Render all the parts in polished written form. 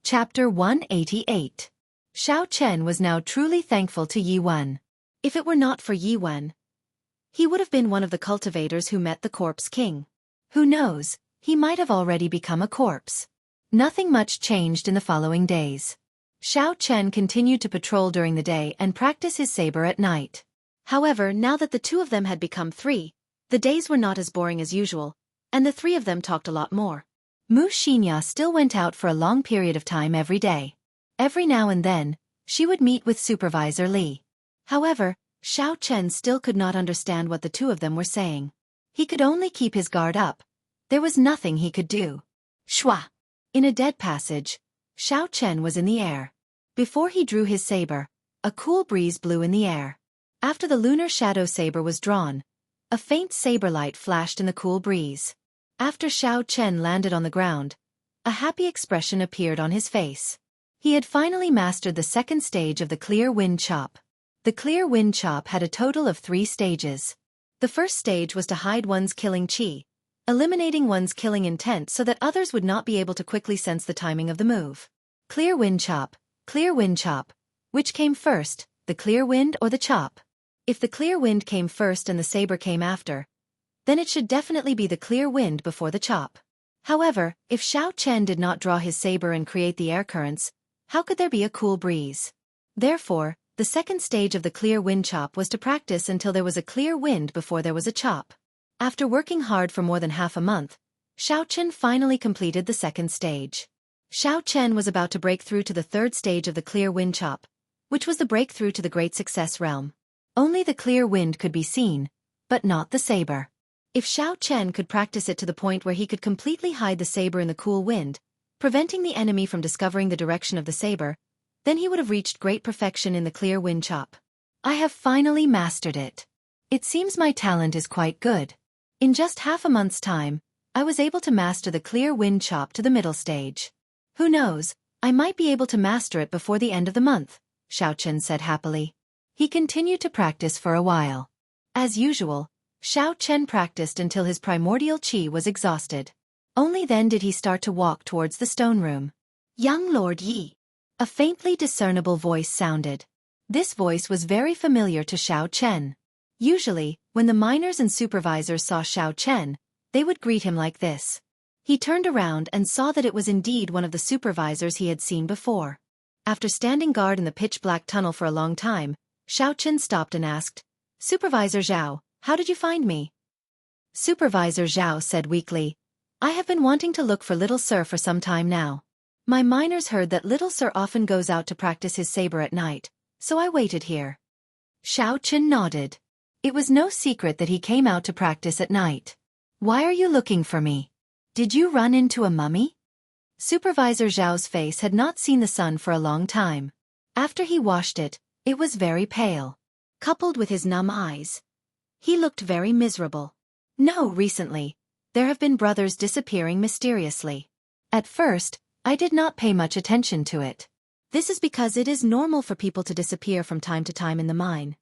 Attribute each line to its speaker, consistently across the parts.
Speaker 1: Chapter 188. Xiao Chen was now truly thankful to Yi Wen. If it were not for Yi Wen, he would have been one of the cultivators who met the Corpse King. Who knows, he might have already become a corpse. Nothing much changed in the following days. Xiao Chen continued to patrol during the day and practice his saber at night. However, now that the two of them had become three, the days were not as boring as usual, and the three of them talked a lot more. Mu Xinya still went out for a long period of time every day. Every now and then, she would meet with Supervisor Li. However, Xiao Chen still could not understand what the two of them were saying. He could only keep his guard up. There was nothing he could do. Shwa! In a dead passage, Xiao Chen was in the air. Before he drew his saber, a cool breeze blew in the air. After the lunar shadow saber was drawn, a faint saber light flashed in the cool breeze. After Xiao Chen landed on the ground, a happy expression appeared on his face. He had finally mastered the second stage of the Clear Wind Chop. The Clear Wind Chop had a total of 3 stages. The first stage was to hide one's killing chi, eliminating one's killing intent so that others would not be able to quickly sense the timing of the move. Clear Wind Chop, which came first, the clear wind or the chop? If the clear wind came first and the saber came after, then it should definitely be the clear wind before the chop. However, if Xiao Chen did not draw his saber and create the air currents, how could there be a cool breeze? Therefore, the second stage of the clear wind chop was to practice until there was a clear wind before there was a chop. After working hard for more than half a month, Xiao Chen finally completed the second stage. Xiao Chen was about to break through to the third stage of the clear wind chop, which was the breakthrough to the great success realm. Only the clear wind could be seen, but not the saber. If Xiao Chen could practice it to the point where he could completely hide the saber in the cool wind, preventing the enemy from discovering the direction of the saber, then he would have reached great perfection in the clear wind chop. I have finally mastered it. It seems my talent is quite good. In just half a month's time, I was able to master the clear wind chop to the middle stage. Who knows, I might be able to master it before the end of the month, Xiao Chen said happily. He continued to practice for a while. As usual, Xiao Chen practiced until his primordial chi was exhausted. Only then did he start to walk towards the stone room. Young Lord Yi. A faintly discernible voice sounded. This voice was very familiar to Xiao Chen. Usually, when the miners and supervisors saw Xiao Chen, they would greet him like this. He turned around and saw that it was indeed one of the supervisors he had seen before. After standing guard in the pitch-black tunnel for a long time, Xiao Chen stopped and asked, "Supervisor Zhao, how did you find me?" Supervisor Zhao said weakly, "I have been wanting to look for Little Sir for some time now. My miners heard that Little Sir often goes out to practice his saber at night, so I waited here." Xiao Chen nodded. It was no secret that he came out to practice at night. "Why are you looking for me? Did you run into a mummy?" Supervisor Zhao's face had not seen the sun for a long time. After he washed it, it was very pale. Coupled with his numb eyes, he looked very miserable. "No, recently, there have been brothers disappearing mysteriously. At first, I did not pay much attention to it. This is because it is normal for people to disappear from time to time in the mine.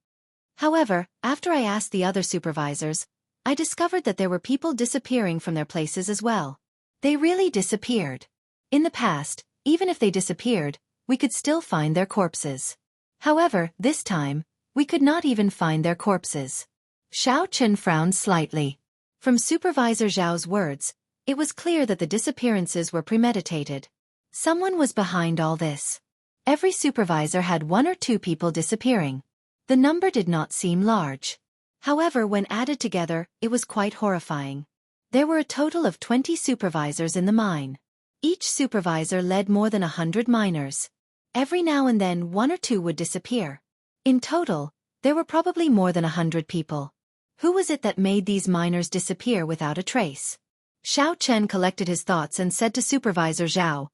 Speaker 1: However, after I asked the other supervisors, I discovered that there were people disappearing from their places as well. They really disappeared. In the past, even if they disappeared, we could still find their corpses. However, this time, we could not even find their corpses." Xiao Chen frowned slightly. From Supervisor Zhao's words, it was clear that the disappearances were premeditated. Someone was behind all this. Every supervisor had 1 or 2 people disappearing. The number did not seem large. However, when added together, it was quite horrifying. There were a total of 20 supervisors in the mine. Each supervisor led more than 100 miners. Every now and then 1 or 2 would disappear. In total, there were probably more than 100 people. Who was it that made these miners disappear without a trace? Xiao Chen collected his thoughts and said to Supervisor Zhao,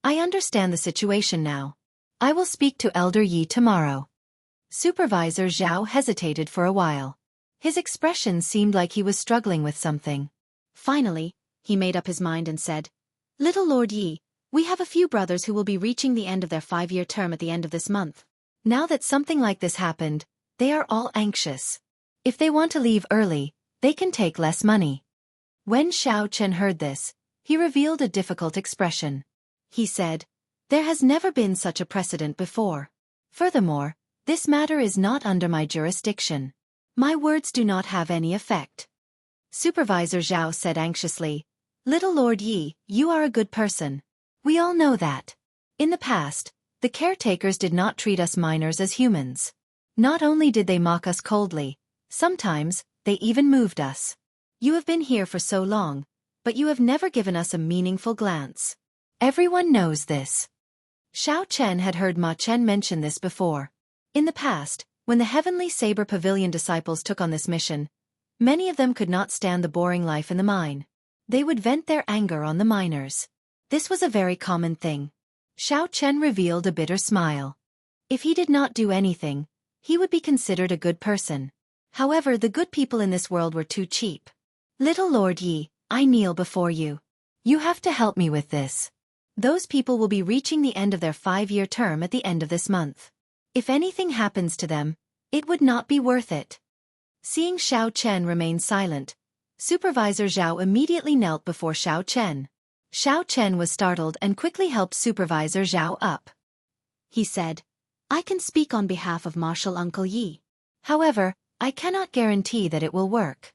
Speaker 1: "I understand the situation now. I will speak to Elder Yi tomorrow." Supervisor Zhao hesitated for a while. His expression seemed like he was struggling with something. Finally, he made up his mind and said, "Little Lord Yi, we have a few brothers who will be reaching the end of their 5-year term at the end of this month. Now that something like this happened, they are all anxious. If they want to leave early, they can take less money." When Xiao Chen heard this, he revealed a difficult expression. He said, There has never been such a precedent before. Furthermore, this matter is not under my jurisdiction. My words do not have any effect. Supervisor Zhao said anxiously. Little Lord Yi, you are a good person. We all know that. In the past, the caretakers did not treat us minors as humans. Not only did they mock us coldly, sometimes, they even moved us. You have been here for so long, but you have never given us a meaningful glance. Everyone knows this. Xiao Chen had heard Ma Chen mention this before. In the past, when the Heavenly Saber Pavilion disciples took on this mission, many of them could not stand the boring life in the mine. They would vent their anger on the miners. This was a very common thing. Xiao Chen revealed a bitter smile. If he did not do anything, he would be considered a good person. However, the good people in this world were too cheap. Little Lord Yi, I kneel before you. You have to help me with this. Those people will be reaching the end of their 5-year term at the end of this month. If anything happens to them, it would not be worth it. Seeing Xiao Chen remain silent, Supervisor Zhao immediately knelt before Xiao Chen. Xiao Chen was startled and quickly helped Supervisor Zhao up. He said, I can speak on behalf of Marshal Uncle Yi. However, I cannot guarantee that it will work.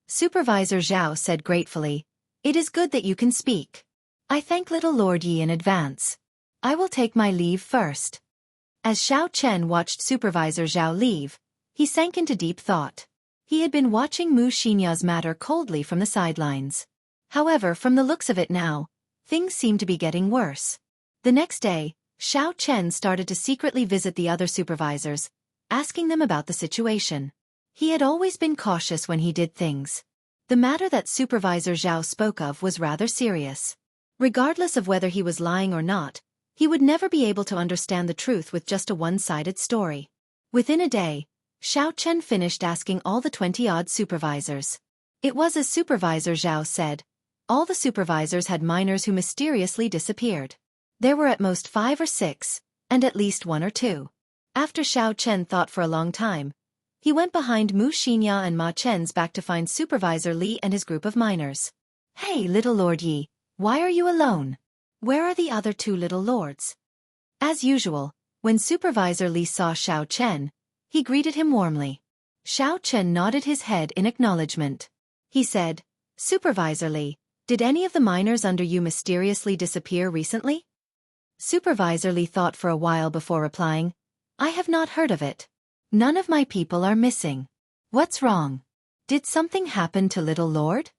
Speaker 1: Supervisor Zhao said gratefully, It is good that you can speak. I thank Little Lord Yi in advance. I will take my leave first. As Xiao Chen watched Supervisor Zhao leave, he sank into deep thought. He had been watching Mu Xinya's matter coldly from the sidelines. However, from the looks of it now, things seemed to be getting worse. The next day, Xiao Chen started to secretly visit the other supervisors, asking them about the situation. He had always been cautious when he did things. The matter that Supervisor Zhao spoke of was rather serious. Regardless of whether he was lying or not, he would never be able to understand the truth with just a one-sided story. Within a day, Xiao Chen finished asking all the 20-odd supervisors. It was as Supervisor Zhao said. All the supervisors had minors who mysteriously disappeared. There were at most 5 or 6, and at least 1 or 2. After Xiao Chen thought for a long time, he went behind Mu Xinya and Ma Chen's back to find Supervisor Li and his group of minors. Hey, Little Lord Yi, why are you alone? Where are the other 2 little lords? As usual, when Supervisor Li saw Xiao Chen, he greeted him warmly. Xiao Chen nodded his head in acknowledgement. He said, Supervisor Li, did any of the minors under you mysteriously disappear recently? Supervisor Li thought for a while before replying, I have not heard of it. None of my people are missing. What's wrong? Did something happen to Little Lord?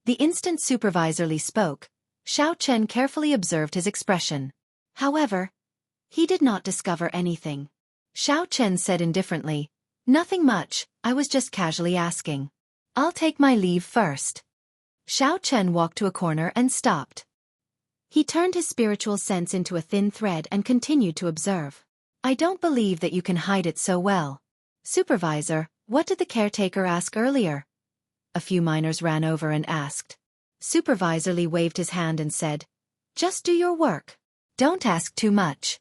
Speaker 1: The instant Supervisor Li spoke, Xiao Chen carefully observed his expression. However, he did not discover anything. Xiao Chen said indifferently, Nothing much, I was just casually asking. I'll take my leave first. Xiao Chen walked to a corner and stopped. He turned his spiritual sense into a thin thread and continued to observe. I don't believe that you can hide it so well. Supervisor, what did the caretaker ask earlier? A few minors ran over and asked. Supervisor Li waved his hand and said, Just do your work. Don't ask too much.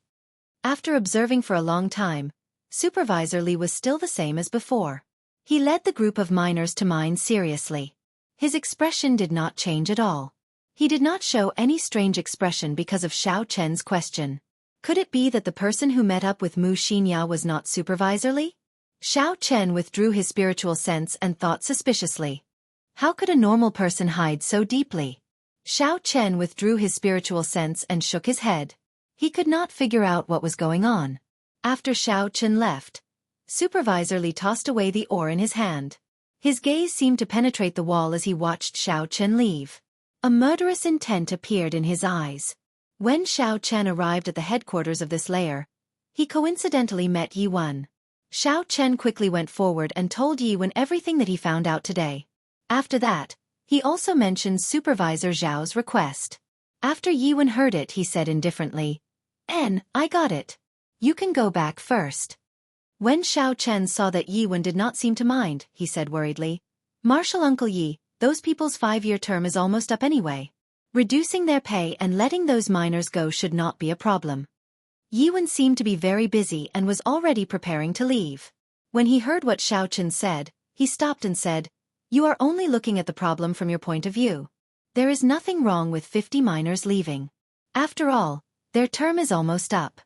Speaker 1: After observing for a long time, Supervisor Li was still the same as before. He led the group of miners to mine seriously. His expression did not change at all. He did not show any strange expression because of Xiao Chen's question. Could it be that the person who met up with Mu Xinya was not Supervisor Li? Xiao Chen withdrew his spiritual sense and thought suspiciously. How could a normal person hide so deeply? Xiao Chen withdrew his spiritual sense and shook his head. He could not figure out what was going on. After Xiao Chen left, Supervisor Li tossed away the ore in his hand. His gaze seemed to penetrate the wall as he watched Xiao Chen leave. A murderous intent appeared in his eyes. When Xiao Chen arrived at the headquarters of this lair, he coincidentally met Yi Wen. Xiao Chen quickly went forward and told Yi Wen everything that he found out today. After that, he also mentioned Supervisor Zhao's request. After Yi Wen heard it, he said indifferently, I got it. You can go back first. When Xiao Chen saw that Yi Wen did not seem to mind, he said worriedly, Marshal Uncle Yi, those people's 5-year term is almost up anyway. Reducing their pay and letting those miners go should not be a problem. Yi Wen seemed to be very busy and was already preparing to leave. When he heard what Xiao Chen said, he stopped and said, You are only looking at the problem from your point of view. There is nothing wrong with 50 miners leaving. After all, Their term is almost up.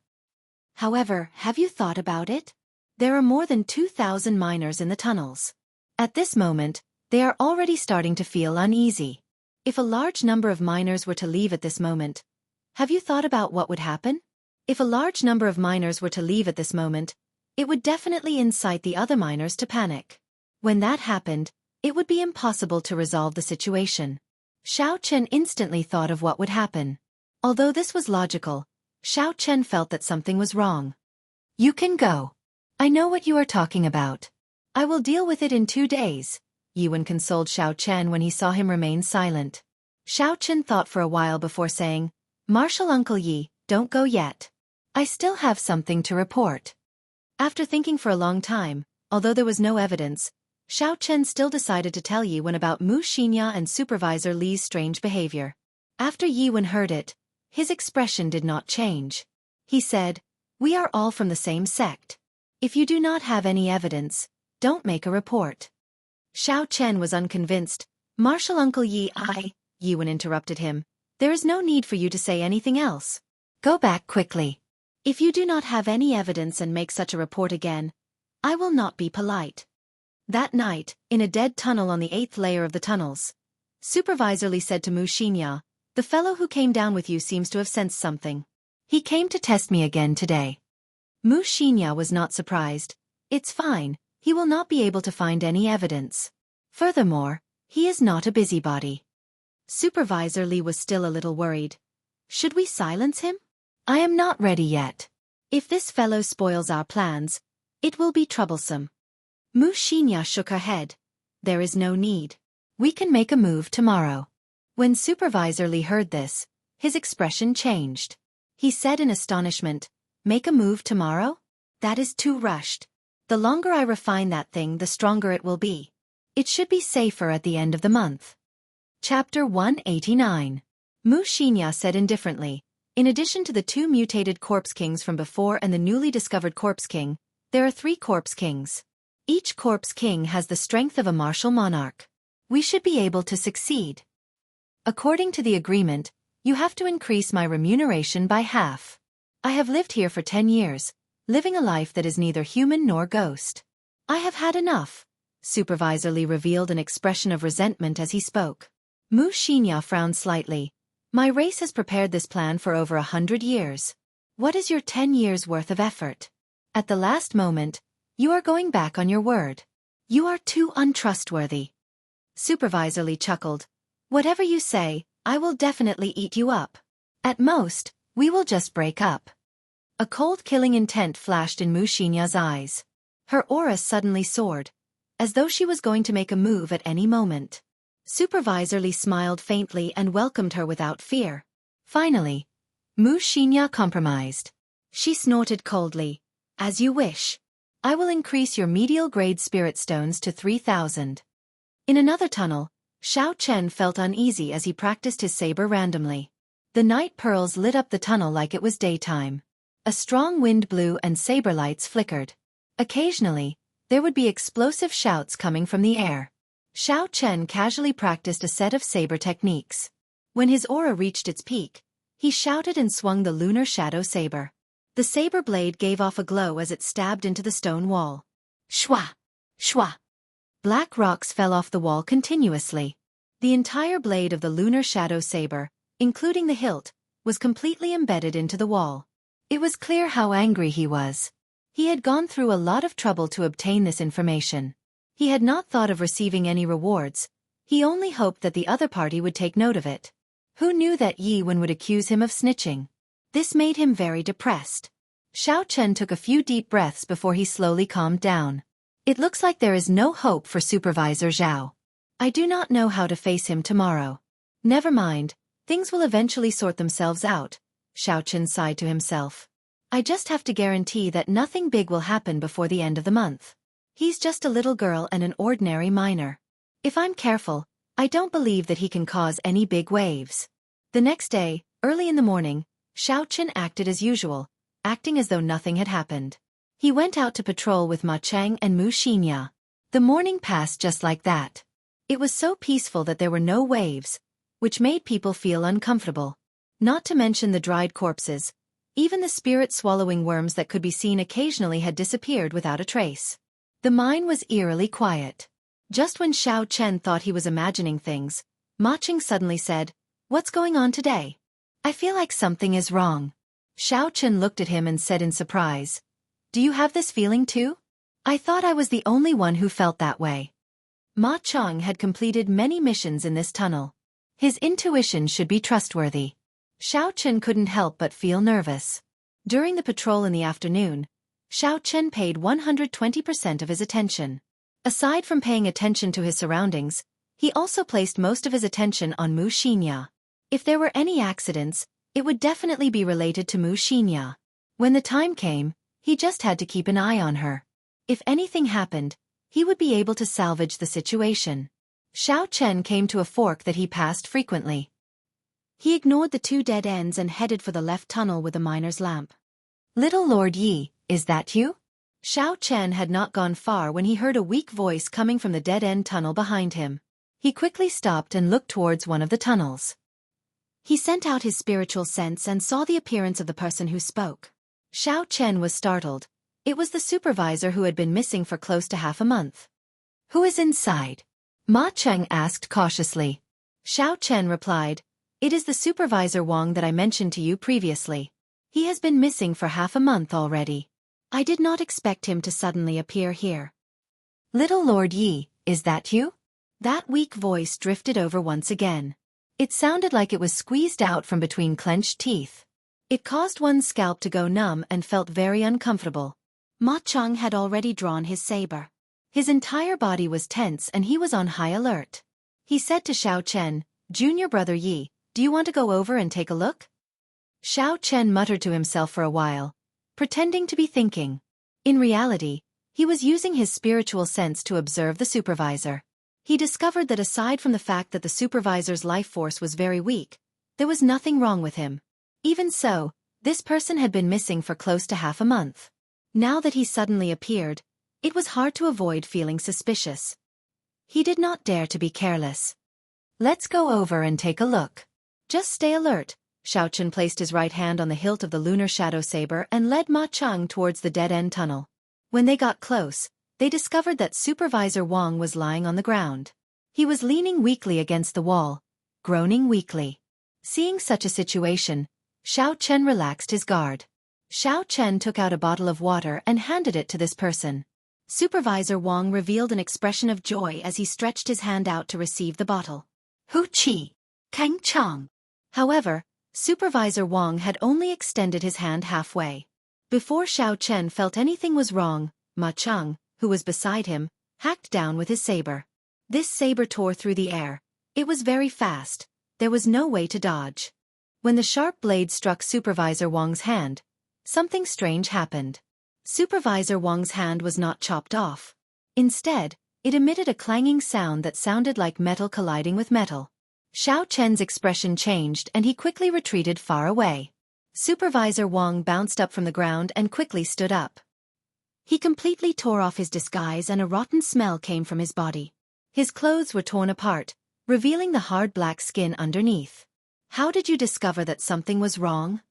Speaker 1: However, have you thought about it? There are more than 2,000 miners in the tunnels. At this moment, they are already starting to feel uneasy. If a large number of miners were to leave at this moment, have you thought about what would happen? If a large number of miners were to leave at this moment, it would definitely incite the other miners to panic. When that happened, it would be impossible to resolve the situation. Xiao Chen instantly thought of what would happen. Although this was logical, Xiao Chen felt that something was wrong. You can go. I know what you are talking about. I will deal with it in 2 days, Yiwen consoled Xiao Chen when he saw him remain silent. Xiao Chen thought for a while before saying, Marshal Uncle Yi, don't go yet. I still have something to report. After thinking for a long time, although there was no evidence, Xiao Chen still decided to tell Yiwen about Mu Xinya and Supervisor Li's strange behavior. After Yiwen heard it, his expression did not change. He said, We are all from the same sect. If you do not have any evidence, don't make a report. Xiao Chen was unconvinced. Marshal Uncle Yi, Yiwen interrupted him. There is no need for you to say anything else. Go back quickly. If you do not have any evidence and make such a report again, I will not be polite. That night, in a dead tunnel on the 8th layer of the tunnels, Supervisor Li said to Mu Xinya, The fellow who came down with you seems to have sensed something. He came to test me again today. Mu Xinya was not surprised. It's fine, he will not be able to find any evidence. Furthermore, he is not a busybody. Supervisor Li was still a little worried. Should we silence him? I am not ready yet. If this fellow spoils our plans, it will be troublesome. Mu Xinya shook her head. There is no need. We can make a move tomorrow. When Supervisor Li heard this, his expression changed. He said in astonishment, Make a move tomorrow? That is too rushed. The longer I refine that thing, the stronger it will be. It should be safer at the end of the month. Chapter 189. Mu Xinya said indifferently, In addition to the 2 mutated Corpse Kings from before and the newly discovered Corpse King, there are 3 Corpse Kings. Each Corpse King has the strength of a martial monarch. We should be able to succeed. According to the agreement, you have to increase my remuneration by half. I have lived here for 10 years, living a life that is neither human nor ghost. I have had enough. Supervisor Li revealed an expression of resentment as he spoke. Mu Xinya frowned slightly. My race has prepared this plan for over 100 years. What is your 10 years' worth of effort? At the last moment, you are going back on your word. You are too untrustworthy. Supervisor Li chuckled. Whatever you say, I will definitely eat you up. At most, we will just break up. A cold killing intent flashed in Mu Xinya's eyes. Her aura suddenly soared, as though she was going to make a move at any moment. Supervisor Li smiled faintly and welcomed her without fear. Finally, Mu Xinya compromised. She snorted coldly. As you wish. I will increase your medial grade spirit stones to 3,000. In another tunnel, Xiao Chen felt uneasy as he practiced his saber randomly. The night pearls lit up the tunnel like it was daytime. A strong wind blew and saber lights flickered. Occasionally, there would be explosive shouts coming from the air. Xiao Chen casually practiced a set of saber techniques. When his aura reached its peak, he shouted and swung the lunar shadow saber. The saber blade gave off a glow as it stabbed into the stone wall. Shwa! Shwa! Black rocks fell off the wall continuously. The entire blade of the lunar shadow saber, including the hilt, was completely embedded into the wall. It was clear how angry he was. He had gone through a lot of trouble to obtain this information. He had not thought of receiving any rewards. He only hoped that the other party would take note of it. Who knew that Yiwen would accuse him of snitching? This made him very depressed. Xiao Chen took a few deep breaths before he slowly calmed down. It looks like there is no hope for Supervisor Zhao. I do not know how to face him tomorrow. Never mind, things will eventually sort themselves out, Xiao Chen sighed to himself. I just have to guarantee that nothing big will happen before the end of the month. He's just a little girl and an ordinary miner. If I'm careful, I don't believe that he can cause any big waves. The next day, early in the morning, Xiao Chen acted as usual, acting as though nothing had happened. He went out to patrol with Ma Cheng and Mu Xinya. The morning passed just like that. It was so peaceful that there were no waves, which made people feel uncomfortable. Not to mention the dried corpses, Even the spirit-swallowing worms that could be seen occasionally had disappeared without a trace. The mine was eerily quiet. Just when Xiao Chen thought he was imagining things, Ma Qing suddenly said, "What's going on today? I feel like something is wrong." Xiao Chen looked at him and said in surprise, "Do you have this feeling too? I thought I was the only one who felt that way." Ma Qing had completed many missions in this tunnel. His intuition should be trustworthy. Xiao Chen couldn't help but feel nervous. During the patrol in the afternoon, Xiao Chen paid 120% of his attention. Aside from paying attention to his surroundings, he also placed most of his attention on Mu Xinya. If there were any accidents, it would definitely be related to Mu Xinya. When the time came, he just had to keep an eye on her. If anything happened, he would be able to salvage the situation. Xiao Chen came to a fork that he passed frequently. He ignored the two dead ends and headed for the left tunnel with the miner's lamp. "Little Lord Yi, is that you?" Xiao Chen had not gone far when he heard a weak voice coming from the dead-end tunnel behind him. He quickly stopped and looked towards one of the tunnels. He sent out his spiritual sense and saw the appearance of the person who spoke. Xiao Chen was startled. It was the supervisor who had been missing for close to half a month. "Who is inside?" Ma Qing asked cautiously. Xiao Chen replied, "It is the supervisor Wang that I mentioned to you previously. He has been missing for half a month already. I did not expect him to suddenly appear here." "Little Lord Yi, is that you?" That weak voice drifted over once again. It sounded like it was squeezed out from between clenched teeth. It caused one's scalp to go numb and felt very uncomfortable. Ma Qing had already drawn his saber. His entire body was tense and he was on high alert. He said to Xiao Chen, "Junior brother Yi, do you want to go over and take a look?" Xiao Chen muttered to himself for a while, pretending to be thinking. In reality, he was using his spiritual sense to observe the supervisor. He discovered that aside from the fact that the supervisor's life force was very weak, there was nothing wrong with him. Even so, this person had been missing for close to half a month. Now that he suddenly appeared, it was hard to avoid feeling suspicious. He did not dare to be careless. "Let's go over and take a look. Just stay alert." Xiao Chen placed his right hand on the hilt of the lunar shadow saber and led Ma Qing towards the dead-end tunnel. When they got close, they discovered that Supervisor Wang was lying on the ground. He was leaning weakly against the wall, groaning weakly. Seeing such a situation, Xiao Chen relaxed his guard. Xiao Chen took out a bottle of water and handed it to this person. Supervisor Wang revealed an expression of joy as he stretched his hand out to receive the bottle. "Hu Qi, Kang Chang." However, Supervisor Wang had only extended his hand halfway. Before Xiao Chen felt anything was wrong, Ma Qing, who was beside him, hacked down with his saber. This saber tore through the air. It was very fast. There was no way to dodge. When the sharp blade struck Supervisor Wang's hand, something strange happened. Supervisor Wang's hand was not chopped off. Instead, it emitted a clanging sound that sounded like metal colliding with metal. Xiao Chen's expression changed and he quickly retreated far away. Supervisor Wang bounced up from the ground and quickly stood up. He completely tore off his disguise and a rotten smell came from his body. His clothes were torn apart, revealing the hard black skin underneath. "How did you discover that something was wrong?"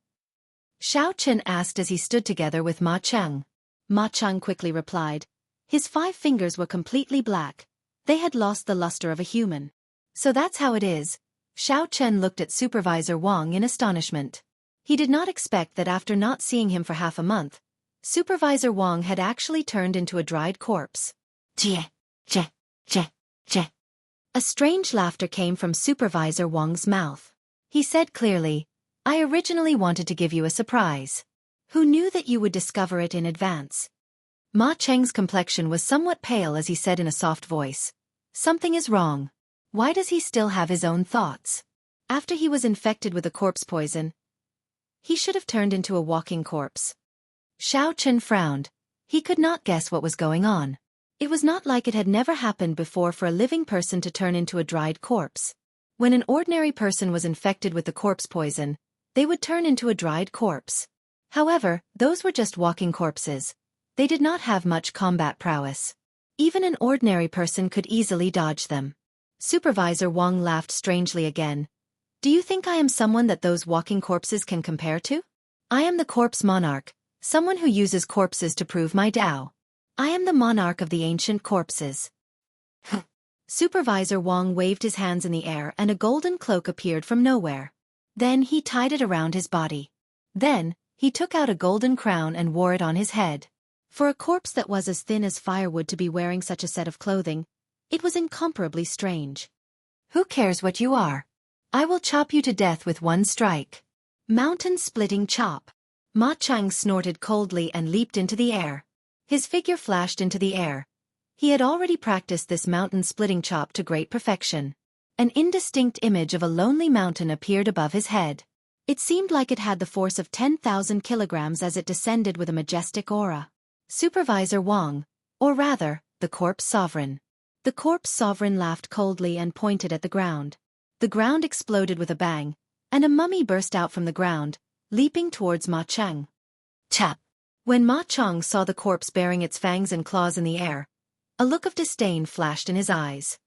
Speaker 1: Xiao Chen asked as he stood together with Ma Qing. Ma Qing quickly replied. His 5 fingers were completely black. They had lost the luster of a human. "So that's how it is." Xiao Chen looked at Supervisor Wang in astonishment. He did not expect that after not seeing him for half a month, Supervisor Wang had actually turned into a dried corpse. "Jie, jie, jie, jie." A strange laughter came from Supervisor Wang's mouth. He said clearly, "I originally wanted to give you a surprise. Who knew that you would discover it in advance?" Ma Cheng's complexion was somewhat pale as he said in a soft voice, "Something is wrong. Why does he still have his own thoughts? After he was infected with the corpse poison, he should have turned into a walking corpse." Xiao Chen frowned. He could not guess what was going on. It was not like it had never happened before for a living person to turn into a dried corpse. When an ordinary person was infected with the corpse poison, they would turn into a dried corpse. However, those were just walking corpses. They did not have much combat prowess. Even an ordinary person could easily dodge them. Supervisor Wang laughed strangely again. "Do you think I am someone that those walking corpses can compare to?" I am the corpse monarch, someone who uses corpses to prove my Tao. I am the monarch of the ancient corpses. Supervisor Wong waved his hands in the air and a golden cloak appeared from nowhere. Then he tied it around his body. Then, he took out a golden crown and wore it on his head. For a corpse that was as thin as firewood to be wearing such a set of clothing, it was incomparably strange. Who cares what you are? I will chop you to death with one strike. Mountain-splitting chop. Ma Chang snorted coldly and leaped into the air. His figure flashed into the air. He had already practiced this mountain-splitting chop to great perfection. An indistinct image of a lonely mountain appeared above his head. It seemed like it had the force of 10,000 kilograms as it descended with a majestic aura. Supervisor Wong, or rather, the corpse sovereign. The corpse sovereign laughed coldly and pointed at the ground. The ground exploded with a bang, and a mummy burst out from the ground, leaping towards Ma Chang. Tap! When Ma Chang saw the corpse bearing its fangs and claws in the air, a look of disdain flashed in his eyes.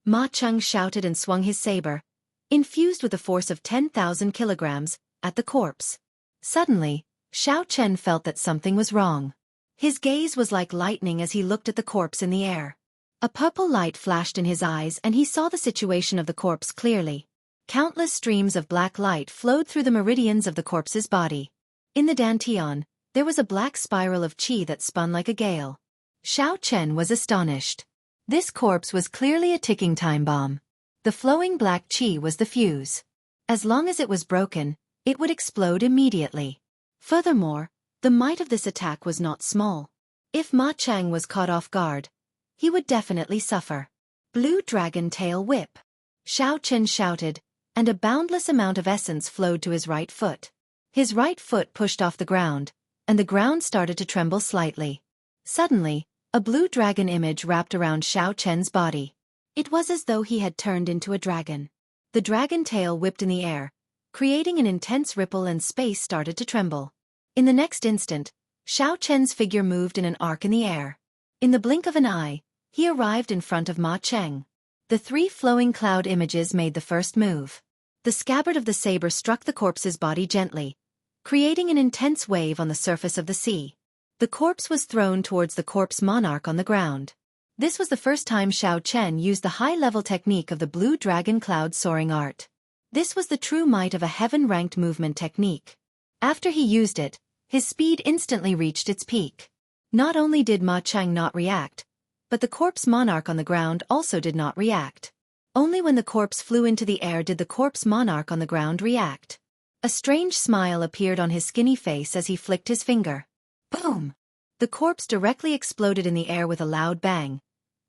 Speaker 1: Ma Chang shouted and swung his saber, infused with the force of 10,000 kilograms, at the corpse. Suddenly, Xiao Chen felt that something was wrong. His gaze was like lightning as he looked at the corpse in the air. A purple light flashed in his eyes and he saw the situation of the corpse clearly. Countless streams of black light flowed through the meridians of the corpse's body. In the dantian, there was a black spiral of qi that spun like a gale. Xiao Chen was astonished. This corpse was clearly a ticking time bomb. The flowing black qi was the fuse. As long as it was broken, it would explode immediately. Furthermore, the might of this attack was not small. If Ma Chang was caught off guard, he would definitely suffer. Blue Dragon Tail Whip. Xiao Chen shouted, and a boundless amount of essence flowed to his right foot. His right foot pushed off the ground, and the ground started to tremble slightly. Suddenly, a blue dragon image wrapped around Xiao Chen's body. It was as though he had turned into a dragon. The dragon tail whipped in the air, creating an intense ripple and space started to tremble. In the next instant, Xiao Chen's figure moved in an arc in the air. In the blink of an eye, he arrived in front of Ma Cheng. The three flowing cloud images made the first move. The scabbard of the saber struck the corpse's body gently, creating an intense wave on the surface of the sea. The corpse was thrown towards the corpse monarch on the ground. This was the first time Xiao Chen used the high-level technique of the blue dragon cloud soaring art. This was the true might of a heaven-ranked movement technique. After he used it, his speed instantly reached its peak. Not only did Ma Chang not react, but the corpse monarch on the ground also did not react. Only when the corpse flew into the air did the corpse monarch on the ground react. A strange smile appeared on his skinny face as he flicked his finger. Boom! The corpse directly exploded in the air with a loud bang.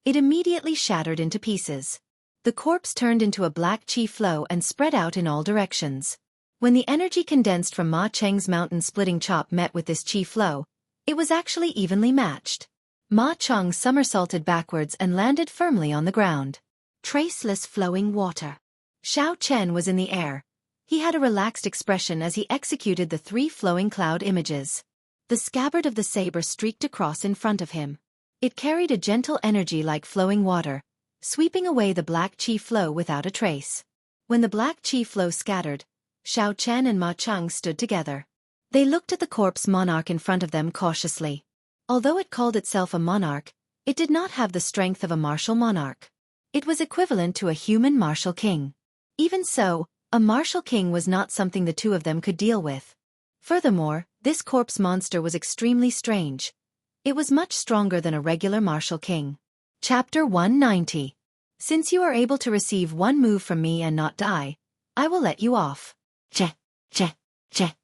Speaker 1: It immediately shattered into pieces. The corpse turned into a black qi flow and spread out in all directions. When the energy condensed from Ma Cheng's mountain-splitting chop met with this qi flow, it was actually evenly matched. Ma Cheng somersaulted backwards and landed firmly on the ground. Traceless flowing water. Xiao Chen was in the air. He had a relaxed expression as he executed the three flowing cloud images. The scabbard of the saber streaked across in front of him. It carried a gentle energy like flowing water, sweeping away the black qi flow without a trace. When the black qi flow scattered, Xiao Chen and Ma Cheng stood together. They looked at the corpse monarch in front of them cautiously. Although it called itself a monarch, it did not have the strength of a martial monarch. It was equivalent to a human martial king. Even so, a martial king was not something the two of them could deal with. Furthermore, this corpse monster was extremely strange. It was much stronger than a regular martial king. Chapter 190. Since you are able to receive one move from me and not die, I will let you off. Che, che, che.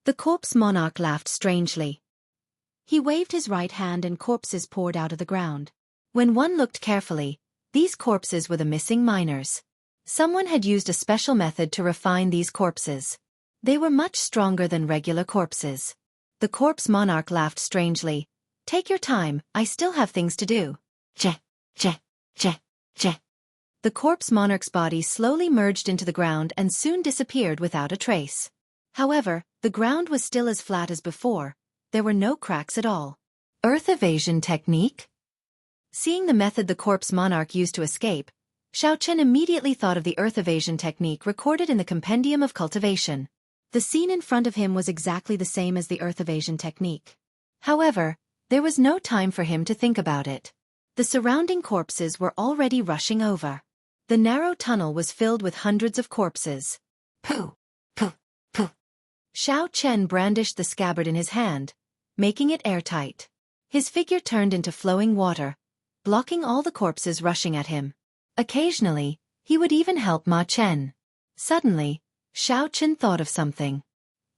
Speaker 1: The corpse monarch laughed strangely. He waved his right hand and corpses poured out of the ground. When one looked carefully, these corpses were the missing miners. Someone had used a special method to refine these corpses. They were much stronger than regular corpses. The corpse monarch laughed strangely. Take your time, I still have things to do. Che, che, che, che. The corpse monarch's body slowly merged into the ground and soon disappeared without a trace. However, the ground was still as flat as before. There were no cracks at all. Earth evasion technique? Seeing the method the corpse monarch used to escape, Xiao Chen immediately thought of the earth evasion technique recorded in the Compendium of Cultivation. The scene in front of him was exactly the same as the earth evasion technique. However, there was no time for him to think about it. The surrounding corpses were already rushing over. The narrow tunnel was filled with hundreds of corpses. Pooh! Pooh! Pooh! Xiao Chen brandished the scabbard in his hand, making it airtight. His figure turned into flowing water, blocking all the corpses rushing at him. Occasionally, he would even help Ma Chen. Suddenly, Xiao Chen thought of something.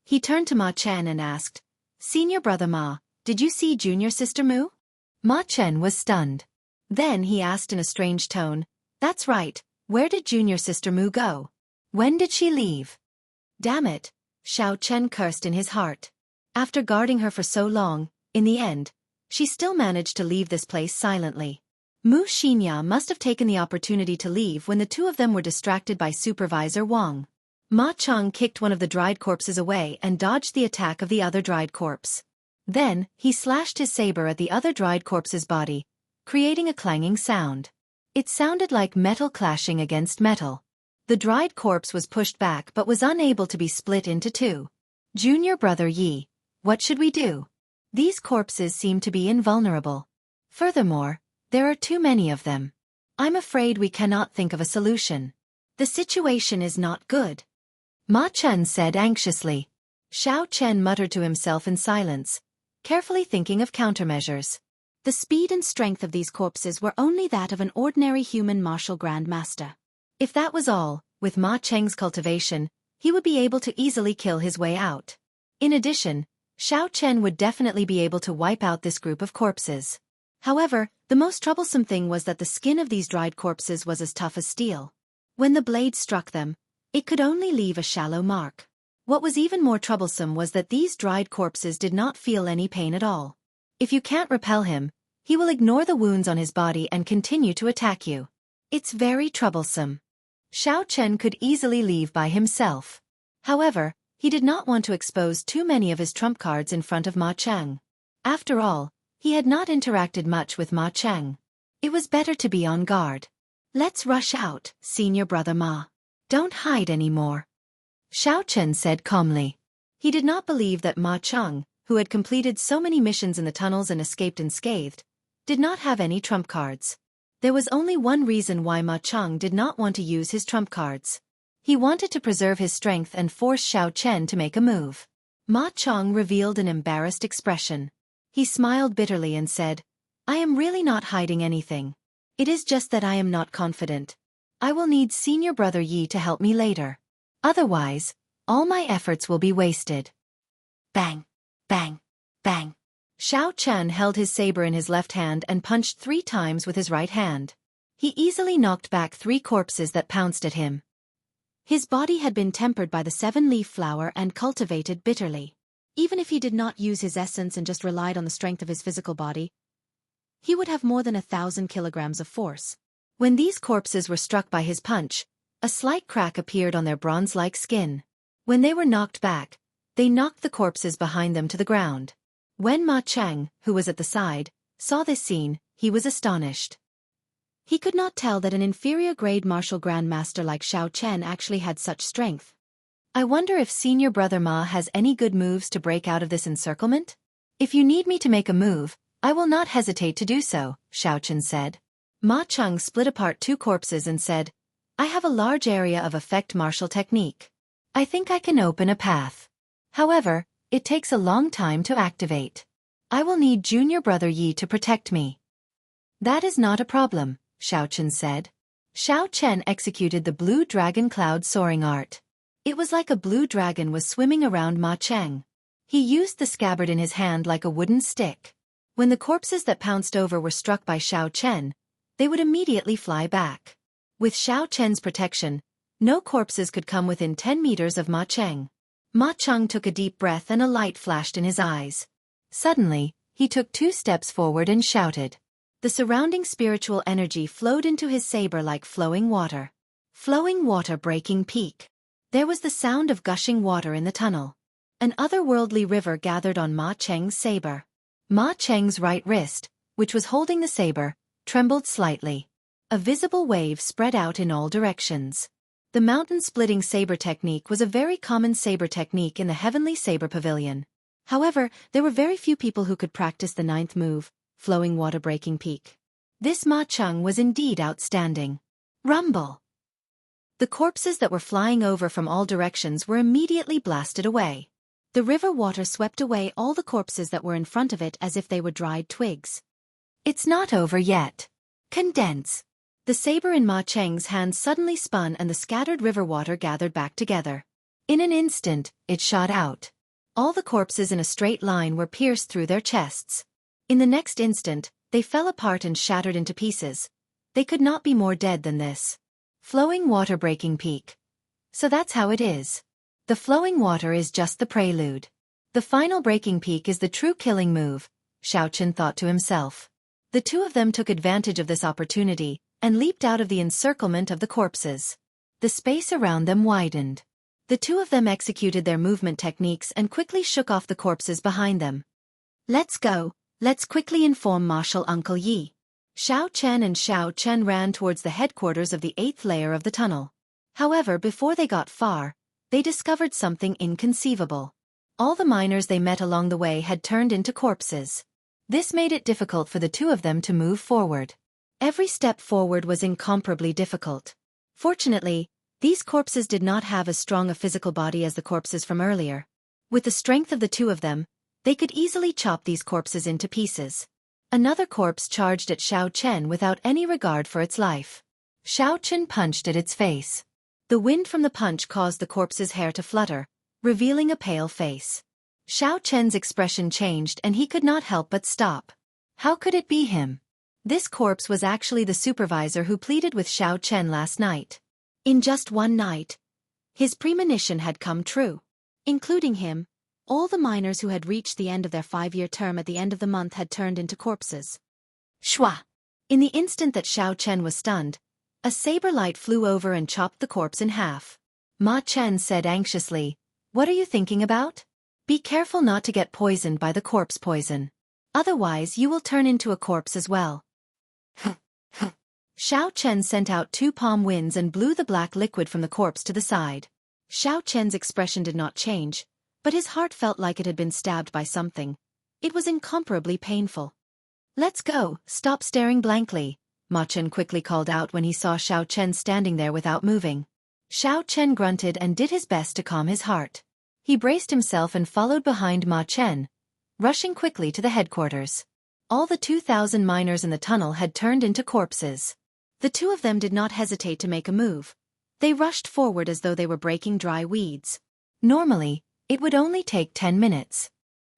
Speaker 1: He turned to Ma Chen and asked, "Senior brother Ma, did you see junior sister Mu?" Ma Chen was stunned. Then he asked in a strange tone, "That's right, where did junior sister Mu go? When did she leave?" Damn it, Xiao Chen cursed in his heart. After guarding her for so long, in the end, she still managed to leave this place silently. Mu Xinya must have taken the opportunity to leave when the two of them were distracted by Supervisor Wang. Ma Cheng kicked one of the dried corpses away and dodged the attack of the other dried corpse. Then, he slashed his saber at the other dried corpse's body, creating a clanging sound. It sounded like metal clashing against metal. The dried corpse was pushed back but was unable to be split into two. "Junior brother Yi, what should we do? These corpses seem to be invulnerable. Furthermore, there are too many of them. I'm afraid we cannot think of a solution. The situation is not good," Ma Chen said anxiously. Xiao Chen muttered to himself in silence, carefully thinking of countermeasures. The speed and strength of these corpses were only that of an ordinary human martial grandmaster. If that was all, with Ma Cheng's cultivation, he would be able to easily kill his way out. In addition, Xiao Chen would definitely be able to wipe out this group of corpses. However, the most troublesome thing was that the skin of these dried corpses was as tough as steel. When the blade struck them, it could only leave a shallow mark. What was even more troublesome was that these dried corpses did not feel any pain at all. If you can't repel him, he will ignore the wounds on his body and continue to attack you. It's very troublesome. Xiao Chen could easily leave by himself. However, he did not want to expose too many of his trump cards in front of Ma Cheng. After all, he had not interacted much with Ma Cheng. It was better to be on guard. "Let's rush out, senior brother Ma. Don't hide anymore," Xiao Chen said calmly. He did not believe that Ma Cheng, who had completed so many missions in the tunnels and escaped unscathed, did not have any trump cards. There was only one reason why Ma Cheng did not want to use his trump cards. He wanted to preserve his strength and force Xiao Chen to make a move. Ma Cheng revealed an embarrassed expression. He smiled bitterly and said, "I am really not hiding anything. It is just that I am not confident. I will need senior brother Yi to help me later. Otherwise, all my efforts will be wasted." Bang! Bang! Bang! Xiao Chen held his saber in his left hand and punched 3 times with his right hand. He easily knocked back 3 corpses that pounced at him. His body had been tempered by the 7-leaf flower and cultivated bitterly. Even if he did not use his essence and just relied on the strength of his physical body, he would have more than 1,000 kilograms of force. When these corpses were struck by his punch, a slight crack appeared on their bronze-like skin. When they were knocked back, they knocked the corpses behind them to the ground. When Ma Cheng, who was at the side, saw this scene, he was astonished. He could not tell that an inferior-grade martial grandmaster like Xiao Chen actually had such strength. "I wonder if senior brother Ma has any good moves to break out of this encirclement? If you need me to make a move, I will not hesitate to do so," Xiao Chen said. Ma Cheng split apart 2 corpses and said, "I have a large area of effect martial technique. I think I can open a path. However, it takes a long time to activate. I will need junior brother Yi to protect me." "That is not a problem," Xiao Chen said. Xiao Chen executed the blue dragon cloud soaring art. It was like a blue dragon was swimming around Ma Cheng. He used the scabbard in his hand like a wooden stick. When the corpses that pounced over were struck by Xiao Chen, they would immediately fly back. With Xiao Chen's protection, no corpses could come within 10 meters of Ma Cheng. Ma Cheng took a deep breath and a light flashed in his eyes. Suddenly, he took 2 steps forward and shouted. The surrounding spiritual energy flowed into his saber like flowing water. Flowing water breaking peak. There was the sound of gushing water in the tunnel. An otherworldly river gathered on Ma Cheng's saber. Ma Cheng's right wrist, which was holding the saber, trembled slightly. A visible wave spread out in all directions. The mountain-splitting saber technique was a very common saber technique in the Heavenly Saber Pavilion. However, there were very few people who could practice the ninth move, flowing water-breaking peak. This Ma Cheng was indeed outstanding. Rumble! The corpses that were flying over from all directions were immediately blasted away. The river water swept away all the corpses that were in front of it as if they were dried twigs. It's not over yet. Condense. The saber in Ma Cheng's hand suddenly spun and the scattered river water gathered back together. In an instant, it shot out. All the corpses in a straight line were pierced through their chests. In the next instant, they fell apart and shattered into pieces. They could not be more dead than this. Flowing water breaking peak. So that's how it is. The flowing water is just the prelude. The final breaking peak is the true killing move, Xiao Chen thought to himself. The two of them took advantage of this opportunity and leaped out of the encirclement of the corpses. The space around them widened. The two of them executed their movement techniques and quickly shook off the corpses behind them. Let's go, let's quickly inform Marshal Uncle Yi. Xiao Chen and Xiao Chen ran towards the headquarters of the 8th layer of the tunnel. However, before they got far, they discovered something inconceivable. All the miners they met along the way had turned into corpses. This made it difficult for the two of them to move forward. Every step forward was incomparably difficult. Fortunately, these corpses did not have as strong a physical body as the corpses from earlier. With the strength of the two of them, they could easily chop these corpses into pieces. Another corpse charged at Xiao Chen without any regard for its life. Xiao Chen punched at its face. The wind from the punch caused the corpse's hair to flutter, revealing a pale face. Xiao Chen's expression changed and he could not help but stop. How could it be him? This corpse was actually the supervisor who pleaded with Xiao Chen last night. In just one night, his premonition had come true. Including him, all the miners who had reached the end of their 5-year term at the end of the month had turned into corpses. Shwa! In the instant that Xiao Chen was stunned, a saber light flew over and chopped the corpse in half. Ma Chen said anxiously, "What are you thinking about? Be careful not to get poisoned by the corpse poison. Otherwise you will turn into a corpse as well." Xiao Chen sent out 2 palm winds and blew the black liquid from the corpse to the side. Xiao Chen's expression did not change, but his heart felt like it had been stabbed by something. It was incomparably painful. "Let's go, stop staring blankly," Ma Chen quickly called out when he saw Xiao Chen standing there without moving. Xiao Chen grunted and did his best to calm his heart. He braced himself and followed behind Ma Chen, rushing quickly to the headquarters. All the 2,000 miners in the tunnel had turned into corpses. The two of them did not hesitate to make a move. They rushed forward as though they were breaking dry weeds. Normally, it would only take 10 minutes.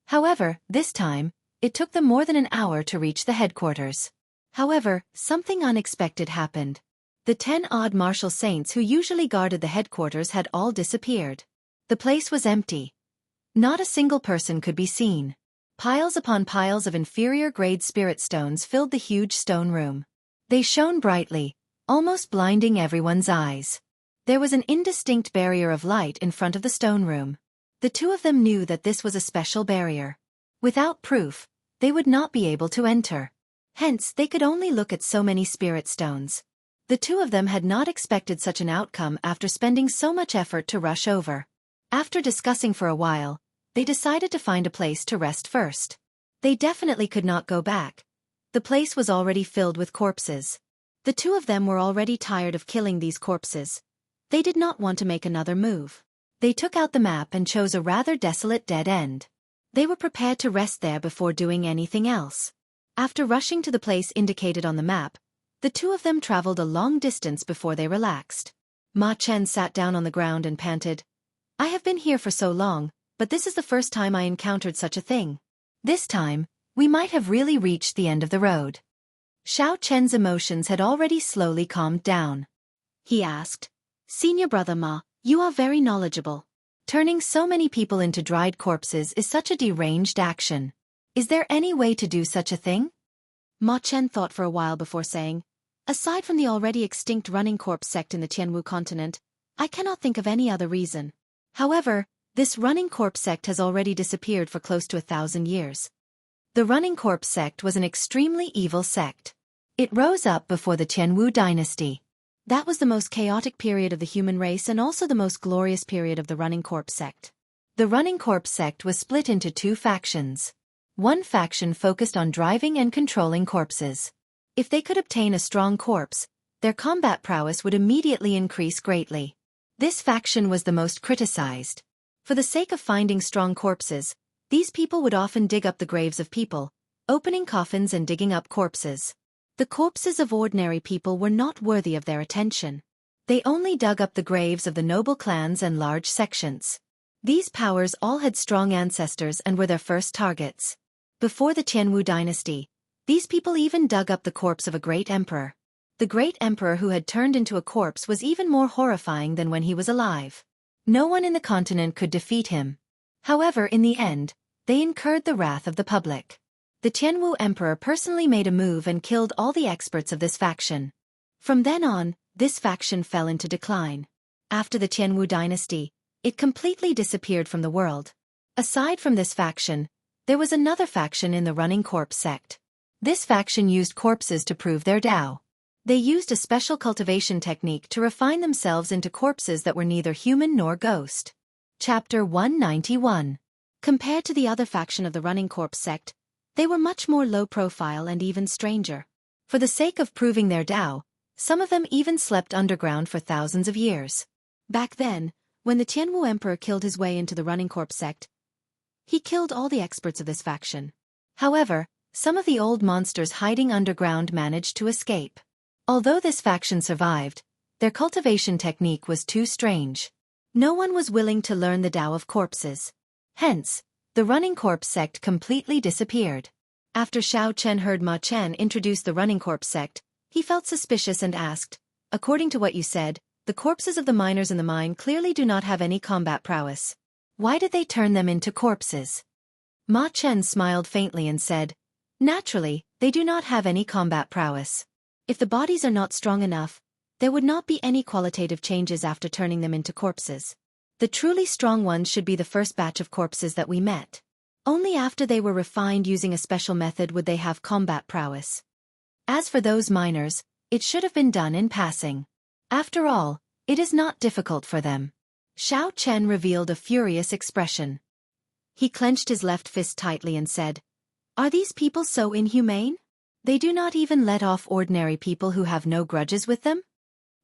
Speaker 1: However, this time, it took them more than an hour to reach the headquarters. However, something unexpected happened. The 10-odd martial saints who usually guarded the headquarters had all disappeared. The place was empty. Not a single person could be seen. Piles upon piles of inferior-grade spirit stones filled the huge stone room. They shone brightly, almost blinding everyone's eyes. There was an indistinct barrier of light in front of the stone room. The two of them knew that this was a special barrier. Without proof, they would not be able to enter. Hence, they could only look at so many spirit stones. The two of them had not expected such an outcome after spending so much effort to rush over. After discussing for a while, they decided to find a place to rest first. They definitely could not go back. The place was already filled with corpses. The two of them were already tired of killing these corpses. They did not want to make another move. They took out the map and chose a rather desolate dead end. They were prepared to rest there before doing anything else. After rushing to the place indicated on the map, the two of them traveled a long distance before they relaxed. Ma Chen sat down on the ground and panted, "I have been here for so long, but this is the first time I encountered such a thing. This time, we might have really reached the end of the road." Xiao Chen's emotions had already slowly calmed down. He asked, "Senior brother Ma, you are very knowledgeable. Turning so many people into dried corpses is such a deranged action. Is there any way to do such a thing?" Ma Chen thought for a while before saying, "Aside from the already extinct running corpse sect in the Tianwu continent, I cannot think of any other reason. However, this running corpse sect has already disappeared for close to 1,000 years. The running corpse sect was an extremely evil sect. It rose up before the Tianwu dynasty. That was the most chaotic period of the human race and also the most glorious period of the Running Corpse sect. The Running Corpse sect was split into two factions. One faction focused on driving and controlling corpses. If they could obtain a strong corpse, their combat prowess would immediately increase greatly. This faction was the most criticized. For the sake of finding strong corpses, these people would often dig up the graves of people, opening coffins and digging up corpses. The corpses of ordinary people were not worthy of their attention. They only dug up the graves of the noble clans and large sections. These powers all had strong ancestors and were their first targets. Before the Tianwu dynasty, these people even dug up the corpse of a great emperor. The great emperor who had turned into a corpse was even more horrifying than when he was alive. No one in the continent could defeat him. However, in the end, they incurred the wrath of the public. The Tianwu emperor personally made a move and killed all the experts of this faction. From then on, this faction fell into decline. After the Tianwu dynasty, it completely disappeared from the world. Aside from this faction, there was another faction in the Running Corpse sect. This faction used corpses to prove their Tao. They used a special cultivation technique to refine themselves into corpses that were neither human nor ghost. Chapter 191. Compared to the other faction of the Running Corpse sect, they were much more low-profile and even stranger. For the sake of proving their Tao, some of them even slept underground for thousands of years. Back then, when the Tianwu emperor killed his way into the Running Corpse sect, he killed all the experts of this faction. However, some of the old monsters hiding underground managed to escape. Although this faction survived, their cultivation technique was too strange. No one was willing to learn the Tao of corpses. Hence, the Running Corpse sect completely disappeared. After Xiao Chen heard Ma Chen introduce the Running Corpse sect, he felt suspicious and asked, "According to what you said, the corpses of the miners in the mine clearly do not have any combat prowess. Why did they turn them into corpses?" Ma Chen smiled faintly and said, "Naturally, they do not have any combat prowess. If the bodies are not strong enough, there would not be any qualitative changes after turning them into corpses. The truly strong ones should be the first batch of corpses that we met. Only after they were refined using a special method would they have combat prowess. As for those miners, it should have been done in passing. After all, it is not difficult for them." Xiao Chen revealed a furious expression. He clenched his left fist tightly and said, "Are these people so inhumane? They do not even let off ordinary people who have no grudges with them?"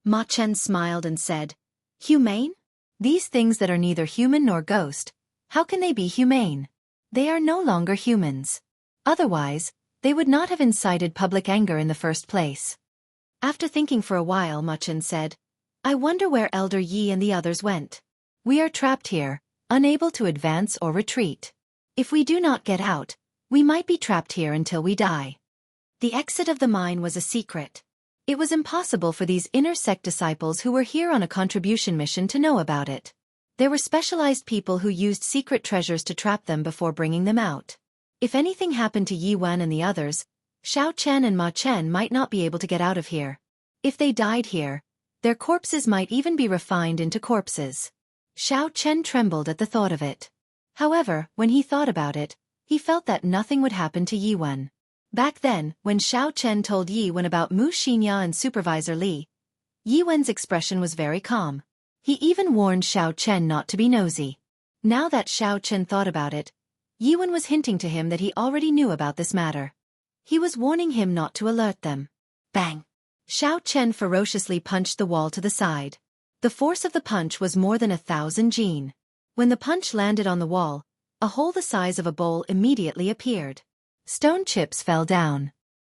Speaker 1: Ma Chen smiled and said, "Humane? These things that are neither human nor ghost, how can they be humane? They are no longer humans. Otherwise, they would not have incited public anger in the first place." After thinking for a while, Ma Chen said, "I wonder where Elder Yi and the others went. We are trapped here, unable to advance or retreat. If we do not get out, we might be trapped here until we die." The exit of the mine was a secret. It was impossible for these inner sect disciples who were here on a contribution mission to know about it. There were specialized people who used secret treasures to trap them before bringing them out. If anything happened to Yi Wen and the others, Xiao Chen and Ma Chen might not be able to get out of here. If they died here, their corpses might even be refined into corpses. Xiao Chen trembled at the thought of it. However, when he thought about it, he felt that nothing would happen to Yi Wen. Back then, when Xiao Chen told Yi Wen about Mu Xinya and Supervisor Li, Yi Wen's expression was very calm. He even warned Xiao Chen not to be nosy. Now that Xiao Chen thought about it, Yi Wen was hinting to him that he already knew about this matter. He was warning him not to alert them. Bang! Xiao Chen ferociously punched the wall to the side. The force of the punch was more than 1,000 jin. When the punch landed on the wall, a hole the size of a bowl immediately appeared. Stone chips fell down.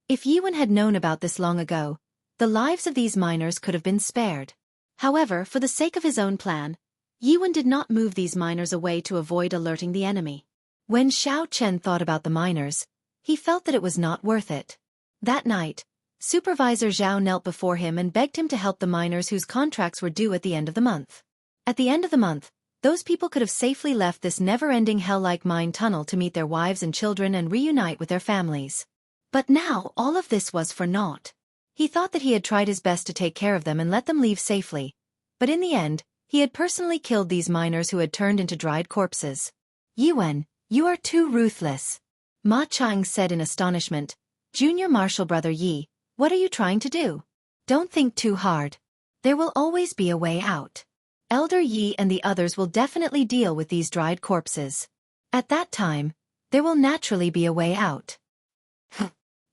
Speaker 1: If Yi Wen had known about this long ago, the lives of these miners could have been spared. However, for the sake of his own plan, Yi Wen did not move these miners away to avoid alerting the enemy. When Xiao Chen thought about the miners, he felt that it was not worth it. That night, Supervisor Zhao knelt before him and begged him to help the miners whose contracts were due at the end of the month. At the end of the month, those people could have safely left this never-ending hell-like mine tunnel to meet their wives and children and reunite with their families. But now all of this was for naught. He thought that he had tried his best to take care of them and let them leave safely, but in the end, he had personally killed these miners who had turned into dried corpses. "Yi Wen, you are too ruthless," Ma Chang said in astonishment. "Junior Marshal Brother Yi, what are you trying to do? Don't think too hard. There will always be a way out. Elder Yi and the others will definitely deal with these dried corpses. At that time, there will naturally be a way out.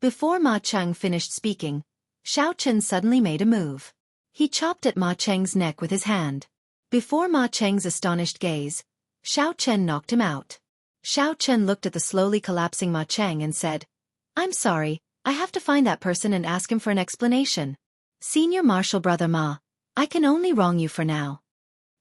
Speaker 1: Before Ma Cheng finished speaking, Xiao Chen suddenly made a move. He chopped at Ma Cheng's neck with his hand. Before Ma Cheng's astonished gaze, Xiao Chen knocked him out. Xiao Chen looked at the slowly collapsing Ma Cheng and said, "I'm sorry, I have to find that person and ask him for an explanation. Senior Marshal Brother Ma, I can only wrong you for now."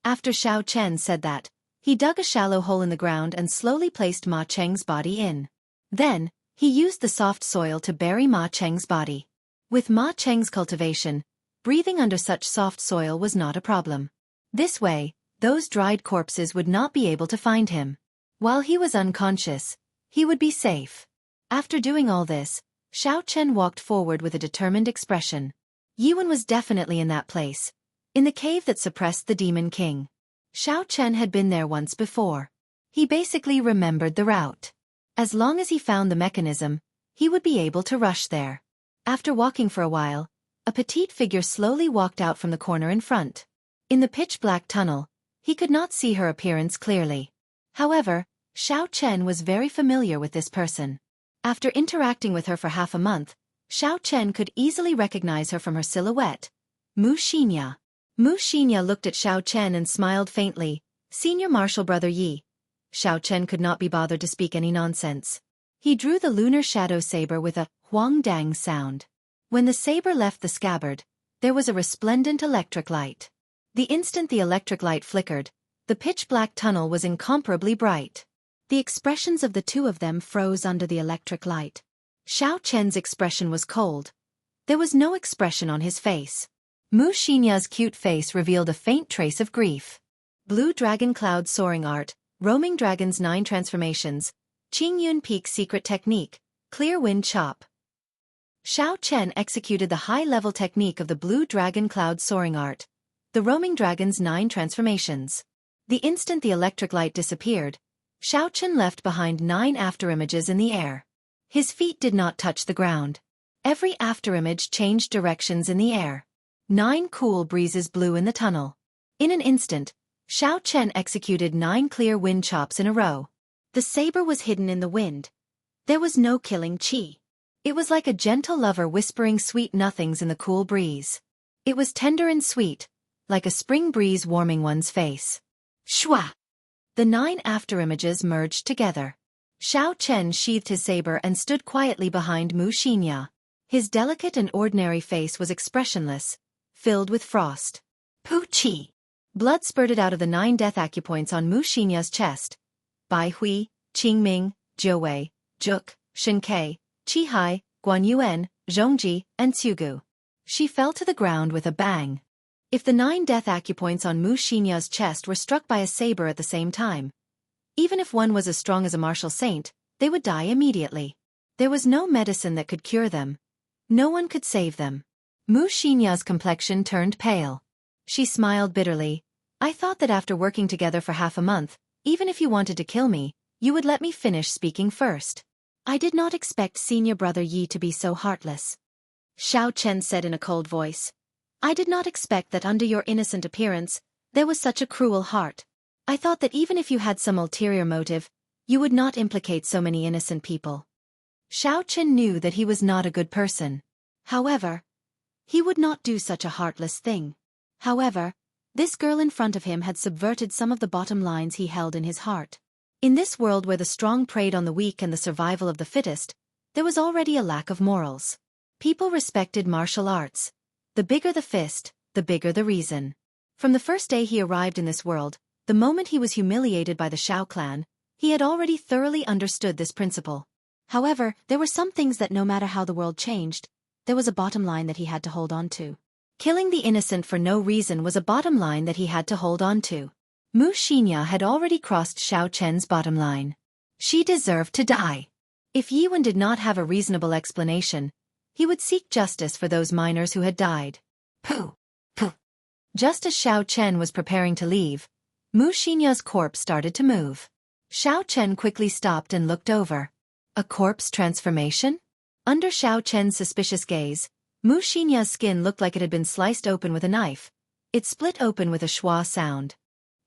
Speaker 1: After Xiao Chen said that, he dug a shallow hole in the ground and slowly placed Ma Cheng's body in. Then, he used the soft soil to bury Ma Cheng's body. With Ma Cheng's cultivation, breathing under such soft soil was not a problem. This way, those dried corpses would not be able to find him. While he was unconscious, he would be safe. After doing all this, Xiao Chen walked forward with a determined expression. Yiwen was definitely in that place, in the cave that suppressed the Demon King. Xiao Chen had been there once before. He basically remembered the route. As long as he found the mechanism, he would be able to rush there. After walking for a while, a petite figure slowly walked out from the corner in front. In the pitch-black tunnel, he could not see her appearance clearly. However, Xiao Chen was very familiar with this person. After interacting with her for half a month, Xiao Chen could easily recognize her from her silhouette. Mu Xinya. Mu Xinya looked at Xiao Chen and smiled faintly. "Senior Marshal Brother Yi." Xiao Chen could not be bothered to speak any nonsense. He drew the lunar shadow saber with a huang dang sound. When the saber left the scabbard, there was a resplendent electric light. The instant the electric light flickered, the pitch-black tunnel was incomparably bright. The expressions of the two of them froze under the electric light. Xiao Chen's expression was cold. There was no expression on his face. Mu Xinya's cute face revealed a faint trace of grief. Blue Dragon Cloud Soaring Art, Roaming Dragon's 9 Transformations, Qingyun Peak Secret Technique, Clear Wind Chop. Xiao Chen executed the high-level technique of the Blue Dragon Cloud Soaring Art, the Roaming Dragon's 9 Transformations. The instant the electric light disappeared, Xiao Chen left behind 9 afterimages in the air. His feet did not touch the ground. Every afterimage changed directions in the air. 9 cool breezes blew in the tunnel. In an instant, Xiao Chen executed 9 clear wind chops in a row. The saber was hidden in the wind. There was no killing chi. It was like a gentle lover whispering sweet nothings in the cool breeze. It was tender and sweet, like a spring breeze warming one's face. Shwa! The 9 afterimages merged together. Xiao Chen sheathed his saber and stood quietly behind Mu Xinya. His delicate and ordinary face was expressionless, filled with frost. Pu Qi! Blood spurted out of the 9 death acupoints on Mu Xinya's chest. Bai Hui, Qingming, Jiuwei, Juk, Shinkei, Qihai, Guanyuan, Zhongji, and Tsugu. She fell to the ground with a bang. If the 9 death acupoints on Mu Xinya's chest were struck by a saber at the same time, even if one was as strong as a martial saint, they would die immediately. There was no medicine that could cure them. No one could save them. Mu Xinya's complexion turned pale. She smiled bitterly. "I thought that after working together for half a month, even if you wanted to kill me, you would let me finish speaking first. I did not expect Senior Brother Yi to be so heartless." Xiao Chen said in a cold voice. "I did not expect that under your innocent appearance, there was such a cruel heart. I thought that even if you had some ulterior motive, you would not implicate so many innocent people." Xiao Chen knew that he was not a good person. However, he would not do such a heartless thing. However, this girl in front of him had subverted some of the bottom lines he held in his heart. In this world where the strong preyed on the weak and the survival of the fittest, there was already a lack of morals. People respected martial arts. The bigger the fist, the bigger the reason. From the first day he arrived in this world, the moment he was humiliated by the Shao clan, he had already thoroughly understood this principle. However, there were some things that no matter how the world changed, there was a bottom line that he had to hold on to. Killing the innocent for no reason was a bottom line that he had to hold on to. Mu Xinya had already crossed Xiao Chen's bottom line. She deserved to die. If Yiwen did not have a reasonable explanation, he would seek justice for those miners who had died. Pooh! Pooh! Just as Xiao Chen was preparing to leave, Mu Xinya's corpse started to move. Xiao Chen quickly stopped and looked over. A corpse transformation? Under Xiao Chen's suspicious gaze, Mu Xinya's skin looked like it had been sliced open with a knife, It split open with a schwa sound.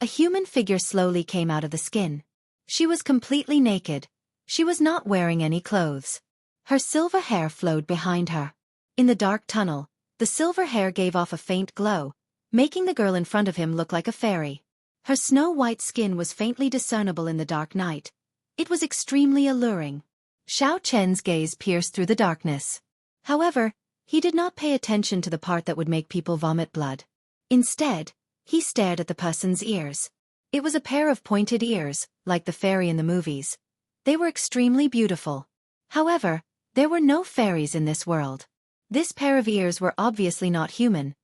Speaker 1: A human figure slowly came out of the skin. She was completely naked. She was not wearing any clothes. Her silver hair flowed behind her. In the dark tunnel, the silver hair gave off a faint glow, making the girl in front of him look like a fairy. Her snow-white skin was faintly discernible in the dark night. It was extremely alluring. Xiao Chen's gaze pierced through the darkness. However, he did not pay attention to the part that would make people vomit blood. Instead, he stared at the person's ears. It was a pair of pointed ears, like the fairy in the movies. They were extremely beautiful. However, there were no fairies in this world. This pair of ears were obviously not human.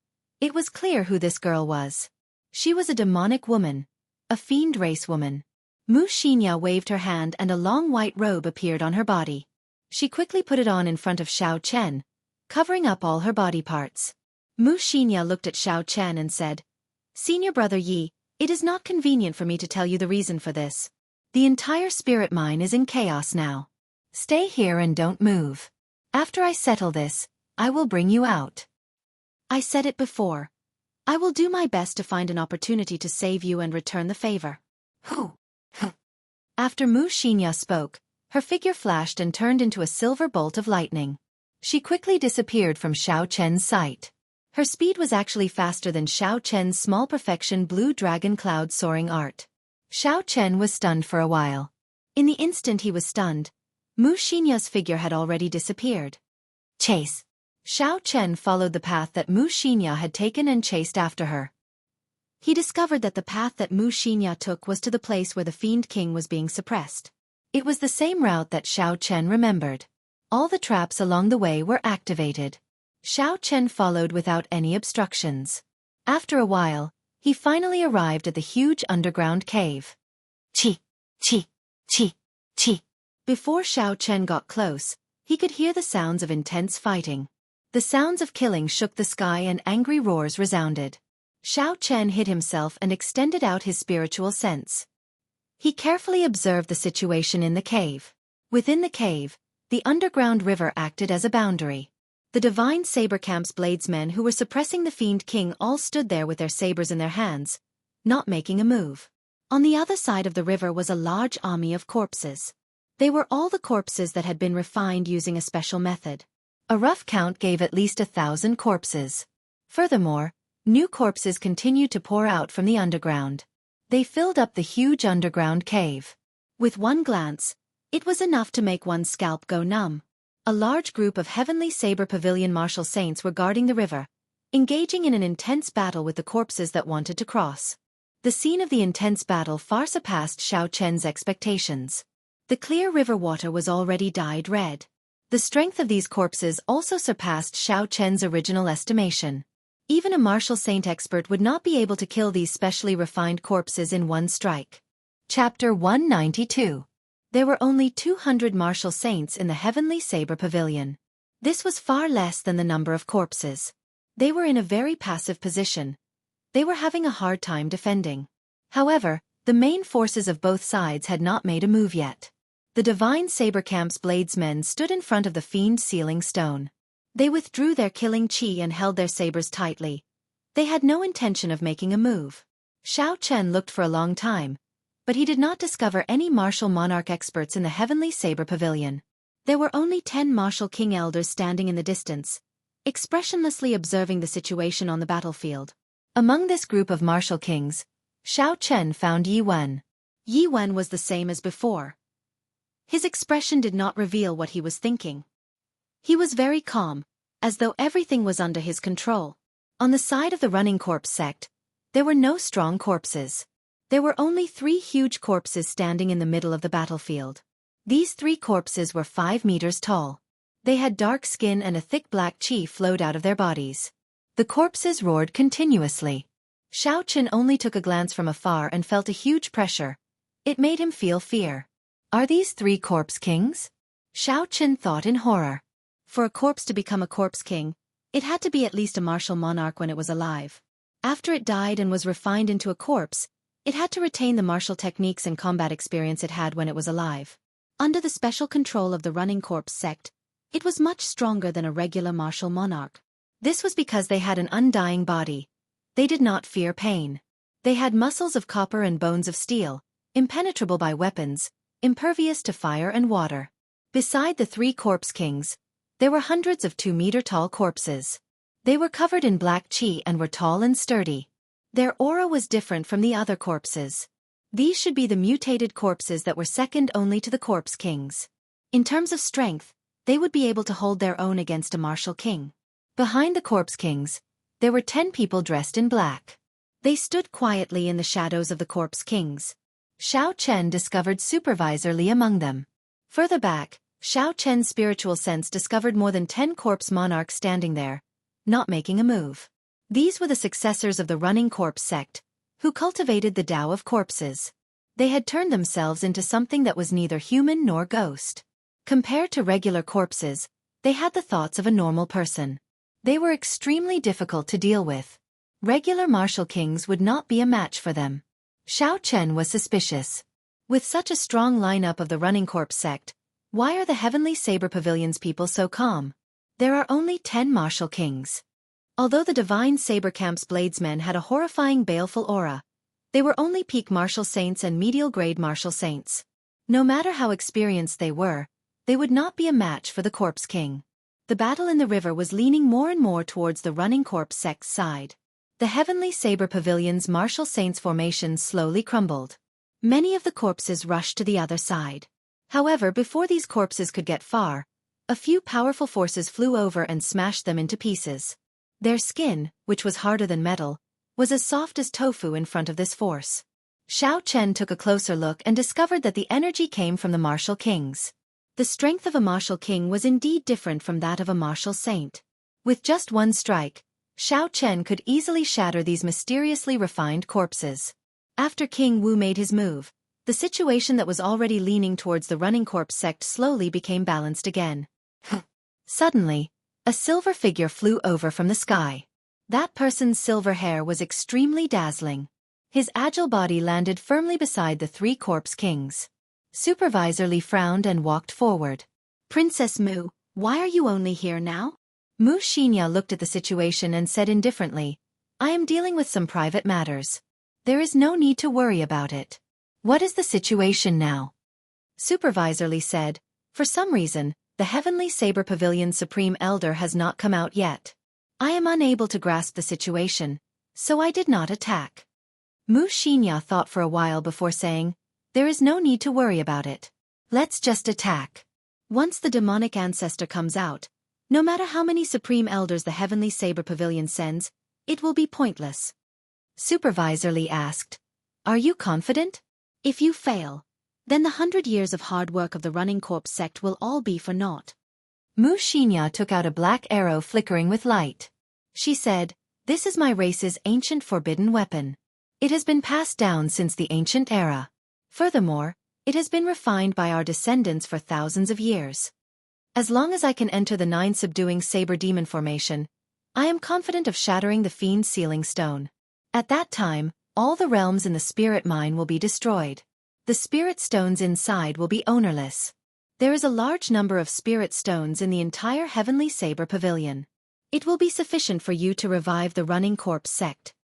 Speaker 1: It was clear who this girl was. She was a demonic woman, a fiend race woman. Mu Xinya waved her hand and a long white robe appeared on her body. She quickly put it on in front of Xiao Chen, covering up all her body parts. Mu Xinya looked at Xiao Chen and said, "Senior brother Yi, it is not convenient for me to tell you the reason for this. The entire spirit mine is in chaos now. Stay here and don't move. After I settle this, I will bring you out." "I said it before. I will do my best to find an opportunity to save you and return the favor." Whew. After Mu Xinya spoke, her figure flashed and turned into a silver bolt of lightning. She quickly disappeared from Xiao Chen's sight. Her speed was actually faster than Xiao Chen's small perfection blue dragon cloud soaring art. Xiao Chen was stunned for a while. In the instant he was stunned, Mu Xinya's figure had already disappeared. Chase. Xiao Chen followed the path that Mu Xinya had taken and chased after her. He discovered that the path that Mu Xinya took was to the place where the Fiend King was being suppressed. It was the same route that Xiao Chen remembered. All the traps along the way were activated. Xiao Chen followed without any obstructions. After a while, he finally arrived at the huge underground cave. Chi, chi, chi, chi. Before Xiao Chen got close, he could hear the sounds of intense fighting. The sounds of killing shook the sky and angry roars resounded. Xiao Chen hid himself and extended out his spiritual sense. He carefully observed the situation in the cave. Within the cave, the underground river acted as a boundary. The divine saber camp's bladesmen who were suppressing the Fiend King all stood there with their sabers in their hands, not making a move. On the other side of the river was a large army of corpses. They were all the corpses that had been refined using a special method. A rough count gave at least 1,000 corpses. Furthermore, new corpses continued to pour out from the underground. They filled up the huge underground cave. With one glance, it was enough to make one's scalp go numb. A large group of Heavenly Saber Pavilion martial saints were guarding the river, engaging in an intense battle with the corpses that wanted to cross. The scene of the intense battle far surpassed Xiao Chen's expectations. The clear river water was already dyed red. The strength of these corpses also surpassed Xiao Chen's original estimation. Even a martial saint expert would not be able to kill these specially refined corpses in one strike. Chapter 192. There were only 200 martial saints in the Heavenly Saber Pavilion. This was far less than the number of corpses. They were in a very passive position. They were having a hard time defending. However, the main forces of both sides had not made a move yet. The Divine Saber Camp's bladesmen stood in front of the Fiend Sealing Stone. They withdrew their killing chi and held their sabers tightly. They had no intention of making a move. Xiao Chen looked for a long time, but he did not discover any martial monarch experts in the Heavenly Saber Pavilion. There were only 10 martial king elders standing in the distance, expressionlessly observing the situation on the battlefield. Among this group of martial kings, Xiao Chen found Yi Wen. Yi Wen was the same as before. His expression did not reveal what he was thinking. He was very calm, as though everything was under his control. On the side of the running corpse sect, there were no strong corpses. There were only 3 huge corpses standing in the middle of the battlefield. These 3 corpses were 5 meters tall. They had dark skin and a thick black chi flowed out of their bodies. The corpses roared continuously. Xiao Chen only took a glance from afar and felt a huge pressure. It made him feel fear. Are these 3 corpse kings? Xiao Chen thought in horror. For a corpse to become a corpse king, it had to be at least a martial monarch when it was alive. After it died and was refined into a corpse, it had to retain the martial techniques and combat experience it had when it was alive. Under the special control of the running corpse sect, it was much stronger than a regular martial monarch. This was because they had an undying body. They did not fear pain. They had muscles of copper and bones of steel, impenetrable by weapons, impervious to fire and water. Beside the 3 corpse kings, there were hundreds of 2-meter-tall corpses. They were covered in black chi and were tall and sturdy. Their aura was different from the other corpses. These should be the mutated corpses that were second only to the corpse kings. In terms of strength, they would be able to hold their own against a martial king. Behind the corpse kings, there were 10 people dressed in black. They stood quietly in the shadows of the corpse kings. Xiao Chen discovered Supervisor Li among them. Further back, Xiao Chen's spiritual sense discovered more than 10 corpse monarchs standing there, not making a move. These were the successors of the running corpse sect, who cultivated the Tao of corpses. They had turned themselves into something that was neither human nor ghost. Compared to regular corpses, they had the thoughts of a normal person. They were extremely difficult to deal with. Regular martial kings would not be a match for them. Xiao Chen was suspicious. With such a strong lineup of the running corpse sect, why are the Heavenly Saber Pavilion's people so calm? There are only 10 martial kings. Although the Divine Saber Camp's bladesmen had a horrifying baleful aura, they were only peak martial saints and medial-grade martial saints. No matter how experienced they would not be a match for the corpse king. The battle in the river was leaning more and more towards the running corpse sect's side. The Heavenly Saber Pavilion's martial saints' formation slowly crumbled. Many of the corpses rushed to the other side. However, before these corpses could get far, a few powerful forces flew over and smashed them into pieces. Their skin, which was harder than metal, was as soft as tofu in front of this force. Xiao Chen took a closer look and discovered that the energy came from the martial kings. The strength of a martial king was indeed different from that of a martial saint. With just one strike, Xiao Chen could easily shatter these mysteriously refined corpses. After King Wu made his move, the situation that was already leaning towards the running corpse sect slowly became balanced again. Suddenly, a silver figure flew over from the sky. That person's silver hair was extremely dazzling. His agile body landed firmly beside the 3 corpse kings. Supervisor Li frowned and walked forward. Princess Mu, why are you only here now? Mu Xinya looked at the situation and said indifferently, I am dealing with some private matters. There is no need to worry about it. What is the situation now? Supervisor Li said, for some reason, the Heavenly Saber Pavilion's Supreme Elder has not come out yet. I am unable to grasp the situation, so I did not attack. Mu Xinya thought for a while before saying, there is no need to worry about it. Let's just attack. Once the demonic ancestor comes out, no matter how many Supreme Elders the Heavenly Saber Pavilion sends, it will be pointless. Supervisor Li asked, are you confident? If you fail, then the 100 years of hard work of the running corpse sect will all be for naught. Mu Xinya took out a black arrow flickering with light. She said, this is my race's ancient forbidden weapon. It has been passed down since the ancient era. Furthermore, it has been refined by our descendants for thousands of years. As long as I can enter the 9 subduing saber demon formation, I am confident of shattering the fiend's sealing stone. At that time, all the realms in the spirit mine will be destroyed. The spirit stones inside will be ownerless. There is a large number of spirit stones in the entire Heavenly Saber Pavilion. It will be sufficient for you to revive the running corpse sect.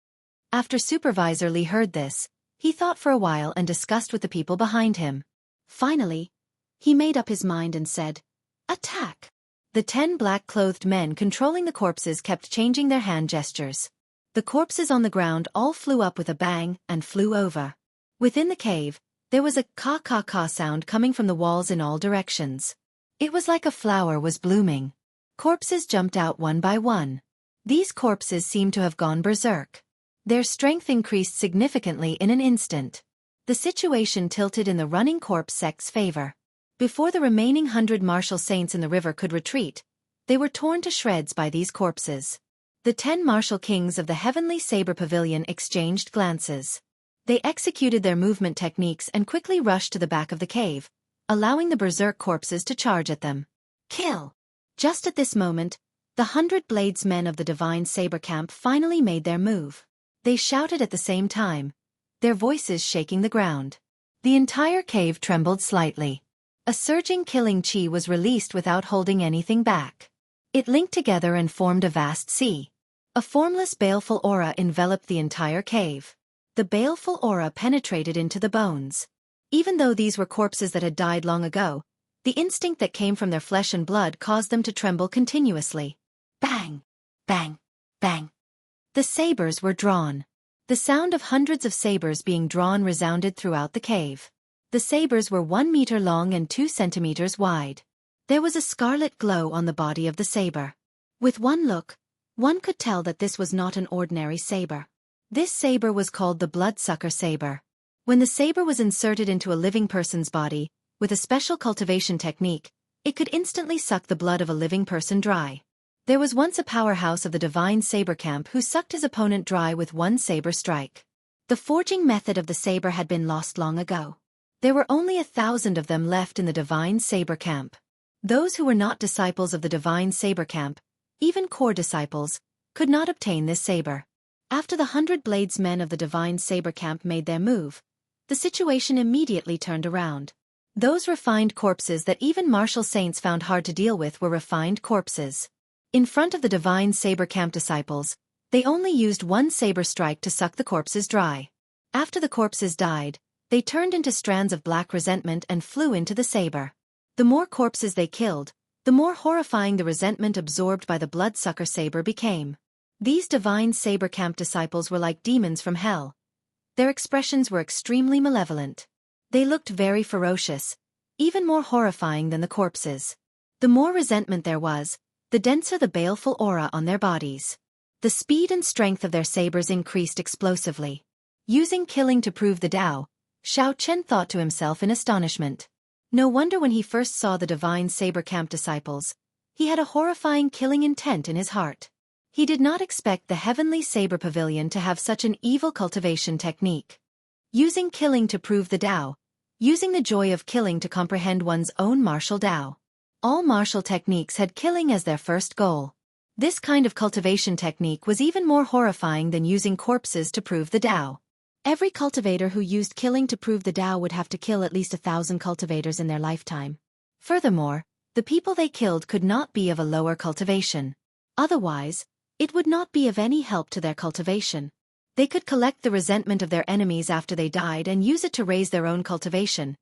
Speaker 1: After Supervisor Li heard this, he thought for a while and discussed with the people behind him. Finally, he made up his mind and said, attack! The 10 black-clothed men controlling the corpses kept changing their hand gestures. The corpses on the ground all flew up with a bang and flew over. Within the cave, there was a ka-ka-ka sound coming from the walls in all directions. It was like a flower was blooming. Corpses jumped out one by one. These corpses seemed to have gone berserk. Their strength increased significantly in an instant. The situation tilted in the running corpse sect's favor. Before the remaining 100 martial saints in the river could retreat, they were torn to shreds by these corpses. The 10 martial kings of the Heavenly Saber Pavilion exchanged glances. They executed their movement techniques and quickly rushed to the back of the cave, allowing the berserk corpses to charge at them. Kill! Just at this moment, the 100 bladesmen of the Divine Saber Camp finally made their move. They shouted at the same time, their voices shaking the ground. The entire cave trembled slightly. A surging killing chi was released without holding anything back. It linked together and formed a vast sea. A formless baleful aura enveloped the entire cave. The baleful aura penetrated into the bones. Even though these were corpses that had died long ago, the instinct that came from their flesh and blood caused them to tremble continuously. Bang! Bang! Bang! The sabers were drawn. The sound of hundreds of sabers being drawn resounded throughout the cave. The sabers were 1 meter long and 2 centimeters wide. There was a scarlet glow on the body of the saber. With one look, one could tell that this was not an ordinary saber. This saber was called the bloodsucker saber. When the saber was inserted into a living person's body, with a special cultivation technique, it could instantly suck the blood of a living person dry. There was once a powerhouse of the divine saber camp who sucked his opponent dry with one saber strike. The forging method of the saber had been lost long ago. There were only 1,000 of them left in the divine saber camp. Those who were not disciples of the divine saber camp, even core disciples, could not obtain this saber. After the 100 blades men of the divine saber camp made their move, the situation immediately turned around. Those refined corpses that even martial saints found hard to deal with were refined corpses. In front of the divine saber camp disciples, they only used one saber strike to suck the corpses dry. After the corpses died, they turned into strands of black resentment and flew into the saber. The more corpses they killed, the more horrifying the resentment absorbed by the bloodsucker saber became. These divine saber camp disciples were like demons from hell. Their expressions were extremely malevolent. They looked very ferocious, even more horrifying than the corpses. The more resentment there was, the denser the baleful aura on their bodies. The speed and strength of their sabers increased explosively. Using killing to prove the Tao, Xiao Chen thought to himself in astonishment. No wonder when he first saw the divine saber camp disciples, he had a horrifying killing intent in his heart. He did not expect the heavenly saber pavilion to have such an evil cultivation technique. Using killing to prove the Tao, using the joy of killing to comprehend one's own martial Tao. All martial techniques had killing as their first goal. This kind of cultivation technique was even more horrifying than using corpses to prove the Tao. Every cultivator who used killing to prove the Tao would have to kill at least 1,000 cultivators in their lifetime. Furthermore, the people they killed could not be of a lower cultivation. Otherwise, it would not be of any help to their cultivation. They could collect the resentment of their enemies after they died and use it to raise their own cultivation.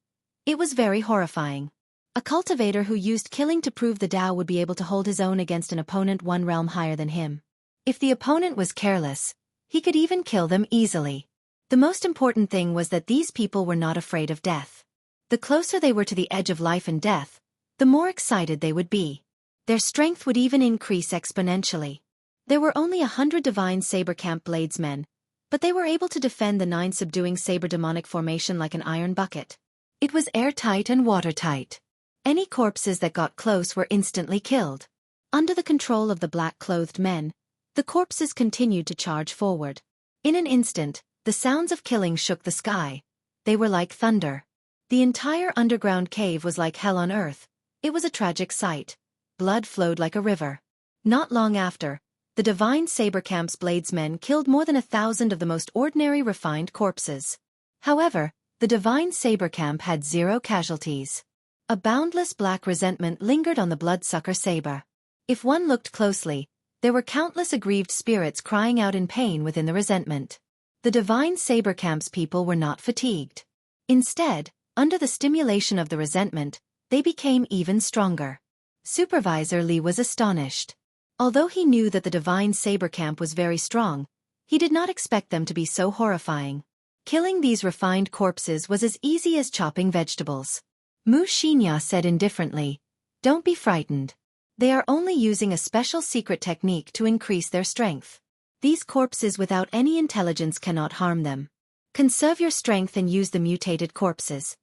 Speaker 1: It was very horrifying. A cultivator who used killing to prove the Tao would be able to hold his own against an opponent one realm higher than him. If the opponent was careless, he could even kill them easily. The most important thing was that these people were not afraid of death. The closer they were to the edge of life and death, the more excited they would be. Their strength would even increase exponentially. There were only 100 divine saber camp bladesmen, but they were able to defend the 9 subduing saber demonic formation like an iron bucket. It was airtight and watertight. Any corpses that got close were instantly killed. Under the control of the black-clothed men, the corpses continued to charge forward. In an instant, the sounds of killing shook the sky. They were like thunder. The entire underground cave was like hell on earth. It was a tragic sight. Blood flowed like a river. Not long after, the divine saber camp's bladesmen killed more than 1,000 of the most ordinary refined corpses. However, the divine saber camp had 0 casualties. A boundless black resentment lingered on the bloodsucker saber. If one looked closely, there were countless aggrieved spirits crying out in pain within the resentment. The divine saber camp's people were not fatigued. Instead, under the stimulation of the resentment, they became even stronger. Supervisor Li was astonished. Although he knew that the divine saber camp was very strong, he did not expect them to be so horrifying. Killing these refined corpses was as easy as chopping vegetables. Mu Xinya said indifferently, "Don't be frightened. They are only using a special secret technique to increase their strength. These corpses without any intelligence cannot harm them. Conserve your strength and use the mutated corpses."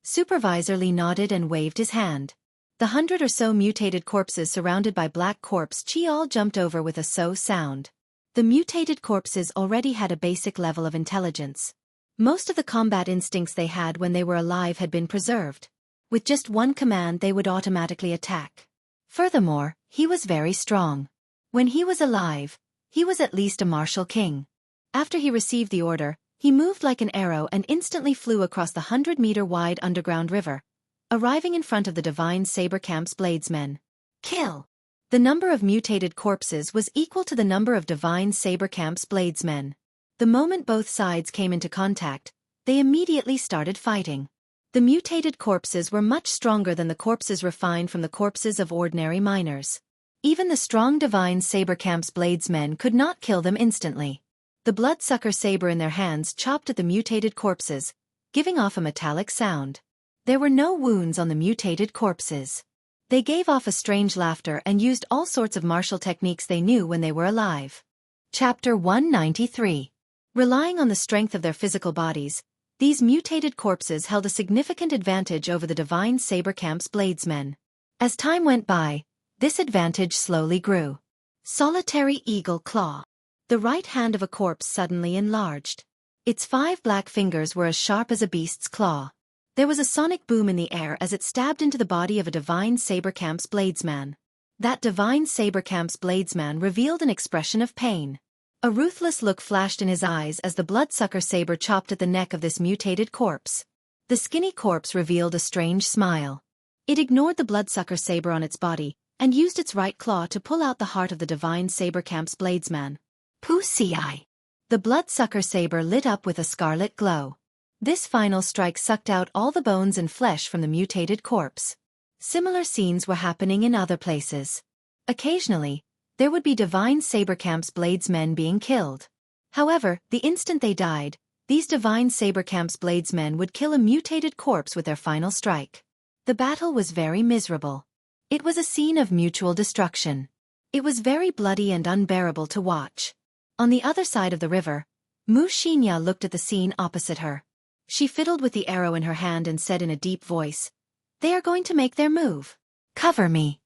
Speaker 1: Supervisor Li nodded and waved his hand. The 100 or so mutated corpses surrounded by black corpse chi all jumped over with a so sound. The mutated corpses already had a basic level of intelligence. Most of the combat instincts they had when they were alive had been preserved. With just one command they would automatically attack. Furthermore, he was very strong. When he was alive, he was at least a martial king. After he received the order, he moved like an arrow and instantly flew across the 100-meter-wide underground river, arriving in front of the divine saber camp's bladesmen. "Kill! The number of mutated corpses was equal to the number of Divine Sabercamp's bladesmen. The moment both sides came into contact, they immediately started fighting. The mutated corpses were much stronger than the corpses refined from the corpses of ordinary miners. Even the strong Divine Sabercamp's bladesmen could not kill them instantly. The bloodsucker saber in their hands chopped at the mutated corpses, giving off a metallic sound. There were no wounds on the mutated corpses. They gave off a strange laughter and used all sorts of martial techniques they knew when they were alive. Chapter 193. Relying on the strength of their physical bodies, these mutated corpses held a significant advantage over the Divine Sabercamp's bladesmen. As time went by, this advantage slowly grew. Solitary eagle claw. The right hand of a corpse suddenly enlarged. Its 5 black fingers were as sharp as a beast's claw. There was a sonic boom in the air as it stabbed into the body of a Divine Sabercamp's bladesman. That Divine Sabercamp's bladesman revealed an expression of pain. A ruthless look flashed in his eyes as the bloodsucker saber chopped at the neck of this mutated corpse. The skinny corpse revealed a strange smile. It ignored the bloodsucker saber on its body, and used its right claw to pull out the heart of the Divine Sabercamp's bladesman. Pussy eye. The bloodsucker saber lit up with a scarlet glow. This final strike sucked out all the bones and flesh from the mutated corpse. Similar scenes were happening in other places. Occasionally, there would be Divine Sabercamp's bladesmen being killed. However, the instant they died, these Divine Sabercamp's bladesmen would kill a mutated corpse with their final strike. The battle was very miserable. It was a scene of mutual destruction. It was very bloody and unbearable to watch. On the other side of the river, Mushinya looked at the scene opposite her. She fiddled with the arrow in her hand and said in a deep voice, "They are going to make their move. Cover me."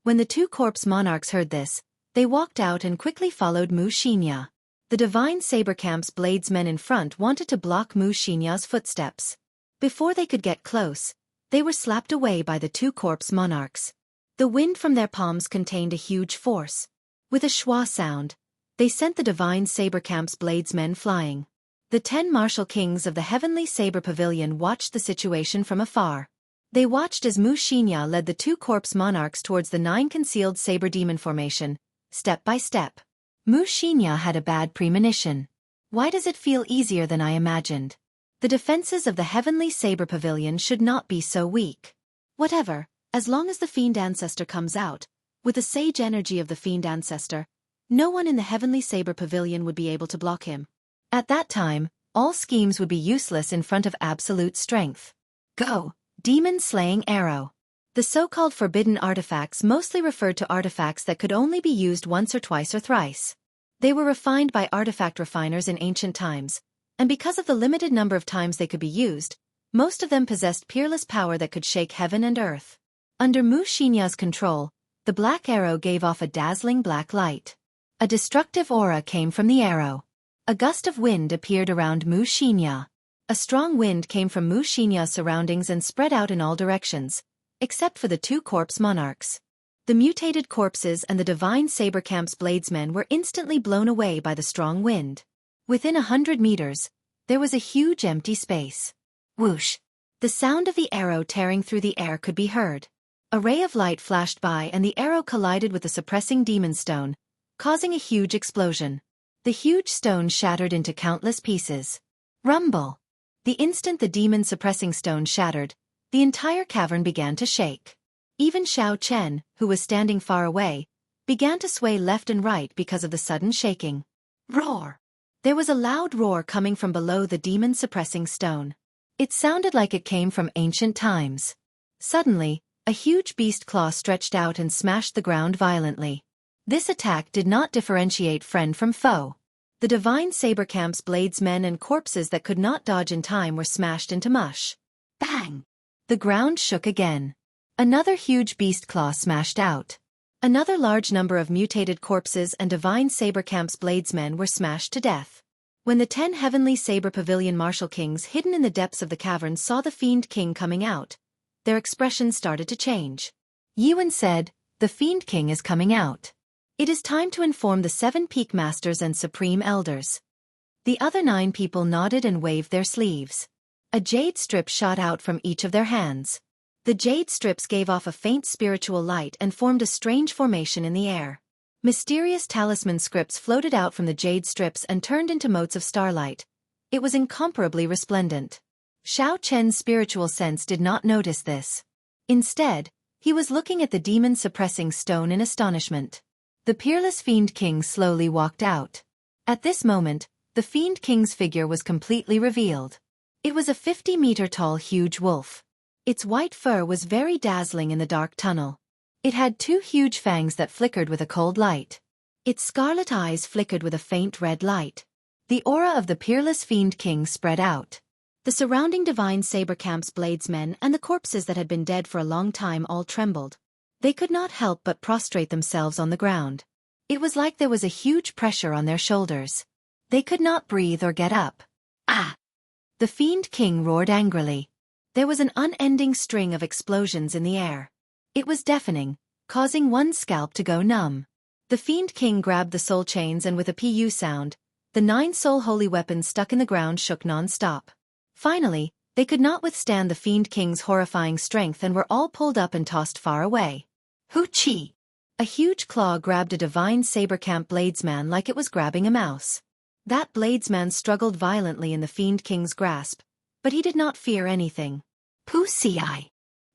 Speaker 1: When the 2 corpse monarchs heard this, they walked out and quickly followed Mushinya. The Divine Sabercamp's bladesmen in front wanted to block Mushinya's footsteps. Before they could get close, they were slapped away by the 2 corpse monarchs. The wind from their palms contained a huge force. With a schwa sound, they sent the Divine Sabercamp's bladesmen flying. The 10 martial kings of the Heavenly Saber Pavilion watched the situation from afar. They watched as Mushinya led the 2 corpse monarchs towards the 9 concealed saber demon formation, step by step. Mushinya had a bad premonition. Why does it feel easier than I imagined? The defenses of the Heavenly Saber Pavilion should not be so weak. Whatever. As long as the Fiend Ancestor comes out, with the sage energy of the Fiend Ancestor, no one in the Heavenly Saber Pavilion would be able to block him. At that time, all schemes would be useless in front of absolute strength. Go, demon-slaying arrow. The so-called forbidden artifacts mostly referred to artifacts that could only be used once or twice or thrice. They were refined by artifact refiners in ancient times, and because of the limited number of times they could be used, most of them possessed peerless power that could shake heaven and earth. Under Mushinya's control, the black arrow gave off a dazzling black light. A destructive aura came from the arrow. A gust of wind appeared around Mushinya. A strong wind came from Mushinya's surroundings and spread out in all directions, except for the 2 corpse monarchs. The mutated corpses and the Divine Sabercamp's bladesmen were instantly blown away by the strong wind. Within 100 meters, there was a huge empty space. Whoosh! The sound of the arrow tearing through the air could be heard. A ray of light flashed by and the arrow collided with the suppressing demon stone, causing a huge explosion. The huge stone shattered into countless pieces. Rumble! The instant the demon-suppressing stone shattered, the entire cavern began to shake. Even Xiao Chen, who was standing far away, began to sway left and right because of the sudden shaking. Roar! There was a loud roar coming from below the demon-suppressing stone. It sounded like it came from ancient times. Suddenly, a huge beast claw stretched out and smashed the ground violently. This attack did not differentiate friend from foe. The Divine Sabercamp's bladesmen and corpses that could not dodge in time were smashed into mush. Bang! The ground shook again. Another huge beast claw smashed out. Another large number of mutated corpses and Divine Sabercamp's bladesmen were smashed to death. When the 10 Heavenly Saber Pavilion martial kings hidden in the depths of the cavern saw the Fiend King coming out, their expressions started to change. Yuan said, "The Fiend King is coming out. It is time to inform the 7 Peak Masters and Supreme Elders." The other 9 people nodded and waved their sleeves. A jade strip shot out from each of their hands. The jade strips gave off a faint spiritual light and formed a strange formation in the air. Mysterious talisman scripts floated out from the jade strips and turned into motes of starlight. It was incomparably resplendent. Xiao Chen's spiritual sense did not notice this. Instead, he was looking at the demon-suppressing stone in astonishment. The peerless Fiend King slowly walked out. At this moment, the Fiend King's figure was completely revealed. It was a 50-meter-tall huge wolf. Its white fur was very dazzling in the dark tunnel. It had 2 huge fangs that flickered with a cold light. Its scarlet eyes flickered with a faint red light. The aura of the peerless Fiend King spread out. The surrounding divine saber-camp's bladesmen and the corpses that had been dead for a long time all trembled. They could not help but prostrate themselves on the ground. It was like there was a huge pressure on their shoulders. They could not breathe or get up. Ah! The Fiend King roared angrily. There was an unending string of explosions in the air. It was deafening, causing one's scalp to go numb. The Fiend King grabbed the soul chains and with a PU sound, the 9 soul holy weapons stuck in the ground shook non-stop. Finally, they could not withstand the Fiend King's horrifying strength and were all pulled up and tossed far away. Hoo-chee! A huge claw grabbed a divine saber-camp bladesman like it was grabbing a mouse. That bladesman struggled violently in the Fiend King's grasp, but he did not fear anything. Poo-see-I!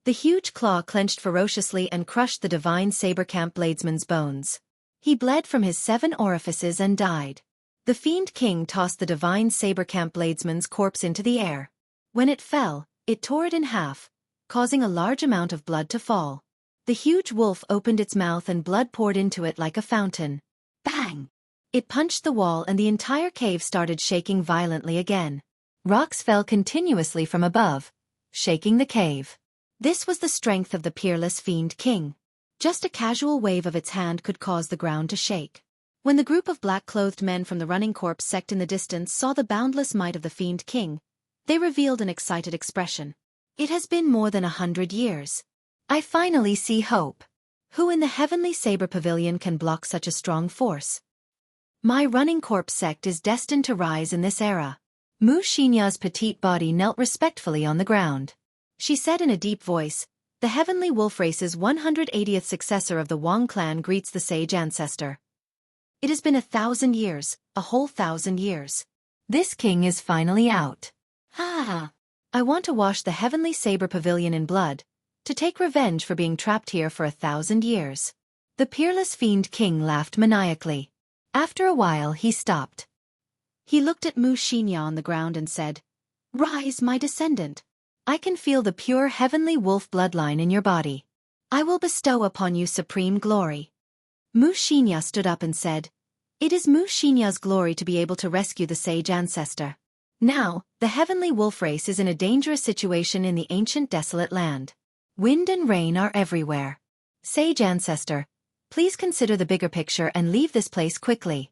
Speaker 1: The huge claw clenched ferociously and crushed the divine saber-camp bladesman's bones. He bled from his 7 orifices and died. The Fiend King tossed the divine saber-camp bladesman's corpse into the air. When it fell, it tore it in half, causing a large amount of blood to fall. The huge wolf opened its mouth and blood poured into it like a fountain. Bang! It punched the wall and the entire cave started shaking violently again. Rocks fell continuously from above, shaking the cave. This was the strength of the peerless Fiend King. Just a casual wave of its hand could cause the ground to shake. When the group of black-clothed men from the running corpse sect in the distance saw the boundless might of the Fiend King, they revealed an excited expression. It has been more than 100 years. I finally see hope. Who in the heavenly saber pavilion can block such a strong force? My running corpse sect is destined to rise in this era. Mu Xinya's petite body knelt respectfully on the ground. She said in a deep voice, "The heavenly wolf race's 180th successor of the Wang clan greets the sage ancestor. It has been 1,000 years, a whole 1,000 years. This king is finally out. Ha! I want to wash the heavenly saber pavilion in blood, to take revenge for being trapped here for 1,000 years." The peerless Fiend King laughed maniacally. After a while he stopped. He looked at Mu Xinya on the ground and said, "Rise, my descendant. I can feel the pure heavenly wolf bloodline in your body. I will bestow upon you supreme glory." Mu Xinya stood up and said, "It is Mu Xinya's glory to be able to rescue the sage ancestor. Now, the heavenly wolf race is in a dangerous situation in the ancient desolate land. Wind and rain are everywhere. Sage ancestor, please consider the bigger picture and leave this place quickly."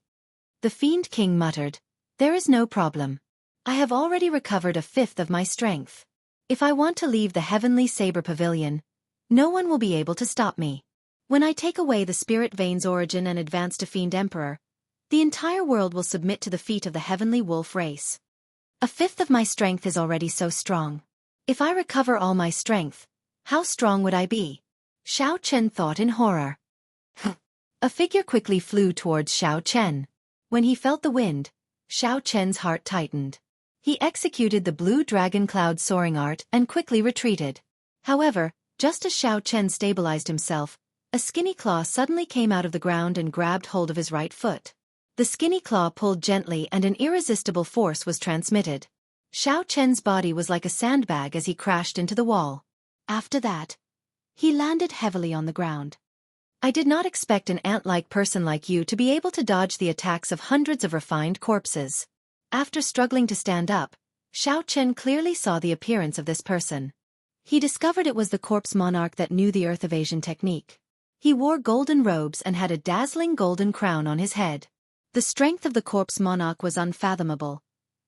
Speaker 1: The Fiend King muttered, "There is no problem. I have already recovered 1/5 of my strength. If I want to leave the heavenly saber pavilion, no one will be able to stop me. When I take away the spirit vein's origin and advance to Fiend Emperor, the entire world will submit to the feet of the heavenly wolf race. 1/5 of my strength is already so strong. If I recover all my strength, how strong would I be?" Xiao Chen thought in horror. A figure quickly flew towards Xiao Chen. When he felt the wind, Xiao Chen's heart tightened. He executed the blue dragon cloud soaring art and quickly retreated. However, just as Xiao Chen stabilized himself, a skinny claw suddenly came out of the ground and grabbed hold of his right foot. The skinny claw pulled gently and an irresistible force was transmitted. Xiao Chen's body was like a sandbag as he crashed into the wall. After that, he landed heavily on the ground. "I did not expect an ant-like person like you to be able to dodge the attacks of hundreds of refined corpses." After struggling to stand up, Xiao Chen clearly saw the appearance of this person. He discovered it was the corpse monarch that knew the earth evasion technique. He wore golden robes and had a dazzling golden crown on his head. The strength of the corpse monarch was unfathomable.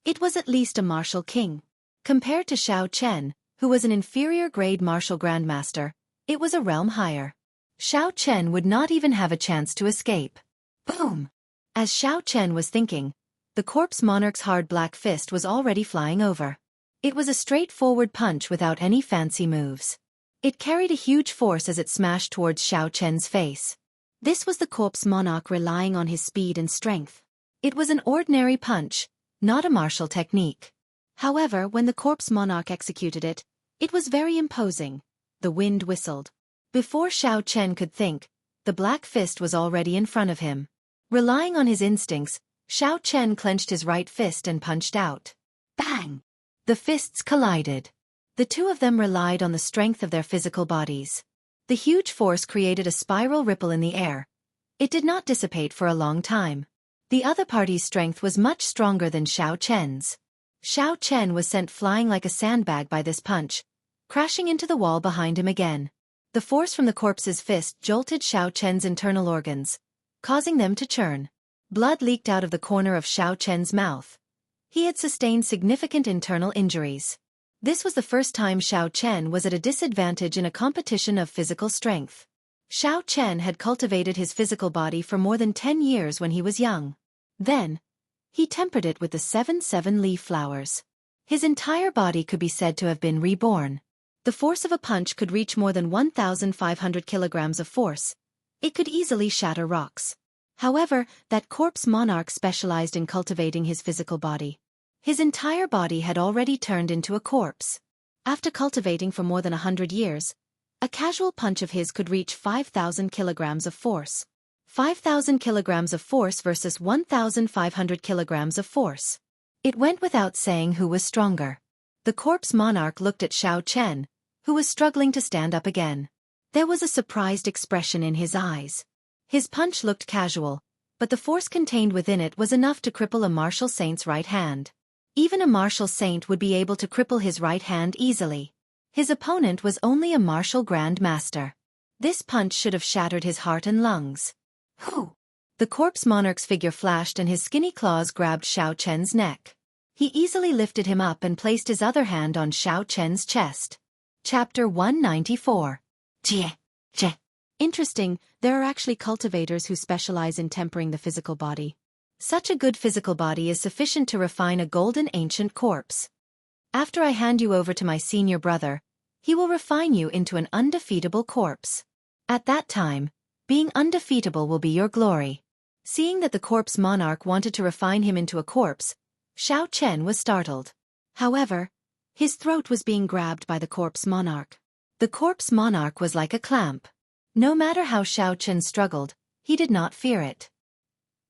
Speaker 1: It was at least a martial king. Compared to Xiao Chen, who was an inferior-grade martial grandmaster, it was a realm higher. Xiao Chen would not even have a chance to escape. Boom! As Xiao Chen was thinking, the corpse monarch's hard black fist was already flying over. It was a straightforward punch without any fancy moves. It carried a huge force as it smashed towards Xiao Chen's face. This was the corpse monarch relying on his speed and strength. It was an ordinary punch, not a martial technique. However, when the corpse monarch executed it, it was very imposing. The wind whistled. Before Xiao Chen could think, the black fist was already in front of him. Relying on his instincts, Xiao Chen clenched his right fist and punched out. Bang! The fists collided. The two of them relied on the strength of their physical bodies. The huge force created a spiral ripple in the air. It did not dissipate for a long time. The other party's strength was much stronger than Xiao Chen's. Xiao Chen was sent flying like a sandbag by this punch, crashing into the wall behind him again. The force from the corpse's fist jolted Xiao Chen's internal organs, causing them to churn. Blood leaked out of the corner of Xiao Chen's mouth. He had sustained significant internal injuries. This was the first time Xiao Chen was at a disadvantage in a competition of physical strength. Xiao Chen had cultivated his physical body for more than 10 years when he was young. Then, he tempered it with the 7 leaf flowers. His entire body could be said to have been reborn. The force of a punch could reach more than 1,500 kilograms of force. It could easily shatter rocks. However, that corpse monarch specialized in cultivating his physical body. His entire body had already turned into a corpse. After cultivating for more than 100 years, a casual punch of his could reach 5,000 kilograms of force. 5,000 kilograms of force versus 1,500 kilograms of force. It went without saying who was stronger. The corpse monarch looked at Xiao Chen, who was struggling to stand up again. There was a surprised expression in his eyes. His punch looked casual, but the force contained within it was enough to cripple a martial saint's right hand. Even a martial saint would be able to cripple his right hand easily. His opponent was only a martial grand master. This punch should have shattered his heart and lungs. Whew! The corpse monarch's figure flashed and his skinny claws grabbed Xiao Chen's neck. He easily lifted him up and placed his other hand on Xiao Chen's chest. Chapter 194. Jie. Interesting, there are actually cultivators who specialize in tempering the physical body. Such a good physical body is sufficient to refine a golden ancient corpse. After I hand you over to my senior brother, he will refine you into an undefeatable corpse. At that time, being undefeatable will be your glory. Seeing that the corpse monarch wanted to refine him into a corpse, Xiao Chen was startled. However, his throat was being grabbed by the corpse monarch. The corpse monarch was like a clamp. No matter how Xiao Chen struggled, he did not fear it.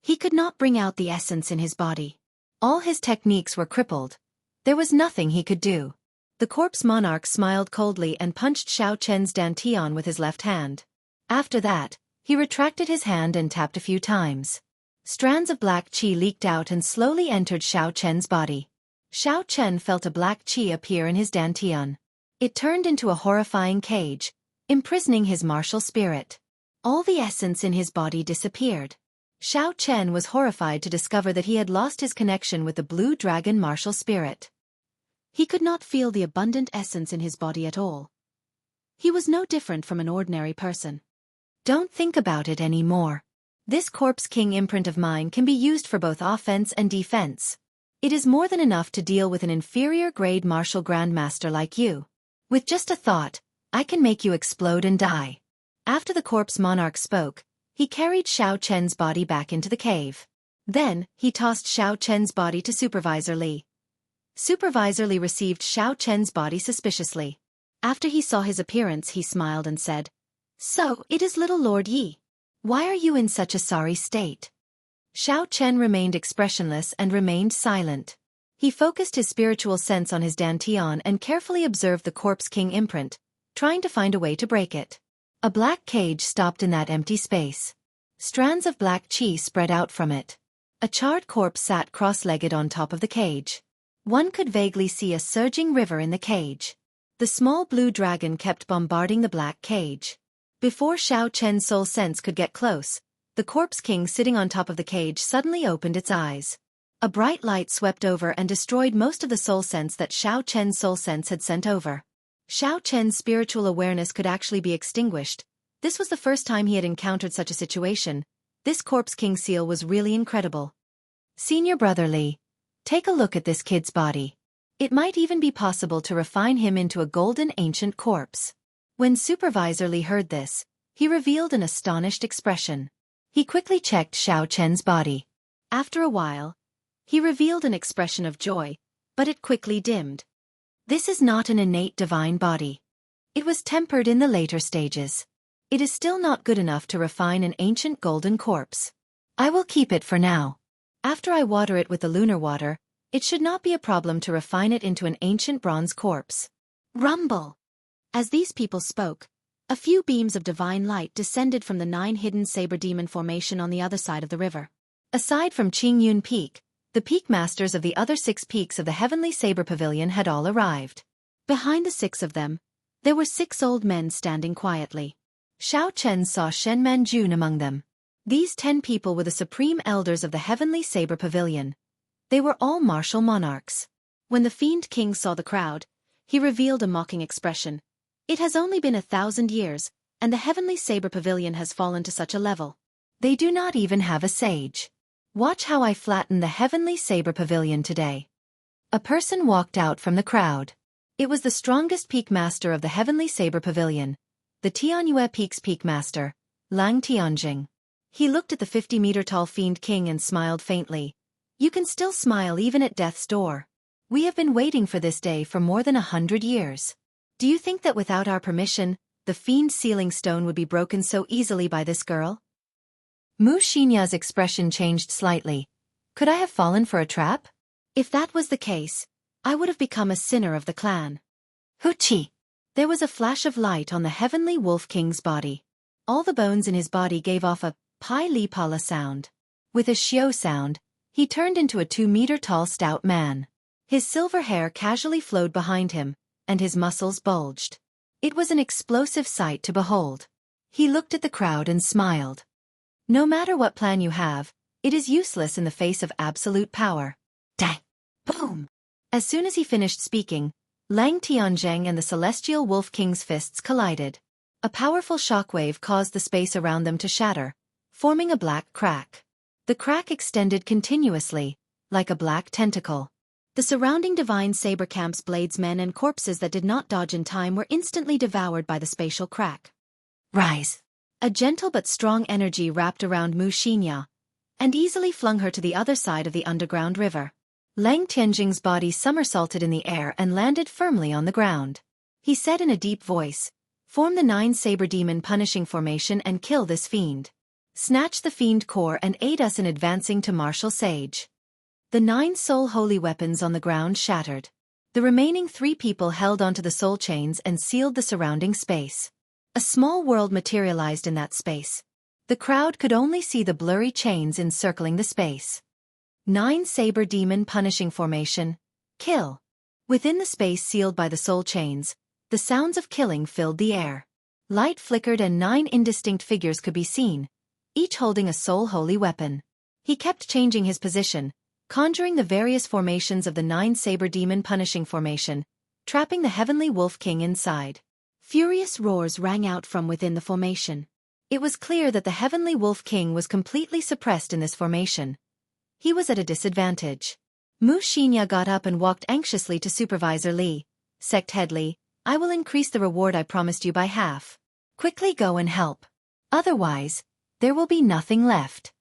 Speaker 1: He could not bring out the essence in his body. All his techniques were crippled. There was nothing he could do. The corpse monarch smiled coldly and punched Xiao Chen's dantian with his left hand. After that, he retracted his hand and tapped a few times. Strands of black qi leaked out and slowly entered Xiao Chen's body. Xiao Chen felt a black qi appear in his dantian. It turned into a horrifying cage, imprisoning his martial spirit. All the essence in his body disappeared. Xiao Chen was horrified to discover that he had lost his connection with the blue dragon martial spirit. He could not feel the abundant essence in his body at all. He was no different from an ordinary person. Don't think about it anymore. This Corpse King imprint of mine can be used for both offense and defense. It is more than enough to deal with an inferior grade martial grandmaster like you. With just a thought, I can make you explode and die. After the corpse monarch spoke, he carried Xiao Chen's body back into the cave. Then, he tossed Xiao Chen's body to Supervisor Li. Supervisor Li received Xiao Chen's body suspiciously. After he saw his appearance, he smiled and said, "So, it is little Lord Yi. Why are you in such a sorry state?" Xiao Chen remained expressionless and remained silent. He focused his spiritual sense on his dantian and carefully observed the Corpse King imprint, trying to find a way to break it. A black cage stopped in that empty space. Strands of black qi spread out from it. A charred corpse sat cross-legged on top of the cage. One could vaguely see a surging river in the cage. The small blue dragon kept bombarding the black cage. Before Xiao Chen's soul sense could get close, the Corpse King sitting on top of the cage suddenly opened its eyes. A bright light swept over and destroyed most of the soul sense that Xiao Chen's soul sense had sent over. Xiao Chen's spiritual awareness could actually be extinguished. This was the first time he had encountered such a situation. This Corpse King seal was really incredible. Senior Brother Li, take a look at this kid's body. It might even be possible to refine him into a golden ancient corpse. When Supervisor Li heard this, he revealed an astonished expression. He quickly checked Xiao Chen's body. After a while, he revealed an expression of joy, but it quickly dimmed. This is not an innate divine body. It was tempered in the later stages. It is still not good enough to refine an ancient golden corpse. I will keep it for now. After I water it with the lunar water, it should not be a problem to refine it into an ancient bronze corpse. Rumble! As these people spoke, a few beams of divine light descended from the 9 hidden saber demon formation on the other side of the river. Aside from Qingyun Peak, the peak masters of the other 6 peaks of the Heavenly Saber Pavilion had all arrived. Behind the 6 of them, there were 6 old men standing quietly. Xiao Chen saw Shen Manjun among them. These 10 people were the supreme elders of the Heavenly Saber Pavilion. They were all martial monarchs. When the Fiend King saw the crowd, he revealed a mocking expression. It has only been 1,000 years, and the Heavenly Saber Pavilion has fallen to such a level. They do not even have a sage. Watch how I flatten the Heavenly Saber Pavilion today. A person walked out from the crowd. It was the strongest peak master of the Heavenly Saber Pavilion, the Tianyue Peak's peak master, Lang Tianjing. He looked at the 50-meter-tall Fiend King and smiled faintly. You can still smile even at death's door. We have been waiting for this day for more than 100 years. Do you think that without our permission, the Fiend's sealing stone would be broken so easily by this girl? Mu Xinya's expression changed slightly. Could I have fallen for a trap? If that was the case, I would have become a sinner of the clan. Huchi! There was a flash of light on the Heavenly Wolf King's body. All the bones in his body gave off a Pai Li Pala sound. With a xiao sound, he turned into a 2-meter-tall stout man. His silver hair casually flowed behind him, and his muscles bulged. It was an explosive sight to behold. He looked at the crowd and smiled. No matter what plan you have, it is useless in the face of absolute power. Dang! Boom! As soon as he finished speaking, Lang Tianzheng and the Celestial Wolf King's fists collided. A powerful shockwave caused the space around them to shatter, forming a black crack. The crack extended continuously, like a black tentacle. The surrounding Divine Saber Camp's bladesmen and corpses that did not dodge in time were instantly devoured by the spatial crack. Rise! A gentle but strong energy wrapped around Mu Xinya, and easily flung her to the other side of the underground river. Lang Tianjing's body somersaulted in the air and landed firmly on the ground. He said in a deep voice, "Form the 9 Saber Demon Punishing Formation and kill this fiend. Snatch the fiend core and aid us in advancing to Martial Sage." The 9 soul holy weapons on the ground shattered. The remaining 3 people held onto the soul chains and sealed the surrounding space. A small world materialized in that space. The crowd could only see the blurry chains encircling the space. 9 Saber Demon Punishing Formation. Kill. Within the space sealed by the soul chains, the sounds of killing filled the air. Light flickered and 9 indistinct figures could be seen, each holding a soul holy weapon. He kept changing his position, conjuring the various formations of the 9 Saber Demon Punishing Formation, trapping the Heavenly Wolf King inside. Furious roars rang out from within the formation. It was clear that the Heavenly Wolf King was completely suppressed in this formation. He was at a disadvantage. Mu Xinya got up and walked anxiously to Supervisor Li. Sect Head Li, I will increase the reward I promised you by half. Quickly go and help. Otherwise, there will be nothing left.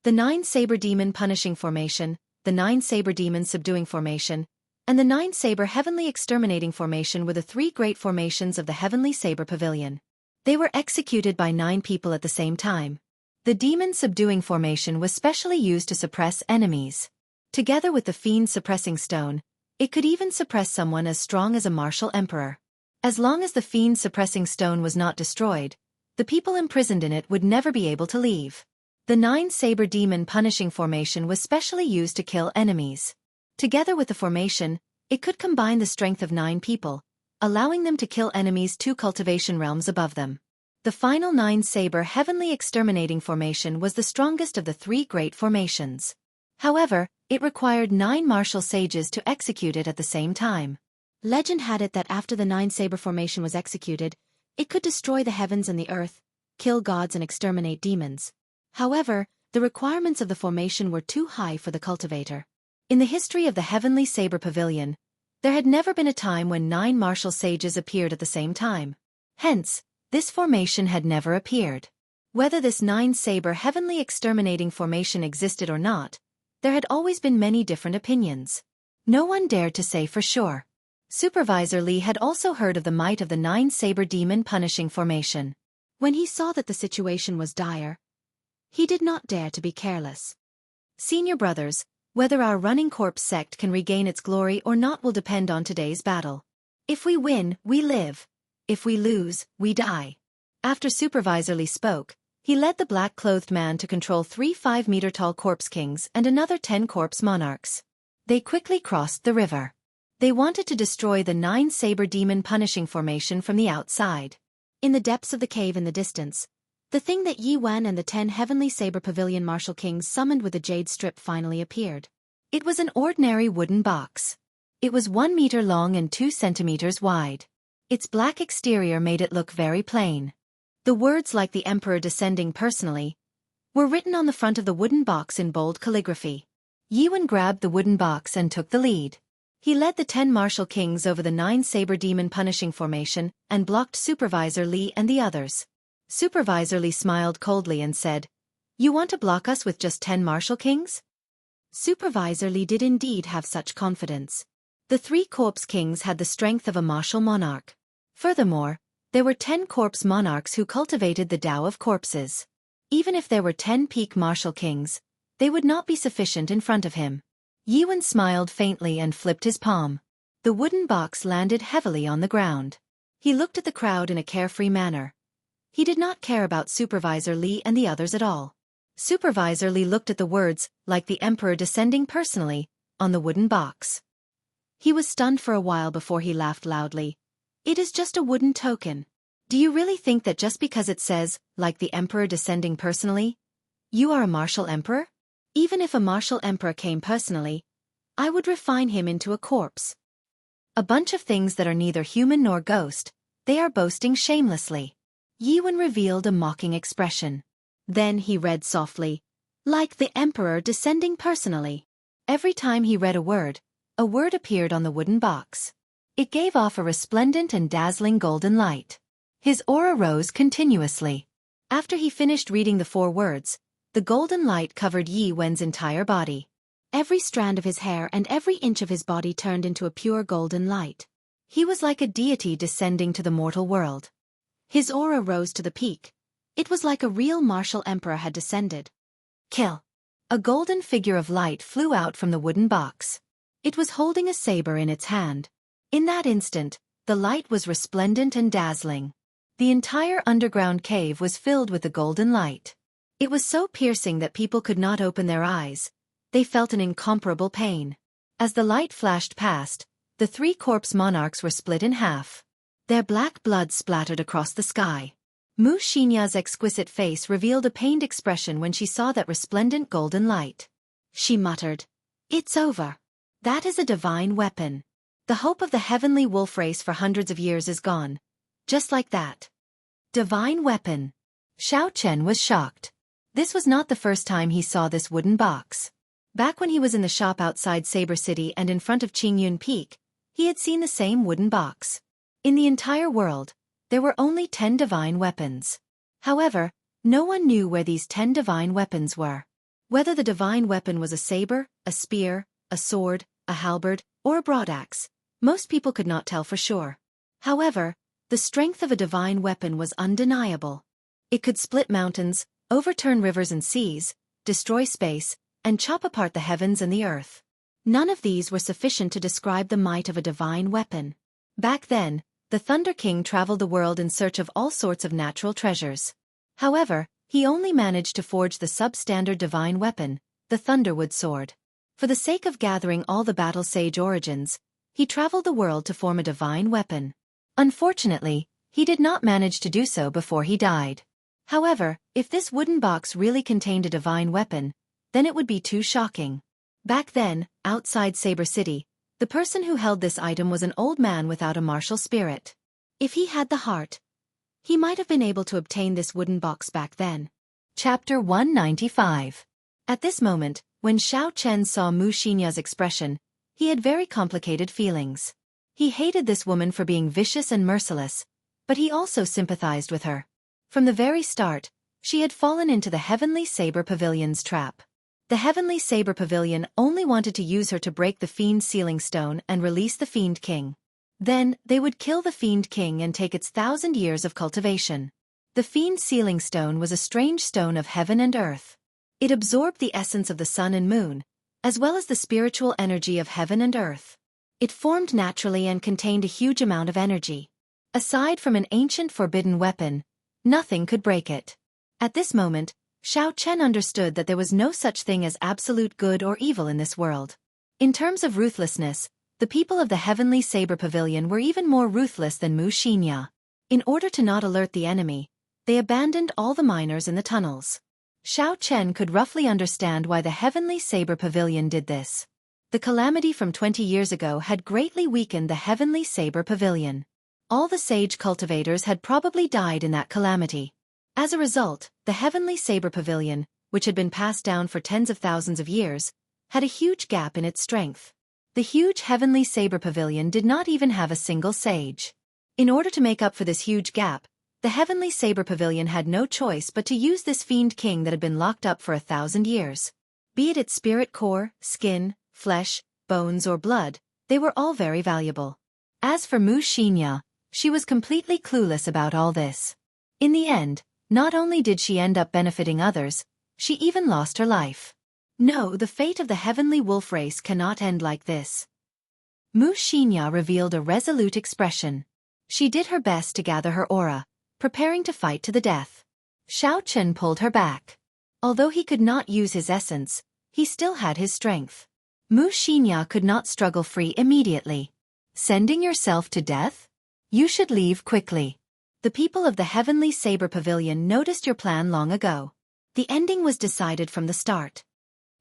Speaker 1: The 9 Saber Demon Punishing Formation, the 9 Saber Demon Subduing Formation, and the 9 Saber Heavenly Exterminating Formation were the 3 great formations of the Heavenly Saber Pavilion. They were executed by 9 people at the same time. The Demon Subduing Formation was specially used to suppress enemies. Together with the Fiend Suppressing Stone, it could even suppress someone as strong as a martial emperor. As long as the Fiend Suppressing Stone was not destroyed, the people imprisoned in it would never be able to leave. The 9 Saber Demon Punishing Formation was specially used to kill enemies. Together with the formation, it could combine the strength of 9 people, allowing them to kill enemies 2 cultivation realms above them. The final 9 Saber Heavenly Exterminating Formation was the strongest of the 3 great formations. However, it required 9 martial sages to execute it at the same time. Legend had it that after the 9 Saber Formation was executed, it could destroy the heavens and the earth, kill gods and exterminate demons. However, the requirements of the formation were too high for the cultivator. In the history of the Heavenly Saber Pavilion, there had never been a time when 9 martial sages appeared at the same time. Hence, this formation had never appeared. Whether this nine-saber heavenly exterminating formation existed or not, there had always been many different opinions. No one dared to say for sure. Supervisor Lee had also heard of the might of the nine-saber demon punishing formation. When he saw that the situation was dire, he did not dare to be careless. Senior brothers, whether our running corpse sect can regain its glory or not will depend on today's battle. If we win, we live. If we lose, we die. After Supervisor Lee spoke, he led the black-clothed man to control 3 5-meter-tall corpse kings and another 10 corpse monarchs. They quickly crossed the river. They wanted to destroy the nine-saber demon punishing formation from the outside. In the depths of the cave in the distance, the thing that Yi Wen and the 10 heavenly saber pavilion martial kings summoned with the jade strip finally appeared. It was an ordinary wooden box. It was 1 meter long and 2 centimeters wide. Its black exterior made it look very plain. The words like the Emperor descending personally were written on the front of the wooden box in bold calligraphy. Yi Wen grabbed the wooden box and took the lead. He led the 10 martial kings over the 9-saber demon punishing formation and blocked Supervisor Lee and the others. Supervisor Lee smiled coldly and said, "You want to block us with just 10 martial kings?" Supervisor Lee did indeed have such confidence. The 3 corpse kings had the strength of a martial monarch. Furthermore, there were 10 corpse monarchs who cultivated the Tao of corpses. Even if there were 10 peak martial kings, they would not be sufficient in front of him. Yi Wen smiled faintly and flipped his palm. The wooden box landed heavily on the ground. He looked at the crowd in a carefree manner. He did not care about Supervisor Lee and the others at all. Supervisor Lee looked at the words, like the Emperor descending personally, on the wooden box. He was stunned for a while before he laughed loudly. "It is just a wooden token. Do you really think that just because it says, like the Emperor descending personally, you are a martial emperor? Even if a martial emperor came personally, I would refine him into a corpse. A bunch of things that are neither human nor ghost, they are boasting shamelessly." Yi Wen revealed a mocking expression. Then he read softly, "Like the Emperor descending personally." Every time he read a word appeared on the wooden box. It gave off a resplendent and dazzling golden light. His aura rose continuously. After he finished reading the 4 words, the golden light covered Yi Wen's entire body. Every strand of his hair and every inch of his body turned into a pure golden light. He was like a deity descending to the mortal world. His aura rose to the peak. It was like a real martial emperor had descended. Kill. A golden figure of light flew out from the wooden box. It was holding a saber in its hand. In that instant, the light was resplendent and dazzling. The entire underground cave was filled with the golden light. It was so piercing that people could not open their eyes. They felt an incomparable pain. As the light flashed past, the 3 corpse monarchs were split in half. Their black blood splattered across the sky. Mu Xinya's exquisite face revealed a pained expression when she saw that resplendent golden light. She muttered, "It's over. That is a divine weapon. The hope of the heavenly wolf race for hundreds of years is gone. Just like that. Divine weapon." Xiao Chen was shocked. This was not the first time he saw this wooden box. Back when he was in the shop outside Saber City and in front of Qingyun Peak, he had seen the same wooden box. In the entire world, there were only 10 divine weapons. However, no one knew where these 10 divine weapons were. Whether the divine weapon was a saber, a spear, a sword, a halberd, or a broadaxe, most people could not tell for sure. However, the strength of a divine weapon was undeniable. It could split mountains, overturn rivers and seas, destroy space, and chop apart the heavens and the earth. None of these were sufficient to describe the might of a divine weapon. Back then, the Thunder King traveled the world in search of all sorts of natural treasures. However, he only managed to forge the substandard divine weapon, the Thunderwood Sword. For the sake of gathering all the battle sage origins, he traveled the world to form a divine weapon. Unfortunately, he did not manage to do so before he died. However, if this wooden box really contained a divine weapon, then it would be too shocking. Back then, outside Saber City, the person who held this item was an old man without a martial spirit. If he had the heart, he might have been able to obtain this wooden box back then. Chapter 195. At this moment, when Xiao Chen saw Mu Xinya's expression, he had very complicated feelings. He hated this woman for being vicious and merciless, but he also sympathized with her. From the very start, she had fallen into the Heavenly Saber Pavilion's trap. The Heavenly Saber Pavilion only wanted to use her to break the Fiend Sealing Stone and release the Fiend King. Then, they would kill the Fiend King and take its 1,000 years of cultivation. The Fiend Sealing Stone was a strange stone of heaven and earth. It absorbed the essence of the sun and moon, as well as the spiritual energy of heaven and earth. It formed naturally and contained a huge amount of energy. Aside from an ancient forbidden weapon, nothing could break it. At this moment, Xiao Chen understood that there was no such thing as absolute good or evil in this world. In terms of ruthlessness, the people of the Heavenly Saber Pavilion were even more ruthless than Mu Xinya. In order to not alert the enemy, they abandoned all the miners in the tunnels. Xiao Chen could roughly understand why the Heavenly Saber Pavilion did this. The calamity from 20 years ago had greatly weakened the Heavenly Saber Pavilion. All the sage cultivators had probably died in that calamity. As a result, the Heavenly Saber Pavilion, which had been passed down for tens of thousands of years, had a huge gap in its strength. The huge Heavenly Saber Pavilion did not even have a single sage. In order to make up for this huge gap, the Heavenly Saber Pavilion had no choice but to use this Fiend King that had been locked up for 1,000 years. Be it its spirit core, skin, flesh, bones or blood, they were all very valuable. As for Mu Xinya, she was completely clueless about all this. In the end, not only did she end up benefiting others, she even lost her life. No, the fate of the Heavenly Wolf race cannot end like this. Mu Xinya revealed a resolute expression. She did her best to gather her aura, preparing to fight to the death. Xiao Chen pulled her back. Although he could not use his essence, he still had his strength. Mu Xinya could not struggle free immediately. Sending yourself to death? You should leave quickly. The people of the Heavenly Saber Pavilion noticed your plan long ago. The ending was decided from the start.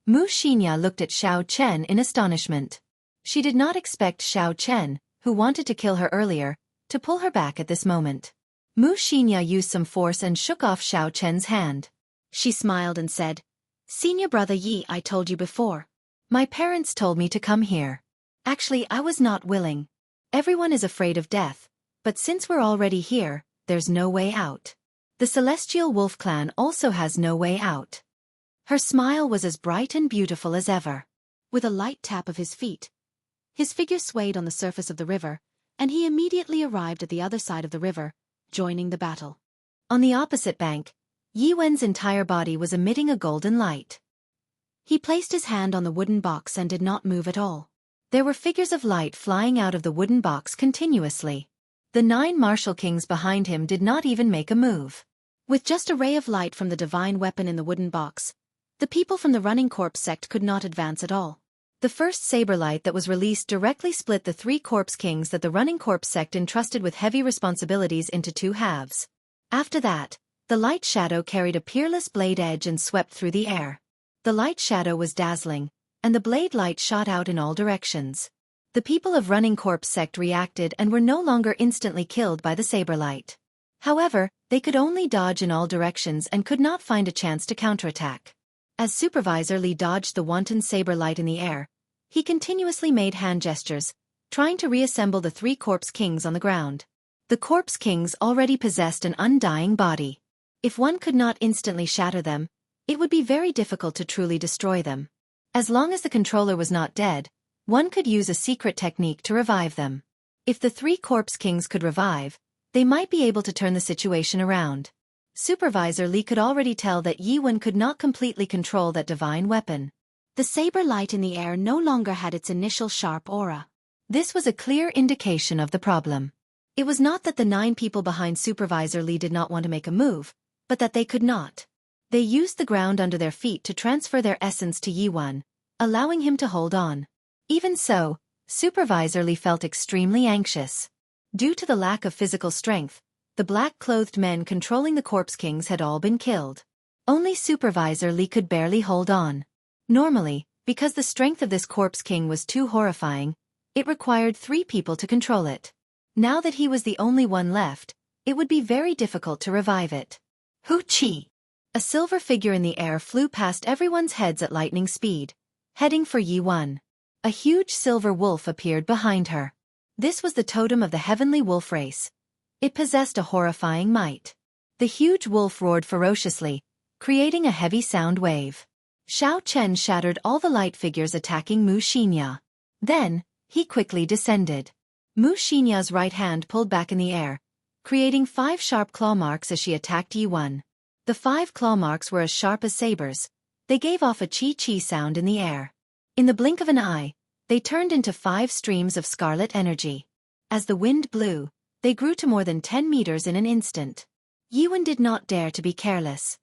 Speaker 1: Mu Xinya looked at Xiao Chen in astonishment. She did not expect Xiao Chen, who wanted to kill her earlier, to pull her back at this moment. Mu Xinya used some force and shook off Xiao Chen's hand. She smiled and said, "Senior brother Yi, I told you before. My parents told me to come here. Actually, I was not willing. Everyone is afraid of death, but since we're already here, there's no way out. The Celestial Wolf Clan also has no way out." Her smile was as bright and beautiful as ever. With a light tap of his feet, his figure swayed on the surface of the river, and he immediately arrived at the other side of the river, joining the battle. On the opposite bank, Yi Wen's entire body was emitting a golden light. He placed his hand on the wooden box and did not move at all. There were figures of light flying out of the wooden box continuously. The 9 martial kings behind him did not even make a move. With just a ray of light from the divine weapon in the wooden box, the people from the Running Corpse sect could not advance at all. The first saber light that was released directly split the 3 corpse kings that the Running Corpse sect entrusted with heavy responsibilities into 2 halves. After that, the light shadow carried a peerless blade edge and swept through the air. The light shadow was dazzling, and the blade light shot out in all directions. The people of Running Corpse sect reacted and were no longer instantly killed by the saber light. However, they could only dodge in all directions and could not find a chance to counterattack. As Supervisor Li dodged the wanton saber light in the air, he continuously made hand gestures, trying to reassemble the 3 corpse kings on the ground. The corpse kings already possessed an undying body. If one could not instantly shatter them, it would be very difficult to truly destroy them. As long as the controller was not dead, one could use a secret technique to revive them. If the 3 corpse kings could revive, they might be able to turn the situation around. Supervisor Li could already tell that Yi Wen could not completely control that divine weapon. The saber light in the air no longer had its initial sharp aura. This was a clear indication of the problem. It was not that the 9 people behind Supervisor Li did not want to make a move, but that they could not. They used the ground under their feet to transfer their essence to Yi Wen, allowing him to hold on. Even so, Supervisor Li felt extremely anxious. Due to the lack of physical strength, the black-clothed men controlling the corpse kings had all been killed. Only Supervisor Li could barely hold on. Normally, because the strength of this corpse king was too horrifying, it required 3 people to control it. Now that he was the only one left, it would be very difficult to revive it. Hoo-chi! A silver figure in the air flew past everyone's heads at lightning speed, heading for Yi Wen. A huge silver wolf appeared behind her. This was the totem of the Heavenly Wolf race. It possessed a horrifying might. The huge wolf roared ferociously, creating a heavy sound wave. Xiao Chen shattered all the light figures attacking Mu Xinya. Then, he quickly descended. Mu Xinya's right hand pulled back in the air, creating 5 sharp claw marks as she attacked Yi-Wen. The 5 claw marks were as sharp as sabers. They gave off a chi-chi sound in the air. In the blink of an eye, they turned into 5 streams of scarlet energy. As the wind blew, they grew to more than 10 meters in an instant. Yi-Wen did not dare to be careless.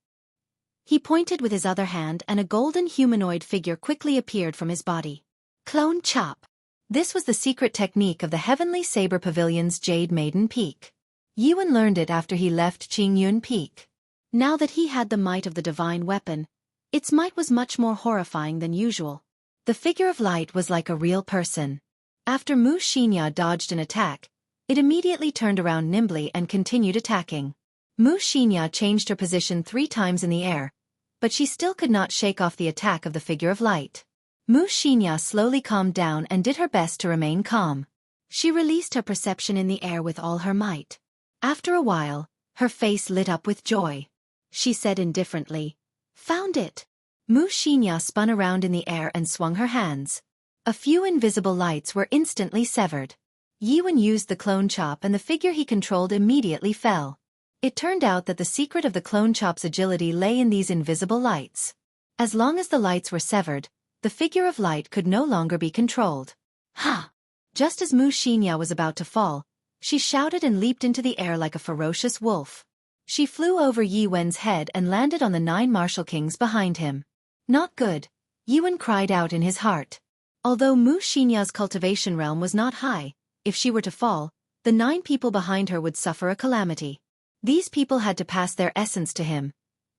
Speaker 1: He pointed with his other hand and a golden humanoid figure quickly appeared from his body. Clone Chop. This was the secret technique of the Heavenly Saber Pavilion's Jade Maiden Peak. Yi-Wen learned it after he left Qingyun Peak. Now that he had the might of the divine weapon, its might was much more horrifying than usual. The figure of light was like a real person. After Mu Xinya dodged an attack, it immediately turned around nimbly and continued attacking. Mu Xinya changed her position 3 times in the air, but she still could not shake off the attack of the figure of light. Mu Xinya slowly calmed down and did her best to remain calm. She released her perception in the air with all her might. After a while, her face lit up with joy. She said indifferently, "Found it." Mu Xinya spun around in the air and swung her hands. A few invisible lights were instantly severed. Yi-Wen used the clone chop and the figure he controlled immediately fell. It turned out that the secret of the clone chop's agility lay in these invisible lights. As long as the lights were severed, the figure of light could no longer be controlled. Ha! Just as Mu Xinya was about to fall, she shouted and leaped into the air like a ferocious wolf. She flew over Yi-Wen's head and landed on the 9 martial kings behind him. Not good, Yi-Wen cried out in his heart. Although Mu Xinya's cultivation realm was not high, if she were to fall, the 9 people behind her would suffer a calamity. These people had to pass their essence to him.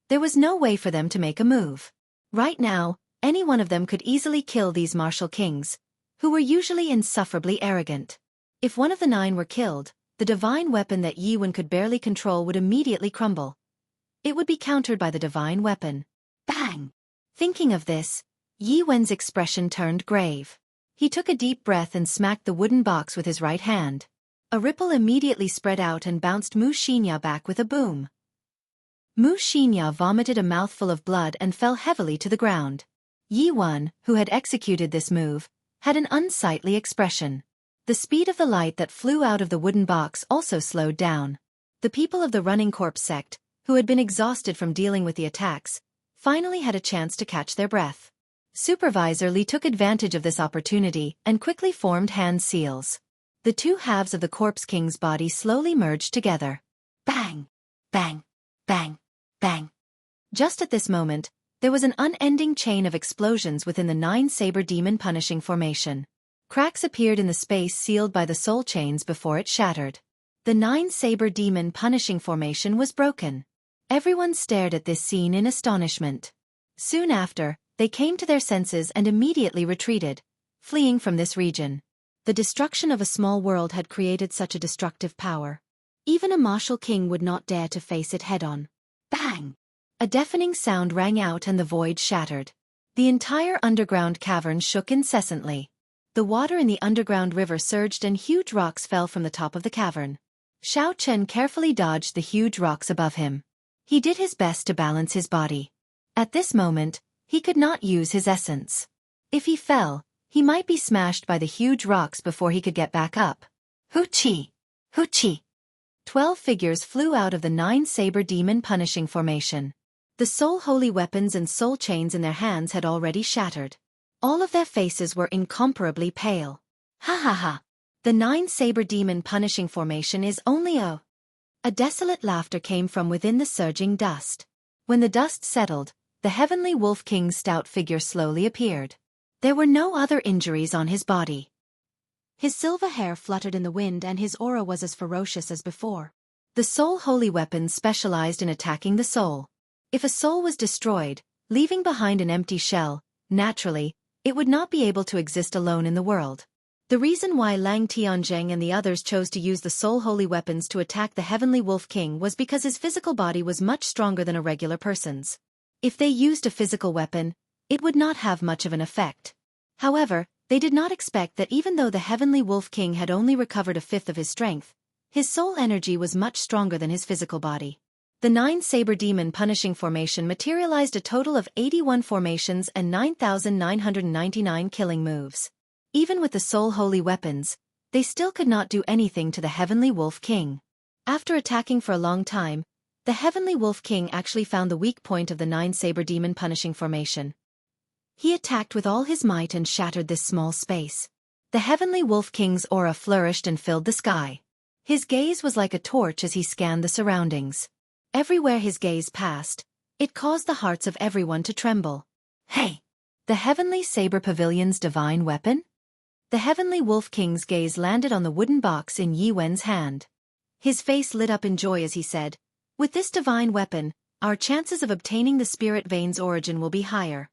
Speaker 1: There was no way for them to make a move. Right now, any one of them could easily kill these martial kings, who were usually insufferably arrogant. If one of the 9 were killed, the divine weapon that Yi-Wen could barely control would immediately crumble. It would be countered by the divine weapon. Bang! Thinking of this, Yi-Wen's expression turned grave. He took a deep breath and smacked the wooden box with his right hand. A ripple immediately spread out and bounced Mu Xinya back with a boom. Mu Xinya vomited a mouthful of blood and fell heavily to the ground. Yi-Wen, who had executed this move, had an unsightly expression. The speed of the light that flew out of the wooden box also slowed down. The people of the Running Corpse sect, who had been exhausted from dealing with the attacks, finally had a chance to catch their breath. Supervisor Li took advantage of this opportunity and quickly formed hand seals. The 2 halves of the Corpse King's body slowly merged together. Bang! Bang! Bang! Bang! Just at this moment, there was an unending chain of explosions within the 9 Saber Demon Punishing Formation. Cracks appeared in the space sealed by the soul chains before it shattered. The 9 Saber Demon Punishing Formation was broken. Everyone stared at this scene in astonishment. Soon after, they came to their senses and immediately retreated, fleeing from this region. The destruction of a small world had created such a destructive power. Even a martial king would not dare to face it head-on. Bang! A deafening sound rang out and the void shattered. The entire underground cavern shook incessantly. The water in the underground river surged and huge rocks fell from the top of the cavern. Xiao Chen carefully dodged the huge rocks above him. He did his best to balance his body. At this moment, he could not use his essence. If he fell, he might be smashed by the huge rocks before he could get back up. Hu-chi! Hu-chi! 12 figures flew out of the 9 Saber Demon Punishing Formation. The soul holy weapons and soul chains in their hands had already shattered. All of their faces were incomparably pale. Ha ha ha! The 9 Saber Demon Punishing Formation is only a desolate laughter came from within the surging dust. When the dust settled, the Heavenly Wolf King's stout figure slowly appeared. There were no other injuries on his body. His silver hair fluttered in the wind and his aura was as ferocious as before. The soul holy weapons specialized in attacking the soul. If a soul was destroyed, leaving behind an empty shell, naturally, it would not be able to exist alone in the world. The reason why Lang Tianzheng and the others chose to use the soul holy weapons to attack the Heavenly Wolf King was because his physical body was much stronger than a regular person's. If they used a physical weapon, it would not have much of an effect. However, they did not expect that even though the Heavenly Wolf King had only recovered a fifth of his strength, His soul energy was much stronger than his physical body. The 9 Saber Demon Punishing Formation materialized a total of 81 formations and 9,999 killing moves. Even with the Soul Holy weapons, they still could not do anything to the Heavenly Wolf King. After attacking for a long time, the Heavenly Wolf King actually found the weak point of the 9 Saber Demon Punishing Formation. He attacked with all his might and shattered this small space. The Heavenly Wolf King's aura flourished and filled the sky. His gaze was like a torch as he scanned the surroundings. Everywhere his gaze passed, it caused the hearts of everyone to tremble. Hey! The Heavenly Saber Pavilion's divine weapon? The Heavenly Wolf King's gaze landed on the wooden box in Yi Wen's hand. His face lit up in joy as he said, "With this divine weapon, our chances of obtaining the Spirit Vein's origin will be higher."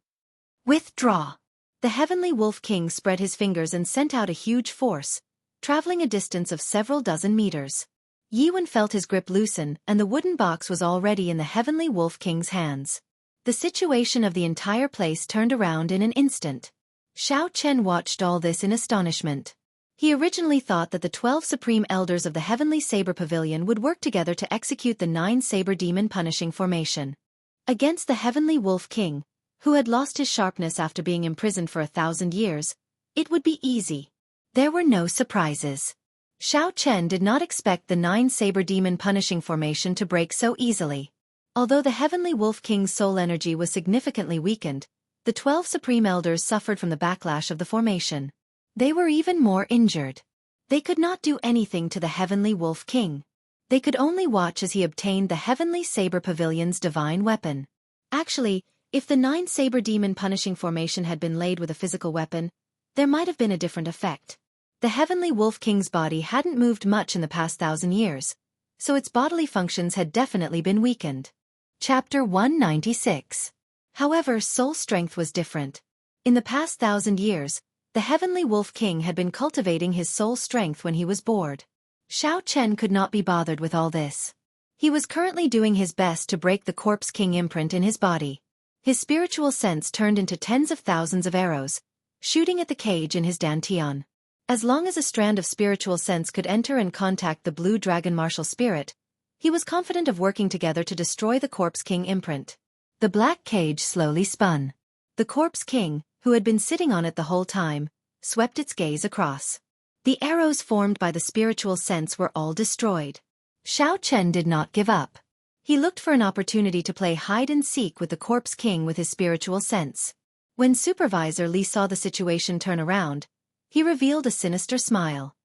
Speaker 1: Withdraw! The Heavenly Wolf King spread his fingers and sent out a huge force, traveling a distance of several dozen meters. Yi Wen felt his grip loosen, and the wooden box was already in the Heavenly Wolf King's hands. The situation of the entire place turned around in an instant. Xiao Chen watched all this in astonishment. He originally thought that the 12 Supreme Elders of the Heavenly Saber Pavilion would work together to execute the 9 Saber Demon Punishing Formation. Against the Heavenly Wolf King, who had lost his sharpness after being imprisoned for 1,000 years, it would be easy. There were no surprises. Xiao Chen did not expect the 9 Saber Demon Punishing Formation to break so easily. Although the Heavenly Wolf King's soul energy was significantly weakened, the 12 Supreme Elders suffered from the backlash of the formation. They were even more injured. They could not do anything to the Heavenly Wolf King. They could only watch as he obtained the Heavenly Saber Pavilion's divine weapon. Actually, if the 9 Saber Demon Punishing Formation had been laid with a physical weapon, there might have been a different effect. The Heavenly Wolf King's body hadn't moved much in the past 1,000 years, so its bodily functions had definitely been weakened. Chapter 196. However, soul strength was different. In the past 1,000 years, the Heavenly Wolf King had been cultivating his soul strength when he was bored. Xiao Chen could not be bothered with all this. He was currently doing his best to break the Corpse King imprint in his body. His spiritual sense turned into tens of thousands of arrows, shooting at the cage in his dantian. As long as a strand of spiritual sense could enter and contact the blue dragon martial spirit, he was confident of working together to destroy the Corpse King imprint. The black cage slowly spun. The Corpse King, who had been sitting on it the whole time, swept its gaze across. The arrows formed by the spiritual sense were all destroyed. Xiao Chen did not give up. He looked for an opportunity to play hide-and-seek with the Corpse King with his spiritual sense. When Supervisor Li saw the situation turn around, he revealed a sinister smile.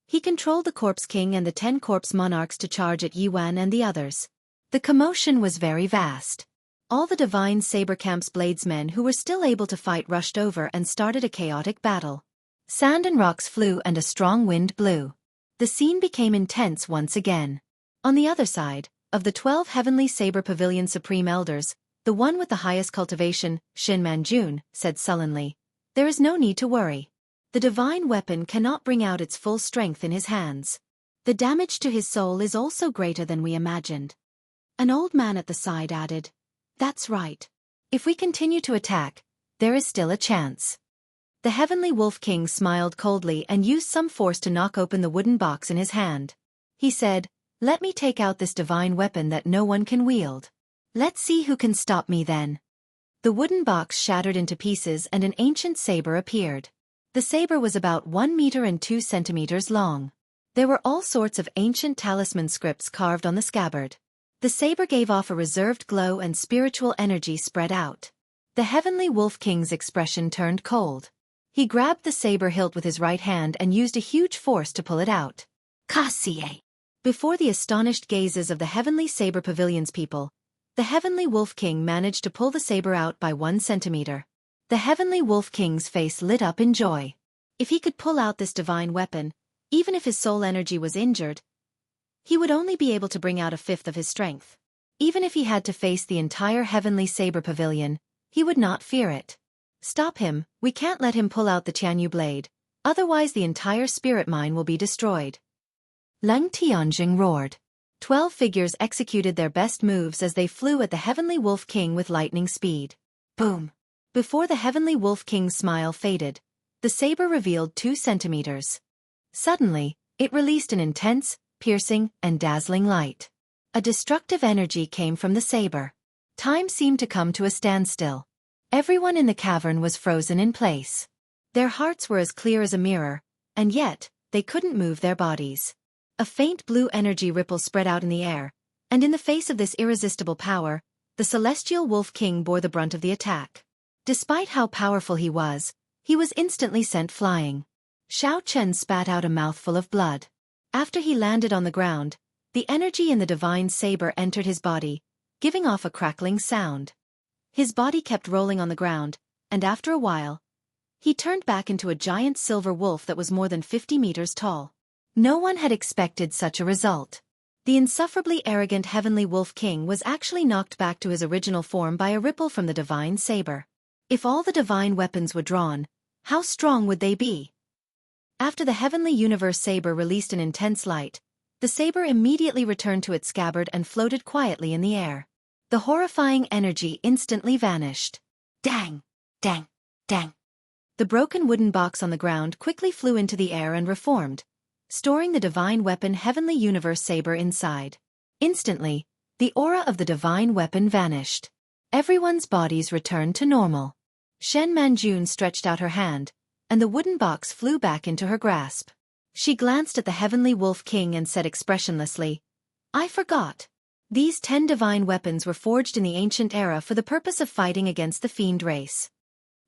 Speaker 1: He controlled the Corpse King and the 10 Corpse Monarchs to charge at Yi Wen and the others. The commotion was very vast. All the Divine Saber Camp's bladesmen who were still able to fight rushed over and started a chaotic battle. Sand and rocks flew and a strong wind blew. The scene became intense once again. On the other side, of the 12 Heavenly Saber Pavilion Supreme Elders, the one with the highest cultivation, Xin Manjun, said sullenly, "There is no need to worry. The divine weapon cannot bring out its full strength in his hands. The damage to his soul is also greater than we imagined." An old man at the side added, "That's right. If we continue to attack, there is still a chance." The Heavenly Wolf King smiled coldly and used some force to knock open the wooden box in his hand. He said, "Let me take out this divine weapon that no one can wield. Let's see who can stop me then." The wooden box shattered into pieces and an ancient saber appeared. The saber was about 1 meter and 2 centimeters long. There were all sorts of ancient talisman scripts carved on the scabbard. The saber gave off a reserved glow and spiritual energy spread out. The Heavenly Wolf King's expression turned cold. He grabbed the saber hilt with his right hand and used a huge force to pull it out. Cassie! Before the astonished gazes of the Heavenly Saber Pavilion's people, the Heavenly Wolf King managed to pull the saber out by 1 centimeter. The Heavenly Wolf King's face lit up in joy. If he could pull out this divine weapon, even if his soul energy was injured, he would only be able to bring out 1/5 of his strength. Even if he had to face the entire Heavenly Saber Pavilion, he would not fear it. "Stop him, we can't let him pull out the Tianyu blade, otherwise the entire spirit mine will be destroyed." Leng Tianjing roared. 12 figures executed their best moves as they flew at the Heavenly Wolf King with lightning speed. Boom! Before the Heavenly Wolf King's smile faded, the saber revealed 2 centimeters. Suddenly, it released an intense, piercing, and dazzling light. A destructive energy came from the saber. Time seemed to come to a standstill. Everyone in the cavern was frozen in place. Their hearts were as clear as a mirror, and yet, they couldn't move their bodies. A faint blue energy ripple spread out in the air, and in the face of this irresistible power, the celestial Wolf King bore the brunt of the attack. Despite how powerful he was instantly sent flying. Xiao Chen spat out a mouthful of blood. After he landed on the ground, the energy in the divine saber entered his body, giving off a crackling sound. His body kept rolling on the ground, and after a while, he turned back into a giant silver wolf that was more than 50 meters tall. No one had expected such a result. The insufferably arrogant Heavenly Wolf King was actually knocked back to his original form by a ripple from the divine saber. If all the divine weapons were drawn, how strong would they be? After the Heavenly Universe saber released an intense light, the saber immediately returned to its scabbard and floated quietly in the air. The horrifying energy instantly vanished. Dang! Dang! Dang! The broken wooden box on the ground quickly flew into the air and reformed, storing the divine weapon Heavenly Universe saber inside. Instantly, the aura of the divine weapon vanished. Everyone's bodies returned to normal. Shen Manjun stretched out her hand, and the wooden box flew back into her grasp. She glanced at the Heavenly Wolf King and said expressionlessly, "I forgot. These 10 divine weapons were forged in the ancient era for the purpose of fighting against the fiend race."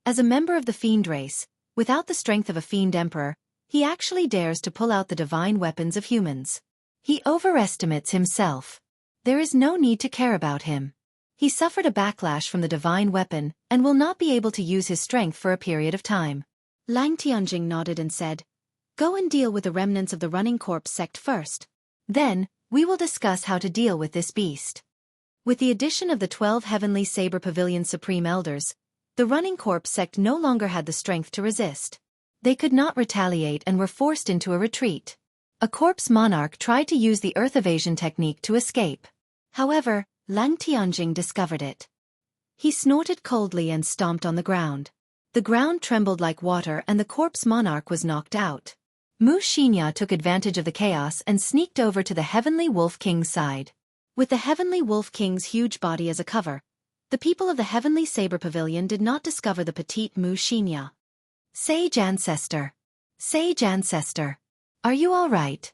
Speaker 1: As a member of the fiend race, without the strength of a fiend emperor, he actually dares to pull out the divine weapons of humans. He overestimates himself. There is no need to care about him. He suffered a backlash from the divine weapon and will not be able to use his strength for a period of time. Lang Tianjing nodded and said, "Go and deal with the remnants of the Running Corpse sect first. Then, we will discuss how to deal with this beast." With the addition of the 12 Heavenly Saber Pavilion Supreme Elders, the Running Corpse sect no longer had the strength to resist. They could not retaliate and were forced into a retreat. A corpse monarch tried to use the earth evasion technique to escape. However, Lang Tianjing discovered it. He snorted coldly and stomped on the ground. The ground trembled like water and the corpse monarch was knocked out. Mu Xinya took advantage of the chaos and sneaked over to the Heavenly Wolf King's side. With the Heavenly Wolf King's huge body as a cover, the people of the Heavenly Saber Pavilion did not discover the petite Mu Xinya. "Sage Ancestor. Sage Ancestor. Are you all right?"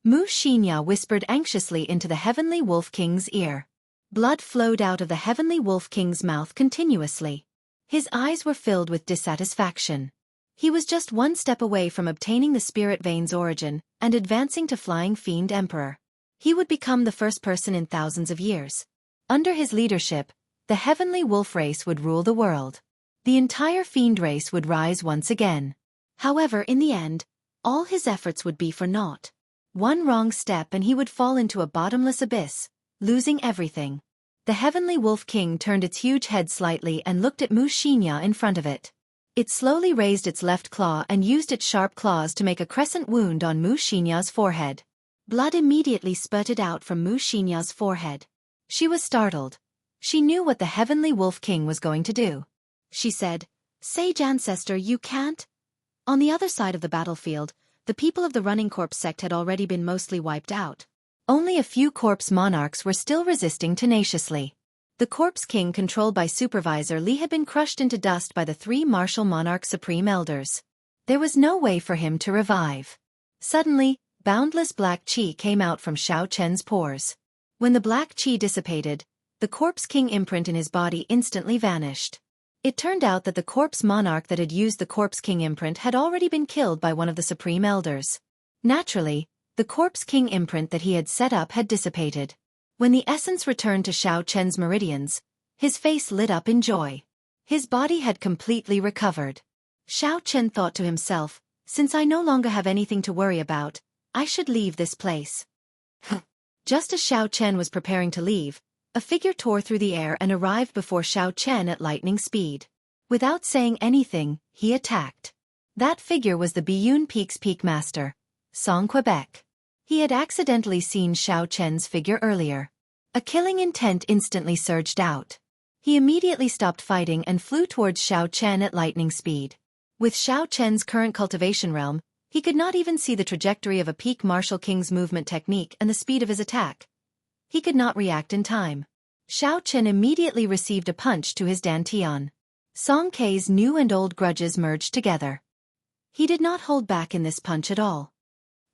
Speaker 1: Mu Xinya whispered anxiously into the Heavenly Wolf King's ear. Blood flowed out of the Heavenly Wolf King's mouth continuously. His eyes were filled with dissatisfaction. He was just one step away from obtaining the Spirit Vein's origin and advancing to Flying Fiend Emperor. He would become the first person in thousands of years. Under his leadership, the Heavenly Wolf race would rule the world. The entire fiend race would rise once again. However, in the end, all his efforts would be for naught. One wrong step and he would fall into a bottomless abyss, losing everything. The Heavenly Wolf King turned its huge head slightly and looked at Mu Xinya in front of it. It slowly raised its left claw and used its sharp claws to make a crescent wound on Mu Xinya's forehead. Blood immediately spurted out from Mu Xinya's forehead. She was startled. She knew what the Heavenly Wolf King was going to do. She said, "Sage Ancestor, you can't?" On the other side of the battlefield, the people of the Running Corpse sect had already been mostly wiped out. Only a few corpse monarchs were still resisting tenaciously. The Corpse King controlled by Supervisor Li had been crushed into dust by the 3 martial monarch supreme elders. There was no way for him to revive. Suddenly, boundless black qi came out from Xiao Chen's pores. When the black qi dissipated, the Corpse King imprint in his body instantly vanished. It turned out that the corpse monarch that had used the Corpse King imprint had already been killed by one of the supreme elders. Naturally, the Corpse King imprint that he had set up had dissipated. When the essence returned to Xiao Chen's meridians, his face lit up in joy. His body had completely recovered. Xiao Chen thought to himself, "Since I no longer have anything to worry about, I should leave this place." Just as Xiao Chen was preparing to leave, a figure tore through the air and arrived before Xiao Chen at lightning speed. Without saying anything, he attacked. That figure was the Biyun Peak's Peak Master, Song Quebec. He had accidentally seen Xiao Chen's figure earlier. A killing intent instantly surged out. He immediately stopped fighting and flew towards Xiao Chen at lightning speed. With Xiao Chen's current cultivation realm, He could not even see the trajectory of a peak martial king's movement technique and the speed of his attack. He could not react in time. Xiao Chen immediately received a punch to his dantian. Song Kei's new and old grudges merged together. He did not hold back in this punch at all.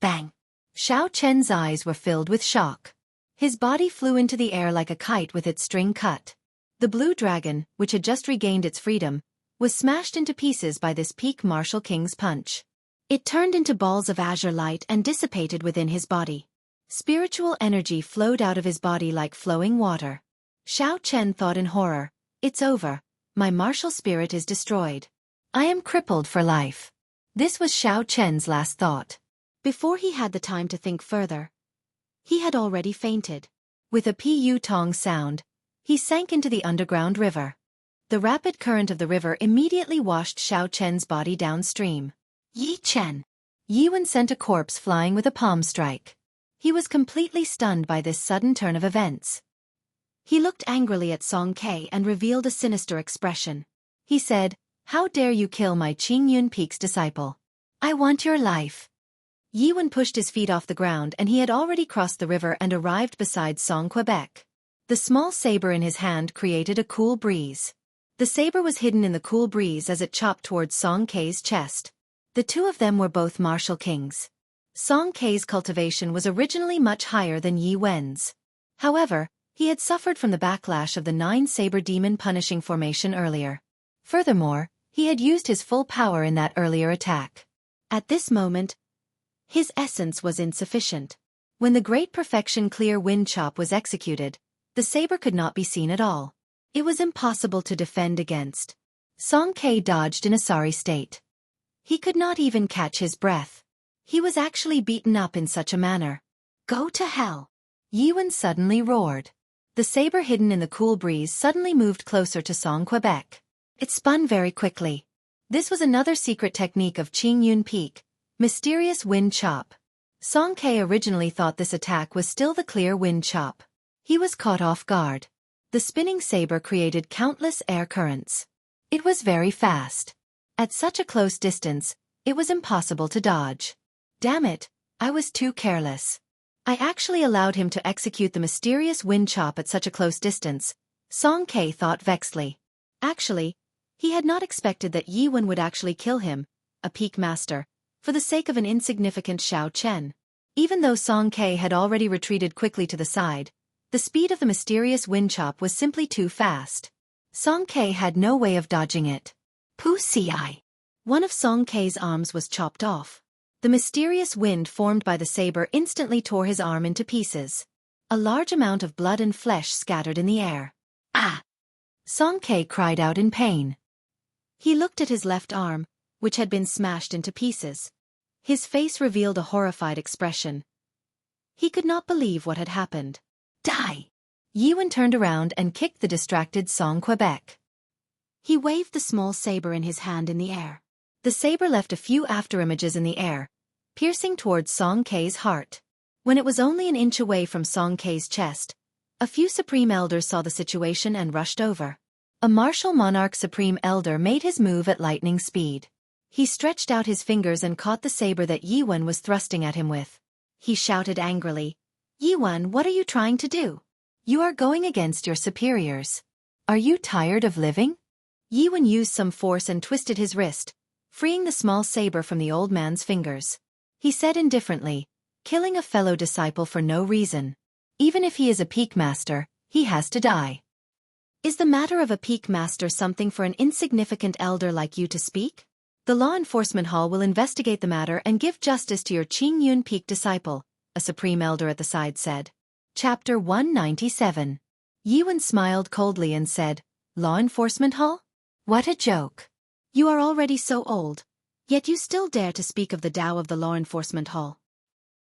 Speaker 1: Bang! Xiao Chen's eyes were filled with shock. His body flew into the air like a kite with its string cut. The blue dragon, which had just regained its freedom, was smashed into pieces by this peak martial king's punch. It turned into balls of azure light and dissipated within his body. Spiritual energy flowed out of his body like flowing water. Xiao Chen thought in horror, "It's over. My martial spirit is destroyed. I am crippled for life." This was Xiao Chen's last thought. Before he had the time to think further, he had already fainted. With a pu tong sound, he sank into the underground river. The rapid current of the river immediately washed Xiao Chen's body downstream. Yi Chen! Yi Wen sent a corpse flying with a palm strike. He was completely stunned by this sudden turn of events. He looked angrily at Song Kei and revealed a sinister expression. He said, "How dare you kill my Qingyun Peak's disciple? I want your life." Yi Wen pushed his feet off the ground and he had already crossed the river and arrived beside Song Quebec. The small saber in his hand created a cool breeze. The saber was hidden in the cool breeze as it chopped towards Song Kei's chest. The two of them were both martial kings. Song Kei's cultivation was originally much higher than Yi Wen's. However, he had suffered from the backlash of the 9-saber demon punishing formation earlier. Furthermore, he had used his full power in that earlier attack. At this moment, his essence was insufficient. When the Great Perfection Clear Wind Chop was executed, the saber could not be seen at all. It was impossible to defend against. Song Kei dodged in a sorry state. He could not even catch his breath. He was actually beaten up in such a manner. "Go to hell!" Yi Wen suddenly roared. The saber hidden in the cool breeze suddenly moved closer to Song Quebec. It spun very quickly. This was another secret technique of Qingyun Peak, mysterious wind chop. Song Kei originally thought this attack was still the clear wind chop. He was caught off guard. The spinning saber created countless air currents. It was very fast. At such a close distance, it was impossible to dodge. Damn it, I was too careless. I actually allowed him to execute the mysterious wind chop at such a close distance, Song Kei thought vexedly. Actually, he had not expected that Yi Wen would actually kill him, a peak master, for the sake of an insignificant Xiao Chen. Even though Song Kei had already retreated quickly to the side, the speed of the mysterious wind chop was simply too fast. Song Kei had no way of dodging it. Pussy-eye! One of Song Kei's arms was chopped off. The mysterious wind formed by the saber instantly tore his arm into pieces. A large amount of blood and flesh scattered in the air. Ah! Song Kei cried out in pain. He looked at his left arm, which had been smashed into pieces. His face revealed a horrified expression. He could not believe what had happened. Die! Yi Wen turned around and kicked the distracted Song Quebec. He waved the small saber in his hand in the air. The saber left a few afterimages in the air, piercing towards Song Kei's heart. When it was only an inch away from Song Kei's chest, a few Supreme Elders saw the situation and rushed over. A martial monarch Supreme Elder made his move at lightning speed. He stretched out his fingers and caught the saber that Yi Wen was thrusting at him with. He shouted angrily, "Yi Wen, what are you trying to do? You are going against your superiors. Are you tired of living?" Yi Wen used some force and twisted his wrist, freeing the small saber from the old man's fingers. He said indifferently, "Killing a fellow disciple for no reason. Even if he is a peak master, he has to die. Is the matter of a peak master something for an insignificant elder like you to speak? The law enforcement hall will investigate the matter and give justice to your Qingyun Peak disciple," a Supreme Elder at the side said. Chapter 197. Yi Wen smiled coldly and said, "Law enforcement hall? What a joke. You are already so old, yet you still dare to speak of the Tao of the law enforcement hall.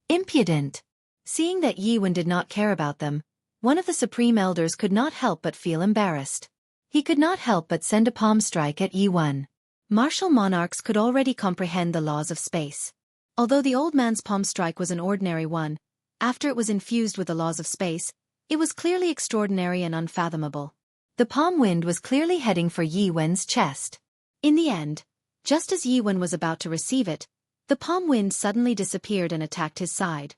Speaker 1: Impudent." Seeing that Yi Wen did not care about them, one of the Supreme Elders could not help but feel embarrassed. He could not help but send a palm strike at Yi Wen. Martial monarchs could already comprehend the laws of space. Although the old man's palm strike was an ordinary one, after it was infused with the laws of space, it was clearly extraordinary and unfathomable. The palm wind was clearly heading for Yi Wen's chest. In the end, just as Yi Wen was about to receive it, The palm wind suddenly disappeared and attacked his side.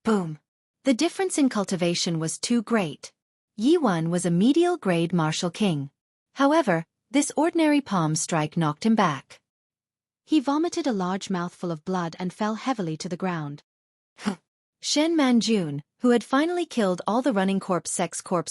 Speaker 1: Boom! The difference in cultivation was too great. Yi Wen was a medial-grade martial king. However, this ordinary palm strike knocked him back. He vomited a large mouthful of blood and fell heavily to the ground. Shen Manjun, who had finally killed all the running corpse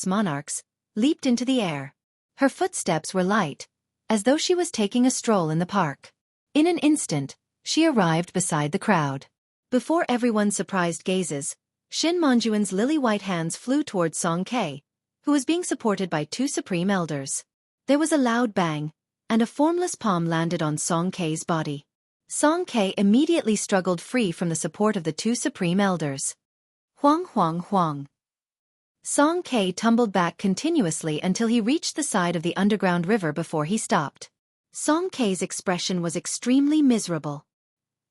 Speaker 1: monarchs, leaped into the air. Her footsteps were light, as though she was taking a stroll in the park. In an instant, she arrived beside the crowd. Before everyone's surprised gazes, Shen Manjuan's lily-white hands flew towards Song Ke, who was being supported by two supreme elders. There was a loud bang, and a formless palm landed on Song Ke's body. Song Ke immediately struggled free from the support of the two supreme elders. Huang huang huang. Song Ke tumbled back continuously until he reached the side of the underground river before he stopped. Song Ke's expression was extremely miserable.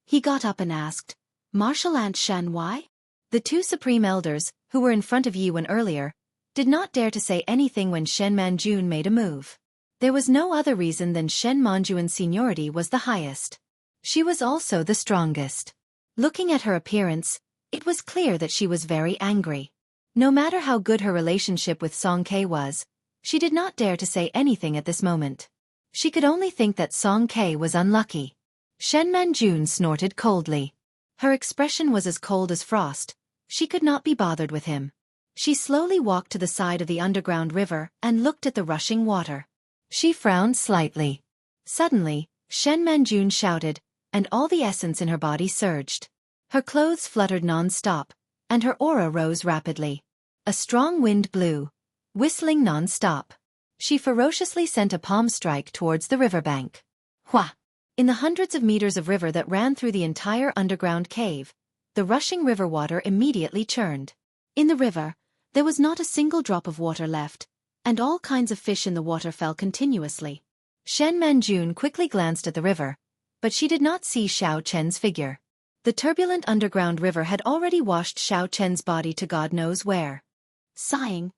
Speaker 1: He got up and asked, "Martial Ant Shen, why?" The two supreme elders, who were in front of Yi Wen earlier, did not dare to say anything when Shen Manjun made a move. There was no other reason than Shen Manjuan's seniority was the highest. She was also the strongest. Looking at her appearance, it was clear that she was very angry. No matter how good her relationship with Song Ke was, she did not dare to say anything at this moment. She could only think that Song Ke was unlucky. Shen Manjun snorted coldly. Her expression was as cold as frost. She could not be bothered with him. She slowly walked to the side of the underground river and looked at the rushing water. She frowned slightly. Suddenly, Shen Manjun shouted, and all the essence in her body surged. Her clothes fluttered non-stop, and her aura rose rapidly. A strong wind blew, whistling non-stop. She ferociously sent a palm strike towards the riverbank. Hua! In the hundreds of meters of river that ran through the entire underground cave, the rushing river water immediately churned. In the river, there was not a single drop of water left, and all kinds of fish in the water fell continuously. Shen Manjun quickly glanced at the river, but she did not see Xiao Chen's figure. The turbulent underground river had already washed Xiao Chen's body to God knows where. Sighing,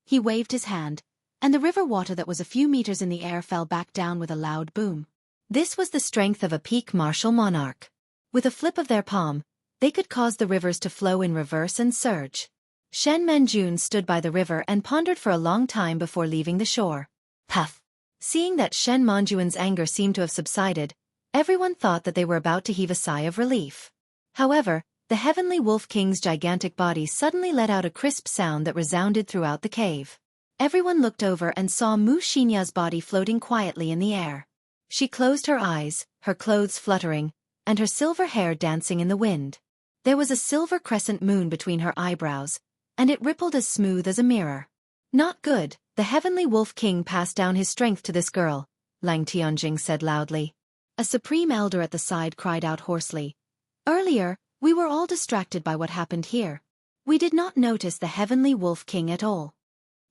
Speaker 1: he waved his hand, and the river water that was a few meters in the air fell back down with a loud boom. This was the strength of a peak martial monarch. With a flip of their palm, they could cause the rivers to flow in reverse and surge. Shen Manjun stood by the river and pondered for a long time before leaving the shore. Puff! Seeing that Shen Manjuan's anger seemed to have subsided, everyone thought that they were about to heave a sigh of relief. However, the Heavenly Wolf King's gigantic body suddenly let out a crisp sound that resounded throughout the cave. Everyone looked over and saw Mu Xinya's body floating quietly in the air. She closed her eyes, her clothes fluttering, and her silver hair dancing in the wind. There was a silver crescent moon between her eyebrows, and it rippled as smooth as a mirror. Not good, the Heavenly Wolf King passed down his strength to this girl, Lang Tianjing said loudly. A supreme elder at the side cried out hoarsely. Earlier, we were all distracted by what happened here. We did not notice the Heavenly Wolf King at all.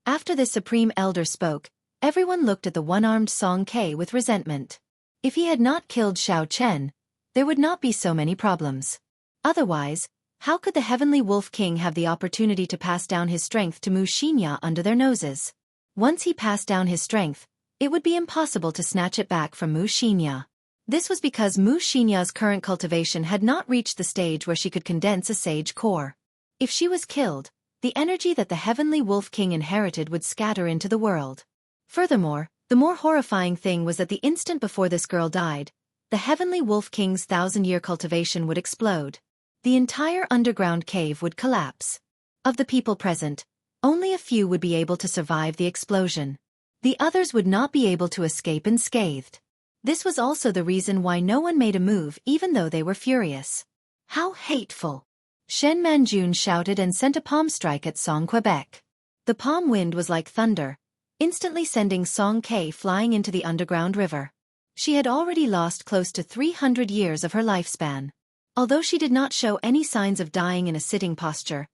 Speaker 1: After the supreme elder spoke, everyone looked at the one-armed Song Ke with resentment. If he had not killed Xiao Chen, there would not be so many problems. Otherwise, how could the Heavenly Wolf King have the opportunity to pass down his strength to Mu Xinya under their noses? Once he passed down his strength, it would be impossible to snatch it back from Mu Xinya. This was because Mu Xinya's current cultivation had not reached the stage where she could condense a sage core. If she was killed, the energy that the Heavenly Wolf King inherited would scatter into the world. Furthermore, the more horrifying thing was that the instant before this girl died, the Heavenly Wolf King's 1,000-year cultivation would explode. The entire underground cave would collapse. Of the people present, only a few would be able to survive the explosion. The others would not be able to escape unscathed. This was also the reason why no one made a move even though they were furious. How hateful! Shen Manjun shouted and sent a palm strike at Song Quebec. The palm wind was like thunder, instantly sending Song Ke flying into the underground river. She had already lost close to 300 years of her lifespan. Although she did not show any signs of dying in a sitting posture,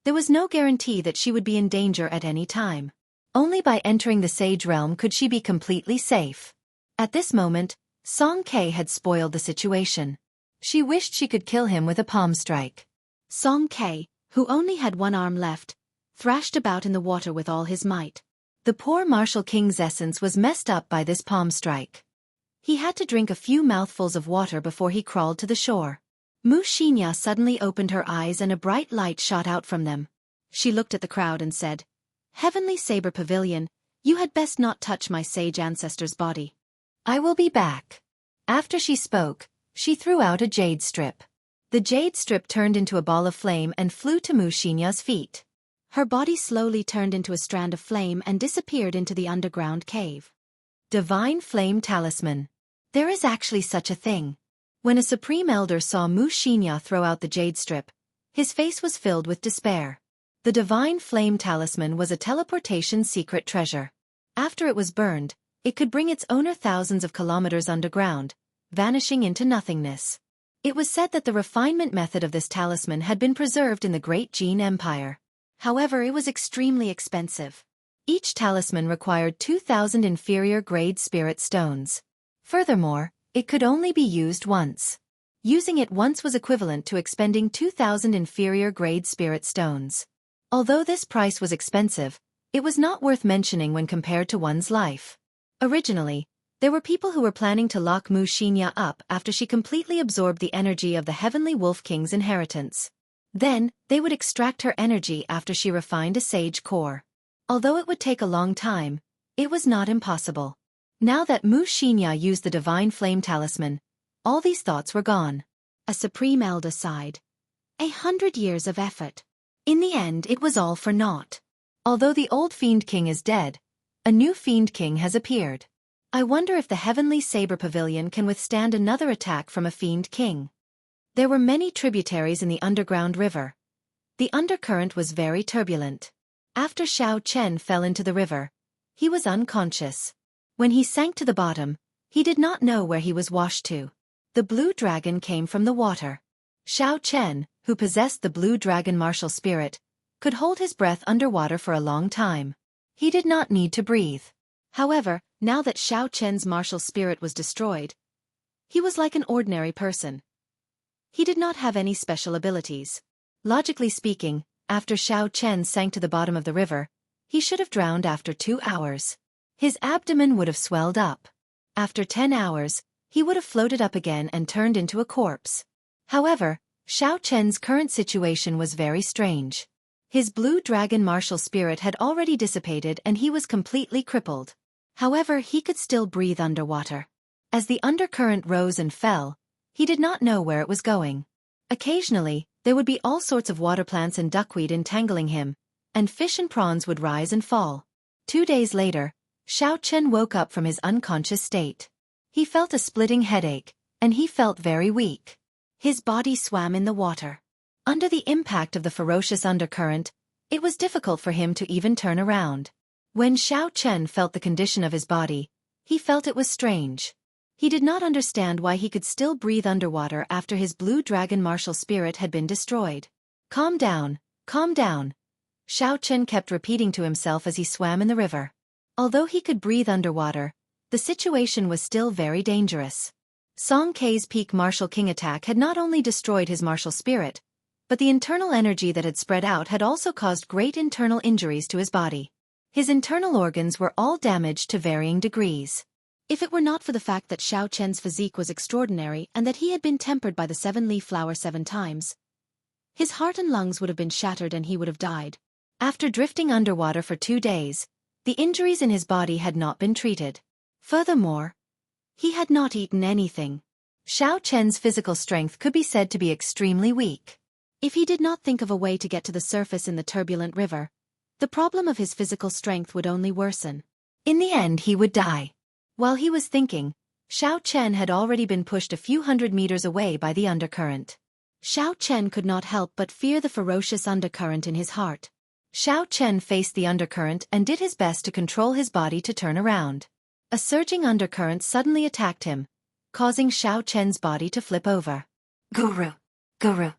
Speaker 1: there was no guarantee that she would be in danger at any time. Only by entering the sage realm could she be completely safe. At this moment, Song Ke had spoiled the situation. She wished she could kill him with a palm strike. Song Ke, who only had one arm left, thrashed about in the water with all his might. The poor martial king's essence was messed up by this palm strike. He had to drink a few mouthfuls of water before he crawled to the shore. Mushinya suddenly opened her eyes and a bright light shot out from them. She looked at the crowd and said, "Heavenly Saber Pavilion, you had best not touch my sage ancestor's body. I will be back." After she spoke, she threw out a jade strip. The jade strip turned into a ball of flame and flew to Mushinya's feet. Her body slowly turned into a strand of flame and disappeared into the underground cave. Divine Flame Talisman. There is actually such a thing. When a Supreme Elder saw Mushinya throw out the jade strip, his face was filled with despair. The Divine Flame Talisman was a teleportation secret treasure. After it was burned, it could bring its owner thousands of kilometers underground, vanishing into nothingness. It was said that the refinement method of this talisman had been preserved in the Great Jin Empire. However, it was extremely expensive. Each talisman required 2,000 inferior-grade spirit stones. Furthermore, it could only be used once. Using it once was equivalent to expending 2,000 inferior-grade spirit stones. Although this price was expensive, it was not worth mentioning when compared to one's life. Originally, there were people who were planning to lock Mushinya up after she completely absorbed the energy of the Heavenly Wolf King's inheritance. Then, they would extract her energy after she refined a sage core. Although it would take a long time, it was not impossible. Now that Mushinya used the Divine Flame Talisman, all these thoughts were gone. A Supreme Elder sighed. 100 years of effort. In the end, it was all for naught. Although the old Fiend King is dead, a new Fiend King has appeared. I wonder if the Heavenly Saber Pavilion can withstand another attack from a Fiend King. There were many tributaries in the underground river. The undercurrent was very turbulent. After Xiao Chen fell into the river, he was unconscious. When he sank to the bottom, he did not know where he was washed to. The blue dragon came from the water. Xiao Chen, who possessed the blue dragon martial spirit, could hold his breath underwater for a long time. He did not need to breathe. However, now that Xiao Chen's martial spirit was destroyed, he was like an ordinary person. He did not have any special abilities. Logically speaking, after Xiao Chen sank to the bottom of the river, he should have drowned after 2 hours. His abdomen would have swelled up. After 10 hours, he would have floated up again and turned into a corpse. However, Xiao Chen's current situation was very strange. His blue dragon martial spirit had already dissipated and he was completely crippled. However, he could still breathe underwater. As the undercurrent rose and fell, he did not know where it was going. Occasionally, there would be all sorts of water plants and duckweed entangling him, and fish and prawns would rise and fall. 2 days later, Xiao Chen woke up from his unconscious state. He felt a splitting headache, and he felt very weak. His body swam in the water. Under the impact of the ferocious undercurrent, it was difficult for him to even turn around. When Xiao Chen felt the condition of his body, he felt it was strange. He did not understand why he could still breathe underwater after his blue dragon martial spirit had been destroyed. "Calm down, calm down," Xiao Chen kept repeating to himself as he swam in the river. Although he could breathe underwater, the situation was still very dangerous. Song Kei's peak martial king attack had not only destroyed his martial spirit, but the internal energy that had spread out had also caused great internal injuries to his body. His internal organs were all damaged to varying degrees. If it were not for the fact that Xiao Chen's physique was extraordinary and that he had been tempered by the 7-leaf flower 7 times, his heart and lungs would have been shattered and he would have died. After drifting underwater for 2 days, the injuries in his body had not been treated. Furthermore, he had not eaten anything. Xiao Chen's physical strength could be said to be extremely weak. If he did not think of a way to get to the surface in the turbulent river, the problem of his physical strength would only worsen. In the end, he would die. While he was thinking, Xiao Chen had already been pushed a few hundred meters away by the undercurrent. Xiao Chen could not help but fear the ferocious undercurrent in his heart. Xiao Chen faced the undercurrent and did his best to control his body to turn around. A surging undercurrent suddenly attacked him, causing Xiao Chen's body to flip over. Guru! Guru!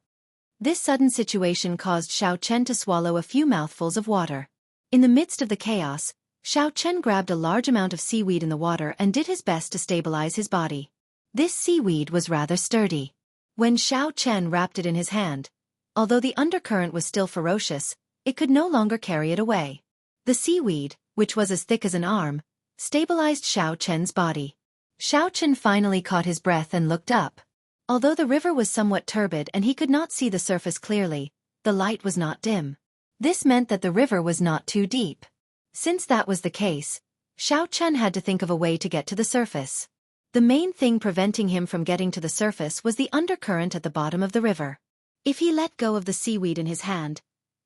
Speaker 1: This sudden situation caused Xiao Chen to swallow a few mouthfuls of water. In the midst of the chaos, Xiao Chen grabbed a large amount of seaweed in the water and did his best to stabilize his body. This seaweed was rather sturdy. When Xiao Chen wrapped it in his hand, although the undercurrent was still ferocious, it could no longer carry it away. The seaweed, which was as thick as an arm, stabilized Xiao Chen's body. Xiao Chen finally caught his breath and looked up. Although the river was somewhat turbid and he could not see the surface clearly, the light was not dim. This meant that the river was not too deep. Since that was the case, Xiao Chen had to think of a way to get to the surface. The main thing preventing him from getting to the surface was the undercurrent at the bottom of the river. If he let go of the seaweed in his hand,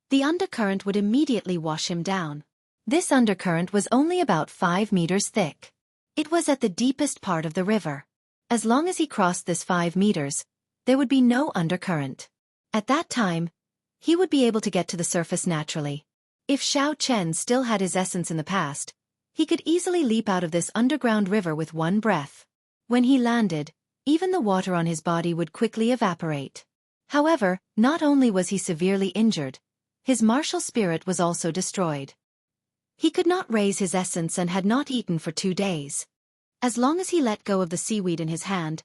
Speaker 1: the undercurrent would immediately wash him down. This undercurrent was only about 5 meters thick. It was at the deepest part of the river. As long as he crossed this 5 meters, there would be no undercurrent. At that time, he would be able to get to the surface naturally. If Xiao Chen still had his essence in the past, he could easily leap out of this underground river with one breath. When he landed, even the water on his body would quickly evaporate. However, not only was he severely injured, his martial spirit was also destroyed. He could not raise his essence and had not eaten for 2 days. As long as he let go of the seaweed in his hand,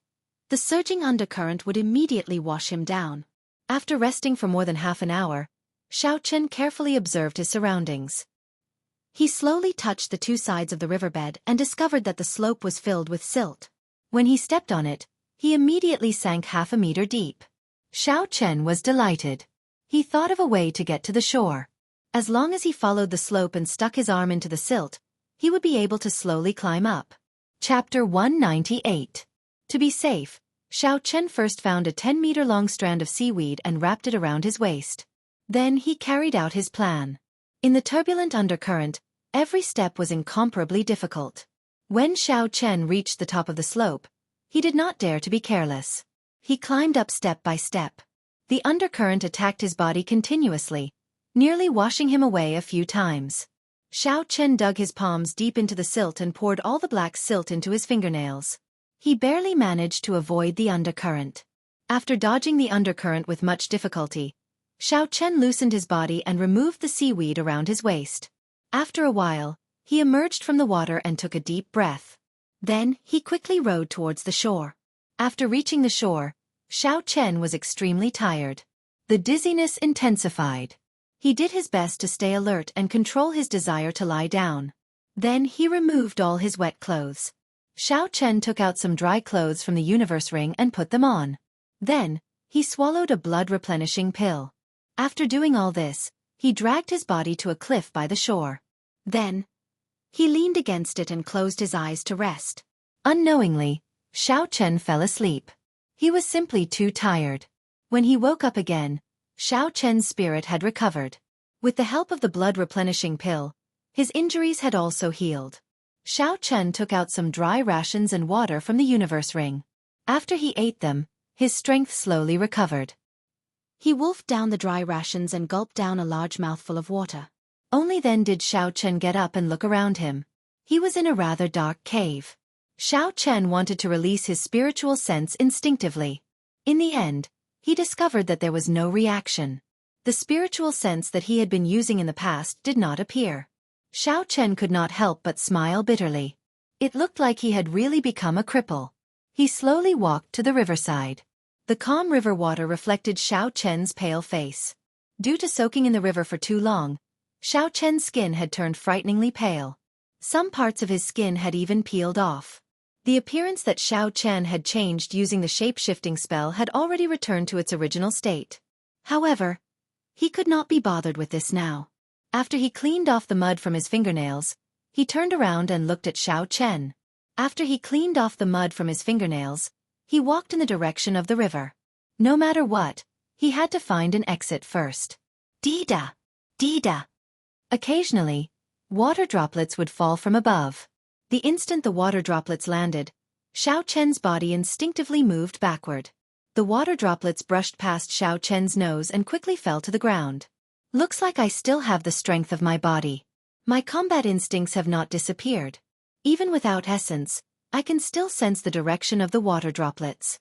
Speaker 1: the surging undercurrent would immediately wash him down. After resting for more than half an hour, Xiao Chen carefully observed his surroundings. He slowly touched the 2 sides of the riverbed and discovered that the slope was filled with silt. When he stepped on it, he immediately sank half a meter deep. Xiao Chen was delighted. He thought of a way to get to the shore. As long as he followed the slope and stuck his arm into the silt, he would be able to slowly climb up. Chapter 198. To be safe, Xiao Chen first found a 10-meter-long strand of seaweed and wrapped it around his waist. Then he carried out his plan. In the turbulent undercurrent, every step was incomparably difficult. When Xiao Chen reached the top of the slope, he did not dare to be careless. He climbed up step by step. The undercurrent attacked his body continuously, nearly washing him away a few times. Xiao Chen dug his palms deep into the silt and poured all the black silt into his fingernails. He barely managed to avoid the undercurrent. After dodging the undercurrent with much difficulty, Xiao Chen loosened his body and removed the seaweed around his waist. After a while, he emerged from the water and took a deep breath. Then, he quickly rowed towards the shore. After reaching the shore, Xiao Chen was extremely tired. The dizziness intensified. He did his best to stay alert and control his desire to lie down. Then he removed all his wet clothes. Xiao Chen took out some dry clothes from the universe ring and put them on. Then, he swallowed a blood-replenishing pill. After doing all this, he dragged his body to a cliff by the shore. Then, he leaned against it and closed his eyes to rest. Unknowingly, Xiao Chen fell asleep. He was simply too tired. When he woke up again, Xiao Chen's spirit had recovered. With the help of the blood-replenishing pill, his injuries had also healed. Xiao Chen took out some dry rations and water from the universe ring. After he ate them, his strength slowly recovered. He wolfed down the dry rations and gulped down a large mouthful of water. Only then did Xiao Chen get up and look around him. He was in a rather dark cave. Xiao Chen wanted to release his spiritual sense instinctively. In the end, he discovered that there was no reaction. The spiritual sense that he had been using in the past did not appear. Xiao Chen could not help but smile bitterly. It looked like he had really become a cripple. He slowly walked to the riverside. The calm river water reflected Xiao Chen's pale face. Due to soaking in the river for too long, Xiao Chen's skin had turned frighteningly pale. Some parts of his skin had even peeled off. The appearance that Xiao Chen had changed using the shape-shifting spell had already returned to its original state. However, he could not be bothered with this now. After he cleaned off the mud from his fingernails, he turned around and looked at Xiao Chen. After he cleaned off the mud from his fingernails, he walked in the direction of the river. No matter what, he had to find an exit first. Dee-da! Dee-da! Occasionally, water droplets would fall from above. The instant the water droplets landed, Xiao Chen's body instinctively moved backward. The water droplets brushed past Xiao Chen's nose and quickly fell to the ground. Looks like I still have the strength of my body. My combat instincts have not disappeared. Even without essence, I can still sense the direction of the water droplets.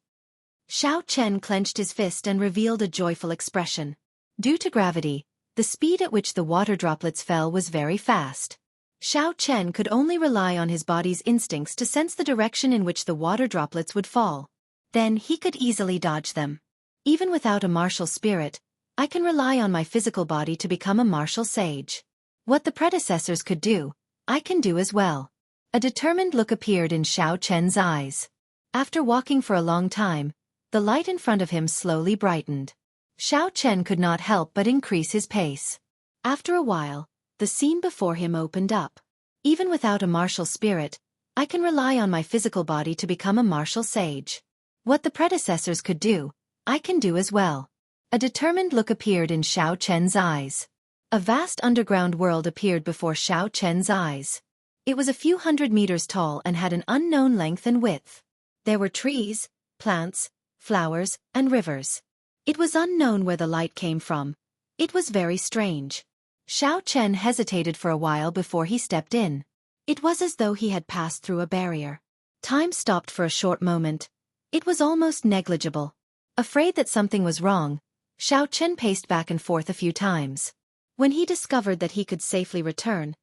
Speaker 1: Xiao Chen clenched his fist and revealed a joyful expression. Due to gravity, the speed at which the water droplets fell was very fast. Xiao Chen could only rely on his body's instincts to sense the direction in which the water droplets would fall. Then he could easily dodge them. Even without a martial spirit, I can rely on my physical body to become a martial sage. What the predecessors could do, I can do as well. A determined look appeared in Xiao Chen's eyes. After walking for a long time, the light in front of him slowly brightened. Xiao Chen could not help but increase his pace. After a while, the scene before him opened up. Even without a martial spirit, I can rely on my physical body to become a martial sage. What the predecessors could do, I can do as well. A determined look appeared in Xiao Chen's eyes. A vast underground world appeared before Xiao Chen's eyes. It was a few hundred meters tall and had an unknown length and width. There were trees, plants, flowers, and rivers. It was unknown where the light came from. It was very strange. Xiao Chen hesitated for a while before he stepped in. It was as though he had passed through a barrier. Time stopped for a short moment. It was almost negligible. Afraid that something was wrong, Xiao Chen paced back and forth a few times. When he discovered that he could safely return,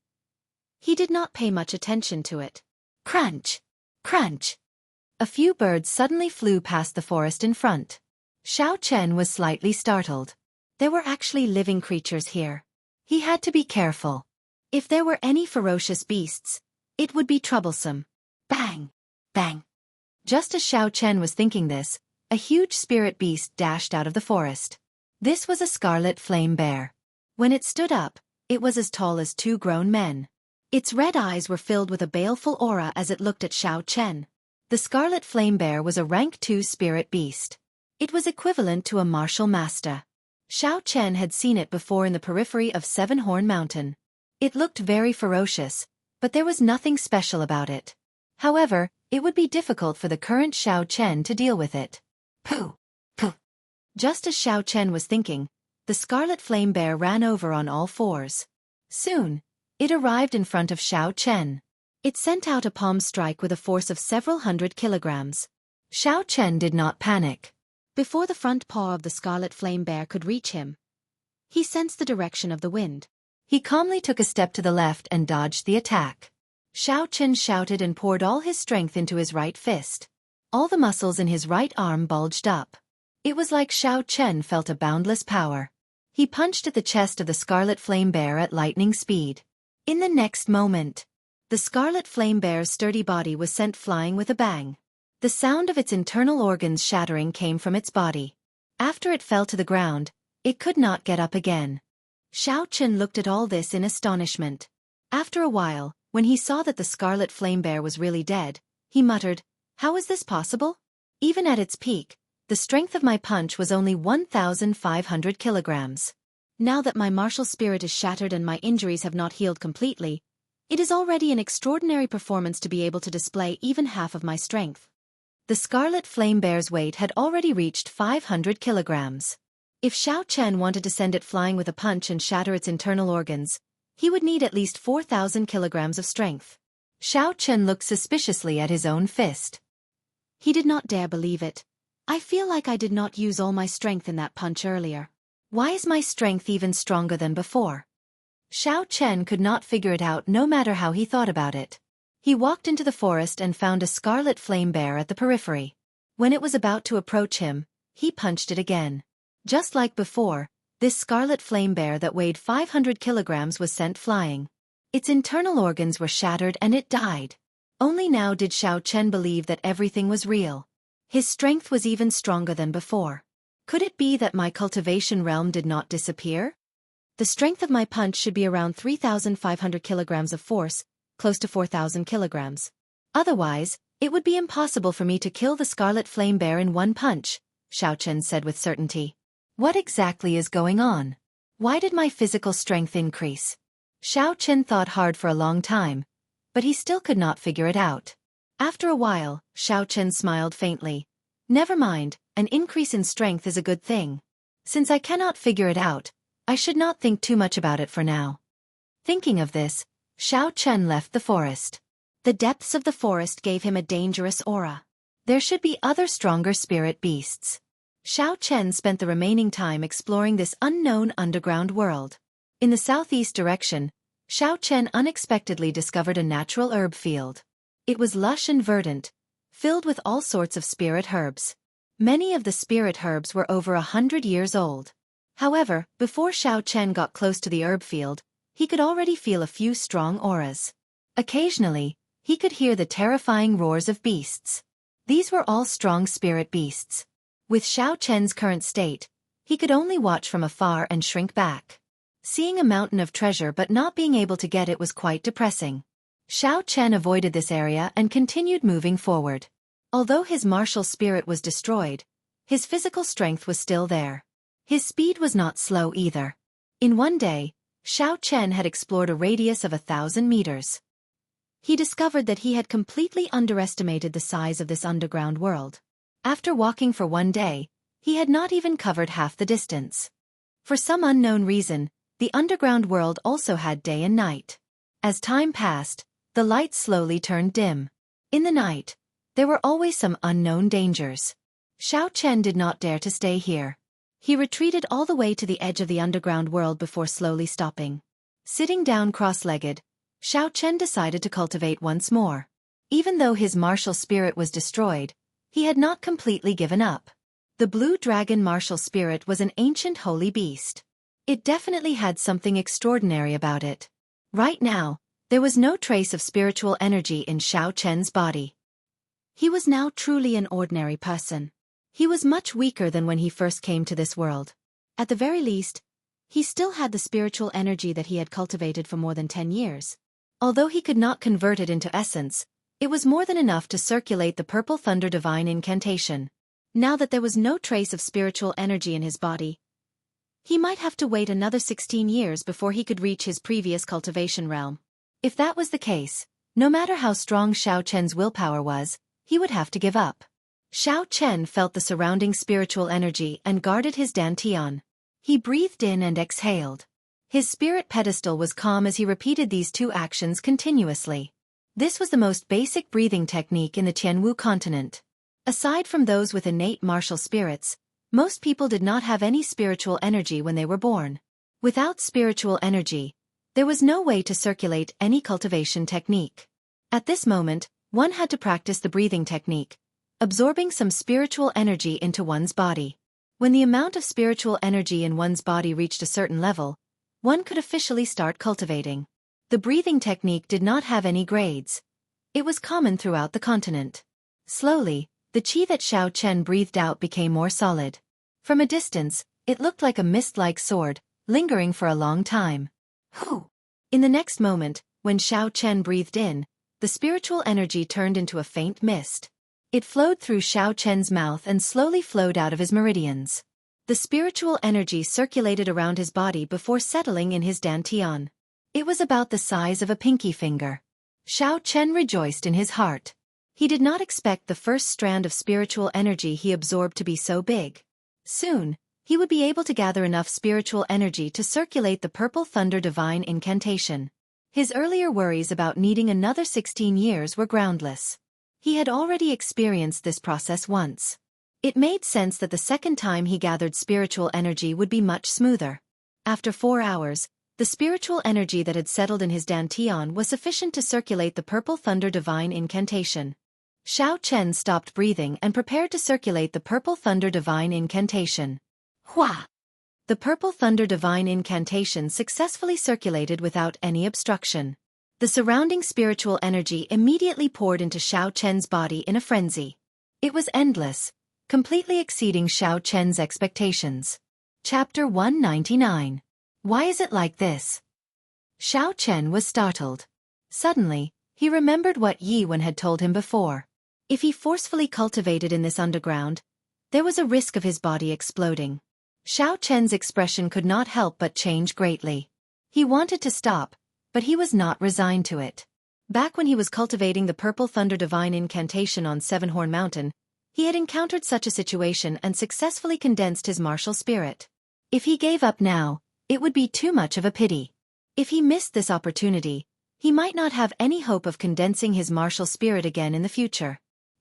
Speaker 1: he did not pay much attention to it. Crunch! Crunch! A few birds suddenly flew past the forest in front. Xiao Chen was slightly startled. There were actually living creatures here. He had to be careful. If there were any ferocious beasts, it would be troublesome. Bang! Bang! Just as Xiao Chen was thinking this, a huge spirit beast dashed out of the forest. This was a scarlet flame bear. When it stood up, it was as tall as 2 grown men. Its red eyes were filled with a baleful aura as it looked at Xiao Chen. The scarlet flame bear was a rank 2 spirit beast. It was equivalent to a martial master. Xiao Chen had seen it before in the periphery of Seven Horn Mountain. It looked very ferocious, but there was nothing special about it. However, it would be difficult for the current Xiao Chen to deal with it. Pooh! Pooh! Just as Xiao Chen was thinking, the scarlet flame bear ran over on all fours. Soon, it arrived in front of Xiao Chen. It sent out a palm strike with a force of several hundred kilograms. Xiao Chen did not panic. Before the front paw of the scarlet flame bear could reach him, he sensed the direction of the wind. He calmly took a step to the left and dodged the attack. Xiao Chen shouted and poured all his strength into his right fist. All the muscles in his right arm bulged up. It was like Xiao Chen felt a boundless power. He punched at the chest of the scarlet flame bear at lightning speed. In the next moment, the scarlet flame bear's sturdy body was sent flying with a bang. The sound of its internal organs shattering came from its body. After it fell to the ground, it could not get up again. Xiao Chen looked at all this in astonishment. After a while, when he saw that the scarlet flame bear was really dead, he muttered, "How is this possible? Even at its peak, the strength of my punch was only 1,500 kilograms. Now that my martial spirit is shattered and my injuries have not healed completely, it is already an extraordinary performance to be able to display even half of my strength." The scarlet flame bear's weight had already reached 500 kilograms. If Xiao Chen wanted to send it flying with a punch and shatter its internal organs, he would need at least 4,000 kilograms of strength. Xiao Chen looked suspiciously at his own fist. He did not dare believe it. I feel like I did not use all my strength in that punch earlier. Why is my strength even stronger than before? Xiao Chen could not figure it out no matter how he thought about it. He walked into the forest and found a scarlet flame bear at the periphery. When it was about to approach him, he punched it again. Just like before, this scarlet flame bear that weighed 500 kilograms was sent flying. Its internal organs were shattered and it died. Only now did Xiao Chen believe that everything was real. His strength was even stronger than before. Could it be that my cultivation realm did not disappear? The strength of my punch should be around 3,500 kilograms of force, close to 4,000 kilograms. Otherwise, it would be impossible for me to kill the scarlet flame bear in one punch, Xiao Chen said with certainty. What exactly is going on? Why did my physical strength increase? Xiao Chen thought hard for a long time, but he still could not figure it out. After a while, Xiao Chen smiled faintly. Never mind, an increase in strength is a good thing. Since I cannot figure it out, I should not think too much about it for now. Thinking of this, Xiao Chen left the forest. The depths of the forest gave him a dangerous aura. There should be other stronger spirit beasts. Xiao Chen spent the remaining time exploring this unknown underground world. In the southeast direction, Xiao Chen unexpectedly discovered a natural herb field. It was lush and verdant, filled with all sorts of spirit herbs. Many of the spirit herbs were over 100 years old. However, before Xiao Chen got close to the herb field, he could already feel a few strong auras. Occasionally, he could hear the terrifying roars of beasts. These were all strong spirit beasts. With Xiao Chen's current state, he could only watch from afar and shrink back. Seeing a mountain of treasure but not being able to get it was quite depressing. Xiao Chen avoided this area and continued moving forward. Although his martial spirit was destroyed, his physical strength was still there. His speed was not slow either. In one day, Xiao Chen had explored a radius of 1,000 meters. He discovered that he had completely underestimated the size of this underground world. After walking for one day, he had not even covered half the distance. For some unknown reason, the underground world also had day and night. As time passed, the lights slowly turned dim. In the night, there were always some unknown dangers. Xiao Chen did not dare to stay here. He retreated all the way to the edge of the underground world before slowly stopping. Sitting down cross-legged, Xiao Chen decided to cultivate once more. Even though his martial spirit was destroyed, he had not completely given up. The blue dragon martial spirit was an ancient holy beast. It definitely had something extraordinary about it. Right now, there was no trace of spiritual energy in Xiao Chen's body. He was now truly an ordinary person. He was much weaker than when he first came to this world. At the very least, he still had the spiritual energy that he had cultivated for more than 10 years. Although he could not convert it into essence, it was more than enough to circulate the Purple Thunder Divine Incantation. Now that there was no trace of spiritual energy in his body, he might have to wait another 16 years before he could reach his previous cultivation realm. If that was the case, no matter how strong Xiao Chen's willpower was, he would have to give up. Xiao Chen felt the surrounding spiritual energy and guarded his dantian. He breathed in and exhaled. His spirit pedestal was calm as he repeated these two actions continuously. This was the most basic breathing technique in the Tianwu continent. Aside from those with innate martial spirits, most people did not have any spiritual energy when they were born. Without spiritual energy, there was no way to circulate any cultivation technique. At this moment, one had to practice the breathing technique, absorbing some spiritual energy into one's body. When the amount of spiritual energy in one's body reached a certain level, one could officially start cultivating. The breathing technique did not have any grades. It was common throughout the continent. Slowly, the qi that Xiao Chen breathed out became more solid. From a distance, it looked like a mist-like sword, lingering for a long time. Hoo! In the next moment, when Xiao Chen breathed in, the spiritual energy turned into a faint mist. It flowed through Xiao Chen's mouth and slowly flowed out of his meridians. The spiritual energy circulated around his body before settling in his dantian. It was about the size of a pinky finger. Xiao Chen rejoiced in his heart. He did not expect the first strand of spiritual energy he absorbed to be so big. Soon, he would be able to gather enough spiritual energy to circulate the Purple Thunder Divine Incantation. His earlier worries about needing another 16 years were groundless. He had already experienced this process once. It made sense that the second time he gathered spiritual energy would be much smoother. After 4 hours, the spiritual energy that had settled in his dantian was sufficient to circulate the Purple Thunder Divine Incantation. Xiao Chen stopped breathing and prepared to circulate the Purple Thunder Divine Incantation. Hua! The Purple Thunder Divine Incantation successfully circulated without any obstruction. The surrounding spiritual energy immediately poured into Xiao Chen's body in a frenzy. It was endless, completely exceeding Xiao Chen's expectations. Chapter 199. Why is it like this? Xiao Chen was startled. Suddenly, he remembered what Yi Wen had told him before. If he forcefully cultivated in this underground, there was a risk of his body exploding. Xiao Chen's expression could not help but change greatly. He wanted to stop, but he was not resigned to it. Back when he was cultivating the Purple Thunder Divine Incantation on Sevenhorn Mountain, he had encountered such a situation and successfully condensed his martial spirit. If he gave up now, it would be too much of a pity. If he missed this opportunity, he might not have any hope of condensing his martial spirit again in the future.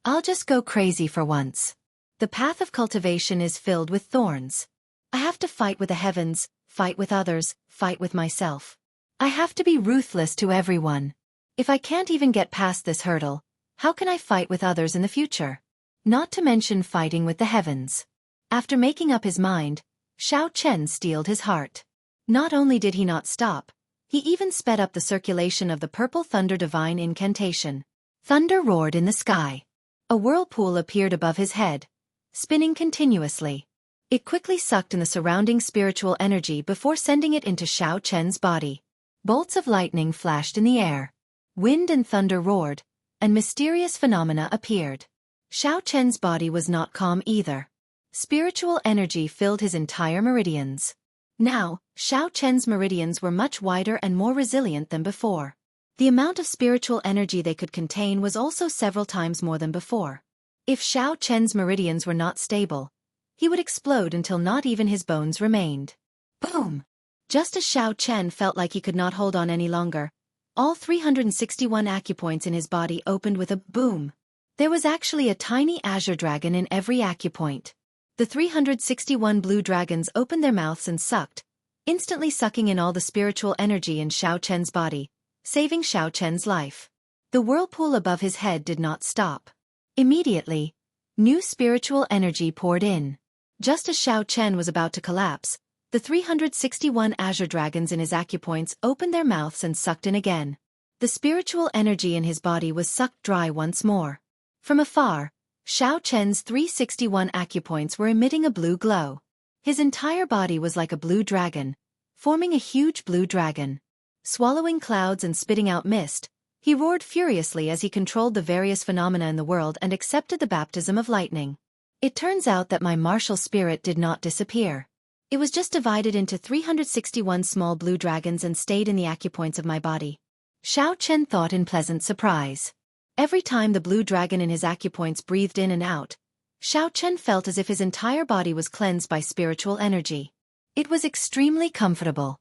Speaker 1: I'll just go crazy for once. The path of cultivation is filled with thorns. I have to fight with the heavens, fight with others, fight with myself. I have to be ruthless to everyone. If I can't even get past this hurdle, how can I fight with others in the future? Not to mention fighting with the heavens. After making up his mind, Xiao Chen steeled his heart. Not only did he not stop, he even sped up the circulation of the Purple Thunder Divine Incantation. Thunder roared in the sky. A whirlpool appeared above his head, spinning continuously. It quickly sucked in the surrounding spiritual energy before sending it into Xiao Chen's body. Bolts of lightning flashed in the air. Wind and thunder roared, and mysterious phenomena appeared. Xiao Chen's body was not calm either. Spiritual energy filled his entire meridians. Now, Xiao Chen's meridians were much wider and more resilient than before. The amount of spiritual energy they could contain was also several times more than before. If Xiao Chen's meridians were not stable, he would explode until not even his bones remained. Boom! Just as Xiao Chen felt like he could not hold on any longer, all 361 acupoints in his body opened with a boom. There was actually a tiny azure dragon in every acupoint. The 361 blue dragons opened their mouths and sucked, instantly sucking in all the spiritual energy in Xiao Chen's body, saving Xiao Chen's life. The whirlpool above his head did not stop. Immediately, new spiritual energy poured in. Just as Xiao Chen was about to collapse, the 361 azure dragons in his acupoints opened their mouths and sucked in again. The spiritual energy in his body was sucked dry once more. From afar, Xiao Chen's 361 acupoints were emitting a blue glow. His entire body was like a blue dragon, forming a huge blue dragon. Swallowing clouds and spitting out mist, he roared furiously as he controlled the various phenomena in the world and accepted the baptism of lightning. It turns out that my martial spirit did not disappear. It was just divided into 361 small blue dragons and stayed in the acupoints of my body. Xiao Chen thought in pleasant surprise. Every time the blue dragon in his acupoints breathed in and out, Xiao Chen felt as if his entire body was cleansed by spiritual energy. It was extremely comfortable.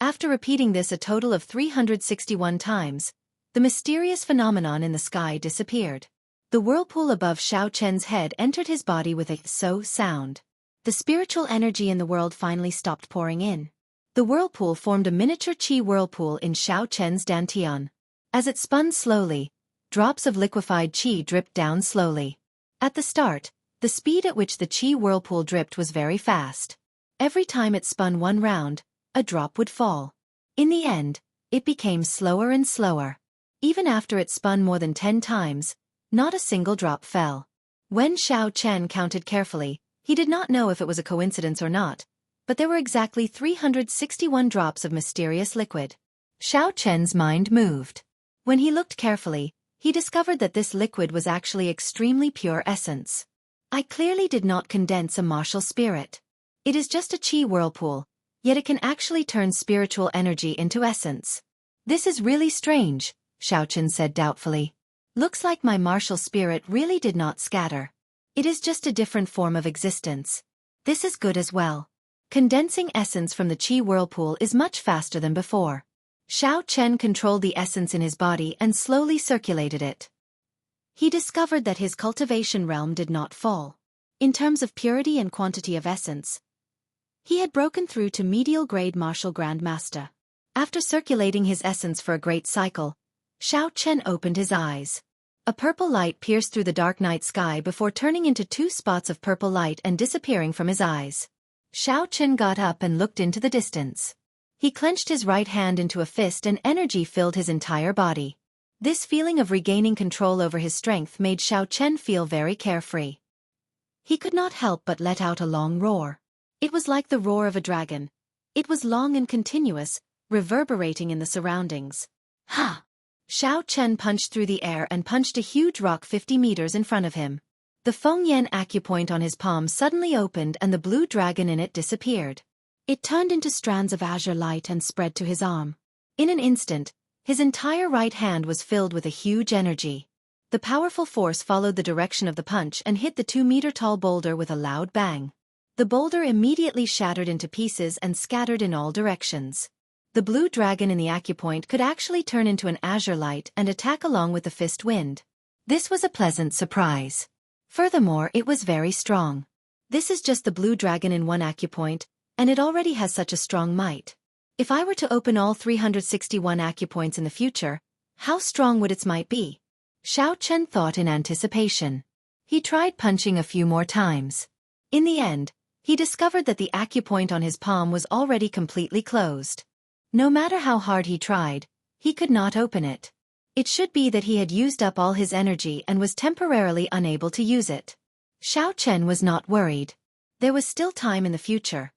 Speaker 1: After repeating this a total of 361 times, the mysterious phenomenon in the sky disappeared. The whirlpool above Xiao Chen's head entered his body with a so sound. The spiritual energy in the world finally stopped pouring in. The whirlpool formed a miniature qi whirlpool in Xiao Chen's dantian. As it spun slowly, drops of liquefied qi dripped down slowly. At the start, the speed at which the qi whirlpool dripped was very fast. Every time it spun one round, a drop would fall. In the end, it became slower and slower. Even after it spun more than 10 times, not a single drop fell. When Xiao Chen counted carefully, he did not know if it was a coincidence or not, but there were exactly 361 drops of mysterious liquid. Xiao Chen's mind moved. When he looked carefully, he discovered that this liquid was actually extremely pure essence. I clearly did not condense a martial spirit. It is just a qi whirlpool, yet it can actually turn spiritual energy into essence. This is really strange, Xiao Chen said doubtfully. Looks like my martial spirit really did not scatter. It is just a different form of existence. This is good as well. Condensing essence from the qi whirlpool is much faster than before. Xiao Chen controlled the essence in his body and slowly circulated it. He discovered that his cultivation realm did not fall. In terms of purity and quantity of essence, he had broken through to medial grade martial grandmaster. After circulating his essence for a great cycle, Xiao Chen opened his eyes. A purple light pierced through the dark night sky before turning into 2 spots of purple light and disappearing from his eyes. Xiao Chen got up and looked into the distance. He clenched his right hand into a fist and energy filled his entire body. This feeling of regaining control over his strength made Xiao Chen feel very carefree. He could not help but let out a long roar. It was like the roar of a dragon. It was long and continuous, reverberating in the surroundings. Ha! Xiao Chen punched through the air and punched a huge rock 50 meters in front of him. The Fengyan acupoint on his palm suddenly opened and the blue dragon in it disappeared. It turned into strands of azure light and spread to his arm. In an instant, his entire right hand was filled with a huge energy. The powerful force followed the direction of the punch and hit the 2-meter-tall boulder with a loud bang. The boulder immediately shattered into pieces and scattered in all directions. The blue dragon in the acupoint could actually turn into an azure light and attack along with the fist wind. This was a pleasant surprise. Furthermore, it was very strong. This is just the blue dragon in one acupoint, and it already has such a strong might. If I were to open all 361 acupoints in the future, how strong would its might be? Xiao Chen thought in anticipation. He tried punching a few more times. In the end, he discovered that the acupoint on his palm was already completely closed. No matter how hard he tried, he could not open it. It should be that he had used up all his energy and was temporarily unable to use it. Xiao Chen was not worried. There was still time in the future.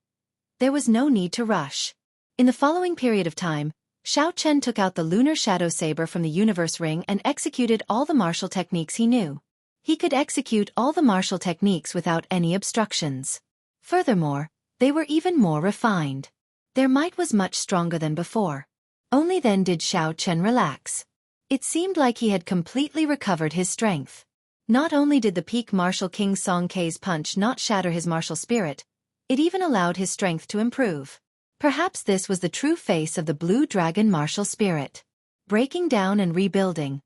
Speaker 1: There was no need to rush. In the following period of time, Xiao Chen took out the lunar shadow saber from the universe ring and executed all the martial techniques he knew. He could execute all the martial techniques without any obstructions. Furthermore, they were even more refined. Their might was much stronger than before. Only then did Xiao Chen relax. It seemed like he had completely recovered his strength. Not only did the peak martial King Song Kei's punch not shatter his martial spirit, it even allowed his strength to improve. Perhaps this was the true face of the Blue Dragon martial spirit. Breaking down and rebuilding.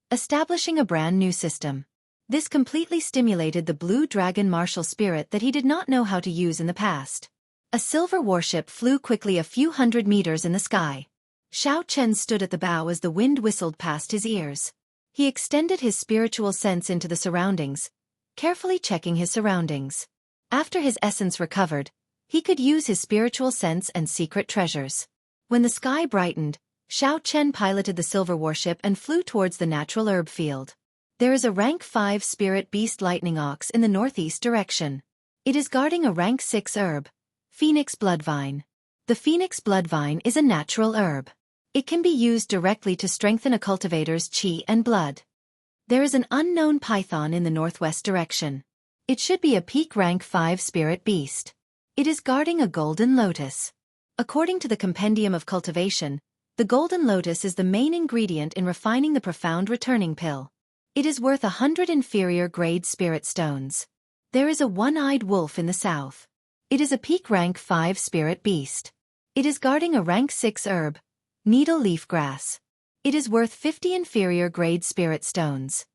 Speaker 1: Establishing a brand new system. This completely stimulated the Blue Dragon martial spirit that he did not know how to use in the past. A silver warship flew quickly a few hundred meters in the sky. Xiao Chen stood at the bow as the wind whistled past his ears. He extended his spiritual sense into the surroundings, carefully checking his surroundings. After his essence recovered, he could use his spiritual sense and secret treasures. When the sky brightened, Xiao Chen piloted the silver warship and flew towards the natural herb field. There is a rank 5 spirit beast lightning ox in the northeast direction. It is guarding a rank 6 herb, Phoenix Bloodvine. The Phoenix Bloodvine is a natural herb. It can be used directly to strengthen a cultivator's chi and blood. There is an unknown python in the northwest direction. It should be a peak rank 5 spirit beast. It is guarding a golden lotus. According to the Compendium of Cultivation, the golden lotus is the main ingredient in refining the profound returning pill. It is worth 100 inferior grade spirit stones. There is a one-eyed wolf in the south. It is a peak rank 5 spirit beast. It is guarding a rank 6 herb, needle leaf grass. It is worth 50 inferior grade spirit stones.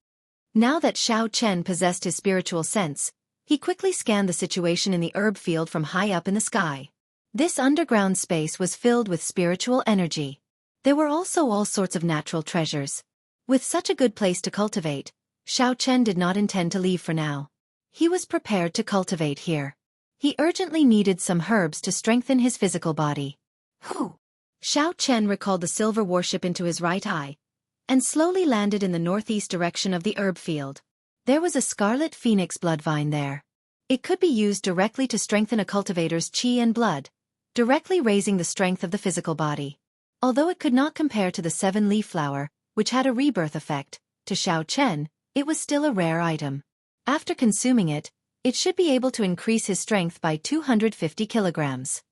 Speaker 1: Now that Xiao Chen possessed his spiritual sense, he quickly scanned the situation in the herb field from high up in the sky. This underground space was filled with spiritual energy. There were also all sorts of natural treasures. With such a good place to cultivate, Xiao Chen did not intend to leave for now. He was prepared to cultivate here. He urgently needed some herbs to strengthen his physical body. Whew! Xiao Chen recalled the silver warship into his right eye, and slowly landed in the northeast direction of the herb field. There was a scarlet phoenix bloodvine there. It could be used directly to strengthen a cultivator's chi and blood, directly raising the strength of the physical body. Although it could not compare to the 7-leaf flower, which had a rebirth effect, to Xiao Chen, it was still a rare item. After consuming it, it should be able to increase his strength by 250 kilograms.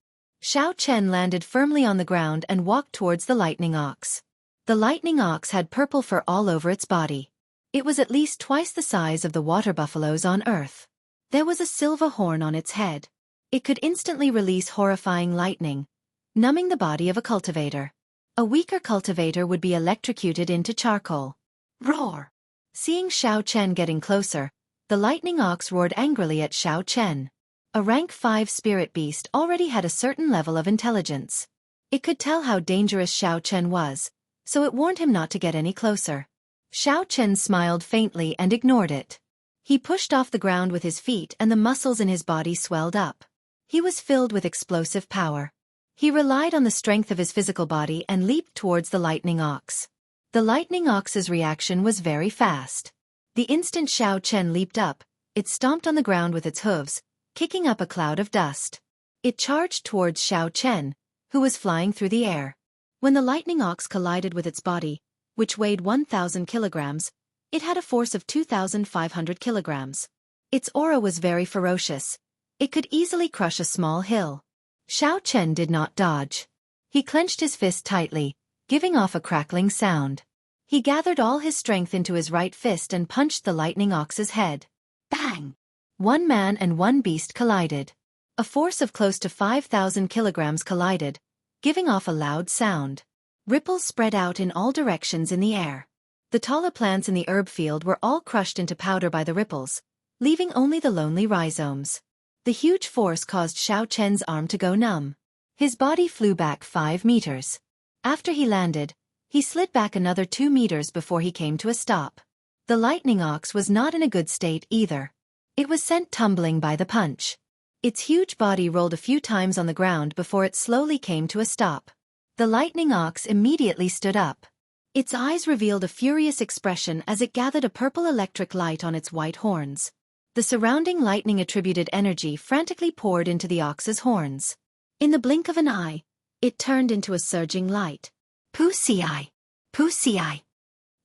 Speaker 1: Xiao Chen landed firmly on the ground and walked towards the lightning ox. The lightning ox had purple fur all over its body. It was at least twice the size of the water buffaloes on Earth. There was a silver horn on its head. It could instantly release horrifying lightning, numbing the body of a cultivator. A weaker cultivator would be electrocuted into charcoal. Roar! Seeing Xiao Chen getting closer, the lightning ox roared angrily at Xiao Chen. A rank 5 spirit beast already had a certain level of intelligence. It could tell how dangerous Xiao Chen was, so it warned him not to get any closer. Xiao Chen smiled faintly and ignored it. He pushed off the ground with his feet and the muscles in his body swelled up. He was filled with explosive power. He relied on the strength of his physical body and leaped towards the lightning ox. The lightning ox's reaction was very fast. The instant Xiao Chen leaped up, it stomped on the ground with its hooves, kicking up a cloud of dust. It charged towards Xiao Chen, who was flying through the air. When the lightning ox collided with its body, which weighed 1,000 kilograms, it had a force of 2,500 kilograms. Its aura was very ferocious. It could easily crush a small hill. Xiao Chen did not dodge. He clenched his fist tightly, giving off a crackling sound. He gathered all his strength into his right fist and punched the lightning ox's head. Bang! One man and one beast collided. A force of close to 5,000 kilograms collided, giving off a loud sound. Ripples spread out in all directions in the air. The taller plants in the herb field were all crushed into powder by the ripples, leaving only the lonely rhizomes. The huge force caused Xiao Chen's arm to go numb. His body flew back 5 meters. After he landed, he slid back another 2 meters before he came to a stop. The lightning ox was not in a good state either. It was sent tumbling by the punch. Its huge body rolled a few times on the ground before it slowly came to a stop. The lightning ox immediately stood up. Its eyes revealed a furious expression as it gathered a purple electric light on its white horns. The surrounding lightning-attributed energy frantically poured into the ox's horns. In the blink of an eye, it turned into a surging light. Poo-see-eye! Poo-see-eye!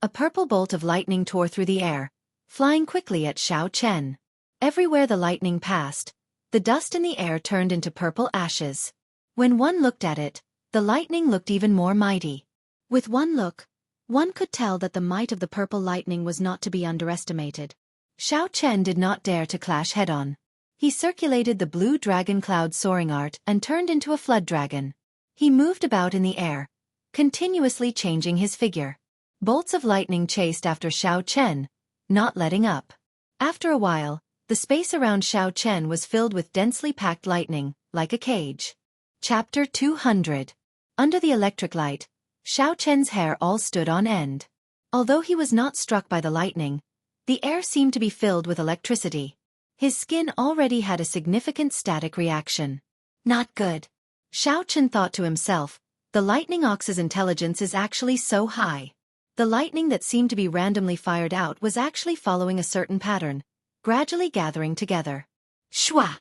Speaker 1: A purple bolt of lightning tore through the air, flying quickly at Xiao Chen. Everywhere the lightning passed, the dust in the air turned into purple ashes. When one looked at it, the lightning looked even more mighty. With one look, one could tell that the might of the purple lightning was not to be underestimated. Xiao Chen did not dare to clash head-on. He circulated the blue dragon cloud soaring art and turned into a flood dragon. He moved about in the air, continuously changing his figure. Bolts of lightning chased after Xiao Chen, not letting up. After a while, the space around Xiao Chen was filled with densely packed lightning, like a cage. Chapter 200. Under the electric light, Xiao Chen's hair all stood on end. Although he was not struck by the lightning, the air seemed to be filled with electricity. His skin already had a significant static reaction. Not good. Xiao Chen thought to himself, the lightning ox's intelligence is actually so high. The lightning that seemed to be randomly fired out was actually following a certain pattern, gradually gathering together. Shwa!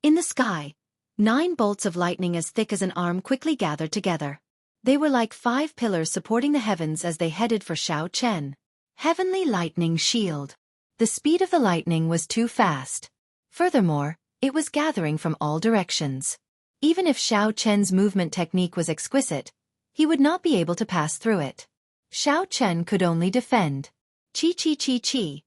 Speaker 1: In the sky, 9 bolts of lightning as thick as an arm quickly gathered together. They were like 5 pillars supporting the heavens as they headed for Xiao Chen. Heavenly Lightning Shield. The speed of the lightning was too fast. Furthermore, it was gathering from all directions. Even if Xiao Chen's movement technique was exquisite, he would not be able to pass through it. Xiao Chen could only defend. Chi-chi-chi-chi.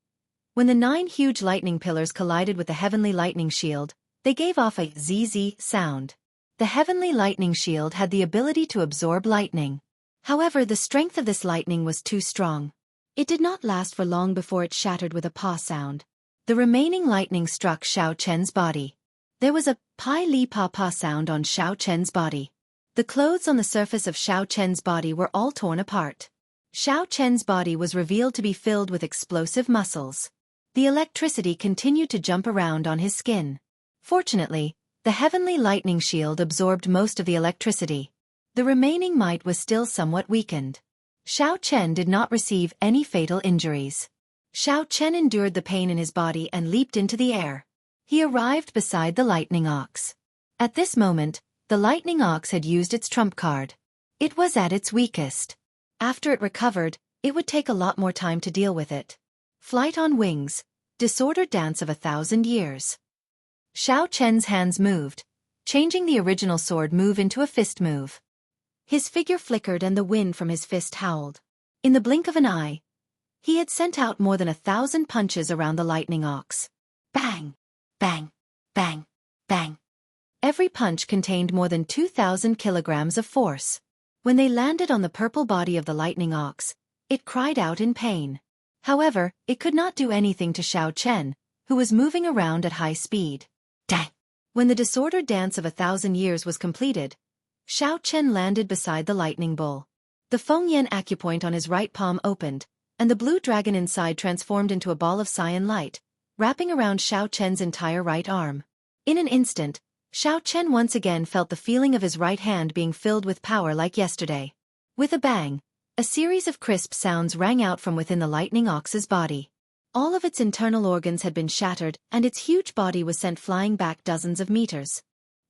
Speaker 1: When the 9 huge lightning pillars collided with the Heavenly Lightning Shield, they gave off a zzz sound. The Heavenly Lightning Shield had the ability to absorb lightning. However, the strength of this lightning was too strong. It did not last for long before it shattered with a paw sound. The remaining lightning struck Xiao Chen's body. There was a pi-li-pa-pa sound on Xiao Chen's body. The clothes on the surface of Xiao Chen's body were all torn apart. Xiao Chen's body was revealed to be filled with explosive muscles. The electricity continued to jump around on his skin. Fortunately, the Heavenly Lightning Shield absorbed most of the electricity. The remaining might was still somewhat weakened. Xiao Chen did not receive any fatal injuries. Xiao Chen endured the pain in his body and leaped into the air. He arrived beside the lightning ox. At this moment, the lightning ox had used its trump card. It was at its weakest. After it recovered, it would take a lot more time to deal with it. Flight on wings, disordered dance of 1,000 years. Xiao Chen's hands moved, changing the original sword move into a fist move. His figure flickered and the wind from his fist howled. In the blink of an eye, he had sent out more than 1,000 punches around the lightning ox. Bang! Bang! Bang! Bang! Every punch contained more than 2,000 kilograms of force. When they landed on the purple body of the lightning ox, it cried out in pain. However, it could not do anything to Xiao Chen, who was moving around at high speed. Dang! When the disordered dance of 1,000 years was completed, Xiao Chen landed beside the lightning bull. The Fengyan acupoint on his right palm opened, and the blue dragon inside transformed into a ball of cyan light, wrapping around Xiao Chen's entire right arm. In an instant, Xiao Chen once again felt the feeling of his right hand being filled with power like yesterday. With a bang, a series of crisp sounds rang out from within the lightning ox's body. All of its internal organs had been shattered and its huge body was sent flying back dozens of meters.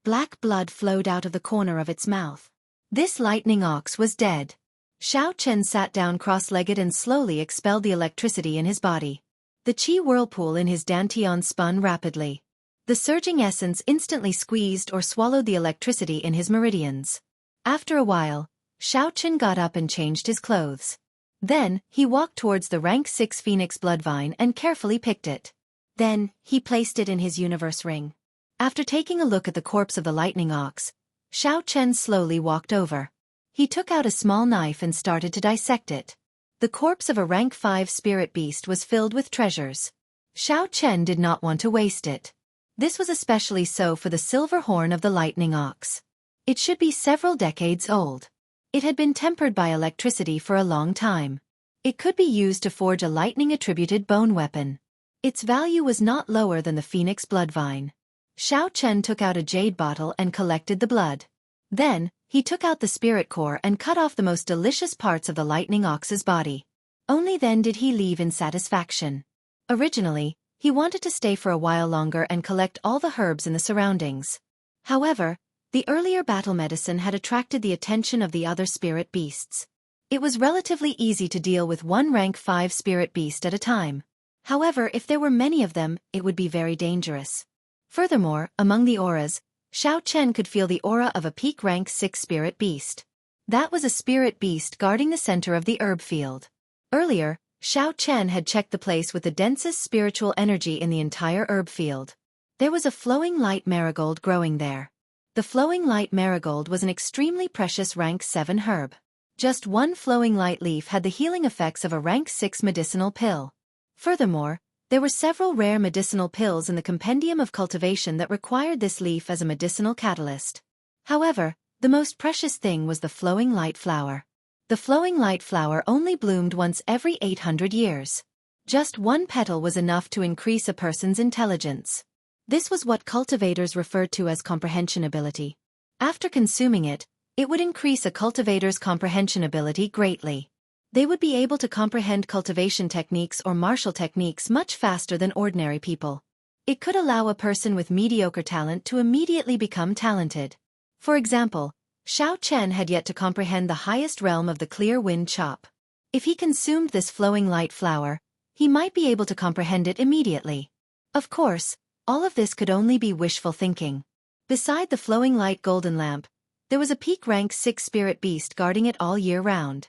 Speaker 1: Black blood flowed out of the corner of its mouth. This lightning ox was dead. Xiao Chen sat down cross-legged and slowly expelled the electricity in his body. The qi whirlpool in his dantian spun rapidly. The surging essence instantly squeezed or swallowed the electricity in his meridians. After a while, Xiao Chen got up and changed his clothes. Then, he walked towards the rank 6 phoenix bloodvine and carefully picked it. Then, he placed it in his universe ring. After taking a look at the corpse of the lightning ox, Xiao Chen slowly walked over. He took out a small knife and started to dissect it. The corpse of a rank 5 spirit beast was filled with treasures. Xiao Chen did not want to waste it. This was especially so for the silver horn of the lightning ox. It should be several decades old. It had been tempered by electricity for a long time. It could be used to forge a lightning-attributed bone weapon. Its value was not lower than the phoenix bloodvine. Xiao Chen took out a jade bottle and collected the blood. Then, He took out the spirit core and cut off the most delicious parts of the lightning ox's body. Only then did he leave in satisfaction. Originally, he wanted to stay for a while longer and collect all the herbs in the surroundings. However, the earlier battle medicine had attracted the attention of the other spirit beasts. It was relatively easy to deal with one rank 5 spirit beast at a time. However, if there were many of them, it would be very dangerous. Furthermore, among the auras, Xiao Chen could feel the aura of a peak rank 6 spirit beast. That was a spirit beast guarding the center of the herb field. Earlier, Xiao Chen had checked the place with the densest spiritual energy in the entire herb field. There was a flowing light marigold growing there. The flowing light marigold was an extremely precious rank 7 herb. Just one flowing light leaf had the healing effects of a rank 6 medicinal pill. Furthermore, there were several rare medicinal pills in the compendium of cultivation that required this leaf as a medicinal catalyst. However, the most precious thing was the flowing light flower. The flowing light flower only bloomed once every 800 years. Just one petal was enough to increase a person's intelligence. This was what cultivators referred to as comprehension ability. After consuming it, it would increase a cultivator's comprehension ability greatly. They would be able to comprehend cultivation techniques or martial techniques much faster than ordinary people. It could allow a person with mediocre talent to immediately become talented. For example, Xiao Chen had yet to comprehend the highest realm of the clear wind chop. If he consumed this flowing light flower, he might be able to comprehend it immediately. Of course, all of this could only be wishful thinking. Beside the flowing light golden lamp, there was a peak rank 6 spirit beast guarding it all year round.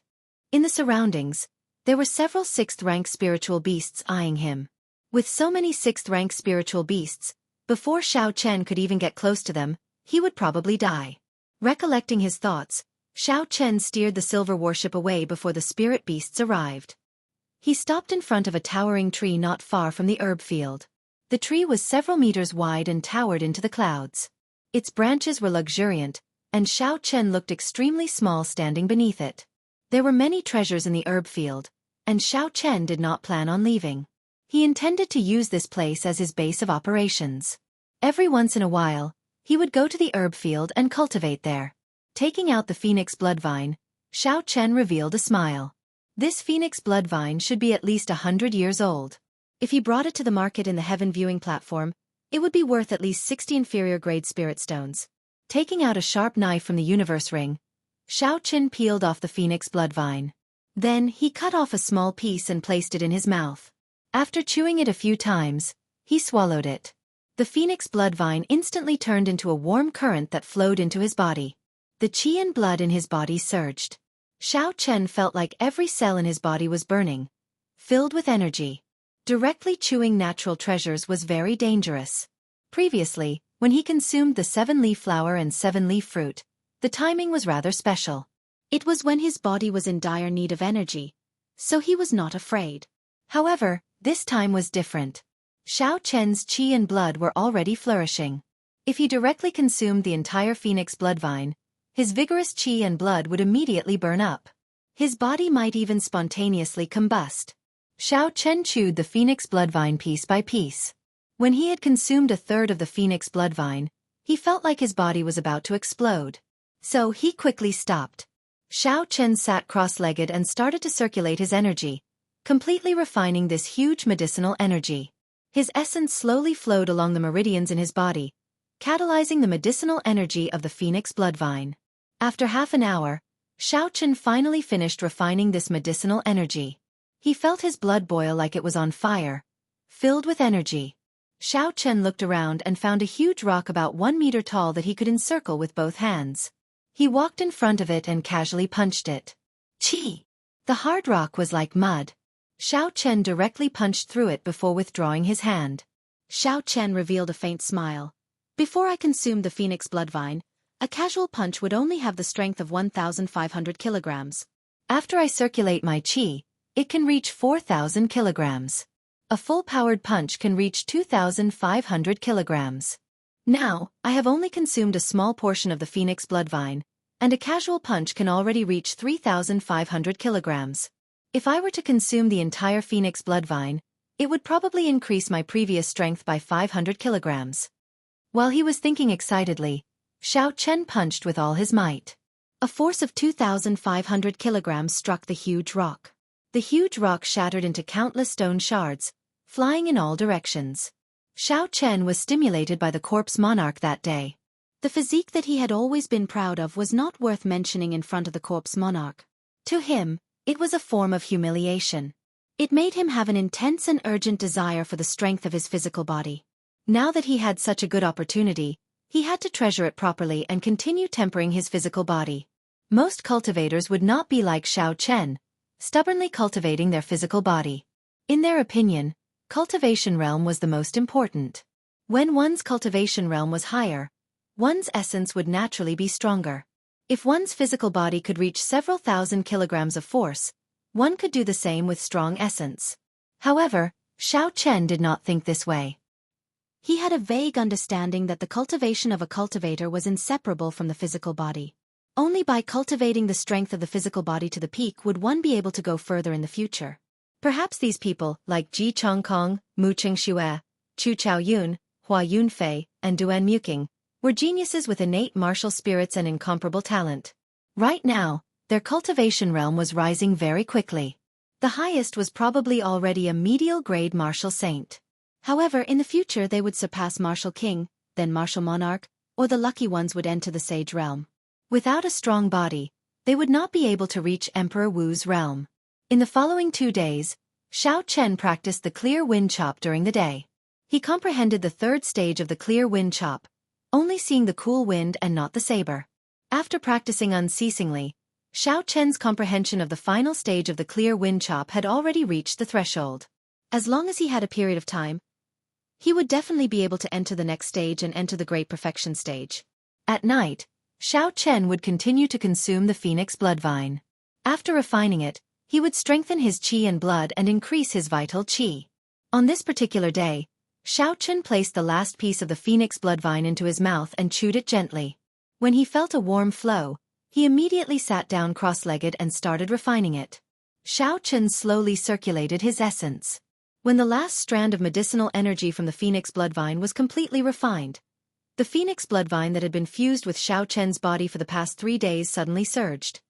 Speaker 1: In the surroundings, there were several 6th rank spiritual beasts eyeing him. With so many 6th rank spiritual beasts, before Xiao Chen could even get close to them, he would probably die. Recollecting his thoughts, Xiao Chen steered the silver warship away before the spirit beasts arrived. He stopped in front of a towering tree not far from the herb field. The tree was several meters wide and towered into the clouds. Its branches were luxuriant, and Xiao Chen looked extremely small standing beneath it. There were many treasures in the herb field, and Xiao Chen did not plan on leaving. He intended to use this place as his base of operations. Every once in a while, he would go to the herb field and cultivate there. Taking out the phoenix bloodvine, Xiao Chen revealed a smile. This phoenix bloodvine should be at least 100 years old. If he brought it to the market in the heaven viewing platform, it would be worth at least 60 inferior grade spirit stones. Taking out a sharp knife from the universe ring, Xiao Chen peeled off the phoenix bloodvine. Then he cut off a small piece and placed it in his mouth. After chewing it a few times, he swallowed it. The phoenix bloodvine instantly turned into a warm current that flowed into his body. The qi and blood in his body surged. Xiao Chen felt like every cell in his body was burning, filled with energy. Directly chewing natural treasures was very dangerous. Previously, when he consumed the 7-leaf flower and 7-leaf fruit, the timing was rather special. It was when his body was in dire need of energy, so he was not afraid. However, this time was different. Xiao Chen's qi and blood were already flourishing. If he directly consumed the entire phoenix bloodvine, his vigorous qi and blood would immediately burn up. His body might even spontaneously combust. Xiao Chen chewed the phoenix bloodvine piece by piece. When he had consumed a third of the phoenix bloodvine, he felt like his body was about to explode. So he quickly stopped. Xiao Chen sat cross-legged and started to circulate his energy, completely refining this huge medicinal energy. His essence slowly flowed along the meridians in his body, catalyzing the medicinal energy of the phoenix bloodvine. After half an hour, Xiao Chen finally finished refining this medicinal energy. He felt his blood boil like it was on fire, filled with energy. Xiao Chen looked around and found a huge rock about 1 meter tall that he could encircle with both hands. He walked in front of it and casually punched it. Chi! The hard rock was like mud. Xiao Chen directly punched through it before withdrawing his hand. Xiao Chen revealed a faint smile. Before I consumed the phoenix bloodvine, a casual punch would only have the strength of 1,500 kilograms. After I circulate my qi, it can reach 4,000 kilograms. A full-powered punch can reach 2,500 kilograms. Now, I have only consumed a small portion of the phoenix bloodvine, and a casual punch can already reach 3,500 kilograms. If I were to consume the entire phoenix bloodvine, it would probably increase my previous strength by 500 kilograms. While he was thinking excitedly, Xiao Chen punched with all his might. A force of 2,500 kilograms struck the huge rock. The huge rock shattered into countless stone shards, flying in all directions. Xiao Chen was stimulated by the corpse monarch that day. The physique that he had always been proud of was not worth mentioning in front of the corpse monarch. To him, it was a form of humiliation. It made him have an intense and urgent desire for the strength of his physical body. Now that he had such a good opportunity, he had to treasure it properly and continue tempering his physical body. Most cultivators would not be like Xiao Chen, stubbornly cultivating their physical body. In their opinion, cultivation realm was the most important. When one's cultivation realm was higher, one's essence would naturally be stronger. If one's physical body could reach several thousand kilograms of force, one could do the same with strong essence. However, Xiao Chen did not think this way. He had a vague understanding that the cultivation of a cultivator was inseparable from the physical body. Only by cultivating the strength of the physical body to the peak would one be able to go further in the future. Perhaps these people, like Ji Chongkong, Mu Qingxue, Chu Chaoyun, Hua Yunfei, and Duan Muqing, were geniuses with innate martial spirits and incomparable talent. Right now, their cultivation realm was rising very quickly. The highest was probably already a medial grade martial saint. However, in the future they would surpass martial king, then martial monarch, or the lucky ones would enter the sage realm. Without a strong body, they would not be able to reach Emperor Wu's realm. In the following 2 days, Xiao Chen practiced the clear wind chop during the day. He comprehended the third stage of the clear wind chop, only seeing the cool wind and not the saber. After practicing unceasingly, Xiao Chen's comprehension of the final stage of the clear wind chop had already reached the threshold. As long as he had a period of time, he would definitely be able to enter the next stage and enter the great perfection stage. At night, Xiao Chen would continue to consume the phoenix bloodvine. After refining it, he would strengthen his qi and blood and increase his vital qi. On this particular day, Xiao Chen placed the last piece of the phoenix bloodvine into his mouth and chewed it gently. When he felt a warm flow, he immediately sat down cross-legged and started refining it. Xiao Chen slowly circulated his essence. When the last strand of medicinal energy from the phoenix bloodvine was completely refined, the phoenix bloodvine that had been fused with Xiao Chen's body for the past 3 days suddenly surged.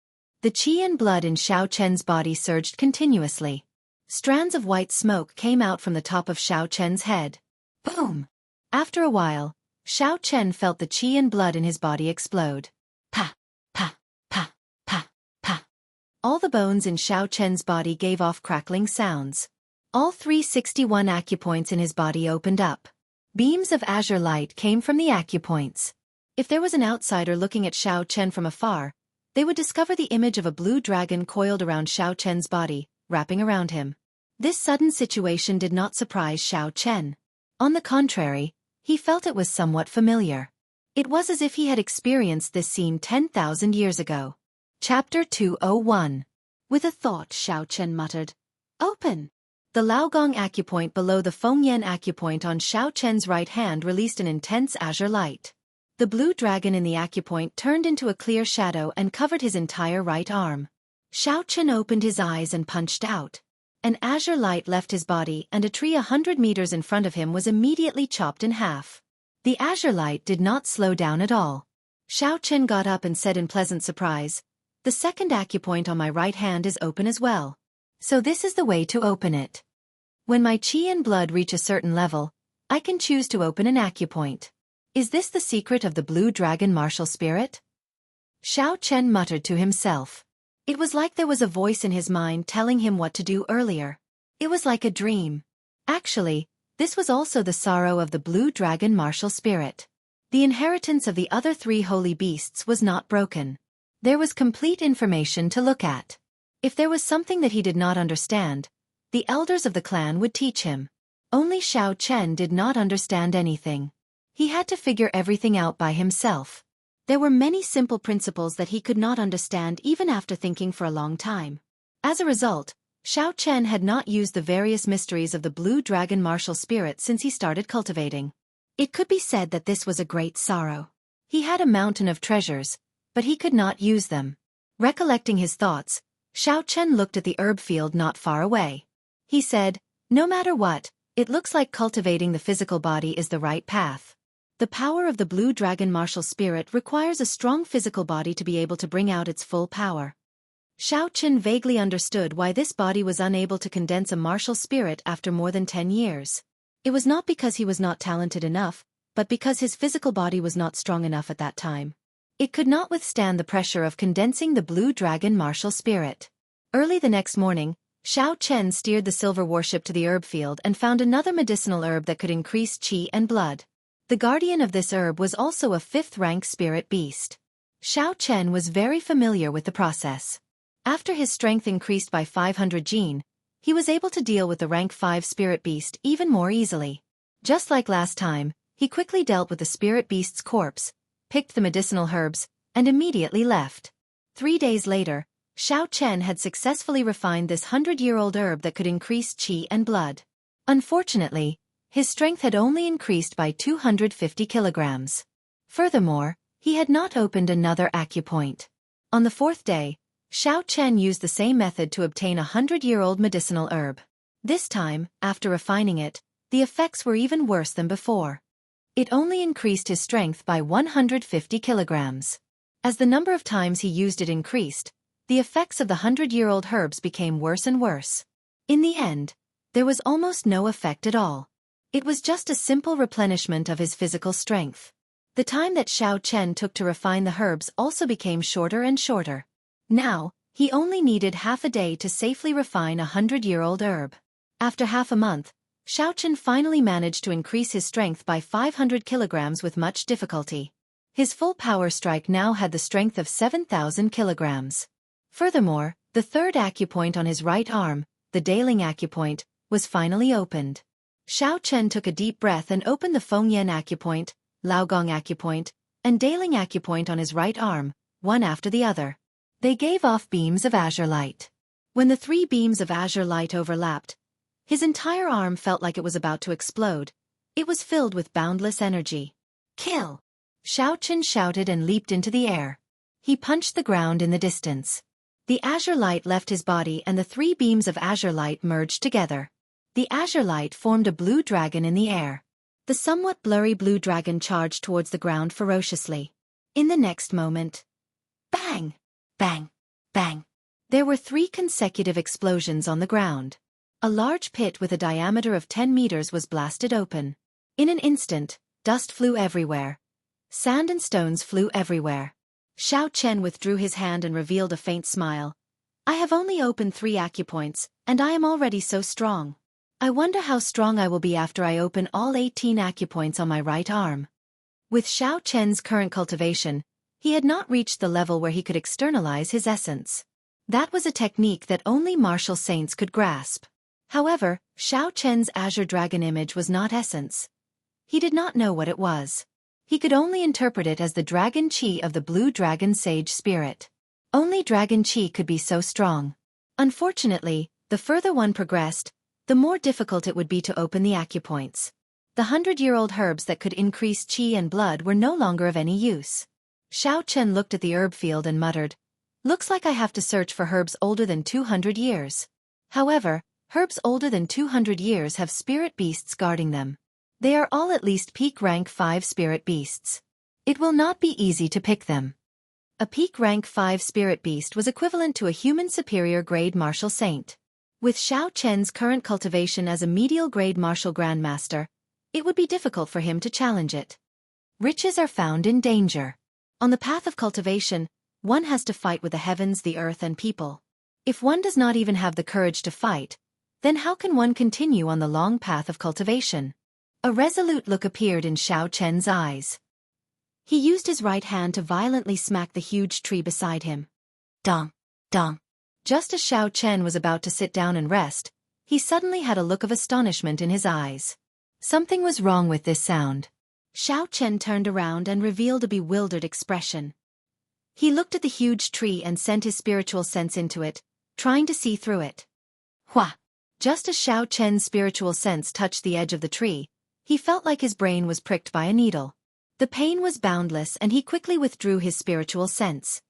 Speaker 1: The qi and blood in Xiao Chen's body surged continuously. Strands of white smoke came out from the top of Xiao Chen's head. Boom! After a while, Xiao Chen felt the qi and blood in his body explode. Pa, pa, pa, pa, pa. All the bones in Xiao Chen's body gave off crackling sounds. All 361 acupoints in his body opened up. Beams of azure light came from the acupoints. If there was an outsider looking at Xiao Chen from afar, they would discover the image of a blue dragon coiled around Xiao Chen's body, wrapping around him. This sudden situation did not surprise Xiao Chen. On the contrary, he felt it was somewhat familiar. It was as if he had experienced this scene 10,000 years ago. Chapter 201. With a thought, Xiao Chen muttered, "Open!" The Laogong acupoint below the Fengyan acupoint on Xiao Chen's right hand released an intense azure light. The blue dragon in the acupoint turned into a clear shadow and covered his entire right arm. Xiao Chen opened his eyes and punched out. An azure light left his body and a tree 100 meters in front of him was immediately chopped in half. The azure light did not slow down at all. Xiao Chen got up and said in pleasant surprise, "The second acupoint on my right hand is open as well. So this is the way to open it. When my qi and blood reach a certain level, I can choose to open an acupoint. Is this the secret of the blue dragon martial spirit?" Xiao Chen muttered to himself. It was like there was a voice in his mind telling him what to do earlier. It was like a dream. Actually, this was also the sorrow of the blue dragon martial spirit. The inheritance of the other 3 holy beasts was not broken. There was complete information to look at. If there was something that he did not understand, the elders of the clan would teach him. Only Xiao Chen did not understand anything. He had to figure everything out by himself. There were many simple principles that he could not understand even after thinking for a long time. As a result, Xiao Chen had not used the various mysteries of the blue dragon martial spirit since he started cultivating. It could be said that this was a great sorrow. He had a mountain of treasures, but he could not use them. Recollecting his thoughts, Xiao Chen looked at the herb field not far away. He said, "No matter what, it looks like cultivating the physical body is the right path. The power of the blue dragon martial spirit requires a strong physical body to be able to bring out its full power. Xiao Chen vaguely understood why this body was unable to condense a martial spirit after more than 10 years. It was not because he was not talented enough, but because his physical body was not strong enough at that time. It could not withstand the pressure of condensing the blue dragon martial spirit. Early the next morning, Xiao Chen steered the silver warship to the herb field and found another medicinal herb that could increase qi and blood. The guardian of this herb was also a 5th-rank spirit beast. Xiao Chen was very familiar with the process. After his strength increased by 500 gene, he was able to deal with the rank 5 spirit beast even more easily. Just like last time, he quickly dealt with the spirit beast's corpse, picked the medicinal herbs, and immediately left. 3 days later, Xiao Chen had successfully refined this 100-year-old herb that could increase qi and blood. Unfortunately, his strength had only increased by 250 kilograms. Furthermore, he had not opened another acupoint. On the 4th day, Xiao Chen used the same method to obtain a 100-year-old medicinal herb. This time, after refining it, the effects were even worse than before. It only increased his strength by 150 kilograms. As the number of times he used it increased, the effects of the 100-year-old herbs became worse and worse. In the end, there was almost no effect at all. It was just a simple replenishment of his physical strength. The time that Xiao Chen took to refine the herbs also became shorter and shorter. Now, he only needed half a day to safely refine a 100-year-old herb. After half a month, Xiao Chen finally managed to increase his strength by 500 kilograms with much difficulty. His full power strike now had the strength of 7,000 kilograms. Furthermore, the 3rd acupoint on his right arm, the Daling acupoint, was finally opened. Xiao Chen took a deep breath and opened the Fengyan acupoint, Laogong acupoint, and Daling acupoint on his right arm, one after the other. They gave off beams of azure light. When the 3 beams of azure light overlapped, his entire arm felt like it was about to explode. It was filled with boundless energy. Kill! Xiao Chen shouted and leaped into the air. He punched the ground in the distance. The azure light left his body and the 3 beams of azure light merged together. The azure light formed a blue dragon in the air. The somewhat blurry blue dragon charged towards the ground ferociously. In the next moment, bang! Bang! Bang! There were 3 consecutive explosions on the ground. A large pit with a diameter of 10 meters was blasted open. In an instant, dust flew everywhere. Sand and stones flew everywhere. Xiao Chen withdrew his hand and revealed a faint smile. I have only opened 3 acupoints, and I am already so strong. I wonder how strong I will be after I open all 18 acupoints on my right arm. With Xiao Chen's current cultivation, he had not reached the level where he could externalize his essence. That was a technique that only martial saints could grasp. However, Xiao Chen's azure dragon image was not essence. He did not know what it was. He could only interpret it as the dragon qi of the blue dragon sage spirit. Only dragon qi could be so strong. Unfortunately, the further one progressed, the more difficult it would be to open the acupoints. The 100-year-old herbs that could increase qi and blood were no longer of any use. Xiao Chen looked at the herb field and muttered, "Looks like I have to search for herbs older than 200 years. However, herbs older than 200 years have spirit beasts guarding them. They are all at least peak rank 5 spirit beasts. It will not be easy to pick them." A peak rank 5 spirit beast was equivalent to a human superior grade martial saint. With Xiao Chen's current cultivation as a medial grade martial grandmaster, it would be difficult for him to challenge it. Riches are found in danger. On the path of cultivation, one has to fight with the heavens, the earth, and people. If one does not even have the courage to fight, then how can one continue on the long path of cultivation? A resolute look appeared in Xiao Chen's eyes. He used his right hand to violently smack the huge tree beside him. Dong, dong. Just as Xiao Chen was about to sit down and rest, he suddenly had a look of astonishment in his eyes. Something was wrong with this sound. Xiao Chen turned around and revealed a bewildered expression. He looked at the huge tree and sent his spiritual sense into it, trying to see through it. Hua! Just as Xiao Chen's spiritual sense touched the edge of the tree, he felt like his brain was pricked by a needle. The pain was boundless and he quickly withdrew his spiritual sense.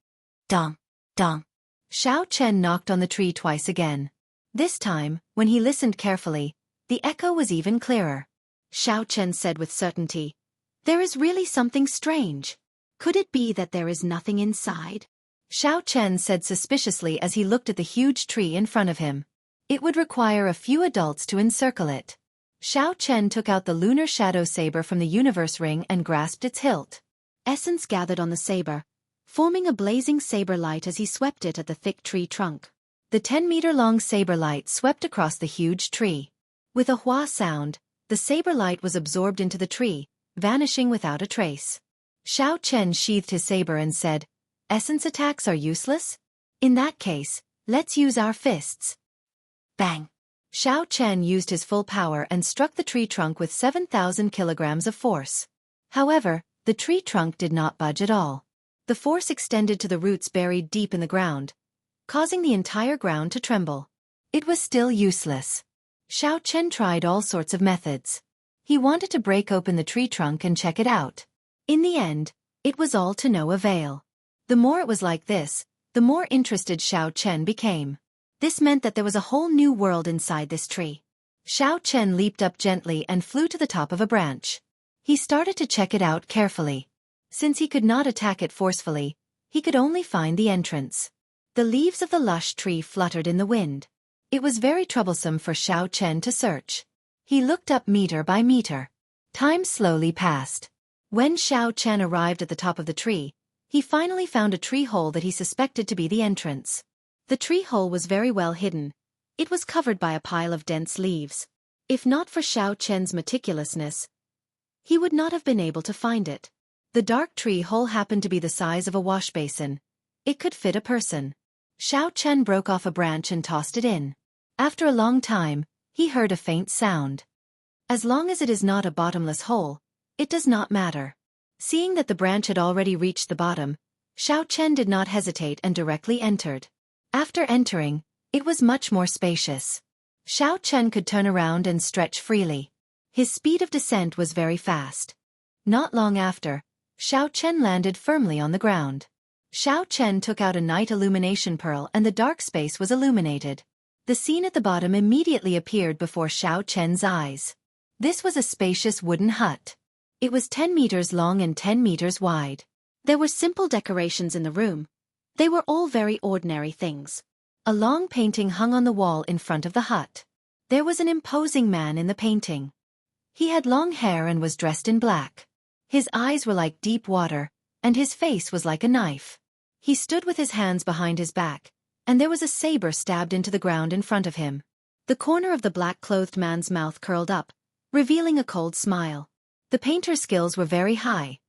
Speaker 1: Dong, dong. Xiao Chen knocked on the tree twice again. This time, when he listened carefully, the echo was even clearer. Xiao Chen said with certainty, There is really something strange. Could it be that there is nothing inside? Xiao Chen said suspiciously as he looked at the huge tree in front of him. It would require a few adults to encircle it. Xiao Chen took out the lunar shadow saber from the universe ring and grasped its hilt. Essence gathered on the saber, forming a blazing saber light as he swept it at the thick tree trunk. The 10-meter-long saber light swept across the huge tree. With a hua sound, the saber light was absorbed into the tree, vanishing without a trace. Xiao Chen sheathed his saber and said, "Essence attacks are useless? In that case, let's use our fists." Bang! Xiao Chen used his full power and struck the tree trunk with 7,000 kilograms of force. However, the tree trunk did not budge at all. The force extended to the roots buried deep in the ground, causing the entire ground to tremble. It was still useless. Xiao Chen tried all sorts of methods. He wanted to break open the tree trunk and check it out. In the end, it was all to no avail. The more it was like this, the more interested Xiao Chen became. This meant that there was a whole new world inside this tree. Xiao Chen leaped up gently and flew to the top of a branch. He started to check it out carefully. Since he could not attack it forcefully, he could only find the entrance. The leaves of the lush tree fluttered in the wind. It was very troublesome for Xiao Chen to search. He looked up meter by meter. Time slowly passed. When Xiao Chen arrived at the top of the tree, he finally found a tree hole that he suspected to be the entrance. The tree hole was very well hidden. It was covered by a pile of dense leaves. If not for Xiao Chen's meticulousness, he would not have been able to find it. The dark tree hole happened to be the size of a wash basin. It could fit a person. Xiao Chen broke off a branch and tossed it in. After a long time, he heard a faint sound. As long as it is not a bottomless hole, it does not matter. Seeing that the branch had already reached the bottom, Xiao Chen did not hesitate and directly entered. After entering, it was much more spacious. Xiao Chen could turn around and stretch freely. His speed of descent was very fast. Not long after, Xiao Chen landed firmly on the ground. Xiao Chen took out a night illumination pearl and the dark space was illuminated. The scene at the bottom immediately appeared before Xiao Chen's eyes. This was a spacious wooden hut. It was 10 meters long and 10 meters wide. There were simple decorations in the room. They were all very ordinary things. A long painting hung on the wall in front of the hut. There was an imposing man in the painting. He had long hair and was dressed in black. His eyes were like deep water, and his face was like a knife. He stood with his hands behind his back, and there was a saber stabbed into the ground in front of him. The corner of the black-clothed man's mouth curled up, revealing a cold smile. The painter's skills were very high.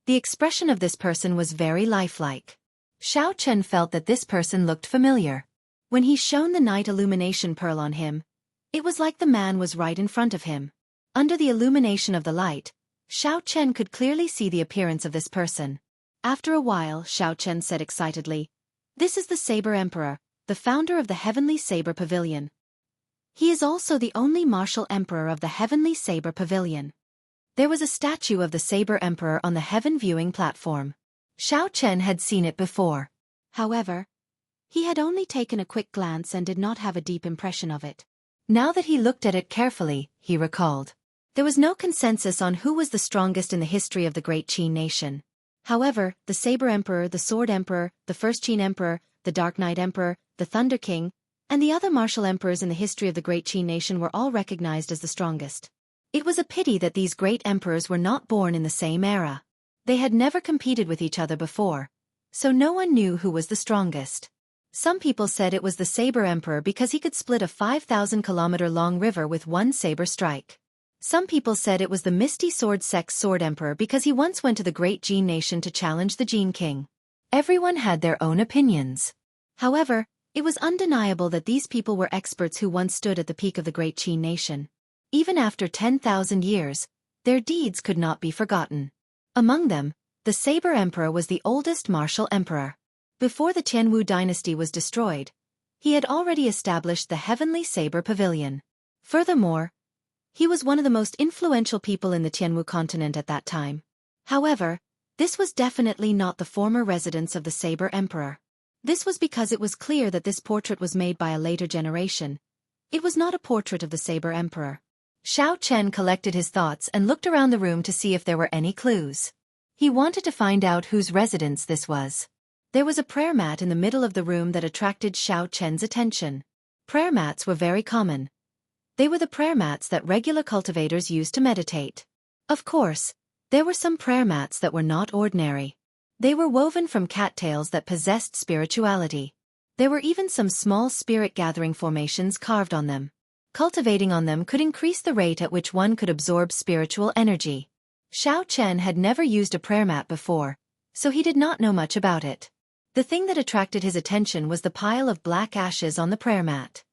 Speaker 1: The expression of this person was very lifelike. Xiao Chen felt that this person looked familiar. When he shone the night illumination pearl on him, it was like the man was right in front of him. Under the illumination of the light, Xiao Chen could clearly see the appearance of this person. After a while, Xiao Chen said excitedly, "This is the Saber Emperor, the founder of the Heavenly Saber Pavilion. He is also the only martial emperor of the Heavenly Saber Pavilion." There was a statue of the Saber Emperor on the heaven viewing platform. Xiao Chen had seen it before. However, he had only taken a quick glance and did not have a deep impression of it. Now that he looked at it carefully, he recalled. There was no consensus on who was the strongest in the history of the Great Qin nation. However, the Saber Emperor, the Sword Emperor, the First Qin Emperor, the Dark Knight Emperor, the Thunder King, and the other martial emperors in the history of the Great Qin nation were all recognized as the strongest. It was a pity that these great emperors were not born in the same era. They had never competed with each other before, so no one knew who was the strongest. Some people said it was the Saber Emperor because he could split a 5,000-kilometer-long river with one saber strike. Some people said it was the Misty Sword Sect's Sword Emperor because he once went to the Great Qin nation to challenge the Qin King. Everyone had their own opinions. However, it was undeniable that these people were experts who once stood at the peak of the Great Qin nation. Even after 10,000 years, their deeds could not be forgotten. Among them, the Saber Emperor was the oldest martial emperor. Before the Tianwu dynasty was destroyed, he had already established the Heavenly Saber Pavilion. Furthermore, he was one of the most influential people in the Tianwu continent at that time. However, this was definitely not the former residence of the Saber Emperor. This was because it was clear that this portrait was made by a later generation. It was not a portrait of the Saber Emperor. Xiao Chen collected his thoughts and looked around the room to see if there were any clues. He wanted to find out whose residence this was. There was a prayer mat in the middle of the room that attracted Xiao Chen's attention. Prayer mats were very common. They were the prayer mats that regular cultivators used to meditate. Of course, there were some prayer mats that were not ordinary. They were woven from cattails that possessed spirituality. There were even some small spirit-gathering formations carved on them. Cultivating on them could increase the rate at which one could absorb spiritual energy. Xiao Chen had never used a prayer mat before, so he did not know much about it. The thing that attracted his attention was the pile of black ashes on the prayer mat.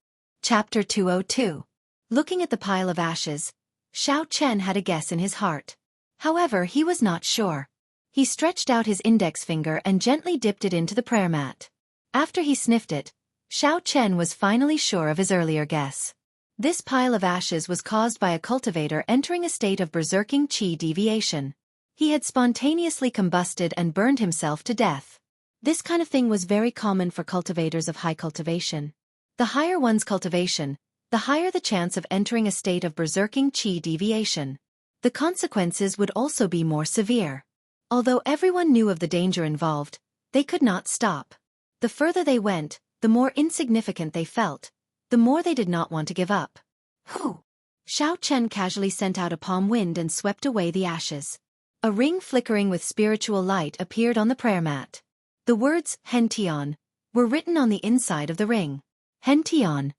Speaker 1: Chapter 202. Looking at the pile of ashes, Xiao Chen had a guess in his heart. However, he was not sure. He stretched out his index finger and gently dipped it into the prayer mat. After he sniffed it, Xiao Chen was finally sure of his earlier guess. This pile of ashes was caused by a cultivator entering a state of berserking qi deviation. He had spontaneously combusted and burned himself to death. This kind of thing was very common for cultivators of high cultivation. The higher one's cultivation, the higher the chance of entering a state of berserking qi deviation. The consequences would also be more severe. Although everyone knew of the danger involved, they could not stop. The further they went, the more insignificant they felt, the more they did not want to give up. Whew! Xiao Chen casually sent out a palm wind and swept away the ashes. A ring flickering with spiritual light appeared on the prayer mat. The words, Hentian, were written on the inside of the ring. Hentian.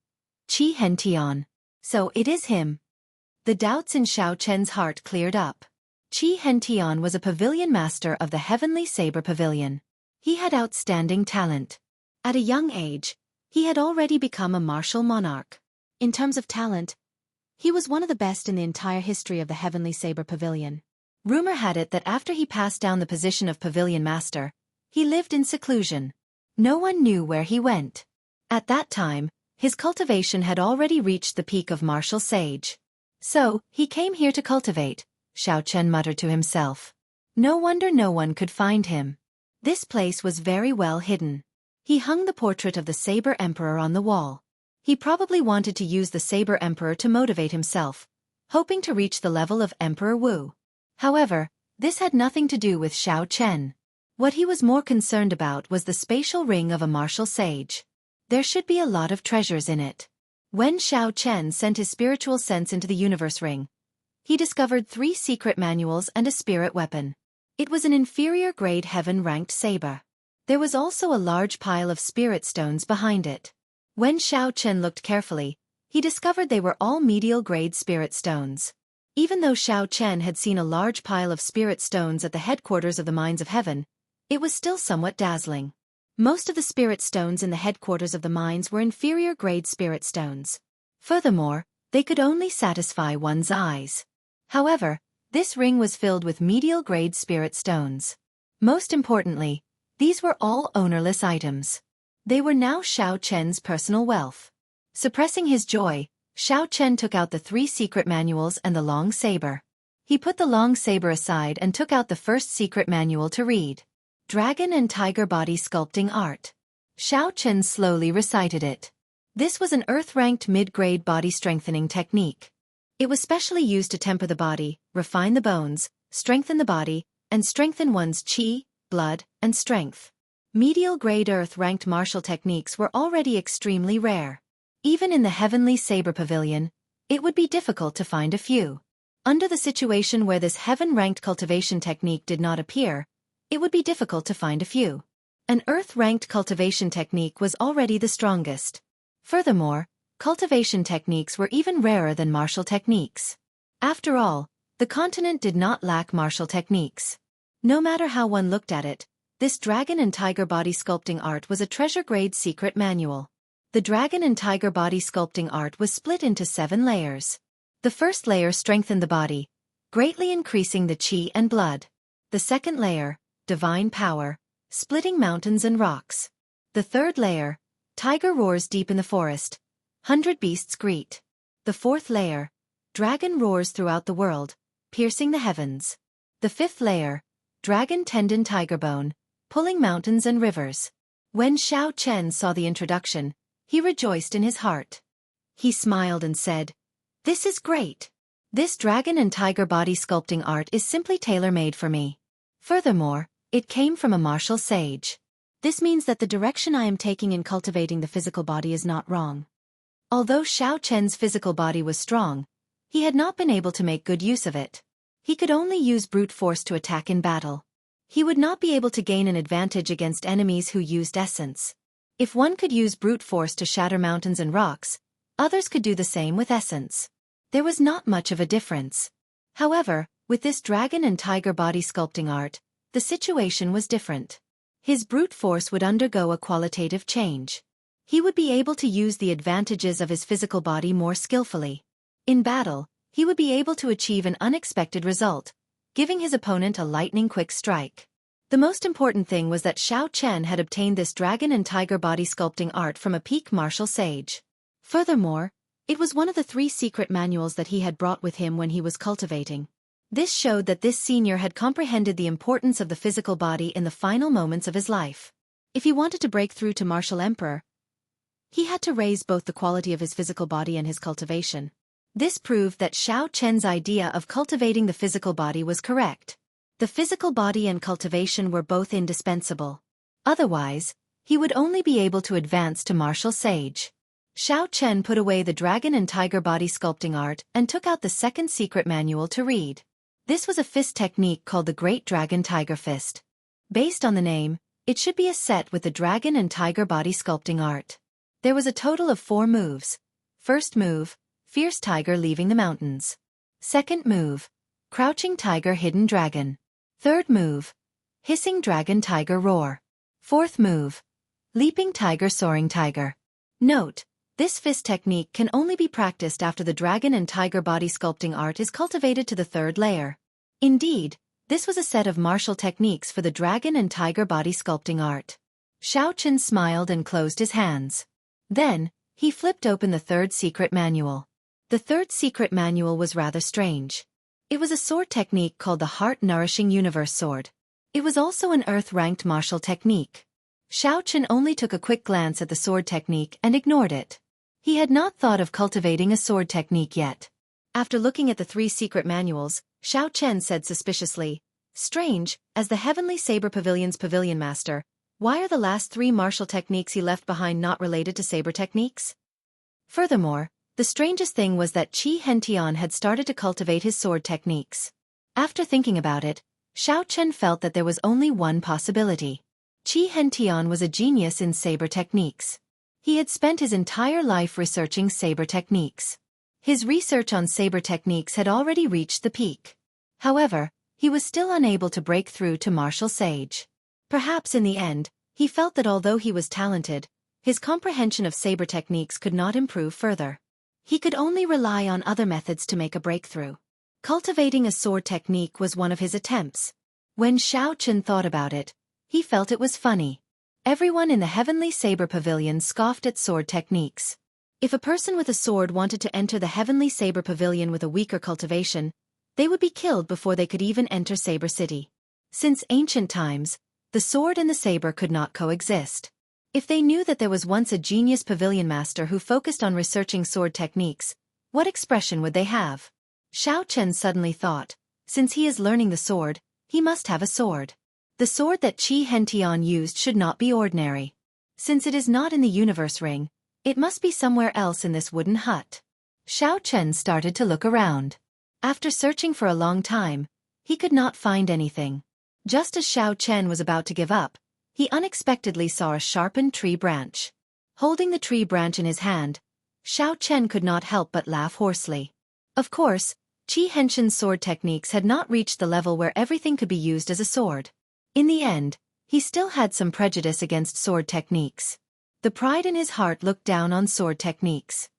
Speaker 1: Qi Hentian. So it is him. The doubts in Xiao Chen's heart cleared up. Qi Hentian was a pavilion master of the Heavenly Saber Pavilion. He had outstanding talent. At a young age, he had already become a martial monarch. In terms of talent, he was one of the best in the entire history of the Heavenly Saber Pavilion. Rumor had it that after he passed down the position of pavilion master, he lived in seclusion. No one knew where he went. At that time, his cultivation had already reached the peak of martial sage. So, he came here to cultivate, Xiao Chen muttered to himself. No wonder no one could find him. This place was very well hidden. He hung the portrait of the Saber Emperor on the wall. He probably wanted to use the Saber Emperor to motivate himself, hoping to reach the level of Emperor Wu. However, this had nothing to do with Xiao Chen. What he was more concerned about was the spatial ring of a martial sage. There should be a lot of treasures in it. When Xiao Chen sent his spiritual sense into the universe ring, he discovered 3 secret manuals and a spirit weapon. It was an inferior grade heaven-ranked saber. There was also a large pile of spirit stones behind it. When Xiao Chen looked carefully, he discovered they were all medial grade spirit stones. Even though Xiao Chen had seen a large pile of spirit stones at the headquarters of the Mines of Heaven, it was still somewhat dazzling. Most of the spirit stones in the headquarters of the mines were inferior grade spirit stones. Furthermore, they could only satisfy one's eyes. However, this ring was filled with medial grade spirit stones. Most importantly, these were all ownerless items. They were now Xiao Chen's personal wealth. Suppressing his joy, Xiao Chen took out the 3 secret manuals and the long saber. He put the long saber aside and took out the first secret manual to read. Dragon and Tiger Body Sculpting Art. Xiao Chen slowly recited it. This was an earth-ranked mid-grade body strengthening technique. It was specially used to temper the body, refine the bones, strengthen the body, and strengthen one's qi, blood, and strength. Medial-grade earth-ranked martial techniques were already extremely rare. Even in the Heavenly Saber Pavilion, it would be difficult to find a few. Under the situation where this heaven-ranked cultivation technique did not appear, it would be difficult to find a few. An earth-ranked cultivation technique was already the strongest. Furthermore, cultivation techniques were even rarer than martial techniques. After all, the continent did not lack martial techniques. No matter how one looked at it, this dragon and tiger body sculpting art was a treasure-grade secret manual. The dragon and tiger body sculpting art was split into 7 layers. The first layer strengthened the body, greatly increasing the qi and blood. The second layer, divine power, splitting mountains and rocks. The third layer, tiger roars deep in the forest, 100 beasts greet. The fourth layer, dragon roars throughout the world, piercing the heavens. The fifth layer, dragon tendon tiger bone, pulling mountains and rivers. When Xiao Chen saw the introduction, he rejoiced in his heart. He smiled and said, "This is great. This dragon and tiger body sculpting art is simply tailor-made for me. Furthermore, it came from a martial sage. This means that the direction I am taking in cultivating the physical body is not wrong. Although Xiao Chen's physical body was strong, he had not been able to make good use of it. He could only use brute force to attack in battle. He would not be able to gain an advantage against enemies who used essence. If one could use brute force to shatter mountains and rocks, others could do the same with essence. There was not much of a difference. However, with this dragon and tiger body sculpting art, the situation was different. His brute force would undergo a qualitative change. He would be able to use the advantages of his physical body more skillfully. In battle, he would be able to achieve an unexpected result, giving his opponent a lightning-quick strike. The most important thing was that Xiao Chen had obtained this dragon and tiger body sculpting art from a peak martial sage. Furthermore, it was one of the 3 secret manuals that he had brought with him when he was cultivating. This showed that this senior had comprehended the importance of the physical body in the final moments of his life. If he wanted to break through to Martial Emperor, he had to raise both the quality of his physical body and his cultivation. This proved that Xiao Chen's idea of cultivating the physical body was correct. The physical body and cultivation were both indispensable. Otherwise, he would only be able to advance to martial sage. Xiao Chen put away the dragon and tiger body sculpting art and took out the 2nd secret manual to read. This was a fist technique called the Great Dragon Tiger Fist. Based on the name, it should be a set with the dragon and tiger body sculpting art. There was a total of 4 moves. First move, Fierce Tiger Leaving the Mountains. Second move, Crouching Tiger Hidden Dragon. Third move, Hissing Dragon Tiger Roar. Fourth move, Leaping Tiger Soaring Tiger. Note, this fist technique can only be practiced after the dragon and tiger body sculpting art is cultivated to the 3rd layer. Indeed, this was a set of martial techniques for the dragon and tiger body sculpting art. Xiao Chen smiled and closed his hands. Then, he flipped open the 3rd secret manual. The 3rd secret manual was rather strange. It was a sword technique called the Heart-Nourishing Universe Sword. It was also an Earth-ranked martial technique. Xiao Chen only took a quick glance at the sword technique and ignored it. He had not thought of cultivating a sword technique yet. After looking at the 3 secret manuals, Xiao Chen said suspiciously, "Strange, as the Heavenly Saber Pavilion's pavilion master, why are the last 3 martial techniques he left behind not related to saber techniques?" Furthermore, the strangest thing was that Qi Hentian had started to cultivate his sword techniques. After thinking about it, Xiao Chen felt that there was only one possibility. Qi Hentian was a genius in saber techniques. He had spent his entire life researching saber techniques. His research on saber techniques had already reached the peak. However, he was still unable to break through to martial sage. Perhaps in the end, he felt that although he was talented, his comprehension of saber techniques could not improve further. He could only rely on other methods to make a breakthrough. Cultivating a sword technique was one of his attempts. When Xiao Chen thought about it, he felt it was funny. Everyone in the Heavenly Saber Pavilion scoffed at sword techniques. If a person with a sword wanted to enter the Heavenly Saber Pavilion with a weaker cultivation, they would be killed before they could even enter Saber City. Since ancient times, the sword and the saber could not coexist. If they knew that there was once a genius pavilion master who focused on researching sword techniques, what expression would they have? Xiao Chen suddenly thought, since he is learning the sword, he must have a sword. The sword that Qi Hentian used should not be ordinary. Since it is not in the universe ring, it must be somewhere else in this wooden hut. Xiao Chen started to look around. After searching for a long time, he could not find anything. Just as Xiao Chen was about to give up, he unexpectedly saw a sharpened tree branch. Holding the tree branch in his hand, Xiao Chen could not help but laugh hoarsely. Of course, Qi Hentian's sword techniques had not reached the level where everything could be used as a sword. In the end, he still had some prejudice against sword techniques. The pride in his heart looked down on sword techniques.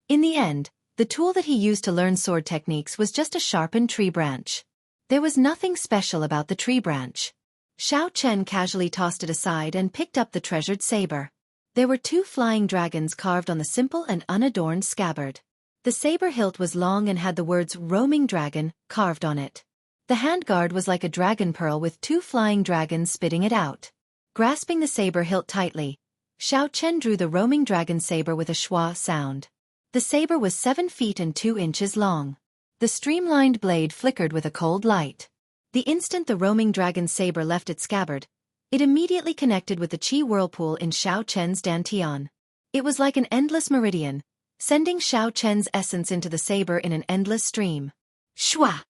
Speaker 1: In the end, the tool that he used to learn sword techniques was just a sharpened tree branch. There was nothing special about the tree branch. Xiao Chen casually tossed it aside and picked up the treasured saber. There were 2 flying dragons carved on the simple and unadorned scabbard. The saber hilt was long and had the words "Roaming Dragon" carved on it. The handguard was like a dragon pearl with 2 flying dragons spitting it out. Grasping the saber hilt tightly, Xiao Chen drew the roaming dragon saber with a schwa sound. The saber was 7 feet and 2 inches long. The streamlined blade flickered with a cold light. The instant the roaming dragon's saber left its scabbard, it immediately connected with the chi whirlpool in Xiao Chen's dantian. It was like an endless meridian, sending Xiao Chen's essence into the saber in an endless stream. Shwa!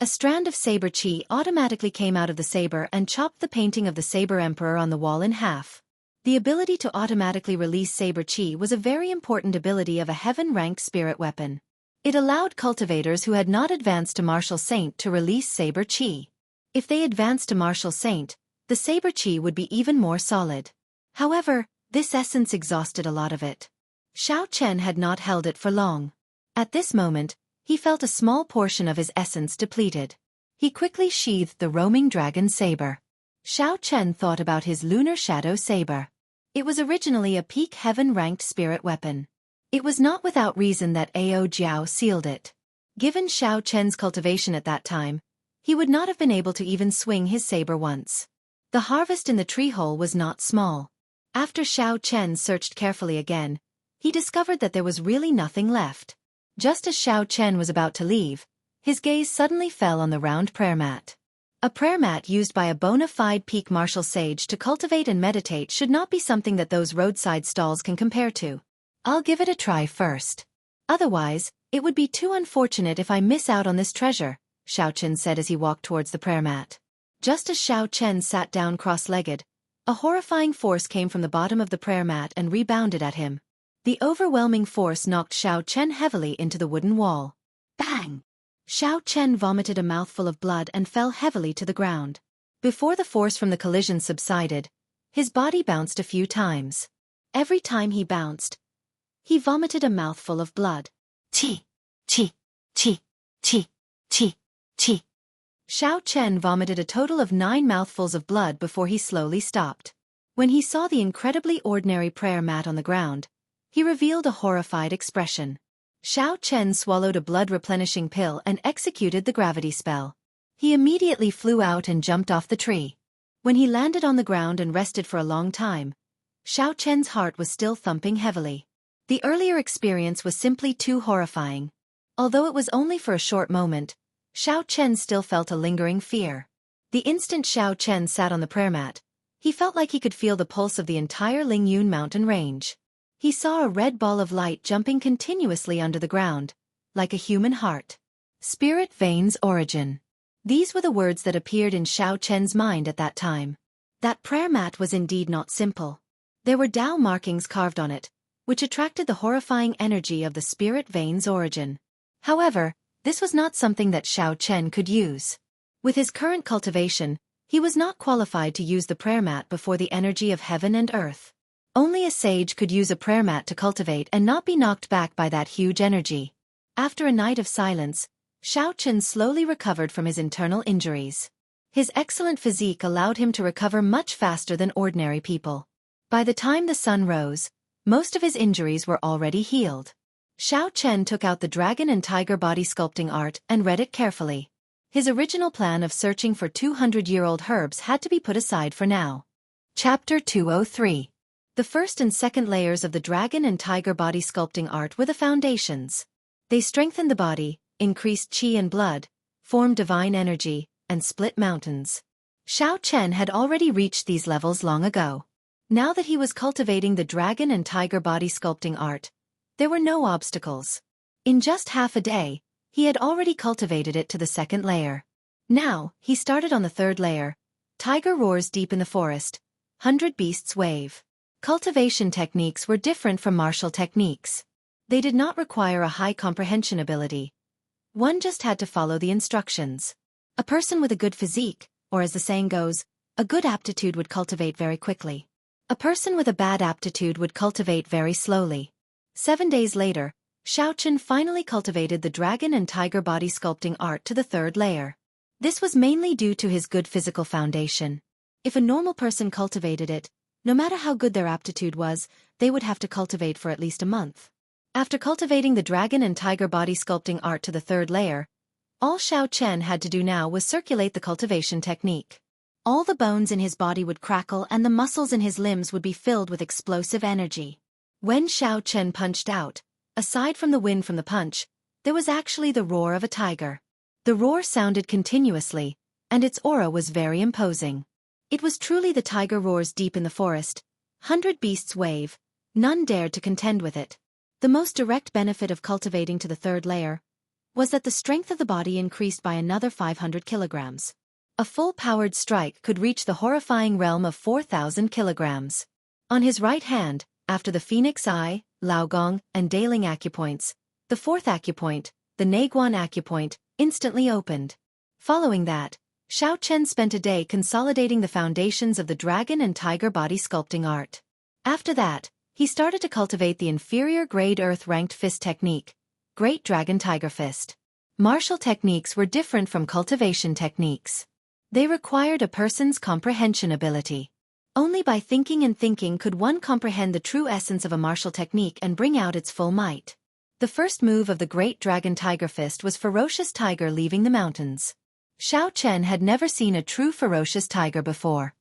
Speaker 1: A strand of saber chi automatically came out of the saber and chopped the painting of the saber emperor on the wall in half. The ability to automatically release saber chi was a very important ability of a heaven-ranked spirit weapon. It allowed cultivators who had not advanced to martial saint to release saber chi. If they advanced to martial saint, the saber chi would be even more solid. However, this essence exhausted a lot of it. Xiao Chen had not held it for long. At this moment, he felt a small portion of his essence depleted. He quickly sheathed the roaming dragon saber. Xiao Chen thought about his lunar shadow saber. It was originally a peak heaven-ranked spirit weapon. It was not without reason that Ao Jiao sealed it. Given Xiao Chen's cultivation at that time, he would not have been able to even swing his saber once. The harvest in the tree hole was not small. After Xiao Chen searched carefully again, he discovered that there was really nothing left. Just as Xiao Chen was about to leave, his gaze suddenly fell on the round prayer mat. A prayer mat used by a bona fide peak martial sage to cultivate and meditate should not be something that those roadside stalls can compare to. I'll give it a try first. Otherwise, it would be too unfortunate if I miss out on this treasure, Xiao Chen said as he walked towards the prayer mat. Just as Xiao Chen sat down cross-legged, a horrifying force came from the bottom of the prayer mat and rebounded at him. The overwhelming force knocked Xiao Chen heavily into the wooden wall. Bang! Xiao Chen vomited a mouthful of blood and fell heavily to the ground. Before the force from the collision subsided, his body bounced a few times. Every time he bounced, he vomited a mouthful of blood. Chi, chi, chi, chi, chi, chi. Xiao Chen vomited a total of 9 mouthfuls of blood before he slowly stopped. When he saw the incredibly ordinary prayer mat on the ground, he revealed a horrified expression. Xiao Chen swallowed a blood-replenishing pill and executed the gravity spell. He immediately flew out and jumped off the tree. When he landed on the ground and rested for a long time, Xiao Chen's heart was still thumping heavily. The earlier experience was simply too horrifying. Although it was only for a short moment, Xiao Chen still felt a lingering fear. The instant Xiao Chen sat on the prayer mat, he felt like he could feel the pulse of the entire Lingyun mountain range. He saw a red ball of light jumping continuously under the ground, like a human heart. Spirit veins origin. These were the words that appeared in Xiao Chen's mind at that time. That prayer mat was indeed not simple. There were Tao markings carved on it, which attracted the horrifying energy of the spirit veins origin. However, this was not something that Xiao Chen could use. With his current cultivation, he was not qualified to use the prayer mat before the energy of heaven and earth. Only a sage could use a prayer mat to cultivate and not be knocked back by that huge energy. After a night of silence, Xiao Chen slowly recovered from his internal injuries. His excellent physique allowed him to recover much faster than ordinary people. By the time the sun rose, most of his injuries were already healed. Xiao Chen took out the dragon and tiger body sculpting art and read it carefully. His original plan of searching for 200-year-old herbs had to be put aside for now. Chapter 203. The first and second layers of the dragon and tiger body sculpting art were the foundations. They strengthened the body, increased qi and blood, formed divine energy, and split mountains. Xiao Chen had already reached these levels long ago. Now that he was cultivating the dragon and tiger body sculpting art, there were no obstacles. In just half a day, he had already cultivated it to the second layer. Now, he started on the third layer. Tiger roars deep in the forest. 100 beasts wave. Cultivation techniques were different from martial techniques. They did not require a high comprehension ability. One just had to follow the instructions. A person with a good physique, or as the saying goes, a good aptitude would cultivate very quickly. A person with a bad aptitude would cultivate very slowly. 7 days later, Xiao Chen finally cultivated the dragon and tiger body sculpting art to the third layer. This was mainly due to his good physical foundation. If a normal person cultivated it, no matter how good their aptitude was, they would have to cultivate for at least a month. After cultivating the dragon and tiger body sculpting art to the third layer, all Xiao Chen had to do now was circulate the cultivation technique. All the bones in his body would crackle and the muscles in his limbs would be filled with explosive energy. When Xiao Chen punched out, aside from the wind from the punch, There was actually the roar of a tiger. The roar sounded continuously, and its aura was very imposing. It was truly the tiger roars deep in the forest. 100 beasts wave, none dared to contend with it. The most direct benefit of cultivating to the third layer was that the strength of the body increased by another 500 kilograms. A full-powered strike could reach the horrifying realm of 4,000 kilograms. On his right hand, after the Phoenix Eye, Laogong, and Daling acupoints, the fourth acupoint, the Naguan acupoint, instantly opened. Following that, Xiao Chen spent a day consolidating the foundations of the dragon and tiger body sculpting art. After that, he started to cultivate the inferior grade earth-ranked fist technique, Great Dragon Tiger Fist. Martial techniques were different from cultivation techniques. They required a person's comprehension ability. Only by thinking and thinking could one comprehend the true essence of a martial technique and bring out its full might. The first move of the Great Dragon Tiger Fist was Ferocious Tiger Leaving the Mountains. Xiao Chen had never seen a true ferocious tiger before.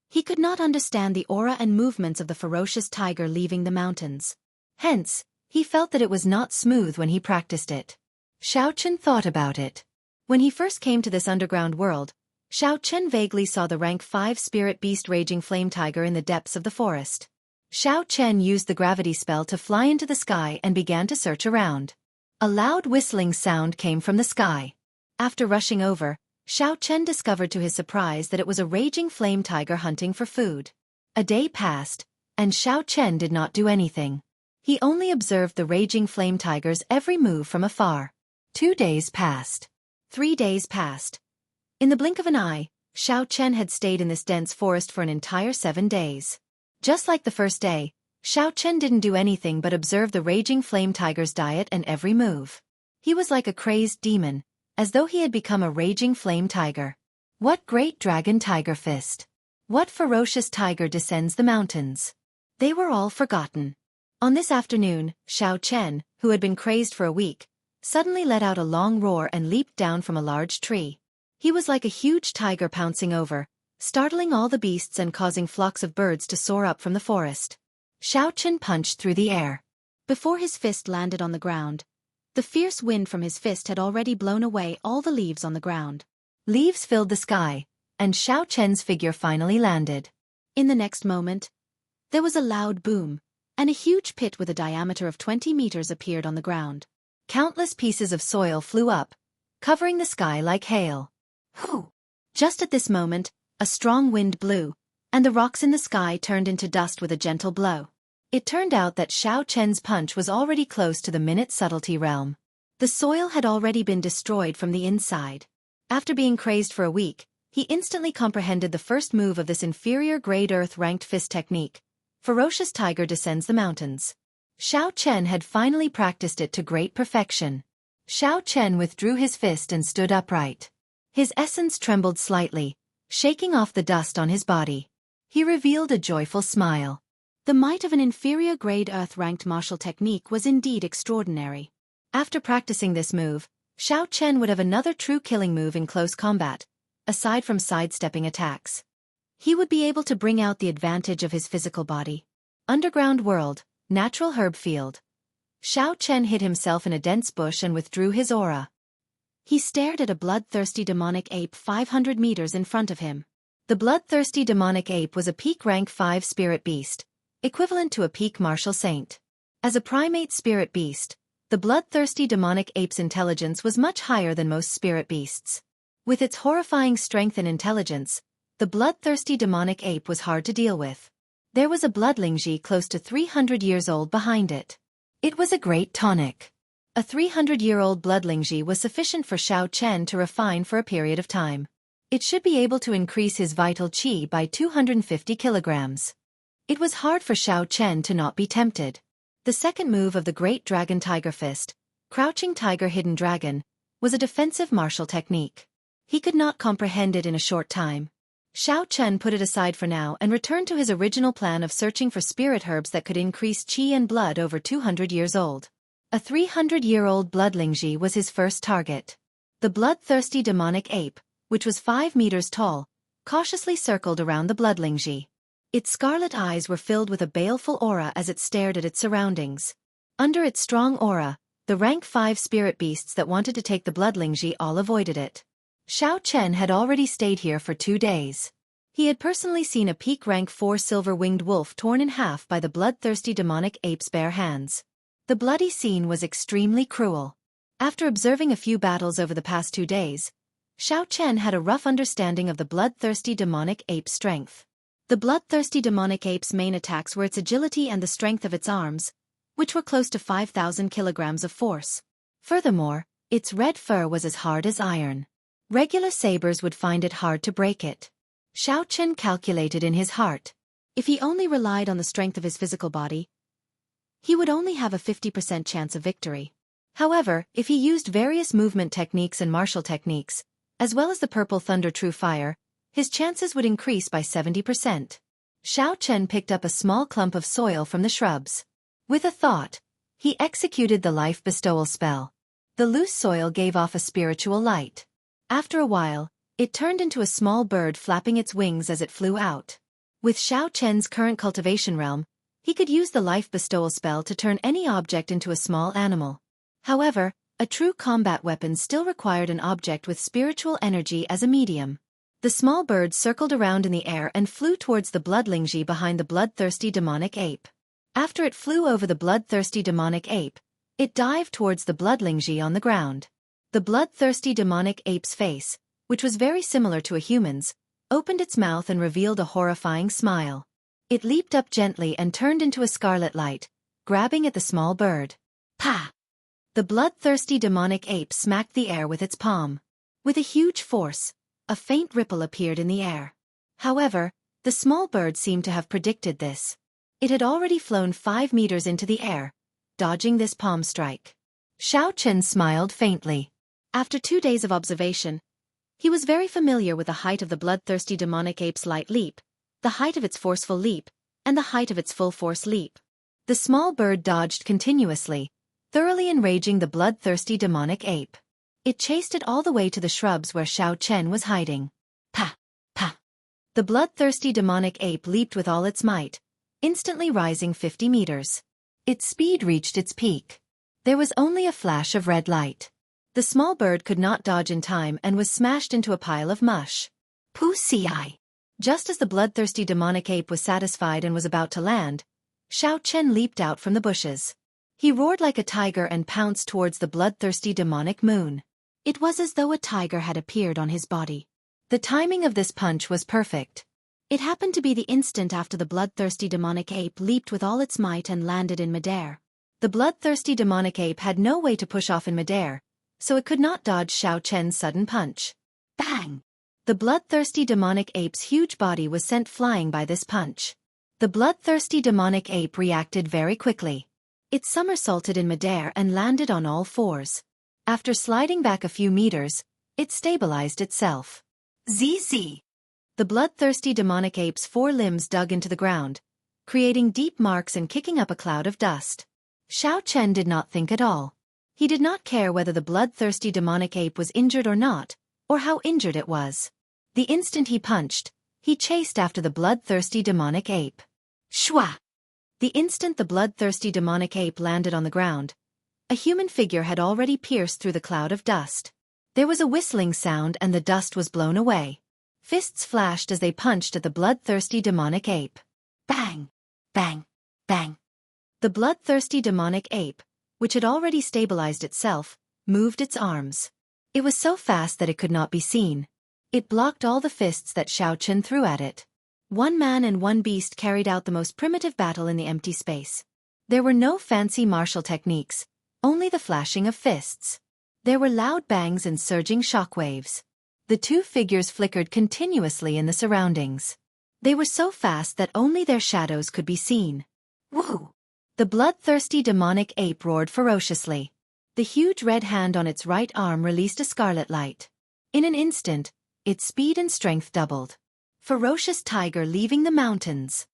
Speaker 1: He could not understand the aura and movements of the ferocious tiger leaving the mountains. Hence, he felt that it was not smooth when he practiced it. Xiao Chen thought about it. When he first came to this underground world, Xiao Chen vaguely saw the rank 5 spirit beast Raging Flame Tiger in the depths of the forest. Xiao Chen used the gravity spell to fly into the sky and began to search around. A loud whistling sound came from the sky. After rushing over, Xiao Chen discovered to his surprise that it was a raging flame tiger hunting for food. A day passed, and Xiao Chen did not do anything. He only observed the raging flame tiger's every move from afar. 2 days passed. 3 days passed. In the blink of an eye, Xiao Chen had stayed in this dense forest for an entire 7 days. Just like the first day, Xiao Chen didn't do anything but observe the raging flame tiger's diet and every move. He was like a crazed demon, as though he had become a raging flame tiger. What great dragon tiger fist? What ferocious tiger descends the mountains? They were all forgotten. On this afternoon, Xiao Chen, who had been crazed for a week, suddenly let out a long roar and leaped down from a large tree. He was like a huge tiger pouncing over, startling all the beasts and causing flocks of birds to soar up from the forest. Xiao Chen punched through the air. Before his fist landed on the ground, the fierce wind from his fist had already blown away all the leaves on the ground. Leaves filled the sky, and Xiao Chen's figure finally landed. In the next moment, there was a loud boom, and a huge pit with a diameter of 20 meters appeared on the ground. Countless pieces of soil flew up, covering the sky like hail. Hoo! Just at this moment, a strong wind blew, and the rocks in the sky turned into dust with a gentle blow. It turned out that Xiao Chen's punch was already close to the minute subtlety realm. The soil had already been destroyed from the inside. After being crazed for a week, he instantly comprehended the first move of this inferior grade earth-ranked fist technique. Ferocious Tiger Descends the Mountains. Xiao Chen had finally practiced it to great perfection. Xiao Chen withdrew his fist and stood upright. His essence trembled slightly, shaking off the dust on his body. He revealed a joyful smile. The might of an inferior grade earth-ranked martial technique was indeed extraordinary. After practicing this move, Xiao Chen would have another true killing move in close combat, aside from sidestepping attacks. He would be able to bring out the advantage of his physical body. Underground world, natural herb field. Xiao Chen hid himself in a dense bush and withdrew his aura. He stared at a bloodthirsty demonic ape 500 meters in front of him. The bloodthirsty demonic ape was a peak rank 5 spirit beast, equivalent to a peak martial saint. As a primate spirit beast, the bloodthirsty demonic ape's intelligence was much higher than most spirit beasts. With its horrifying strength and intelligence, the bloodthirsty demonic ape was hard to deal with. There was a bloodlingji close to 300 years old behind it. It was a great tonic. A 300-year-old bloodlingji was sufficient for Xiao Chen to refine for a period of time. It should be able to increase his vital qi by 250 kilograms. It was hard for Xiao Chen to not be tempted. The second move of the Great Dragon Tiger Fist, Crouching Tiger Hidden Dragon, was a defensive martial technique. He could not comprehend it in a short time. Xiao Chen put it aside for now and returned to his original plan of searching for spirit herbs that could increase qi and blood over 200 years old. A 300-year-old bloodlingji was his first target. The bloodthirsty demonic ape, which was 5 meters tall, cautiously circled around the bloodlingji. Its scarlet eyes were filled with a baleful aura as it stared at its surroundings. Under its strong aura, The rank 5 spirit beasts that wanted to take the Bloodlingji all avoided it. Xiao Chen had already stayed here for 2 days. He had personally seen a peak rank 4 silver-winged wolf torn in half by the bloodthirsty demonic ape's bare hands. The bloody scene was extremely cruel. After observing a few battles over the past 2 days, Xiao Chen had a rough understanding of the bloodthirsty demonic ape's strength. The bloodthirsty demonic ape's main attacks were its agility and the strength of its arms, which were close to 5,000 kilograms of force. Furthermore, its red fur was as hard as iron. Regular sabers would find it hard to break it. Xiao Chen calculated in his heart. If he only relied on the strength of his physical body, he would only have a 50% chance of victory. However, if he used various movement techniques and martial techniques, as well as the purple thunder true fire, his chances would increase by 70%. Xiao Chen picked up a small clump of soil from the shrubs. With a thought, he executed the life bestowal spell. The loose soil gave off a spiritual light. After a while, it turned into a small bird flapping its wings as it flew out. With Xiao Chen's current cultivation realm, he could use the life bestowal spell to turn any object into a small animal. However, a true combat weapon still required an object with spiritual energy as a medium. The small bird circled around in the air and flew towards the Bloodlingji behind the bloodthirsty demonic ape. After it flew over the bloodthirsty demonic ape, it dived towards the Bloodlingji on the ground. The bloodthirsty demonic ape's face, which was very similar to a human's, opened its mouth and revealed a horrifying smile. It leaped up gently and turned into a scarlet light, grabbing at the small bird. Pa! The bloodthirsty demonic ape smacked the air with its palm. With a huge force, a faint ripple appeared in the air. However, the small bird seemed to have predicted this. It had already flown 5 meters into the air, dodging this palm strike. Xiao Chen smiled faintly. After 2 days of observation, he was very familiar with the height of the bloodthirsty demonic ape's light leap, the height of its forceful leap, and the height of its full-force leap. The small bird dodged continuously, thoroughly enraging the bloodthirsty demonic ape. It chased it all the way to the shrubs where Xiao Chen was hiding. Pa! Pa! The bloodthirsty demonic ape leaped with all its might, instantly rising 50 meters. Its speed reached its peak. There was only a flash of red light. The small bird could not dodge in time and was smashed into a pile of mush. Poo-ci. Just as the bloodthirsty demonic ape was satisfied and was about to land, Xiao Chen leaped out from the bushes. He roared like a tiger and pounced towards the bloodthirsty demonic moon. It was as though a tiger had appeared on his body. The timing of this punch was perfect. It happened to be the instant after the bloodthirsty demonic ape leaped with all its might and landed in midair. The bloodthirsty demonic ape had no way to push off in midair, so it could not dodge Xiao Chen's sudden punch. Bang! The bloodthirsty demonic ape's huge body was sent flying by this punch. The bloodthirsty demonic ape reacted very quickly. It somersaulted in midair and landed on all fours. After sliding back a few meters, it stabilized itself. ZZ! The bloodthirsty demonic ape's 4 limbs dug into the ground, creating deep marks and kicking up a cloud of dust. Xiao Chen did not think at all. He did not care whether the bloodthirsty demonic ape was injured or not, or how injured it was. The instant he punched, he chased after the bloodthirsty demonic ape. Shwa! The instant the bloodthirsty demonic ape landed on the ground, a human figure had already pierced through the cloud of dust. There was a whistling sound and the dust was blown away. Fists flashed as they punched at the bloodthirsty demonic ape. Bang! Bang! Bang! The bloodthirsty demonic ape, which had already stabilized itself, moved its arms. It was so fast that it could not be seen. It blocked all the fists that Xiao Chen threw at it. 1 man and 1 beast carried out the most primitive battle in the empty space. There were no fancy martial techniques, only the flashing of fists. There were loud bangs and surging shockwaves. The 2 figures flickered continuously in the surroundings. They were so fast that only their shadows could be seen. Woo! The bloodthirsty demonic ape roared ferociously. The huge red hand on its right arm released a scarlet light. In an instant, its speed and strength doubled. Ferocious tiger leaving the mountains.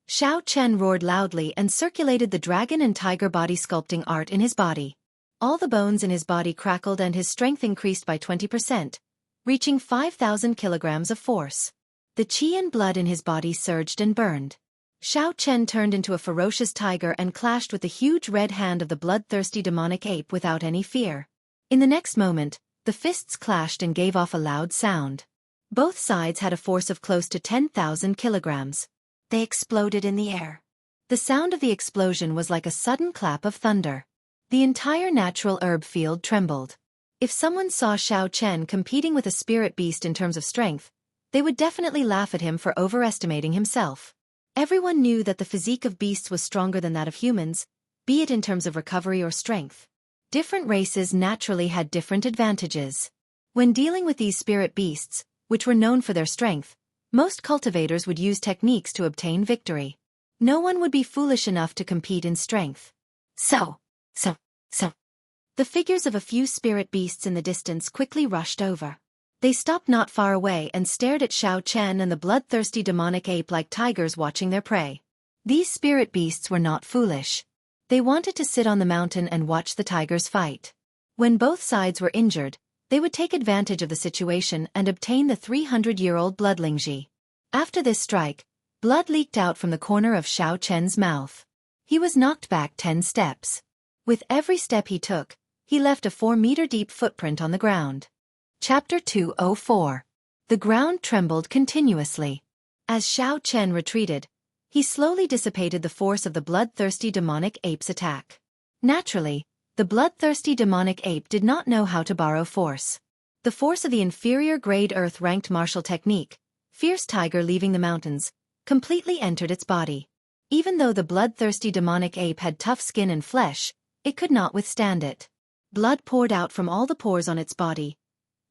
Speaker 1: Xiao Chen roared loudly and circulated the dragon and tiger body sculpting art in his body. All the bones in his body crackled and his strength increased by 20%, reaching 5,000 kilograms of force. The qi and blood in his body surged and burned. Xiao Chen turned into a ferocious tiger and clashed with the huge red hand of the bloodthirsty demonic ape without any fear. In the next moment, the fists clashed and gave off a loud sound. Both sides had a force of close to 10,000 kilograms. They exploded in the air. The sound of the explosion was like a sudden clap of thunder. The entire natural herb field trembled. If someone saw Xiao Chen competing with a spirit beast in terms of strength, they would definitely laugh at him for overestimating himself. Everyone knew that the physique of beasts was stronger than that of humans, be it in terms of recovery or strength. Different races naturally had different advantages. When dealing with these spirit beasts, which were known for their strength, most cultivators would use techniques to obtain victory. No one would be foolish enough to compete in strength. So. The figures of a few spirit beasts in the distance quickly rushed over. They stopped not far away and stared at Xiao Chen and the bloodthirsty demonic ape like tigers watching their prey. These spirit beasts were not foolish. They wanted to sit on the mountain and watch the tigers fight. When both sides were injured, they would take advantage of the situation and obtain the 300-year-old bloodlingji. After this strike, blood leaked out from the corner of Xiao Chen's mouth. He was knocked back 10 steps. With every step he took, he left a 4-meter-deep footprint on the ground. Chapter 204. The ground trembled continuously. As Xiao Chen retreated, he slowly dissipated the force of the bloodthirsty demonic ape's attack. Naturally, the bloodthirsty demonic ape did not know how to borrow force. The force of the inferior grade earth-ranked martial technique, fierce tiger leaving the mountains, completely entered its body. Even though the bloodthirsty demonic ape had tough skin and flesh, it could not withstand it. Blood poured out from all the pores on its body,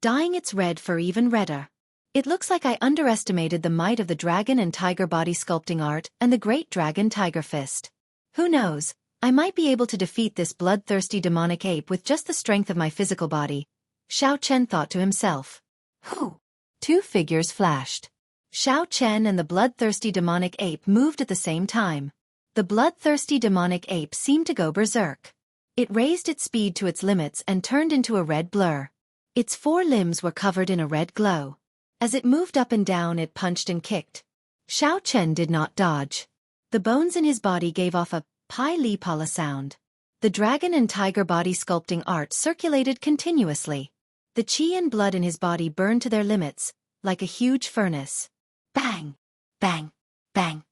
Speaker 1: dyeing its red fur even redder. It looks like I underestimated the might of the dragon and tiger body sculpting art and the great dragon tiger fist. Who knows, I might be able to defeat this bloodthirsty demonic ape with just the strength of my physical body, Xiao Chen thought to himself. Whew! 2 figures flashed. Xiao Chen and the bloodthirsty demonic ape moved at the same time. The bloodthirsty demonic ape seemed to go berserk. It raised its speed to its limits and turned into a red blur. Its 4 limbs were covered in a red glow. As it moved up and down, it punched and kicked. Xiao Chen did not dodge. The bones in his body gave off a pi-li-pala sound. The dragon and tiger body sculpting art circulated continuously. The qi and blood in his body burned to their limits, like a huge furnace. Bang! Bang! Bang!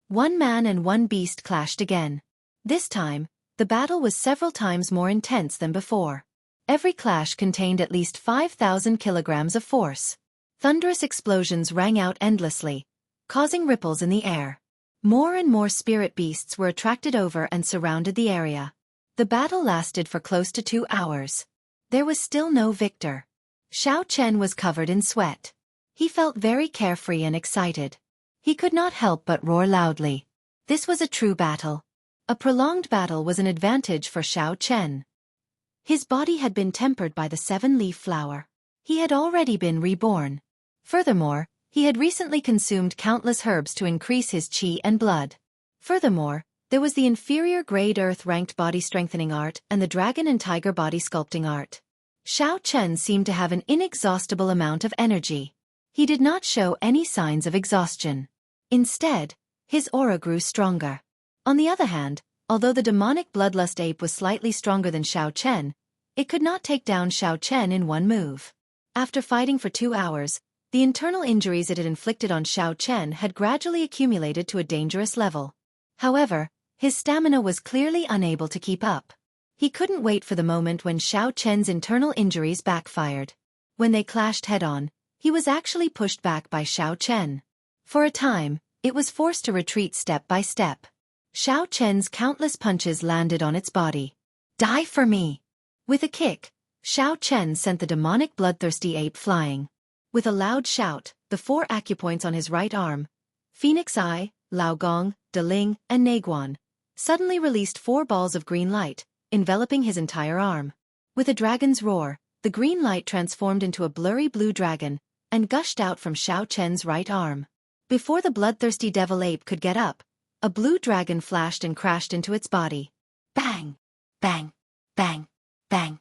Speaker 1: 1 man and 1 beast clashed again. This time, the battle was several times more intense than before. Every clash contained at least 5,000 kilograms of force. Thunderous explosions rang out endlessly, causing ripples in the air. More and more spirit beasts were attracted over and surrounded the area. The battle lasted for close to 2 hours. There was still no victor. Xiao Chen was covered in sweat. He felt very carefree and excited. He could not help but roar loudly. This was a true battle. A prolonged battle was an advantage for Xiao Chen. His body had been tempered by the 7-leaf flower. He had already been reborn. Furthermore, he had recently consumed countless herbs to increase his qi and blood. Furthermore, there was the inferior grade earth-ranked body strengthening art and the dragon and tiger body sculpting art. Xiao Chen seemed to have an inexhaustible amount of energy. He did not show any signs of exhaustion. Instead, his aura grew stronger. On the other hand, although the demonic bloodlust ape was slightly stronger than Xiao Chen, it could not take down Xiao Chen in one move. After fighting for 2 hours, the internal injuries it had inflicted on Xiao Chen had gradually accumulated to a dangerous level. However, his stamina was clearly unable to keep up. He couldn't wait for the moment when Xiao Chen's internal injuries backfired. When they clashed head-on, he was actually pushed back by Xiao Chen. For a time, it was forced to retreat step by step. Xiao Chen's countless punches landed on its body. Die for me! With a kick, Xiao Chen sent the demonic bloodthirsty ape flying. With a loud shout, the 4 acupoints on his right arm, Phoenix Eye, Laogong, Deling, and Naguan, suddenly released 4 balls of green light, enveloping his entire arm. With a dragon's roar, the green light transformed into a blurry blue dragon and gushed out from Xiao Chen's right arm. Before the bloodthirsty devil ape could get up, a blue dragon flashed and crashed into its body. Bang! Bang! Bang! Bang!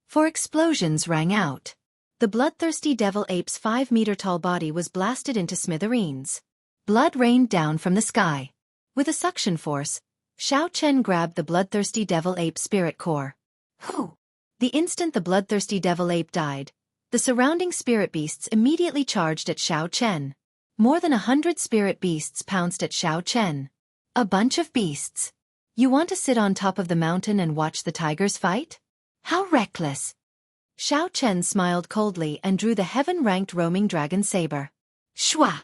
Speaker 1: 4 explosions rang out. The bloodthirsty devil ape's 5-meter-tall body was blasted into smithereens. Blood rained down from the sky. With a suction force, Xiao Chen grabbed the bloodthirsty devil ape spirit core. Whew! The instant the bloodthirsty devil ape died, the surrounding spirit beasts immediately charged at Xiao Chen. More than 100 spirit beasts pounced at Xiao Chen. A bunch of beasts. You want to sit on top of the mountain and watch the tigers fight? How reckless! Xiao Chen smiled coldly and drew the heaven-ranked roaming dragon saber. Shwa!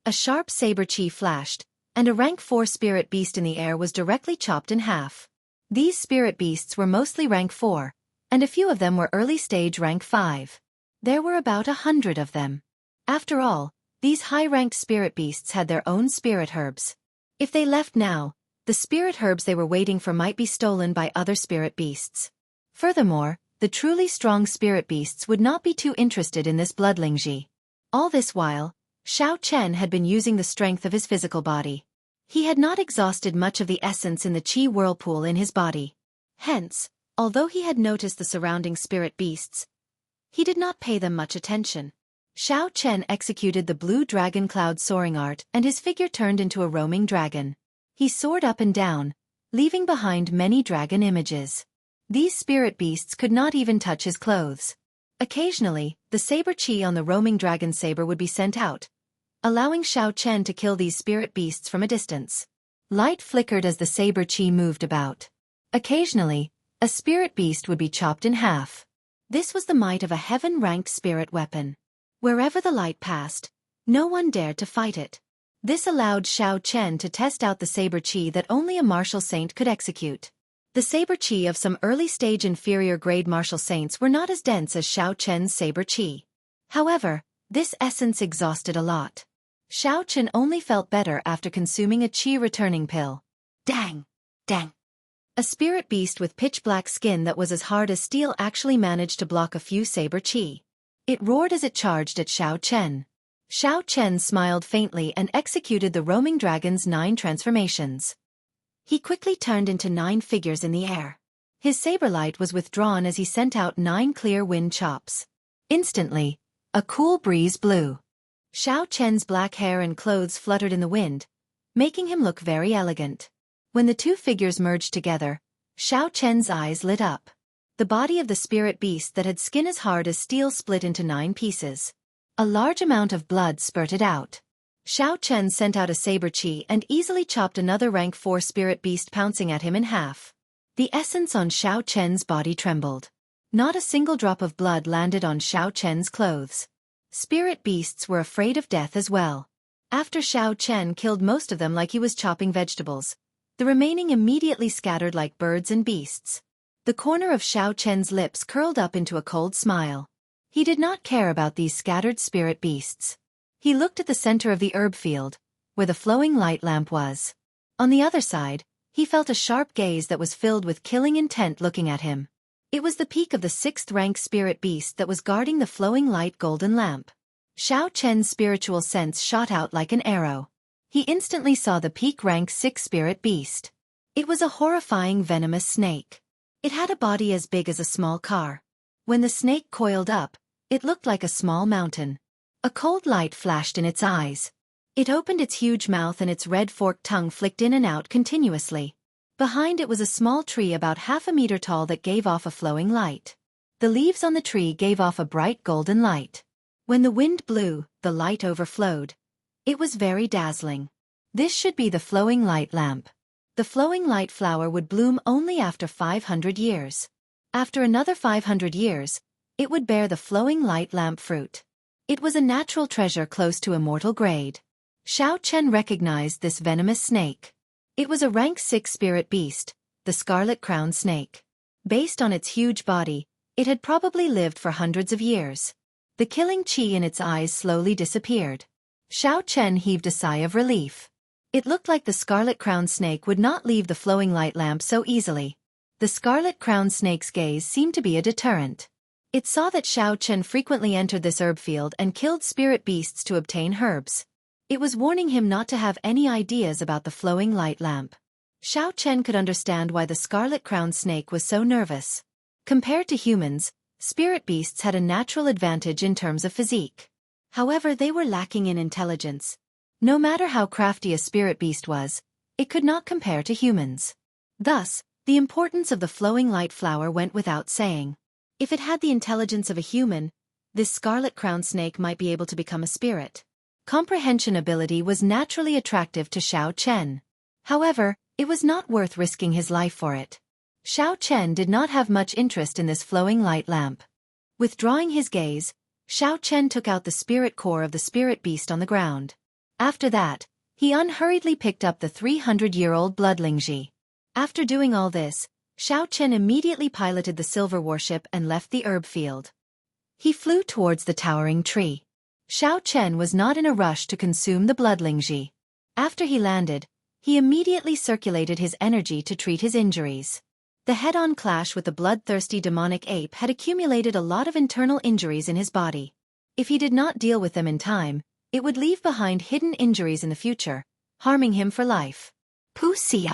Speaker 1: A sharp saber chi flashed, and a rank 4 spirit beast in the air was directly chopped in half. These spirit beasts were mostly rank 4, and a few of them were early-stage rank 5. There were about 100 of them. After all, these high-ranked spirit beasts had their own spirit herbs. If they left now, the spirit herbs they were waiting for might be stolen by other spirit beasts. Furthermore, the truly strong spirit beasts would not be too interested in this bloodlingji. All this while, Xiao Chen had been using the strength of his physical body. He had not exhausted much of the essence in the chi whirlpool in his body. Hence, although he had noticed the surrounding spirit beasts, he did not pay them much attention. Xiao Chen executed the blue dragon cloud soaring art and his figure turned into a roaming dragon. He soared up and down, leaving behind many dragon images. These spirit beasts could not even touch his clothes. Occasionally, the saber chi on the roaming dragon saber would be sent out, allowing Xiao Chen to kill these spirit beasts from a distance. Light flickered as the saber chi moved about. Occasionally, a spirit beast would be chopped in half. This was the might of a heaven-ranked spirit weapon. Wherever the light passed, no one dared to fight it. This allowed Xiao Chen to test out the saber chi that only a martial saint could execute. The saber chi of some early-stage inferior-grade martial saints were not as dense as Xiao Chen's saber chi. However, this essence exhausted a lot. Xiao Chen only felt better after consuming a chi-returning pill. Dang! Dang! A spirit beast with pitch-black skin that was as hard as steel actually managed to block a few saber chi. It roared as it charged at Xiao Chen. Xiao Chen smiled faintly and executed the roaming dragon's 9 transformations. He quickly turned into 9 figures in the air. His saber light was withdrawn as he sent out 9 clear wind chops. Instantly, a cool breeze blew. Xiao Chen's black hair and clothes fluttered in the wind, making him look very elegant. When the 2 figures merged together, Xiao Chen's eyes lit up. The body of the spirit beast that had skin as hard as steel split into 9 pieces. A large amount of blood spurted out. Xiao Chen sent out a saber chi and easily chopped another rank 4 spirit beast pouncing at him in half. The essence on Xiao Chen's body trembled. Not a single drop of blood landed on Xiao Chen's clothes. Spirit beasts were afraid of death as well. After Xiao Chen killed most of them like he was chopping vegetables, the remaining immediately scattered like birds and beasts. The corner of Xiao Chen's lips curled up into a cold smile. He did not care about these scattered spirit beasts. He looked at the center of the herb field, where the flowing light lamp was. On the other side, he felt a sharp gaze that was filled with killing intent looking at him. It was the peak of the 6th-rank spirit beast that was guarding the flowing light golden lamp. Xiao Chen's spiritual sense shot out like an arrow. He instantly saw the peak rank 6 spirit beast. It was a horrifying venomous snake. It had a body as big as a small car. When the snake coiled up, it looked like a small mountain. A cold light flashed in its eyes. It opened its huge mouth and its red forked tongue flicked in and out continuously. Behind it was a small tree about half a meter tall that gave off a flowing light. The leaves on the tree gave off a bright golden light. When the wind blew, the light overflowed. It was very dazzling. This should be the flowing light lamp. The flowing light flower would bloom only after 500 years. After another 500 years, it would bear the flowing light lamp fruit. It was a natural treasure close to immortal grade. Xiao Chen recognized this venomous snake. It was a rank 6 spirit beast, the scarlet crown snake. Based on its huge body, it had probably lived for hundreds of years. The killing chi in its eyes slowly disappeared. Xiao Chen heaved a sigh of relief. It looked like the scarlet crown snake would not leave the flowing light lamp so easily. The scarlet crown snake's gaze seemed to be a deterrent. It saw that Xiao Chen frequently entered this herb field and killed spirit beasts to obtain herbs. It was warning him not to have any ideas about the flowing light lamp. Xiao Chen could understand why the scarlet crown snake was so nervous. Compared to humans, spirit beasts had a natural advantage in terms of physique. However, they were lacking in intelligence. No matter how crafty a spirit beast was, it could not compare to humans. Thus, the importance of the flowing light flower went without saying. If it had the intelligence of a human, this scarlet-crowned snake might be able to become a spirit. Comprehension ability was naturally attractive to Xiao Chen. However, it was not worth risking his life for it. Xiao Chen did not have much interest in this flowing light lamp. Withdrawing his gaze, Xiao Chen took out the spirit core of the spirit beast on the ground. After that, he unhurriedly picked up the 300-year-old bloodlingji. After doing all this, Xiao Chen immediately piloted the silver warship and left the herb field. He flew towards the towering tree. Xiao Chen was not in a rush to consume the bloodlingji. After he landed, he immediately circulated his energy to treat his injuries. The head-on clash with the bloodthirsty demonic ape had accumulated a lot of internal injuries in his body. If he did not deal with them in time, it would leave behind hidden injuries in the future, harming him for life. Pussy.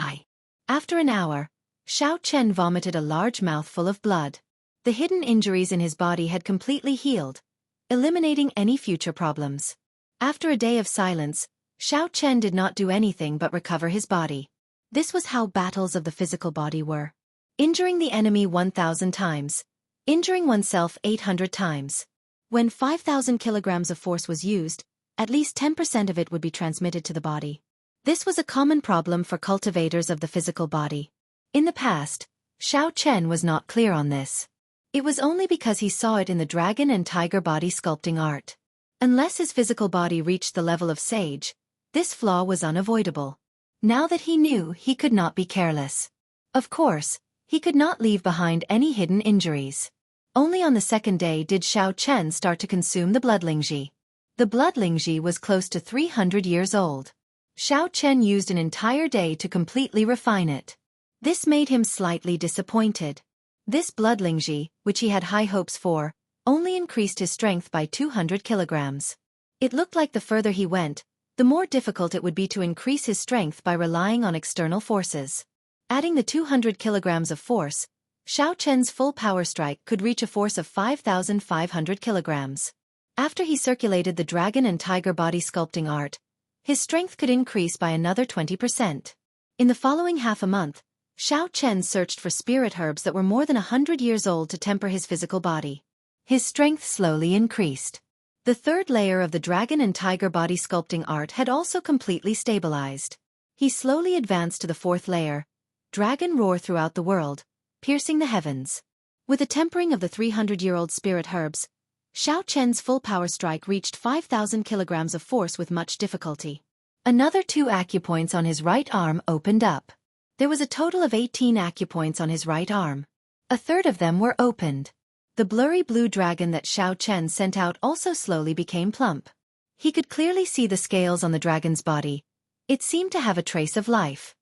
Speaker 1: After an hour, Xiao Chen vomited a large mouthful of blood. The hidden injuries in his body had completely healed, eliminating any future problems. After a day of silence, Xiao Chen did not do anything but recover his body. This was how battles of the physical body were. Injuring the enemy 1,000 times. Injuring oneself 800 times. When 5,000 kilograms of force was used, at least 10% of it would be transmitted to the body. This was a common problem for cultivators of the physical body. In the past, Xiao Chen was not clear on this. It was only because he saw it in the dragon and tiger body sculpting art. Unless his physical body reached the level of sage, this flaw was unavoidable. Now that he knew, he could not be careless. Of course, he could not leave behind any hidden injuries. Only on the second day did Xiao Chen start to consume the bloodlingji. The bloodlingji was close to 300 years old. Xiao Chen used an entire day to completely refine it. This made him slightly disappointed. This bloodlingji, which he had high hopes for, only increased his strength by 200 kilograms. It looked like the further he went, the more difficult it would be to increase his strength by relying on external forces. Adding the 200 kilograms of force, Xiao Chen's full power strike could reach a force of 5,500 kilograms. After he circulated the dragon and tiger body sculpting art, his strength could increase by another 20%. In the following half a month, Xiao Chen searched for spirit herbs that were more than 100 years old to temper his physical body. His strength slowly increased. The third layer of the dragon and tiger body sculpting art had also completely stabilized. He slowly advanced to the fourth layer. Dragon roar throughout the world, piercing the heavens. With the tempering of the 300-year-old spirit herbs, Xiao Chen's full power strike reached 5,000 kilograms of force with much difficulty. Another 2 acupoints on his right arm opened up. There was a total of 18 acupoints on his right arm. A third of them were opened. The blurry blue dragon that Xiao Chen sent out also slowly became plump. He could clearly see the scales on the dragon's body. It seemed to have a trace of life.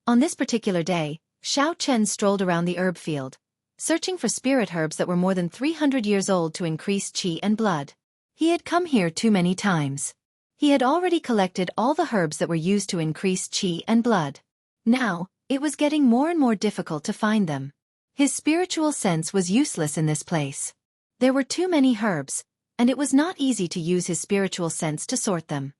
Speaker 1: On this particular day, Xiao Chen strolled around the herb field, searching for spirit herbs that were more than 300 years old to increase qi and blood. He had come here too many times. He had already collected all the herbs that were used to increase qi and blood. Now, it was getting more and more difficult to find them. His spiritual sense was useless in this place. There were too many herbs, and it was not easy to use his spiritual sense to sort them.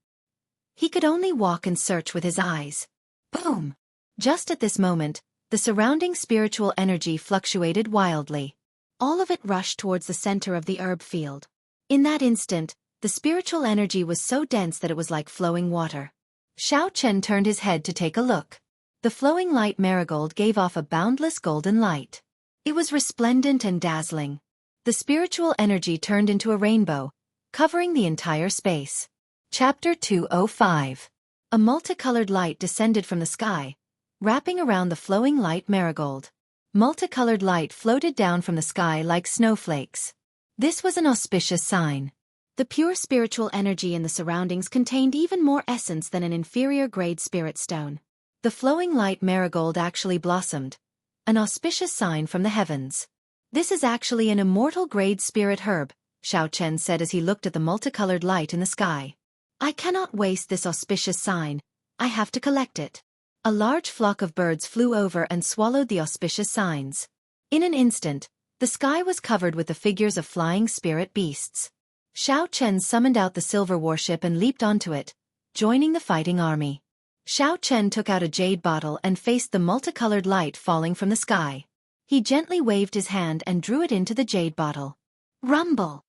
Speaker 1: He could only walk and search with his eyes. Boom! Just at this moment, the surrounding spiritual energy fluctuated wildly. All of it rushed towards the center of the herb field. In that instant, the spiritual energy was so dense that it was like flowing water. Xiao Chen turned his head to take a look. The flowing light marigold gave off a boundless golden light. It was resplendent and dazzling. The spiritual energy turned into a rainbow, covering the entire space. Chapter 205. A multicolored light descended from the sky, wrapping around the flowing light marigold. Multicolored light floated down from the sky like snowflakes. This was an auspicious sign. The pure spiritual energy in the surroundings contained even more essence than an inferior-grade spirit stone. The flowing light marigold actually blossomed, an auspicious sign from the heavens. This is actually an immortal-grade spirit herb, Xiao Chen said as he looked at the multicolored light in the sky. I cannot waste this auspicious sign. I have to collect it. A large flock of birds flew over and swallowed the auspicious signs. In an instant, the sky was covered with the figures of flying spirit beasts. Xiao Chen summoned out the silver warship and leaped onto it, joining the fighting army. Xiao Chen took out a jade bottle and faced the multicolored light falling from the sky. He gently waved his hand and drew it into the jade bottle. Rumble!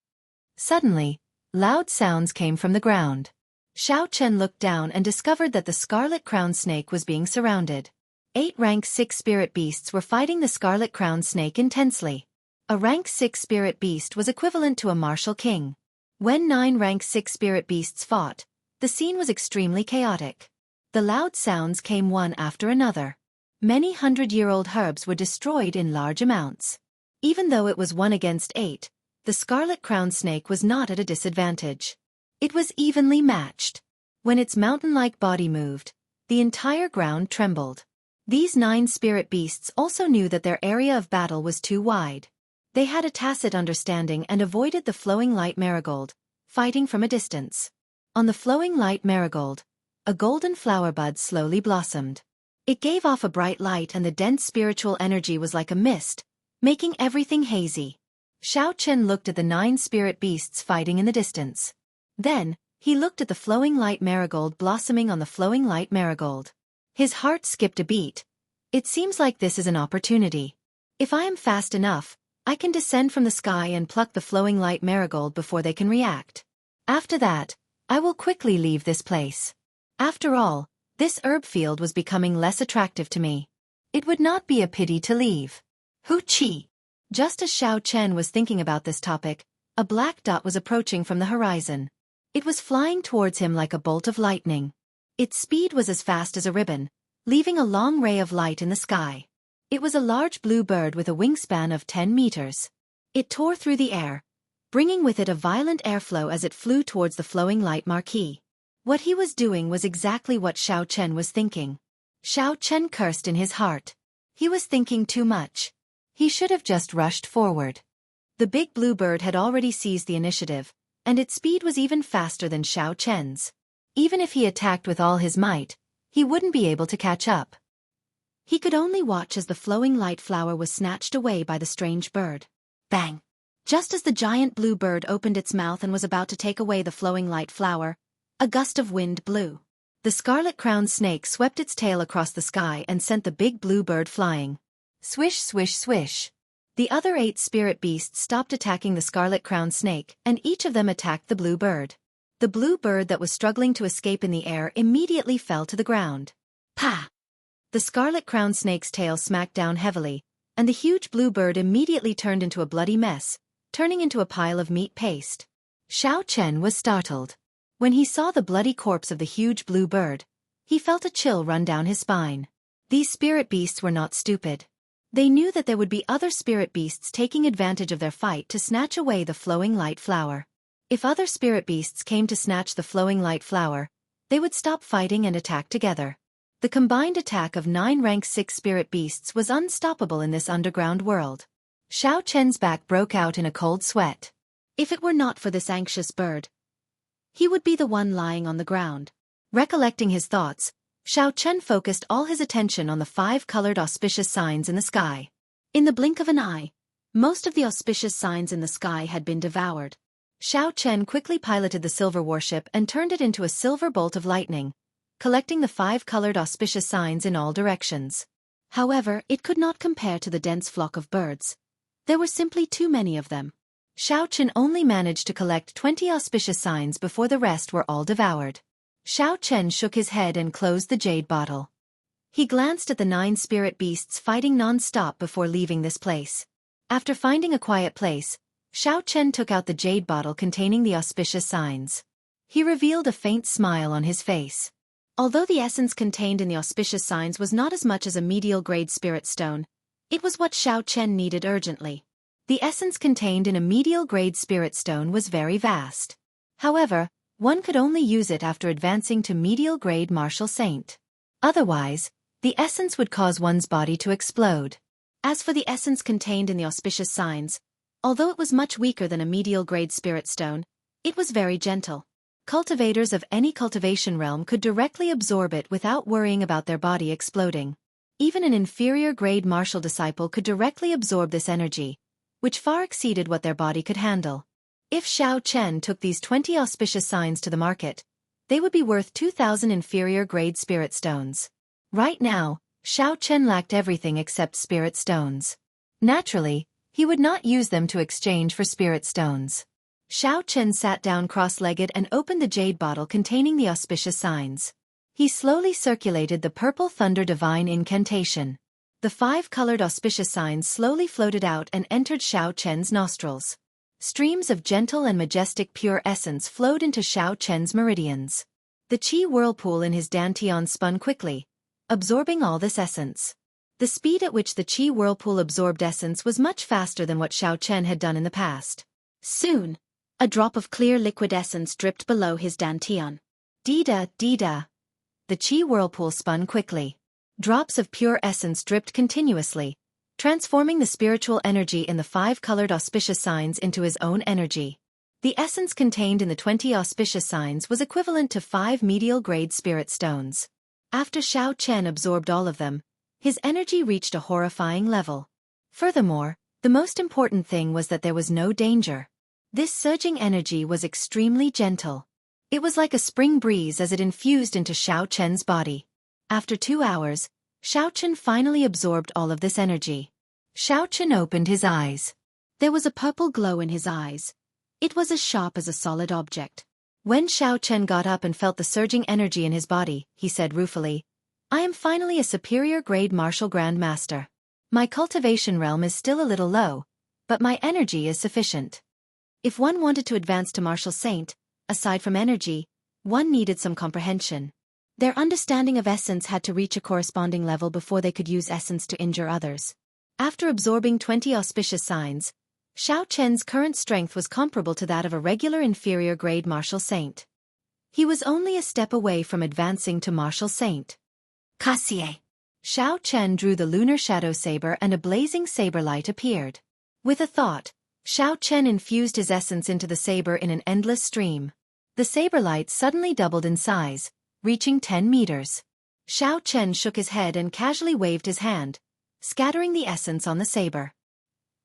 Speaker 1: Suddenly, loud sounds came from the ground. Xiao Chen looked down and discovered that the scarlet-crowned snake was being surrounded. 8 rank 6 spirit beasts were fighting the scarlet-crowned snake intensely. A rank 6 spirit beast was equivalent to a martial king. When 9 rank 6 spirit beasts fought, the scene was extremely chaotic. The loud sounds came one after another. Many hundred-year-old herbs were destroyed in large amounts. Even though it was 1 against 8, the scarlet-crowned snake was not at a disadvantage. It was evenly matched. When its mountain-like body moved, the entire ground trembled. These 9 spirit beasts also knew that their area of battle was too wide. They had a tacit understanding and avoided the flowing light marigold, fighting from a distance. On the flowing light marigold, a golden flower bud slowly blossomed. It gave off a bright light and the dense spiritual energy was like a mist, making everything hazy. Xiao Chen looked at the 9 spirit beasts fighting in the distance. Then, he looked at the flowing light marigold blossoming on the flowing light marigold. His heart skipped a beat. It seems like this is an opportunity. If I am fast enough, I can descend from the sky and pluck the flowing light marigold before they can react. After that, I will quickly leave this place. After all, this herb field was becoming less attractive to me. It would not be a pity to leave. Hoo-chi! Just as Xiao Chen was thinking about this topic, a black dot was approaching from the horizon. It was flying towards him like a bolt of lightning. Its speed was as fast as a ribbon, leaving a long ray of light in the sky. It was a large blue bird with a wingspan of 10 meters. It tore through the air, bringing with it a violent airflow as it flew towards the flowing light marquee. What he was doing was exactly what Xiao Chen was thinking. Xiao Chen cursed in his heart. He was thinking too much. He should have just rushed forward. The big blue bird had already seized the initiative, and its speed was even faster than Xiao Chen's. Even if he attacked with all his might, he wouldn't be able to catch up. He could only watch as the flowing light flower was snatched away by the strange bird. Bang! Just as the giant blue bird opened its mouth and was about to take away the flowing light flower, a gust of wind blew. The scarlet-crowned snake swept its tail across the sky and sent the big blue bird flying. Swish, swish, swish. The other 8 spirit beasts stopped attacking the scarlet-crowned snake, and each of them attacked the blue bird. The blue bird that was struggling to escape in the air immediately fell to the ground. Pa! The scarlet-crowned snake's tail smacked down heavily, and the huge blue bird immediately turned into a bloody mess, turning into a pile of meat paste. Xiao Chen was startled. When he saw the bloody corpse of the huge blue bird, he felt a chill run down his spine. These spirit beasts were not stupid. They knew that there would be other spirit beasts taking advantage of their fight to snatch away the flowing light flower. If other spirit beasts came to snatch the flowing light flower, they would stop fighting and attack together. The combined attack of 9 rank 6 spirit beasts was unstoppable in this underground world. Xiao Chen's back broke out in a cold sweat. If it were not for this anxious bird, he would be the one lying on the ground. Recollecting his thoughts, Xiao Chen focused all his attention on the 5 colored auspicious signs in the sky. In the blink of an eye, most of the auspicious signs in the sky had been devoured. Xiao Chen quickly piloted the silver warship and turned it into a silver bolt of lightning, collecting the 5 colored auspicious signs in all directions. However, it could not compare to the dense flock of birds. There were simply too many of them. Xiao Chen only managed to collect 20 auspicious signs before the rest were all devoured. Xiao Chen shook his head and closed the jade bottle. He glanced at the 9 spirit beasts fighting non-stop before leaving this place. After finding a quiet place, Xiao Chen took out the jade bottle containing the auspicious signs. He revealed a faint smile on his face. Although the essence contained in the auspicious signs was not as much as a medial-grade spirit stone, it was what Xiao Chen needed urgently. The essence contained in a medial-grade spirit stone was very vast. However, one could only use it after advancing to medial-grade martial saint. Otherwise, the essence would cause one's body to explode. As for the essence contained in the auspicious signs, although it was much weaker than a medial-grade spirit stone, it was very gentle. Cultivators of any cultivation realm could directly absorb it without worrying about their body exploding. Even an inferior-grade martial disciple could directly absorb this energy, which far exceeded what their body could handle. If Xiao Chen took these 20 auspicious signs to the market, They would be worth 2,000 inferior-grade spirit stones. Right now, Xiao Chen lacked everything except spirit stones. Naturally, he would not use them to exchange for spirit stones. Xiao Chen sat down cross-legged and opened the jade bottle containing the auspicious signs. He slowly circulated the purple thunder divine incantation. The 5-colored auspicious signs slowly floated out and entered Xiao Chen's nostrils. Streams of gentle and majestic pure essence flowed into Xiao Chen's meridians. The qi whirlpool in his dantian spun quickly, absorbing all this essence. The speed at which the qi whirlpool absorbed essence was much faster than what Xiao Chen had done in the past. Soon, a drop of clear liquid essence dripped below his dantian. Dida, dida. The qi whirlpool spun quickly. Drops of pure essence dripped continuously, transforming the spiritual energy in the 5-colored auspicious signs into his own energy. The essence contained in the 20 auspicious signs was equivalent to 5 medial-grade spirit stones. After Xiao Chen absorbed all of them, his energy reached a horrifying level. Furthermore, the most important thing was that there was no danger. This surging energy was extremely gentle. It was like a spring breeze as it infused into Xiao Chen's body. After 2 hours, Xiao Chen finally absorbed all of this energy. Xiao Chen opened his eyes. There was a purple glow in his eyes. It was as sharp as a solid object. When Xiao Chen got up and felt the surging energy in his body, he said ruefully, "I am finally a superior-grade martial grandmaster. My cultivation realm is still a little low, but my energy is sufficient." If one wanted to advance to martial saint, aside from energy, one needed some comprehension. Their understanding of essence had to reach a corresponding level before they could use essence to injure others. After absorbing 20 auspicious signs, Xiao Chen's current strength was comparable to that of a regular inferior-grade martial saint. He was only a step away from advancing to martial saint. Kasie. Xiao Chen drew the lunar shadow saber and a blazing saber light appeared. With a thought, Xiao Chen infused his essence into the saber in an endless stream. The saber light suddenly doubled in size, reaching 10 meters. Xiao Chen shook his head and casually waved his hand, scattering the essence on the saber.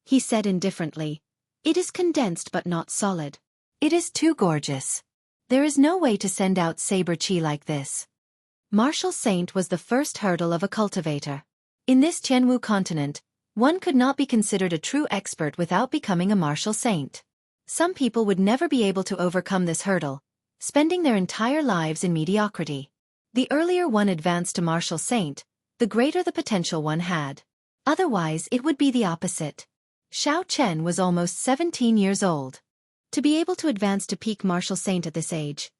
Speaker 1: He said indifferently, "It is condensed but not solid. It is too gorgeous. There is no way to send out saber chi like this." Martial saint was the first hurdle of a cultivator. In this Tianwu continent, one could not be considered a true expert without becoming a martial saint. Some people would never be able to overcome this hurdle, spending their entire lives in mediocrity. The earlier one advanced to martial saint, the greater the potential one had. Otherwise it would be the opposite. Xiao Chen was almost 17 years old. To be able to advance to peak martial saint at this age,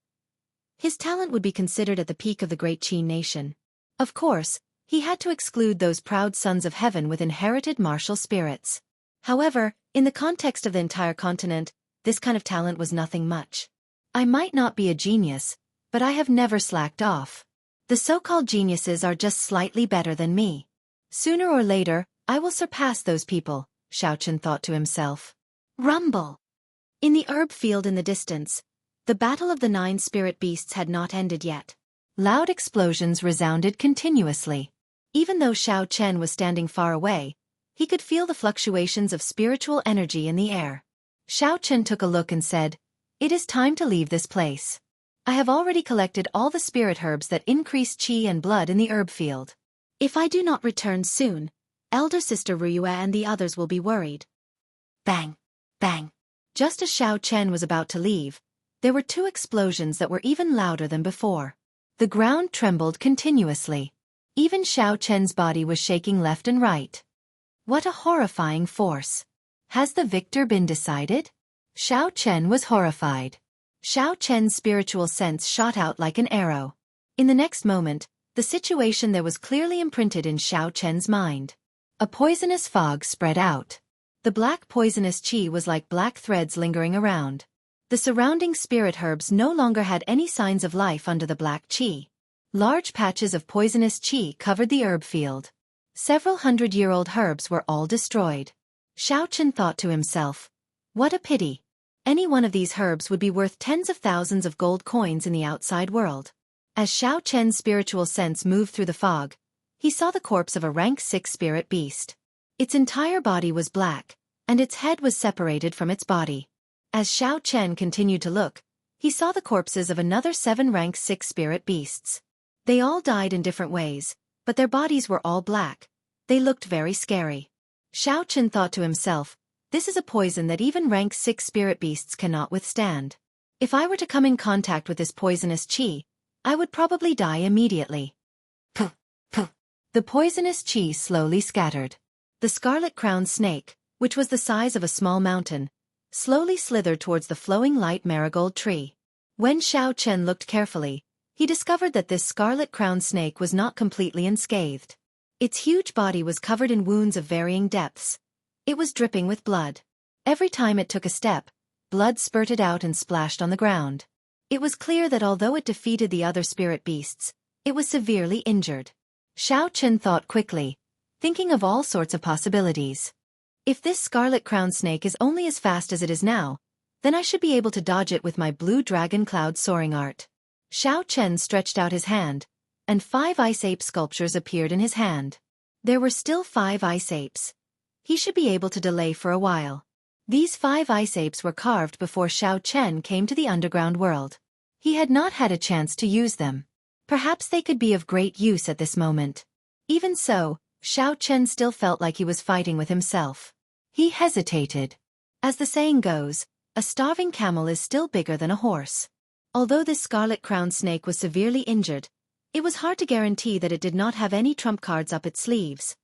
Speaker 1: his talent would be considered at the peak of the great Qin nation. Of course, he had to exclude those proud sons of heaven with inherited martial spirits. However, in the context of the entire continent, this kind of talent was nothing much. I might not be a genius, but I have never slacked off. The so-called geniuses are just slightly better than me. Sooner or later, I will surpass those people, Xiao Chen thought to himself. Rumble! In the herb field in the distance, the battle of the 9 spirit beasts had not ended yet. Loud explosions resounded continuously. Even though Xiao Chen was standing far away, he could feel the fluctuations of spiritual energy in the air. Xiao Chen took a look and said, "It is time to leave this place. I have already collected all the spirit herbs that increase qi and blood in the herb field. If I do not return soon, elder sister Ruyue and the others will be worried." Bang! Bang! Just as Xiao Chen was about to leave, there were 2 explosions that were even louder than before. The ground trembled continuously. Even Xiao Chen's body was shaking left and right. What a horrifying force! Has the victor been decided? Xiao Chen was horrified. Xiao Chen's spiritual sense shot out like an arrow. In the next moment, the situation there was clearly imprinted in Xiao Chen's mind. A poisonous fog spread out. The black poisonous qi was like black threads lingering around. The surrounding spirit herbs no longer had any signs of life under the black qi. Large patches of poisonous qi covered the herb field. Several hundred-year-old herbs were all destroyed. Xiao Chen thought to himself, "What a pity. Any one of these herbs would be worth tens of thousands of gold coins in the outside world." As Xiao Chen's spiritual sense moved through the fog, he saw the corpse of a rank 6 spirit beast. Its entire body was black, and its head was separated from its body. As Xiao Chen continued to look, he saw the corpses of another 7 rank 6 spirit beasts. They all died in different ways, but their bodies were all black. They looked very scary. Xiao Chen thought to himself, this is a poison that even rank 6 spirit beasts cannot withstand. If I were to come in contact with this poisonous qi, I would probably die immediately. Puh, puh. The poisonous qi slowly scattered. The scarlet-crowned snake, which was the size of a small mountain, slowly slithered towards the flowing light marigold tree. When Xiao Chen looked carefully, he discovered that this scarlet-crowned snake was not completely unscathed. Its huge body was covered in wounds of varying depths. It was dripping with blood. Every time it took a step, blood spurted out and splashed on the ground. It was clear that although it defeated the other spirit beasts, it was severely injured. Xiao Chen thought quickly, thinking of all sorts of possibilities. If this scarlet-crowned snake is only as fast as it is now, then I should be able to dodge it with my blue dragon cloud soaring art. Xiao Chen stretched out his hand, and 5 ice ape sculptures appeared in his hand. There were still 5 ice apes. He should be able to delay for a while. These 5 ice apes were carved before Xiao Chen came to the underground world. He had not had a chance to use them. Perhaps they could be of great use at this moment. Even so, Xiao Chen still felt like he was fighting with himself. He hesitated. As the saying goes, a starving camel is still bigger than a horse. Although this scarlet-crowned snake was severely injured, it was hard to guarantee that it did not have any trump cards up its sleeves.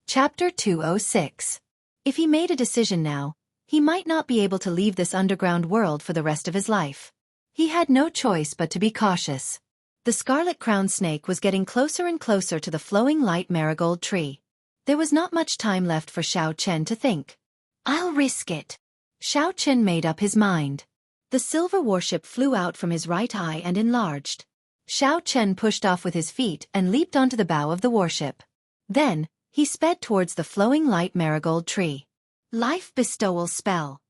Speaker 1: Chapter 206. If he made a decision now, he might not be able to leave this underground world for the rest of his life. He had no choice but to be cautious. The scarlet-crowned snake was getting closer and closer to the flowing light marigold tree. There was not much time left for Xiao Chen to think. I'll risk it. Xiao Chen made up his mind. The silver warship flew out from his right eye and enlarged. Xiao Chen pushed off with his feet and leaped onto the bow of the warship. Then, he sped towards the flowing light marigold tree. Life bestowal spell.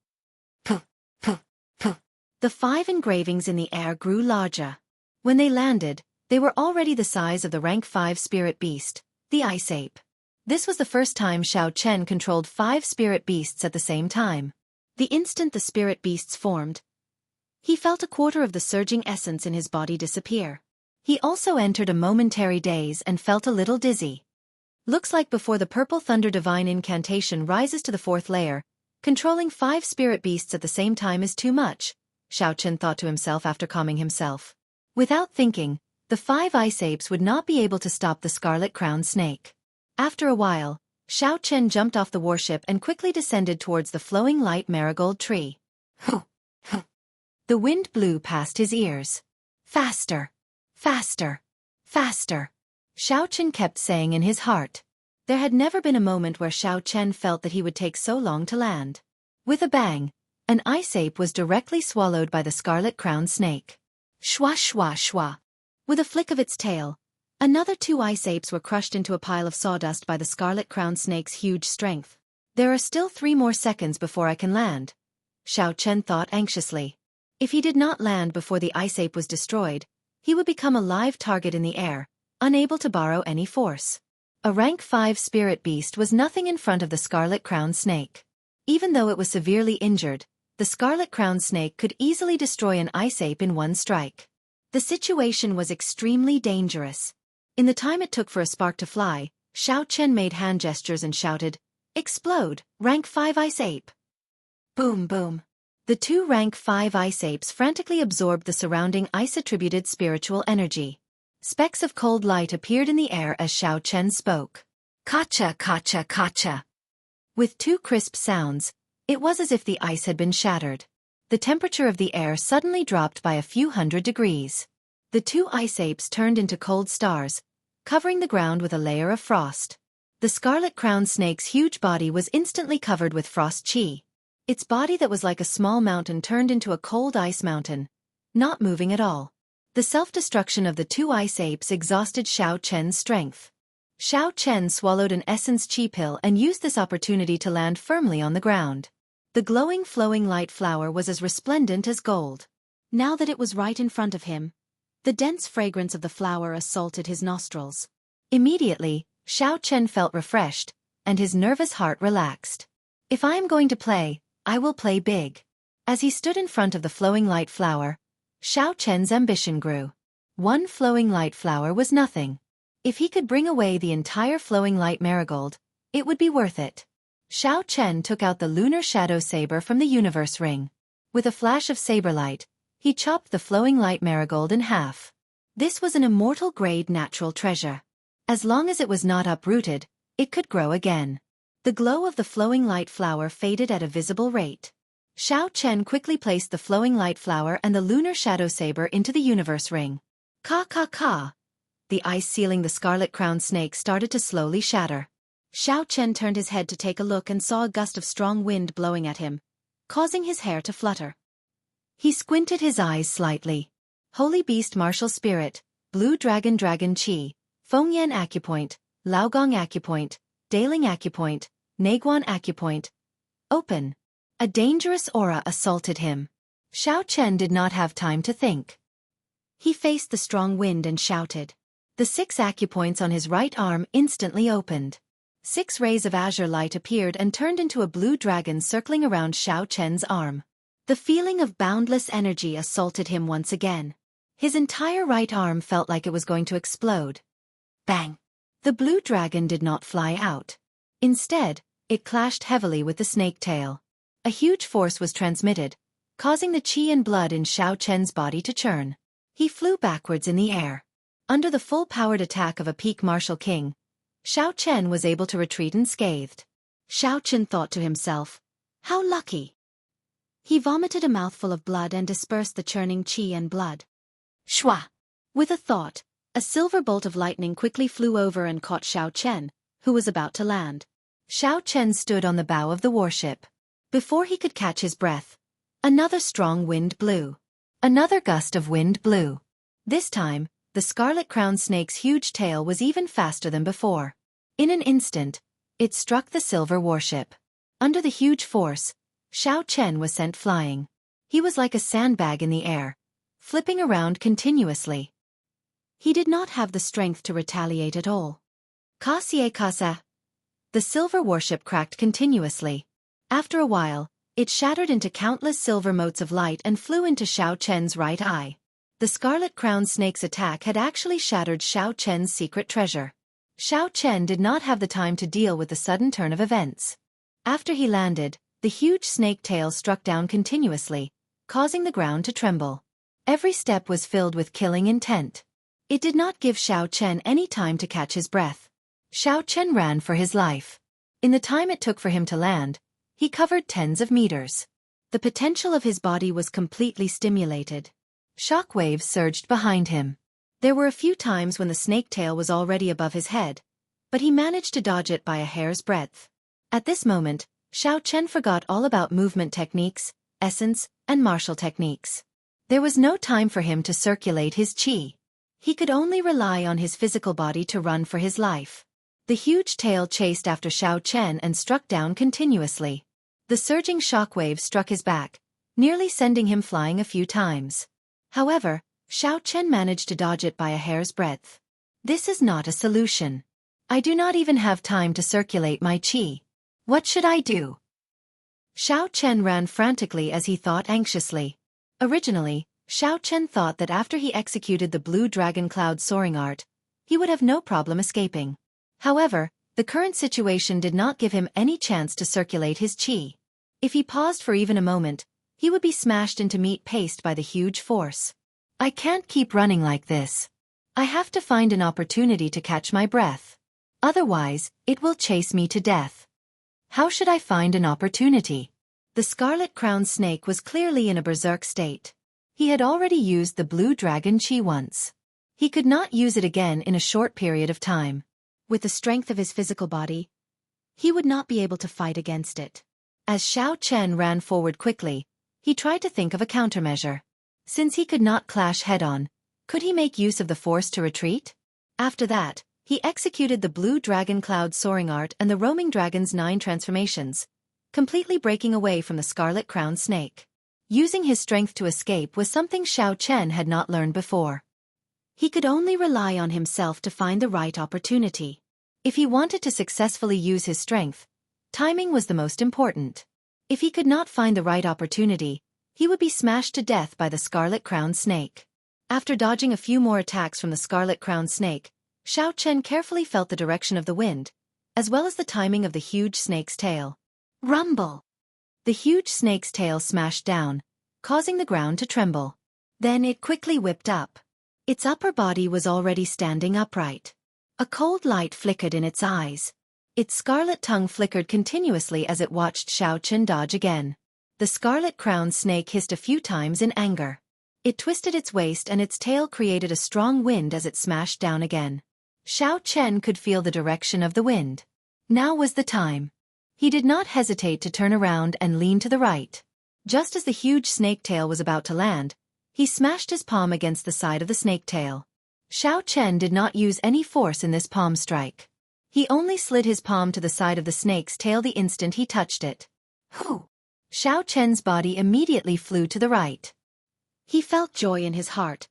Speaker 1: Puh, puh, puh. The 5 engravings in the air grew larger. When they landed, they were already the size of the rank 5 spirit beast, the ice ape. This was the first time Xiao Chen controlled 5 spirit beasts at the same time. The instant the spirit beasts formed, he felt a quarter of the surging essence in his body disappear. He also entered a momentary daze and felt a little dizzy. Looks like before the purple thunder divine incantation rises to the 4th layer, controlling 5 spirit beasts at the same time is too much, Xiao Chen thought to himself after calming himself. Without thinking, the 5 ice apes would not be able to stop the scarlet-crowned snake. After a while, Xiao Chen jumped off the warship and quickly descended towards the flowing light marigold tree. The wind blew past his ears. Faster! Faster! Faster! Xiao Chen kept saying in his heart. There had never been a moment where Xiao Chen felt that he would take so long to land. With a bang, an ice ape was directly swallowed by the scarlet-crowned snake. Shwa shwa shwa. With a flick of its tail, another 2 ice apes were crushed into a pile of sawdust by the scarlet-crowned snake's huge strength. There are still 3 more seconds before I can land, Xiao Chen thought anxiously. If he did not land before the ice ape was destroyed, he would become a live target in the air, unable to borrow any force. A rank 5 spirit beast was nothing in front of the scarlet-crowned snake. Even though it was severely injured, the scarlet-crowned snake could easily destroy an ice ape in one strike. The situation was extremely dangerous. In the time it took for a spark to fly, Xiao Chen made hand gestures and shouted, "Explode, rank 5 ice ape!" Boom boom. The 2 rank 5 ice apes frantically absorbed the surrounding ice-attributed spiritual energy. Specks of cold light appeared in the air as Xiao Chen spoke. Kacha kacha kacha. With 2 crisp sounds, it was as if the ice had been shattered. The temperature of the air suddenly dropped by a few hundred degrees. The 2 ice apes turned into cold stars, covering the ground with a layer of frost. The scarlet-crowned snake's huge body was instantly covered with frost chi. Its body that was like a small mountain turned into a cold ice mountain, not moving at all. The self-destruction of the 2 ice apes exhausted Xiao Chen's strength. Xiao Chen swallowed an essence chi pill and used this opportunity to land firmly on the ground. The glowing flowing light flower was as resplendent as gold. Now that it was right in front of him, the dense fragrance of the flower assaulted his nostrils. Immediately, Xiao Chen felt refreshed, and his nervous heart relaxed. If I am going to play, I will play big. As he stood in front of the flowing light flower, Xiao Chen's ambition grew. One flowing light flower was nothing. If he could bring away the entire flowing light marigold, it would be worth it. Xiao Chen took out the lunar shadow saber from the universe ring. With a flash of saber light, he chopped the flowing light marigold in half. This was an immortal-grade natural treasure. As long as it was not uprooted, it could grow again. The glow of the flowing light flower faded at a visible rate. Xiao Chen quickly placed the flowing light flower and the lunar shadow saber into the universe ring. Ka ka ka! The ice sealing the scarlet-crowned snake started to slowly shatter. Xiao Chen turned his head to take a look and saw a gust of strong wind blowing at him, causing his hair to flutter. He squinted his eyes slightly. Holy Beast Martial Spirit, Blue Dragon Dragon Qi, Fengyan Acupoint, Laogong Acupoint, Daling Acupoint, Naguan Acupoint. Open. A dangerous aura assaulted him. Xiao Chen did not have time to think. He faced the strong wind and shouted. The 6 acupoints on his right arm instantly opened. 6 rays of azure light appeared and turned into a blue dragon circling around Xiao Chen's arm. The feeling of boundless energy assaulted him once again. His entire right arm felt like it was going to explode. Bang! The blue dragon did not fly out. Instead, it clashed heavily with the snake tail. A huge force was transmitted, causing the qi and blood in Xiao Chen's body to churn. He flew backwards in the air. Under the full-powered attack of a peak martial king, Xiao Chen was able to retreat unscathed. Xiao Chen thought to himself, "How lucky!" He vomited a mouthful of blood and dispersed the churning qi and blood. Shwa! With a thought, a silver bolt of lightning quickly flew over and caught Xiao Chen, who was about to land. Xiao Chen stood on the bow of the warship. Before he could catch his breath, another strong wind blew. Another gust of wind blew. This time, the scarlet-crowned snake's huge tail was even faster than before. In an instant, it struck the silver warship. Under the huge force, Xiao Chen was sent flying. He was like a sandbag in the air, flipping around continuously. He did not have the strength to retaliate at all. Kasie kasa. The silver warship cracked continuously. After a while, it shattered into countless silver motes of light and flew into Xiao Chen's right eye. The scarlet-crowned snake's attack had actually shattered Xiao Chen's secret treasure. Xiao Chen did not have the time to deal with the sudden turn of events. After he landed, the huge snake tail struck down continuously, causing the ground to tremble. Every step was filled with killing intent. It did not give Xiao Chen any time to catch his breath. Xiao Chen ran for his life. In the time it took for him to land, he covered tens of meters. The potential of his body was completely stimulated. Shock waves surged behind him. There were a few times when the snake tail was already above his head, but he managed to dodge it by a hair's breadth. At this moment, Xiao Chen forgot all about movement techniques, essence, and martial techniques. There was no time for him to circulate his qi. He could only rely on his physical body to run for his life. The huge tail chased after Xiao Chen and struck down continuously. The surging shock waves struck his back, nearly sending him flying a few times. However, Xiao Chen managed to dodge it by a hair's breadth. This is not a solution. I do not even have time to circulate my qi. What should I do? Xiao Chen ran frantically as he thought anxiously. Originally, Xiao Chen thought that after he executed the blue dragon cloud soaring art, he would have no problem escaping. However, the current situation did not give him any chance to circulate his qi. If he paused for even a moment, he would be smashed into meat paste by the huge force. I can't keep running like this. I have to find an opportunity to catch my breath. Otherwise, it will chase me to death. How should I find an opportunity? The scarlet-crowned snake was clearly in a berserk state. He had already used the blue dragon qi once. He could not use it again in a short period of time. With the strength of his physical body, he would not be able to fight against it. As Xiao Chen ran forward quickly, he tried to think of a countermeasure. Since he could not clash head-on, could he make use of the force to retreat? After that, he executed the blue dragon cloud soaring art and the roaming dragon's 9 transformations, completely breaking away from the scarlet-crowned snake. Using his strength to escape was something Xiao Chen had not learned before. He could only rely on himself to find the right opportunity. If he wanted to successfully use his strength, timing was the most important. If he could not find the right opportunity, he would be smashed to death by the scarlet-crowned snake. After dodging a few more attacks from the scarlet-crowned snake, Xiao Chen carefully felt the direction of the wind, as well as the timing of the huge snake's tail. Rumble! The huge snake's tail smashed down, causing the ground to tremble. Then it quickly whipped up. Its upper body was already standing upright. A cold light flickered in its eyes. Its scarlet tongue flickered continuously as it watched Xiao Chen dodge again. The scarlet-crowned snake hissed a few times in anger. It twisted its waist and its tail created a strong wind as it smashed down again. Xiao Chen could feel the direction of the wind. Now was the time. He did not hesitate to turn around and lean to the right. Just as the huge snake tail was about to land, he smashed his palm against the side of the snake tail. Xiao Chen did not use any force in this palm strike. He only slid his palm to the side of the snake's tail the instant he touched it. Hoo! Xiao Chen's body immediately flew to the right. He felt joy in his heart.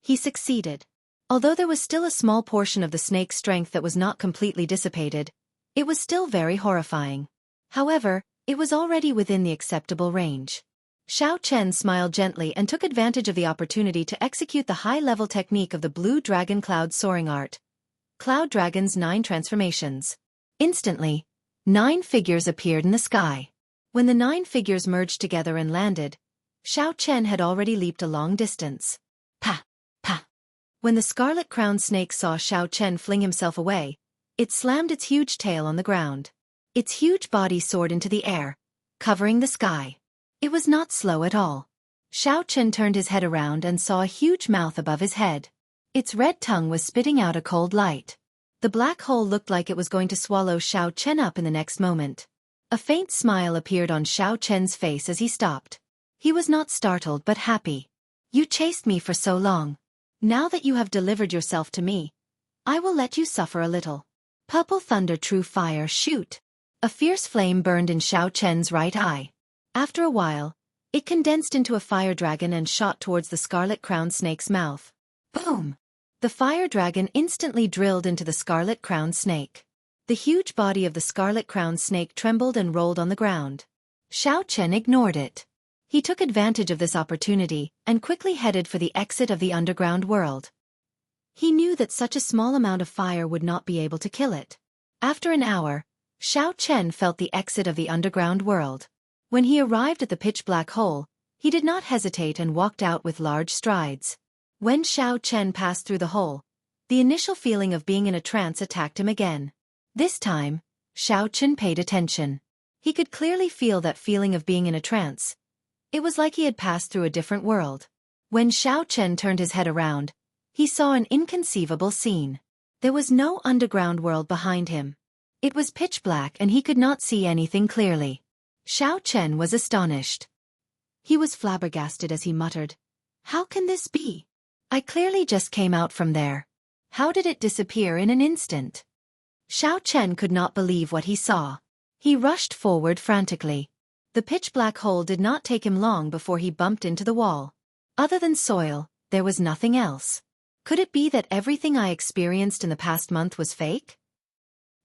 Speaker 1: He succeeded. Although there was still a small portion of the snake's strength that was not completely dissipated, it was still very horrifying. However, it was already within the acceptable range. Xiao Chen smiled gently and took advantage of the opportunity to execute the high-level technique of the Blue Dragon Cloud Soaring Art. Cloud Dragon's 9 transformations. Instantly, 9 figures appeared in the sky. When the 9 figures merged together and landed, Xiao Chen had already leaped a long distance. Pa! Pa! When the scarlet-crowned snake saw Xiao Chen fling himself away, it slammed its huge tail on the ground. Its huge body soared into the air, covering the sky. It was not slow at all. Xiao Chen turned his head around and saw a huge mouth above his head. Its red tongue was spitting out a cold light. The black hole looked like it was going to swallow Xiao Chen up in the next moment. A faint smile appeared on Xiao Chen's face as he stopped. He was not startled but happy. You chased me for so long. Now that you have delivered yourself to me, I will let you suffer a little. Purple thunder, true fire, shoot. A fierce flame burned in Xiao Chen's right eye. After a while, it condensed into a fire dragon and shot towards the scarlet-crowned snake's mouth. Boom! The fire dragon instantly drilled into the scarlet-crowned snake. The huge body of the scarlet-crowned snake trembled and rolled on the ground. Xiao Chen ignored it. He took advantage of this opportunity and quickly headed for the exit of the underground world. He knew that such a small amount of fire would not be able to kill it. After an hour, Xiao Chen felt the exit of the underground world. When he arrived at the pitch-black hole, he did not hesitate and walked out with large strides. When Xiao Chen passed through the hole, the initial feeling of being in a trance attacked him again. This time, Xiao Chen paid attention. He could clearly feel that feeling of being in a trance. It was like he had passed through a different world. When Xiao Chen turned his head around, he saw an inconceivable scene. There was no underground world behind him. It was pitch black and he could not see anything clearly. Xiao Chen was astonished. He was flabbergasted as he muttered, "How can this be? I clearly just came out from there. How did it disappear in an instant?" Xiao Chen could not believe what he saw. He rushed forward frantically. The pitch-black hole did not take him long before he bumped into the wall. Other than soil, there was nothing else. Could it be that everything I experienced in the past month was fake?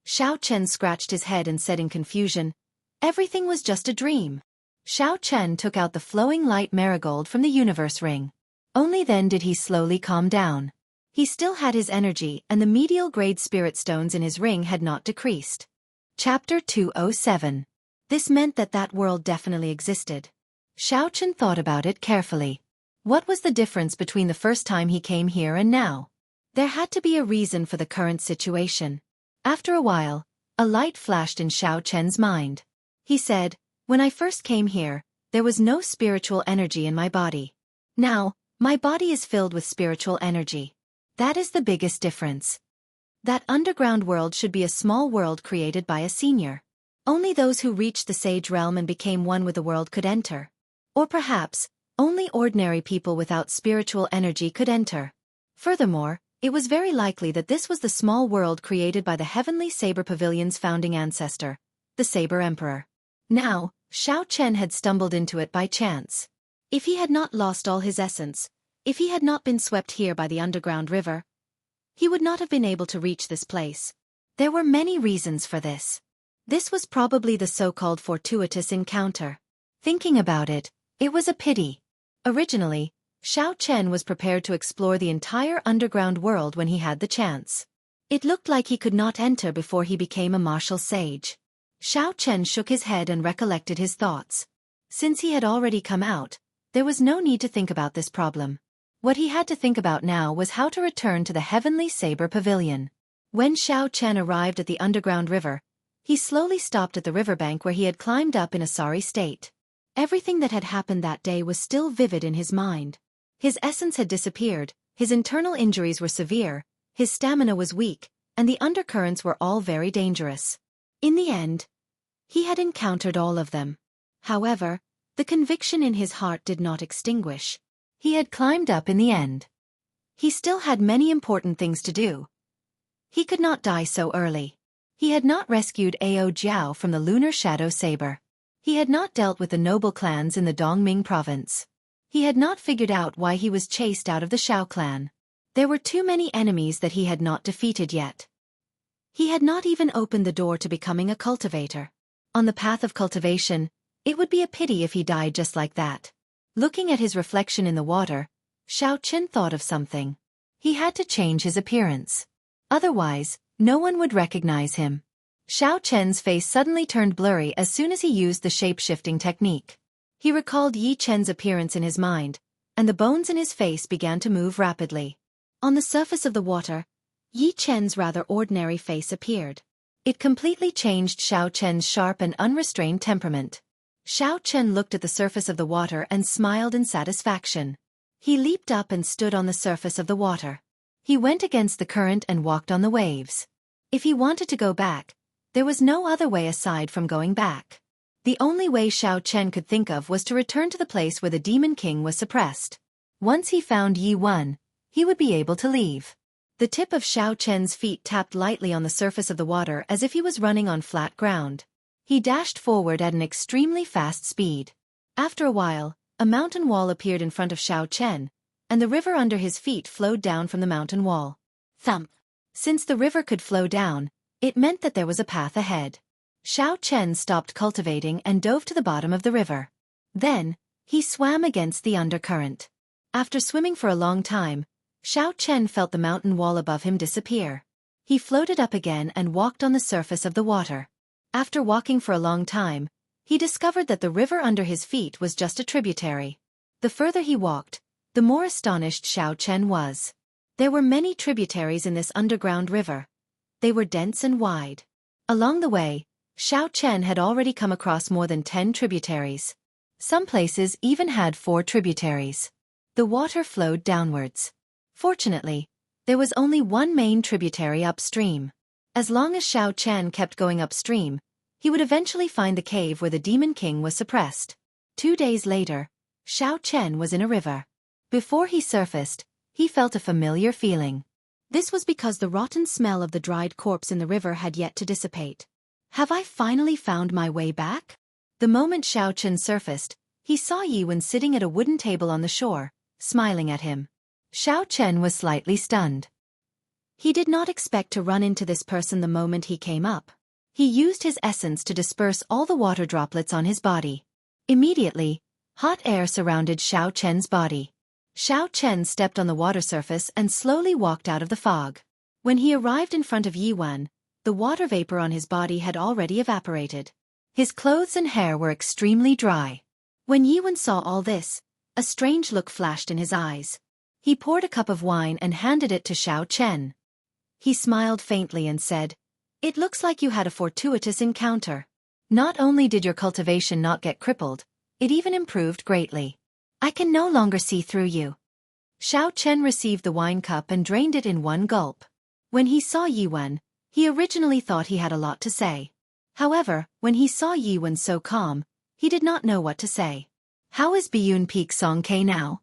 Speaker 1: Xiao Chen scratched his head and said in confusion, "Everything was just a dream." Xiao Chen took out the flowing light marigold from the universe ring. Only then did he slowly calm down. He still had his energy and the medial-grade spirit stones in his ring had not decreased. Chapter 207. This meant that that world definitely existed. Xiao Chen thought about it carefully. What was the difference between the first time he came here and now? There had to be a reason for the current situation. After a while, a light flashed in Xiao Chen's mind. He said, "When I first came here, there was no spiritual energy in my body. Now, my body is filled with spiritual energy. That is the biggest difference. That underground world should be a small world created by a senior. Only those who reached the sage realm and became one with the world could enter. Or perhaps, only ordinary people without spiritual energy could enter. Furthermore, it was very likely that this was the small world created by the Heavenly Saber Pavilion's founding ancestor, the Saber Emperor. Now, Xiao Chen had stumbled into it by chance. If he had not lost all his essence, if he had not been swept here by the underground river, he would not have been able to reach this place. There were many reasons for this. This was probably the so-called fortuitous encounter. Thinking about it, It was a pity. Originally, Xiao Chen was prepared to explore the entire underground world when he had the chance. It looked like he could not enter before he became a martial sage. Xiao Chen shook his head and recollected his thoughts. Since he had already come out, there was no need to think about this problem. What he had to think about now was how to return to the Heavenly Saber Pavilion. When Xiao Chen arrived at the underground river, he slowly stopped at the riverbank where he had climbed up in a sorry state. Everything that had happened that day was still vivid in his mind. His essence had disappeared, his internal injuries were severe, his stamina was weak, and the undercurrents were all very dangerous. In the end, he had encountered all of them. However, the conviction in his heart did not extinguish. He had climbed up in the end. He still had many important things to do. He could not die so early. He had not rescued Ao Jiao from the lunar shadow saber. He had not dealt with the noble clans in the Dongming province. He had not figured out why he was chased out of the Shao clan. There were too many enemies that he had not defeated yet. He had not even opened the door to becoming a cultivator. On the path of cultivation, it would be a pity if he died just like that. Looking at his reflection in the water, Xiao Chen thought of something. He had to change his appearance. Otherwise, no one would recognize him. Xiao Chen's face suddenly turned blurry as soon as he used the shape-shifting technique. He recalled Yi Chen's appearance in his mind, and the bones in his face began to move rapidly. On the surface of the water, Yi Chen's rather ordinary face appeared. It completely changed Xiao Chen's sharp and unrestrained temperament. Xiao Chen looked at the surface of the water and smiled in satisfaction. He leaped up and stood on the surface of the water. He went against the current and walked on the waves. If he wanted to go back, there was no other way aside from going back. The only way Xiao Chen could think of was to return to the place where the Demon King was suppressed. Once he found Yi Wen, he would be able to leave. The tip of Xiao Chen's feet tapped lightly on the surface of the water as if he was running on flat ground. He dashed forward at an extremely fast speed. After a while, a mountain wall appeared in front of Xiao Chen, and the river under his feet flowed down from the mountain wall. Thump! Since the river could flow down, it meant that there was a path ahead. Xiao Chen stopped cultivating and dove to the bottom of the river. Then, he swam against the undercurrent. After swimming for a long time, Xiao Chen felt the mountain wall above him disappear. He floated up again and walked on the surface of the water. After walking for a long time, he discovered that the river under his feet was just a tributary. The further he walked, the more astonished Xiao Chen was. There were many tributaries in this underground river. They were dense and wide. Along the way, Xiao Chen had already come across more than 10 tributaries. Some places even had 4 tributaries. The water flowed downwards. Fortunately, there was only one main tributary upstream. As long as Xiao Chen kept going upstream, he would eventually find the cave where the Demon King was suppressed. 2 days later, Xiao Chen was in a river. Before he surfaced, he felt a familiar feeling. This was because the rotten smell of the dried corpse in the river had yet to dissipate. Have I finally found my way back? The moment Xiao Chen surfaced, he saw Yi Wen sitting at a wooden table on the shore, smiling at him. Xiao Chen was slightly stunned. He did not expect to run into this person the moment he came up. He used his essence to disperse all the water droplets on his body. Immediately, hot air surrounded Xiao Chen's body. Xiao Chen stepped on the water surface and slowly walked out of the fog. When he arrived in front of Yi Wen, the water vapor on his body had already evaporated. His clothes and hair were extremely dry. When Yi Wen saw all this, a strange look flashed in his eyes. He poured a cup of wine and handed it to Xiao Chen. He smiled faintly and said, "It looks like you had a fortuitous encounter. Not only did your cultivation not get crippled, it even improved greatly. I can no longer see through you." Xiao Chen received the wine cup and drained it in one gulp. When he saw Yi Wen, he originally thought he had a lot to say. However, when he saw Yi Wen so calm, he did not know what to say. "How is Biyun Peak Song K now?"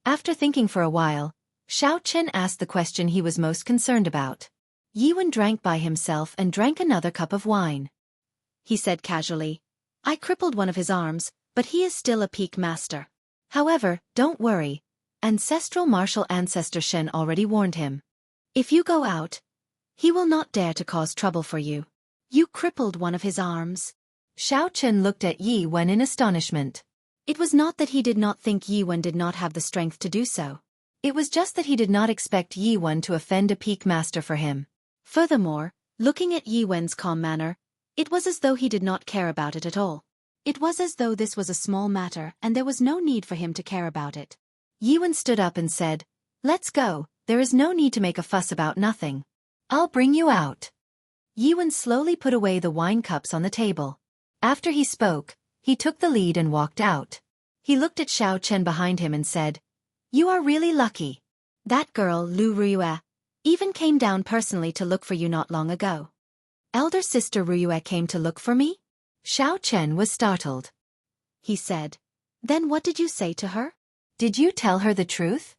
Speaker 1: After thinking for a while, Xiao Chen asked the question he was most concerned about. Yi Wen drank by himself and drank another cup of wine. He said casually, "I crippled one of his arms, but he is still a peak master. However, don't worry. Ancestral martial ancestor Shen already warned him. If you go out, he will not dare to cause trouble for you." "You crippled one of his arms?" Xiao Chen looked at Yi Wen in astonishment. It was not that he did not think Yi Wen did not have the strength to do so. It was just that he did not expect Yi Wen to offend a peak master for him. Furthermore, looking at Yi Wen's calm manner, it was as though he did not care about it at all. It was as though this was a small matter and there was no need for him to care about it. Yi Wen stood up and said, "Let's go, there is no need to make a fuss about nothing. I'll bring you out." Yi Wen slowly put away the wine cups on the table. After he spoke, he took the lead and walked out. He looked at Xiao Chen behind him and said, "You are really lucky. That girl, Lu Ruyue, even came down personally to look for you not long ago." "Elder sister Ruyue came to look for me?" Xiao Chen was startled. He said, "Then what did you say to her? Did you tell her the truth?"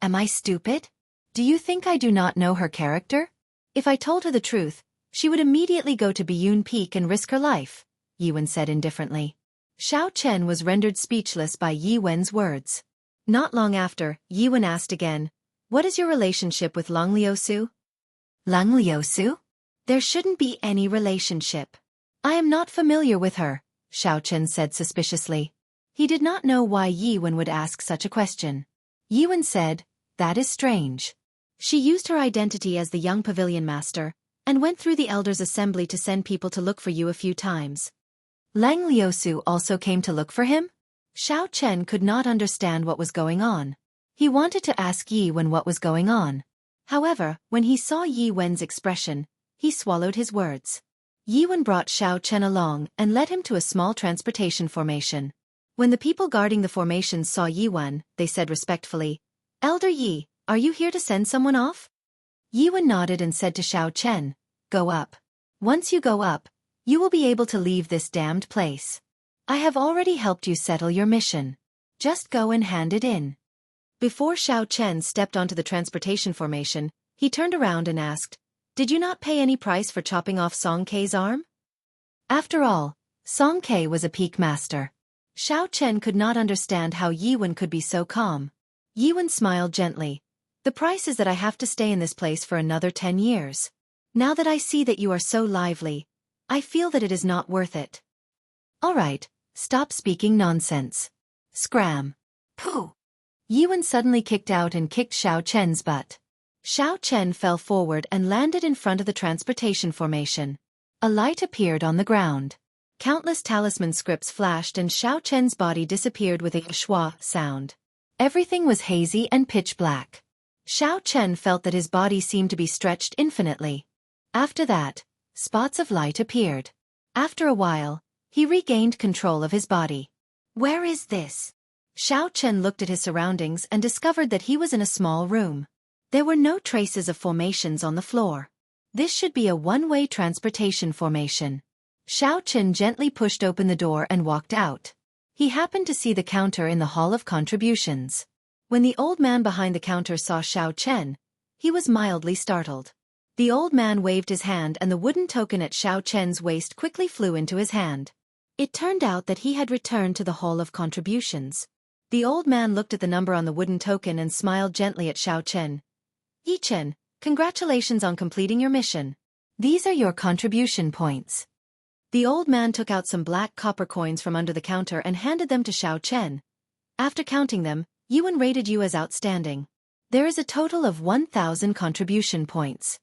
Speaker 1: "Am I stupid? Do you think I do not know her character? If I told her the truth, she would immediately go to Biyun Peak and risk her life," Yi Wen said indifferently. Xiao Chen was rendered speechless by Yi Wen's words. Not long after, Yi Wen asked again, "What is your relationship with Lang Liusu?" "Lang Liusu? There shouldn't be any relationship. I am not familiar with her," Xiao Chen said suspiciously. He did not know why Yi Wen would ask such a question. Yi Wen said, "That is strange. She used her identity as the young pavilion master, and went through the elders' assembly to send people to look for you a few times." Lang Liusu also came to look for him? Xiao Chen could not understand what was going on. He wanted to ask Yi Wen what was going on. However, when he saw Yi Wen's expression, he swallowed his words. Yi Wen brought Xiao Chen along and led him to a small transportation formation. When the people guarding the formation saw Yi Wen, they said respectfully, "Elder Yi, are you here to send someone off?" Yi Wen nodded and said to Xiao Chen, "Go up. Once you go up, you will be able to leave this damned place. I have already helped you settle your mission. Just go and hand it in." Before Xiao Chen stepped onto the transportation formation, he turned around and asked, "Did you not pay any price for chopping off Song Kei's arm?" After all, Song Kei was a peak master. Xiao Chen could not understand how Yi Wen could be so calm. Yi Wen smiled gently. "The price is that I have to stay in this place for another 10 years. Now that I see that you are so lively, I feel that it is not worth it." "All right, stop speaking nonsense. Scram." "Pooh." Yi Wen suddenly kicked out and kicked Xiao Chen's butt. Xiao Chen fell forward and landed in front of the transportation formation. A light appeared on the ground. Countless talisman scripts flashed and Xiao Chen's body disappeared with a schwa sound. Everything was hazy and pitch black. Xiao Chen felt that his body seemed to be stretched infinitely. After that, spots of light appeared. After a while, he regained control of his body. "Where is this?" Xiao Chen looked at his surroundings and discovered that he was in a small room. There were no traces of formations on the floor. This should be a one-way transportation formation. Xiao Chen gently pushed open the door and walked out. He happened to see the counter in the Hall of Contributions. When the old man behind the counter saw Xiao Chen, he was mildly startled. The old man waved his hand and the wooden token at Xiao Chen's waist quickly flew into his hand. It turned out that he had returned to the Hall of Contributions. The old man looked at the number on the wooden token and smiled gently at Xiao Chen. "Yi Chen, congratulations on completing your mission. These are your contribution points." The old man took out some black copper coins from under the counter and handed them to Xiao Chen. After counting them, Yi Wen rated you as outstanding. There is a total of 1,000 contribution points.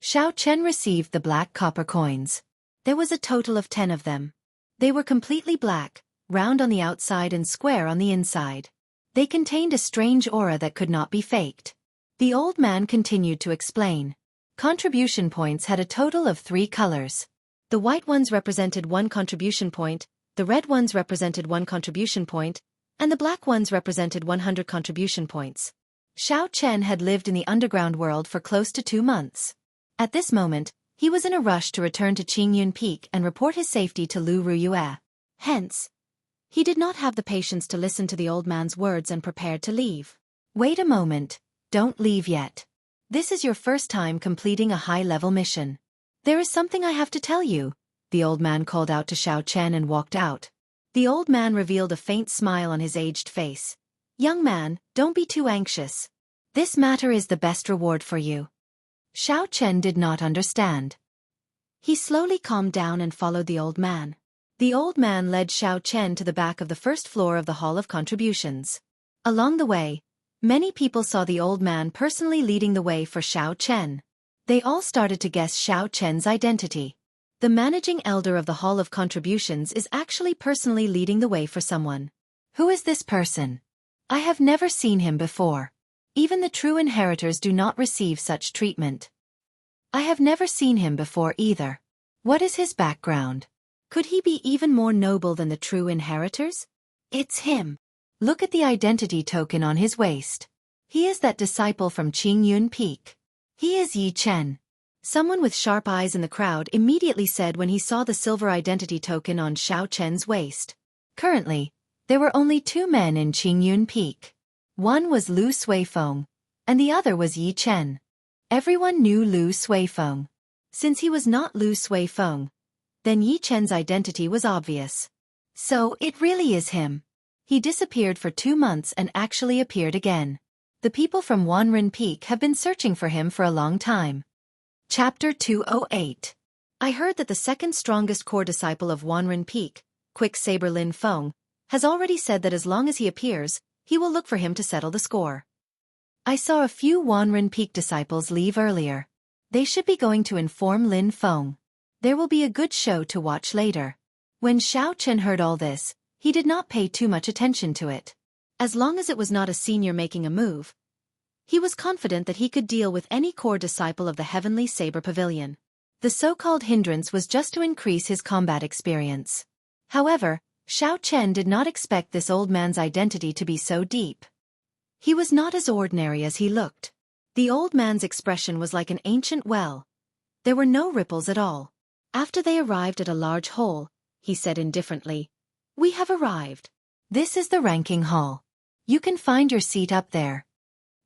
Speaker 1: Xiao Chen received the black copper coins. There was a total of 10 of them. They were completely black, round on the outside and square on the inside. They contained a strange aura that could not be faked. The old man continued to explain. Contribution points had a total of 3 colors. The white ones represented 1 contribution point, the red ones represented 1 contribution point, and the black ones represented 100 contribution points. Xiao Chen had lived in the underground world for close to 2 months. At this moment, he was in a rush to return to Qingyun Peak and report his safety to Lu Ruyue. Hence, he did not have the patience to listen to the old man's words and prepared to leave. "Wait a moment, don't leave yet. This is your first time completing a high-level mission. There is something I have to tell you," the old man called out to Xiao Chen and walked out. The old man revealed a faint smile on his aged face. "Young man, don't be too anxious. This matter is the best reward for you." Xiao Chen did not understand. He slowly calmed down and followed the old man. The old man led Xiao Chen to the back of the first floor of the Hall of Contributions. Along the way, many people saw the old man personally leading the way for Xiao Chen. They all started to guess Xiao Chen's identity. The managing elder of the Hall of Contributions is actually personally leading the way for someone. Who is this person? I have never seen him before. Even the true inheritors do not receive such treatment. I have never seen him before either. What is his background? Could he be even more noble than the true inheritors? It's him. Look at the identity token on his waist. He is that disciple from Qingyun Peak. He is Yi Chen. Someone with sharp eyes in the crowd immediately said when he saw the silver identity token on Xiao Chen's waist. Currently, there were only 2 men in Qingyun Peak. One was Lu Suifeng, and the other was Yi Chen. Everyone knew Lu Suifeng. Since he was not Lu Suifeng, then Yi Chen's identity was obvious. So, it really is him. He disappeared for 2 months and actually appeared again. The people from Wanren Peak have been searching for him for a long time. Chapter 208. I heard that the second strongest core disciple of Wanren Peak, Quicksaber Lin Feng, has already said that as long as he appears, he will look for him to settle the score. I saw a few Wanren Peak disciples leave earlier. They should be going to inform Lin Feng. There will be a good show to watch later. When Xiao Chen heard all this, he did not pay too much attention to it. As long as it was not a senior making a move, he was confident that he could deal with any core disciple of the Heavenly Saber Pavilion. The so-called hindrance was just to increase his combat experience. However, Xiao Chen did not expect this old man's identity to be so deep. He was not as ordinary as he looked. The old man's expression was like an ancient well. There were no ripples at all. After they arrived at a large hole, he said indifferently, "We have arrived. This is the ranking hall. You can find your seat up there."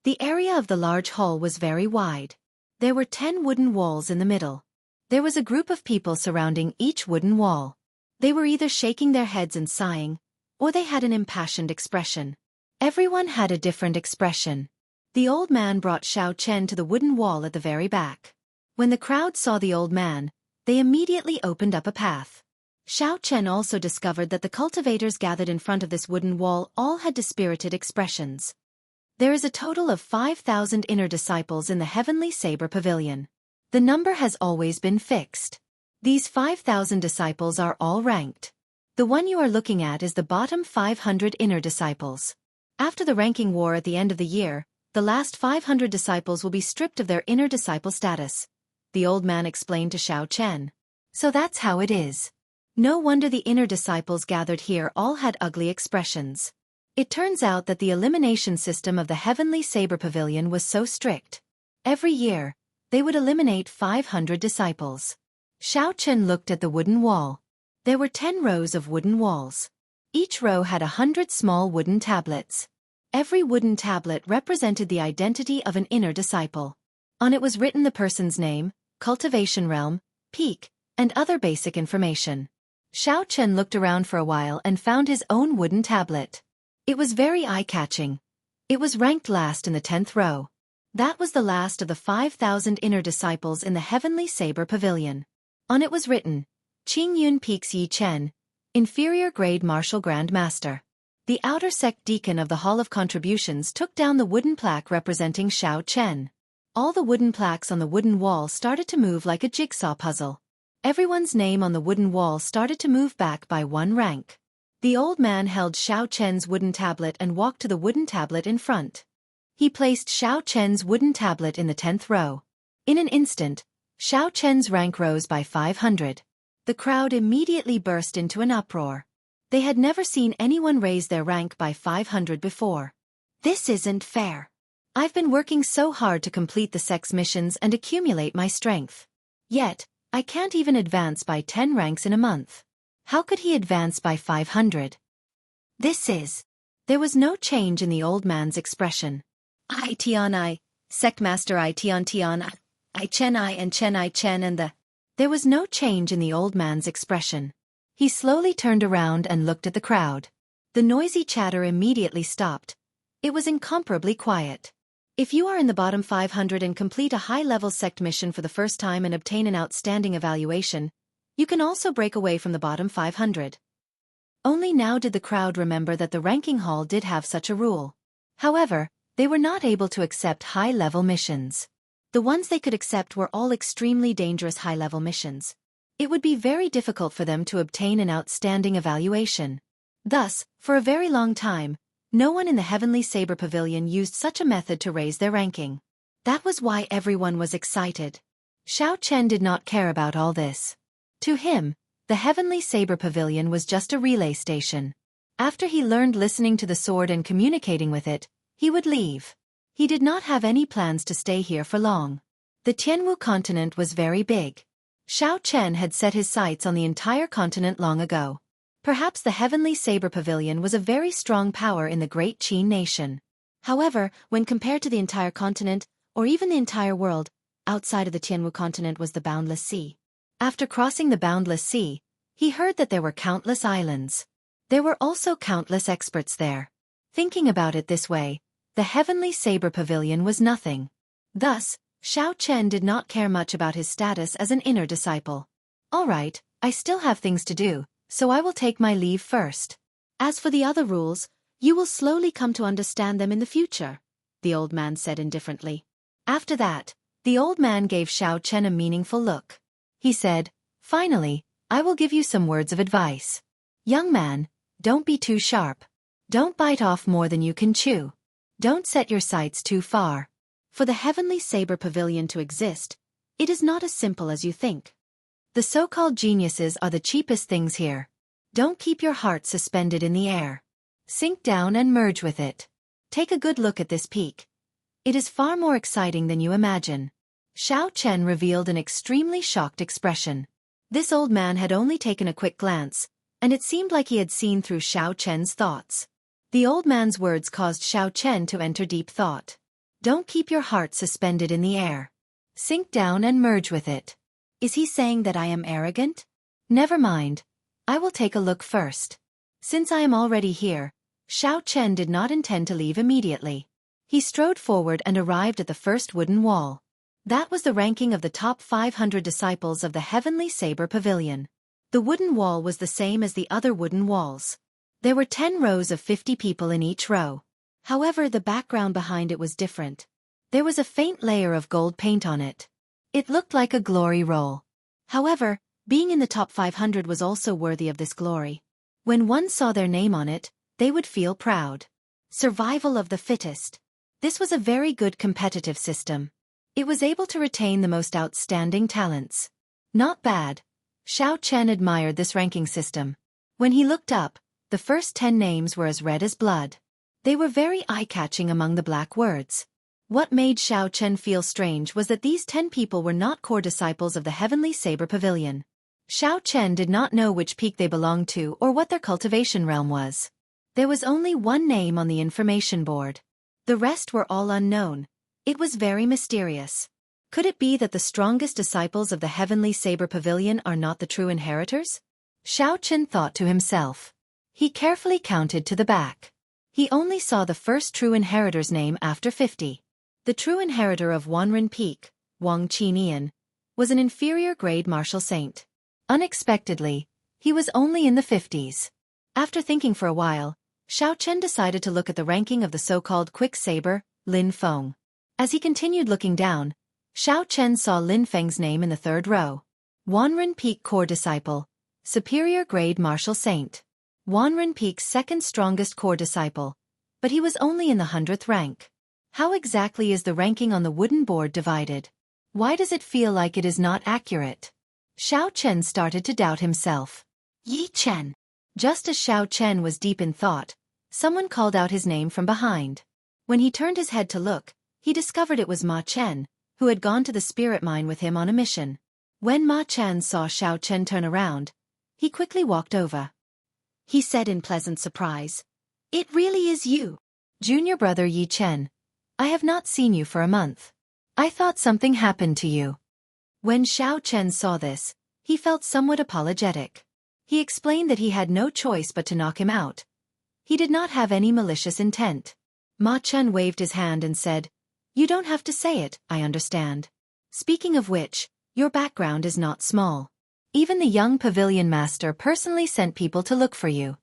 Speaker 1: The area of the large hall was very wide. There were 10 wooden walls in the middle. There was a group of people surrounding each wooden wall. They were either shaking their heads and sighing, or they had an impassioned expression. Everyone had a different expression. The old man brought Xiao Chen to the wooden wall at the very back. When the crowd saw the old man, they immediately opened up a path. Xiao Chen also discovered that the cultivators gathered in front of this wooden wall all had dispirited expressions. There is a total of 5,000 inner disciples in the Heavenly Saber Pavilion. The number has always been fixed. These 5,000 disciples are all ranked. The one you are looking at is the bottom 500 inner disciples. After the ranking war at the end of the year, the last 500 disciples will be stripped of their inner disciple status, the old man explained to Xiao Chen. So that's how it is. No wonder the inner disciples gathered here all had ugly expressions. It turns out that the elimination system of the Heavenly Saber Pavilion was so strict. Every year, they would eliminate 500 disciples. Xiao Chen looked at the wooden wall. There were 10 rows of wooden walls. Each row had 100 small wooden tablets. Every wooden tablet represented the identity of an inner disciple. On it was written the person's name, cultivation realm, peak, and other basic information. Xiao Chen looked around for a while and found his own wooden tablet. It was very eye-catching. It was ranked last in the 10th row. That was the last of the 5,000 inner disciples in the Heavenly Saber Pavilion. On it was written, Qingyun Peak's Yi Chen, Inferior Grade Martial Grand Master. The outer sect deacon of the Hall of Contributions took down the wooden plaque representing Xiao Chen. All the wooden plaques on the wooden wall started to move like a jigsaw puzzle. Everyone's name on the wooden wall started to move back by 1 rank. The old man held Xiao Chen's wooden tablet and walked to the wooden tablet in front. He placed Xiao Chen's wooden tablet in the 10th row. In an instant, Xiao Chen's rank rose by 500. The crowd immediately burst into an uproar. They had never seen anyone raise their rank by 500 before. This isn't fair. I've been working so hard to complete the sex missions and accumulate my strength. Yet, I can't even advance by 10 ranks in a month. How could he advance by 500? There was no change in the old man's expression. I Tian I, Sectmaster I Tian Tian I Chen I and Chen I Chen and the... There was no change in the old man's expression. He slowly turned around and looked at the crowd. The noisy chatter immediately stopped. It was incomparably quiet. If you are in the bottom 500 and complete a high-level sect mission for the first time and obtain an outstanding evaluation, You can also break away from the bottom 500. Only now did the crowd remember that the ranking hall did have such a rule. However, they were not able to accept high-level missions. The ones they could accept were all extremely dangerous high-level missions. It would be very difficult for them to obtain an outstanding evaluation. Thus, for a very long time, no one in the Heavenly Saber Pavilion used such a method to raise their ranking. That was why everyone was excited. Xiao Chen did not care about all this. To him, the Heavenly Saber Pavilion was just a relay station. After he learned listening to the sword and communicating with it, he would leave. He did not have any plans to stay here for long. The Tianwu continent was very big. Xiao Chen had set his sights on the entire continent long ago. Perhaps the Heavenly Saber Pavilion was a very strong power in the Great Qin nation. However, when compared to the entire continent, or even the entire world, outside of the Tianwu continent was the boundless sea. After crossing the boundless sea, he heard that there were countless islands. There were also countless experts there. Thinking about it this way, the Heavenly Saber Pavilion was nothing. Thus, Xiao Chen did not care much about his status as an inner disciple. All right, I still have things to do, so I will take my leave first. As for the other rules, you will slowly come to understand them in the future, the old man said indifferently. After that, the old man gave Xiao Chen a meaningful look. He said, "Finally, I will give you some words of advice. Young man, don't be too sharp. Don't bite off more than you can chew. Don't set your sights too far. For the Heavenly Saber Pavilion to exist, it is not as simple as you think. The so-called geniuses are the cheapest things here. Don't keep your heart suspended in the air. Sink down and merge with it. Take a good look at this peak. It is far more exciting than you imagine." Xiao Chen revealed an extremely shocked expression. This old man had only taken a quick glance, and it seemed like he had seen through Xiao Chen's thoughts. The old man's words caused Xiao Chen to enter deep thought. Don't keep your heart suspended in the air. Sink down and merge with it. Is he saying that I am arrogant? Never mind. I will take a look first. Since I am already here, Xiao Chen did not intend to leave immediately. He strode forward and arrived at the first wooden wall. That was the ranking of the top 500 disciples of the Heavenly Saber Pavilion. The wooden wall was the same as the other wooden walls. There were 10 rows of 50 people in each row. However, the background behind it was different. There was a faint layer of gold paint on it. It looked like a glory roll. However, being in the top 500 was also worthy of this glory. When one saw their name on it, they would feel proud. Survival of the fittest. This was a very good competitive system. It was able to retain the most outstanding talents. Not bad. Xiao Chen admired this ranking system. When he looked up, the first 10 names were as red as blood. They were very eye-catching among the black words. What made Xiao Chen feel strange was that these 10 people were not core disciples of the Heavenly Saber Pavilion. Xiao Chen did not know which peak they belonged to or what their cultivation realm was. There was only one name on the information board. The rest were all unknown. It was very mysterious. Could it be that the strongest disciples of the Heavenly Saber Pavilion are not the true inheritors? Xiao Chen thought to himself. He carefully counted to the back. He only saw the first true inheritor's name after 50. The true inheritor of Wanren Peak, Wang Qinian, was an inferior grade martial saint. Unexpectedly, he was only in the 50s. After thinking for a while, Xiao Chen decided to look at the ranking of the so-called quick saber, Lin Feng. As he continued looking down, Xiao Chen saw Lin Feng's name in the 3rd row. Wanren Peak core disciple, superior grade martial saint. Wanren Peak's 2nd strongest core disciple, but he was only in the 100th rank. How exactly is the ranking on the wooden board divided? Why does it feel like it is not accurate? Xiao Chen started to doubt himself. Yi Chen. Just as Xiao Chen was deep in thought, someone called out his name from behind. When he turned his head to look, he discovered it was Ma Chen, who had gone to the spirit mine with him on a mission. When Ma Chen saw Xiao Chen turn around, he quickly walked over. He said in pleasant surprise, "It really is you, junior brother Yi Chen. I have not seen you for a month. I thought something happened to you." When Xiao Chen saw this, he felt somewhat apologetic. He explained that he had no choice but to knock him out. He did not have any malicious intent. Ma Chen waved his hand and said, "You don't have to say it, I understand. Speaking of which, your background is not small. Even the young pavilion master personally sent people to look for you.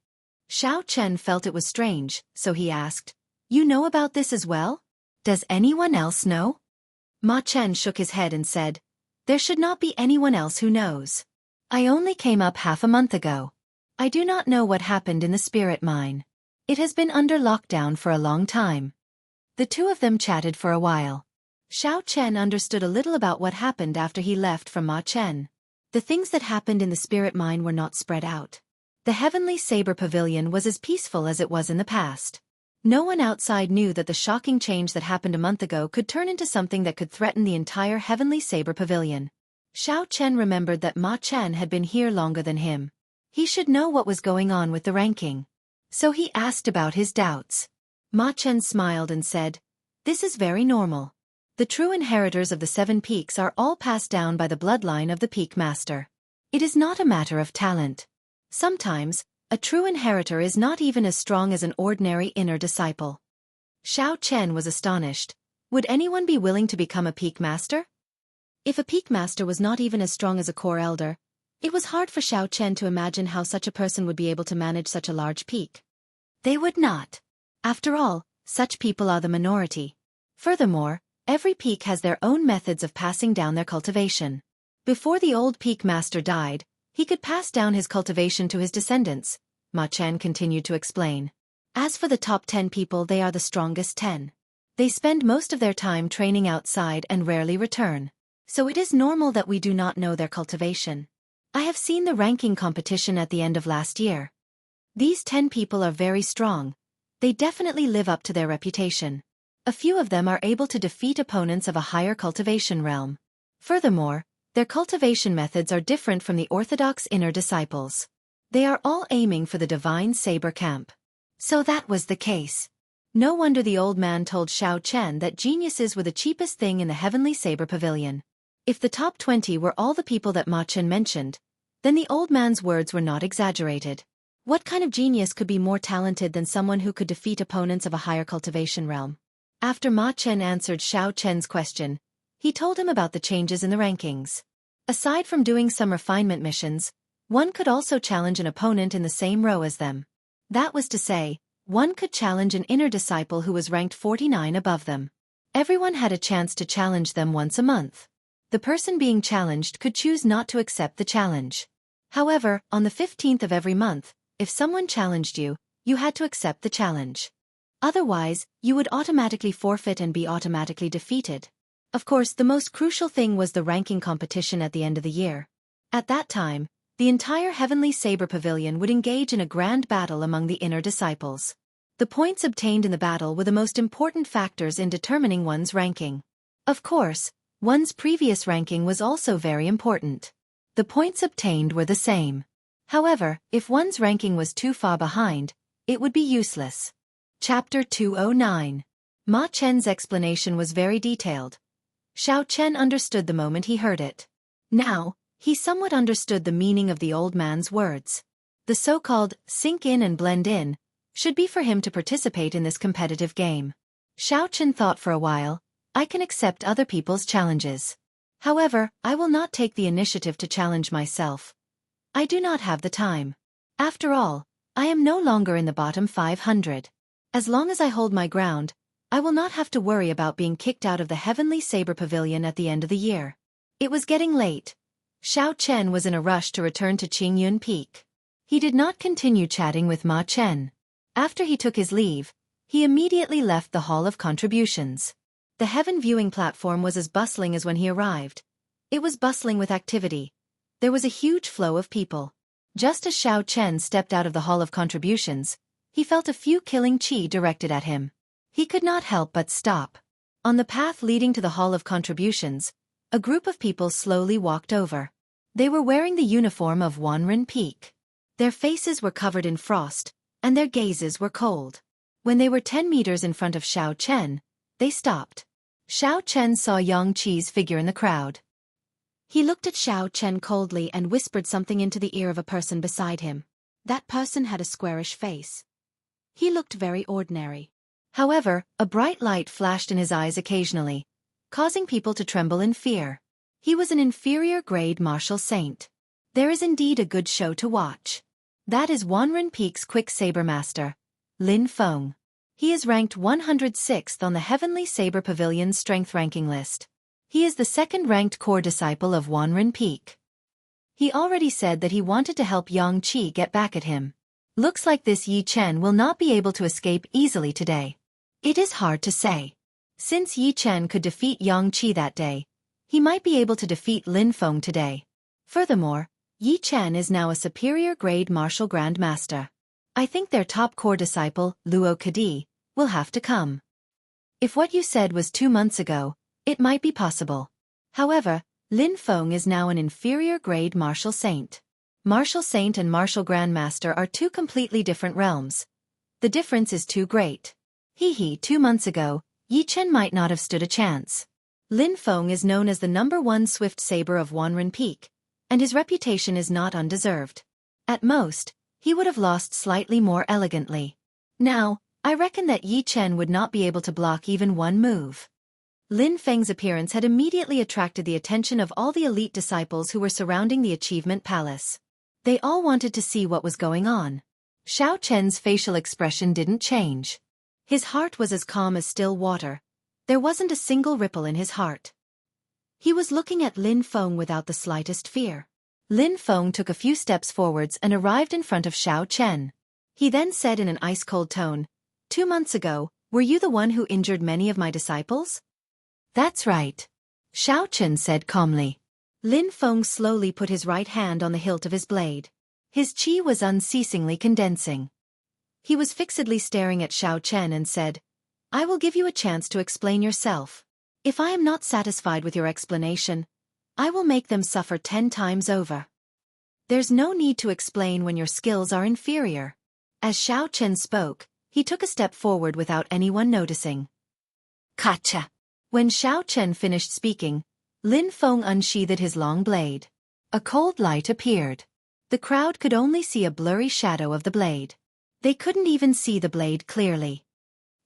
Speaker 1: Xiao Chen felt it was strange, so he asked, "You know about this as well? Does anyone else know?" Ma Chen shook his head and said, "There should not be anyone else who knows. I only came up half a month ago. I do not know what happened in the spirit mine. It has been under lockdown for a long time." The two of them chatted for a while. Xiao Chen understood a little about what happened after he left from Ma Chen. The things that happened in the spirit mine were not spread out. The Heavenly Saber Pavilion was as peaceful as it was in the past. No one outside knew that the shocking change that happened a month ago could turn into something that could threaten the entire Heavenly Saber Pavilion. Xiao Chen remembered that Ma Chen had been here longer than him. He should know what was going on with the ranking. So he asked about his doubts. Ma Chen smiled and said, "This is very normal. The true inheritors of the 7 peaks are all passed down by the bloodline of the Peak Master. It is not a matter of talent. Sometimes, a true inheritor is not even as strong as an ordinary inner disciple." Xiao Chen was astonished. Would anyone be willing to become a Peak Master? If a Peak Master was not even as strong as a core elder, it was hard for Xiao Chen to imagine how such a person would be able to manage such a large peak. They would not. After all, such people are the minority. Furthermore, every peak has their own methods of passing down their cultivation. Before the old Peak Master died, he could pass down his cultivation to his descendants, Ma Chen continued to explain. As for the top 10 people, they are the strongest 10. They spend most of their time training outside and rarely return. So it is normal that we do not know their cultivation. I have seen the ranking competition at the end of last year. These 10 people are very strong. They definitely live up to their reputation. A few of them are able to defeat opponents of a higher cultivation realm. Furthermore, their cultivation methods are different from the orthodox inner disciples. They are all aiming for the divine saber camp. So that was the case. No wonder the old man told Xiao Chen that geniuses were the cheapest thing in the Heavenly Saber Pavilion. If the top 20 were all the people that Ma Chen mentioned, then the old man's words were not exaggerated. What kind of genius could be more talented than someone who could defeat opponents of a higher cultivation realm? After Ma Chen answered Xiao Chen's question, he told him about the changes in the rankings. Aside from doing some refinement missions, one could also challenge an opponent in the same row as them. That was to say, one could challenge an inner disciple who was ranked 49 above them. Everyone had a chance to challenge them once a month. The person being challenged could choose not to accept the challenge. However, on the 15th of every month, if someone challenged you, you had to accept the challenge. Otherwise, you would automatically forfeit and be automatically defeated. Of course, the most crucial thing was the ranking competition at the end of the year. At that time, the entire Heavenly Saber Pavilion would engage in a grand battle among the inner disciples. The points obtained in the battle were the most important factors in determining one's ranking. Of course, one's previous ranking was also very important. The points obtained were the same. However, if one's ranking was too far behind, it would be useless. Chapter 209. Ma Chen's explanation was very detailed. Xiao Chen understood the moment he heard it. Now, he somewhat understood the meaning of the old man's words. The so-called sink in and blend in should be for him to participate in this competitive game. Xiao Chen thought for a while, I can accept other people's challenges. However, I will not take the initiative to challenge myself. I do not have the time. After all, I am no longer in the bottom 500. As long as I hold my ground, I will not have to worry about being kicked out of the Heavenly Saber Pavilion at the end of the year. It was getting late. Xiao Chen was in a rush to return to Qingyun Peak. He did not continue chatting with Ma Chen. After he took his leave, he immediately left the Hall of Contributions. The Heaven viewing platform was as bustling as when he arrived. It was bustling with activity. There was a huge flow of people. Just as Xiao Chen stepped out of the Hall of Contributions, he felt a few killing chi directed at him. He could not help but stop. On the path leading to the Hall of Contributions, a group of people slowly walked over. They were wearing the uniform of Wanren Peak. Their faces were covered in frost, and their gazes were cold. When they were 10 meters in front of Xiao Chen, they stopped. Xiao Chen saw Yang Qi's figure in the crowd. He looked at Xiao Chen coldly and whispered something into the ear of a person beside him. That person had a squarish face. He looked very ordinary. However, a bright light flashed in his eyes occasionally, causing people to tremble in fear. He was an inferior grade martial saint. There is indeed a good show to watch. That is Wanren Peak's quick saber master, Lin Feng. He is ranked 106th on the Heavenly Saber Pavilion's strength ranking list. He is the second-ranked core disciple of Wanren Peak. He already said that he wanted to help Yang Qi get back at him. Looks like this Yi Chen will not be able to escape easily today. It is hard to say. Since Yi Chen could defeat Yang Qi that day, he might be able to defeat Lin Feng today. Furthermore, Yi Chen is now a superior grade martial grandmaster. I think their top core disciple, Luo Kadi, will have to come. If what you said was 2 months ago, it might be possible. However, Lin Feng is now an inferior grade martial saint. Martial saint and martial grandmaster are two completely different realms. The difference is too great. 2 months ago, Yi Chen might not have stood a chance. Lin Feng is known as the #1 swift saber of Wanren Peak, and his reputation is not undeserved. At most, he would have lost slightly more elegantly. Now, I reckon that Yi Chen would not be able to block even one move. Lin Feng's appearance had immediately attracted the attention of all the elite disciples who were surrounding the Achievement Palace. They all wanted to see what was going on. Xiao Chen's facial expression didn't change. His heart was as calm as still water. There wasn't a single ripple in his heart. He was looking at Lin Feng without the slightest fear. Lin Feng took a few steps forwards and arrived in front of Xiao Chen. He then said in an ice-cold tone, 2 months ago, were you the one who injured many of my disciples? That's right. Xiao Chen said calmly. Lin Feng slowly put his right hand on the hilt of his blade. His qi was unceasingly condensing. He was fixedly staring at Xiao Chen and said, I will give you a chance to explain yourself. If I am not satisfied with your explanation, I will make them suffer 10 times over. There's no need to explain when your skills are inferior. As Xiao Chen spoke, he took a step forward without anyone noticing. Gotcha! When Xiao Chen finished speaking, Lin Feng unsheathed his long blade. A cold light appeared. The crowd could only see a blurry shadow of the blade. They couldn't even see the blade clearly.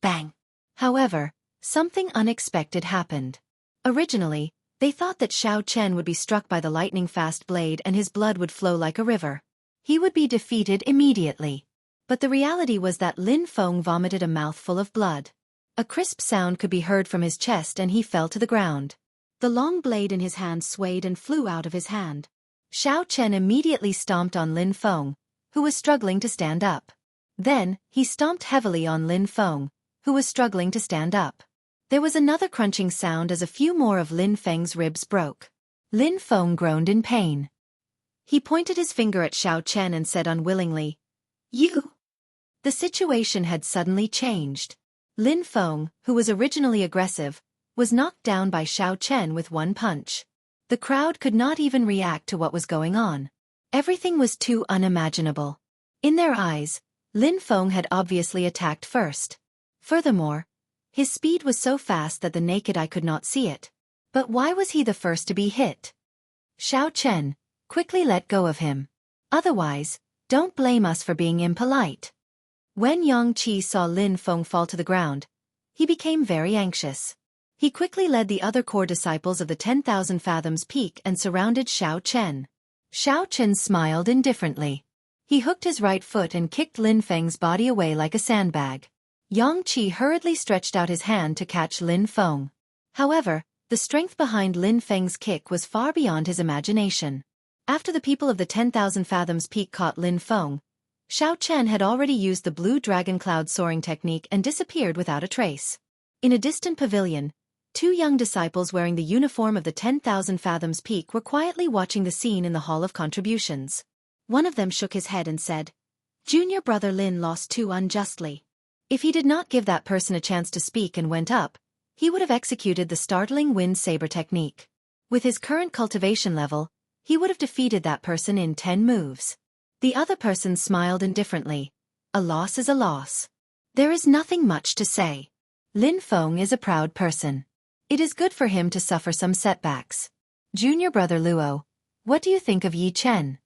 Speaker 1: Bang! However, something unexpected happened. Originally, they thought that Xiao Chen would be struck by the lightning-fast blade and his blood would flow like a river. He would be defeated immediately. But the reality was that Lin Feng vomited a mouthful of blood. A crisp sound could be heard from his chest and he fell to the ground. The long blade in his hand swayed and flew out of his hand. Xiao Chen immediately stomped on Lin Feng, who was struggling to stand up. Then, he stomped heavily on Lin Feng, who was struggling to stand up. There was another crunching sound as a few more of Lin Feng's ribs broke. Lin Feng groaned in pain. He pointed his finger at Xiao Chen and said unwillingly, You! The situation had suddenly changed. Lin Feng, who was originally aggressive, was knocked down by Xiao Chen with one punch. The crowd could not even react to what was going on. Everything was too unimaginable. In their eyes, Lin Feng had obviously attacked first. Furthermore, his speed was so fast that the naked eye could not see it. But why was he the first to be hit? Xiao Chen, quickly let go of him. Otherwise, don't blame us for being impolite. When Yang Qi saw Lin Feng fall to the ground, he became very anxious. He quickly led the other core disciples of the 10,000 Fathoms Peak and surrounded Xiao Chen. Xiao Chen smiled indifferently. He hooked his right foot and kicked Lin Feng's body away like a sandbag. Yang Qi hurriedly stretched out his hand to catch Lin Feng. However, the strength behind Lin Feng's kick was far beyond his imagination. After the people of the 10,000 Fathoms Peak caught Lin Feng, Xiao Chen had already used the blue dragon cloud soaring technique and disappeared without a trace. In a distant pavilion, 2 young disciples wearing the uniform of the 10,000 Fathoms Peak were quietly watching the scene in the Hall of Contributions. One of them shook his head and said, Junior brother Lin lost too unjustly. If he did not give that person a chance to speak and went up, he would have executed the startling wind saber technique. With his current cultivation level, he would have defeated that person in 10 moves. The other person smiled indifferently. A loss is a loss. There is nothing much to say. Lin Feng is a proud person. It is good for him to suffer some setbacks. Junior brother Luo, what do you think of Yi Chen?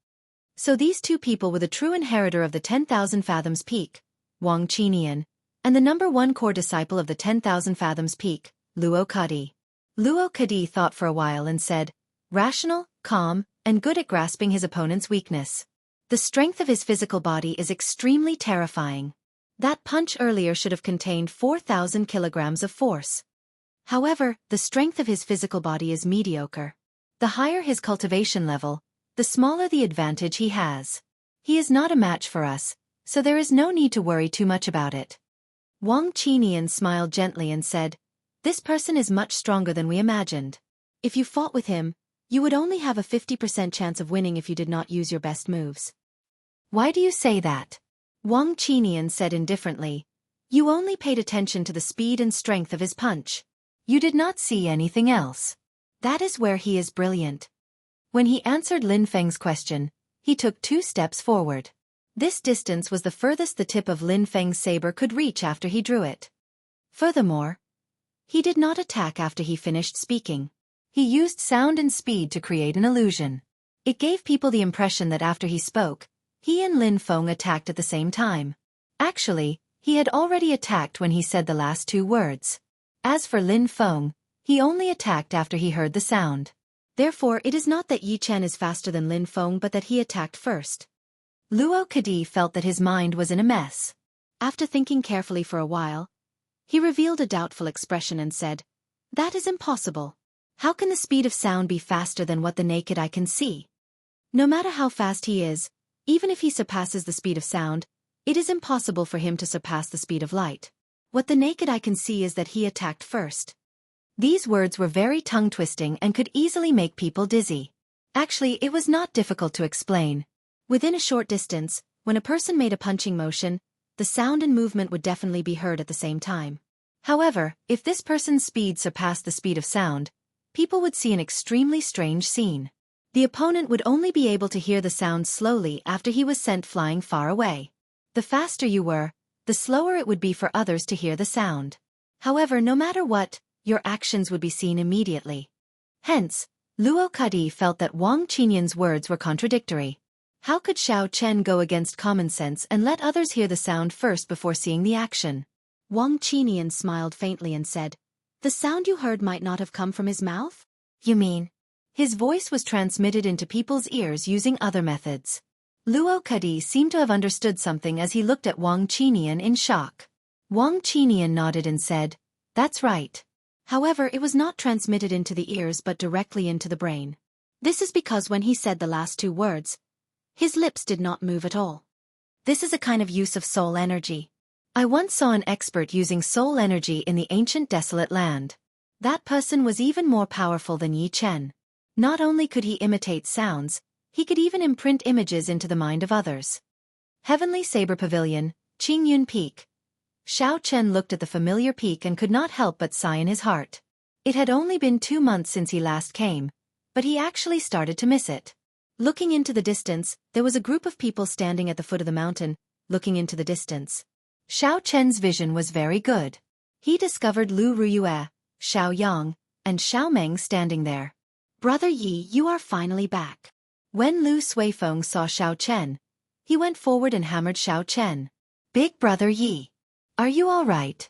Speaker 1: So these 2 people were the true inheritor of the 10,000 Fathoms Peak, Wang Qinian, and the #1 core disciple of the 10,000 Fathoms Peak, Luo Kadi. Luo Kadi thought for a while and said, rational, calm, and good at grasping his opponent's weakness. The strength of his physical body is extremely terrifying. That punch earlier should have contained 4,000 kilograms of force. However, the strength of his physical body is mediocre. The higher his cultivation level, the smaller the advantage he has. He is not a match for us, so there is no need to worry too much about it. Wang Qinian smiled gently and said, "This person is much stronger than we imagined. If you fought with him, you would only have a 50% chance of winning if you did not use your best moves." "Why do you say that?" Wang Qinian said indifferently. "You only paid attention to the speed and strength of his punch. You did not see anything else. That is where he is brilliant." When he answered Lin Feng's question, he took 2 steps forward. This distance was the furthest the tip of Lin Feng's saber could reach after he drew it. Furthermore, he did not attack after he finished speaking. He used sound and speed to create an illusion. It gave people the impression that after he spoke, he and Lin Feng attacked at the same time. Actually, he had already attacked when he said the last 2 words. As for Lin Feng, he only attacked after he heard the sound. Therefore, it is not that Yi Chen is faster than Lin Feng but that he attacked first. Luo Kadi felt that his mind was in a mess. After thinking carefully for a while, he revealed a doubtful expression and said, "That is impossible. How can the speed of sound be faster than what the naked eye can see? No matter how fast he is, even if he surpasses the speed of sound, it is impossible for him to surpass the speed of light. What the naked eye can see is that he attacked first." These words were very tongue-twisting and could easily make people dizzy. Actually, it was not difficult to explain. Within a short distance, when a person made a punching motion, the sound and movement would definitely be heard at the same time. However, if this person's speed surpassed the speed of sound, people would see an extremely strange scene. The opponent would only be able to hear the sound slowly after he was sent flying far away. The faster you were, the slower it would be for others to hear the sound. However, no matter what, your actions would be seen immediately. Hence, Luo Kadi felt that Wang Qinian's words were contradictory. How could Xiao Chen go against common sense and let others hear the sound first before seeing the action? Wang Qinian smiled faintly and said, "The sound you heard might not have come from his mouth? You mean?" His voice was transmitted into people's ears using other methods. Luo Kadi seemed to have understood something as he looked at Wang Qinian in shock. Wang Qinian nodded and said, "That's right. However, it was not transmitted into the ears but directly into the brain. This is because when he said the last 2 words, his lips did not move at all. This is a kind of use of soul energy. I once saw an expert using soul energy in the ancient desolate land. That person was even more powerful than Yi Chen. Not only could he imitate sounds, he could even imprint images into the mind of others." Heavenly Saber Pavilion, Qingyun Peak. Xiao Chen looked at the familiar peak and could not help but sigh in his heart. It had only been 2 months since he last came, but he actually started to miss it. Looking into the distance, there was a group of people standing at the foot of the mountain, looking into the distance. Xiao Chen's vision was very good. He discovered Lu Ruyue, Xiao Yang, and Xiao Meng standing there. "Brother Yi, you are finally back." When Lu Suifeng saw Xiao Chen, he went forward and hammered Xiao Chen. "Big brother Yi, are you all right?"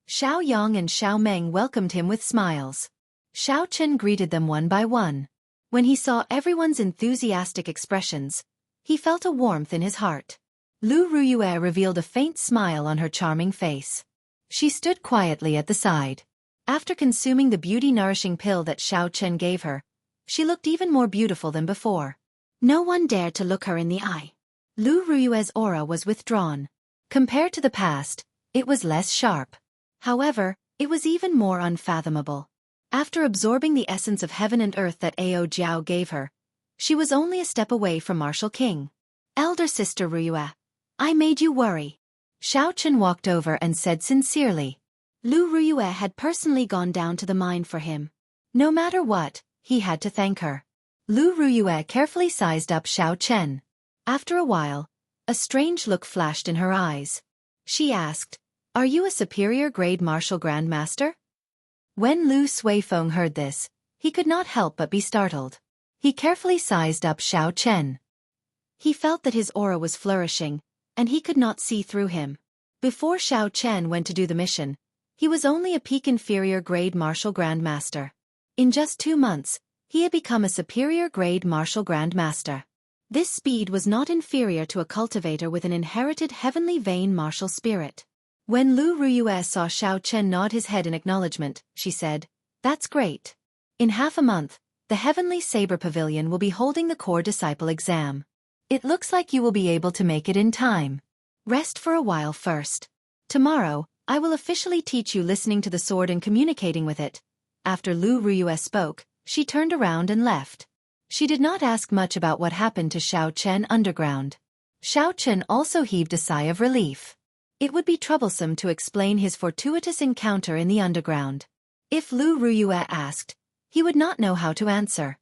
Speaker 1: Xiao Yang and Xiao Meng welcomed him with smiles. Xiao Chen greeted them one by one. When he saw everyone's enthusiastic expressions, he felt a warmth in his heart. Lu Ruyue revealed a faint smile on her charming face. She stood quietly at the side. After consuming the beauty-nourishing pill that Xiao Chen gave her, she looked even more beautiful than before. No one dared to look her in the eye. Lu Ruyue's aura was withdrawn. Compared to the past, it was less sharp. However, it was even more unfathomable. After absorbing the essence of heaven and earth that Ao Jiao gave her, she was only a step away from Martial King. "Elder sister Ruyue, I made you worry." Xiao Chen walked over and said sincerely. Lu Ruyue had personally gone down to the mine for him. No matter what, he had to thank her. Lu Ruyue carefully sized up Xiao Chen. After a while, a strange look flashed in her eyes. She asked, "Are you a superior grade martial grandmaster?" When Lu Suifeng heard this, he could not help but be startled. He carefully sized up Xiao Chen. He felt that his aura was flourishing, and he could not see through him. Before Xiao Chen went to do the mission, he was only a peak inferior grade martial grandmaster. In just 2 months, He had become a superior-grade martial grandmaster. This speed was not inferior to a cultivator with an inherited heavenly vein martial spirit. When Lu Ruyue saw Xiao Chen nod his head in acknowledgement, she said, "That's great. In half a month, the Heavenly Saber Pavilion will be holding the Core Disciple exam. It looks like you will be able to make it in time. Rest for a while first. Tomorrow, I will officially teach you listening to the sword and communicating with it." After Lu Ruyue spoke, she turned around and left. She did not ask much about what happened to Xiao Chen underground. Xiao Chen also heaved a sigh of relief. It would be troublesome to explain his fortuitous encounter in the underground. If Lu Ruyue asked, he would not know how to answer.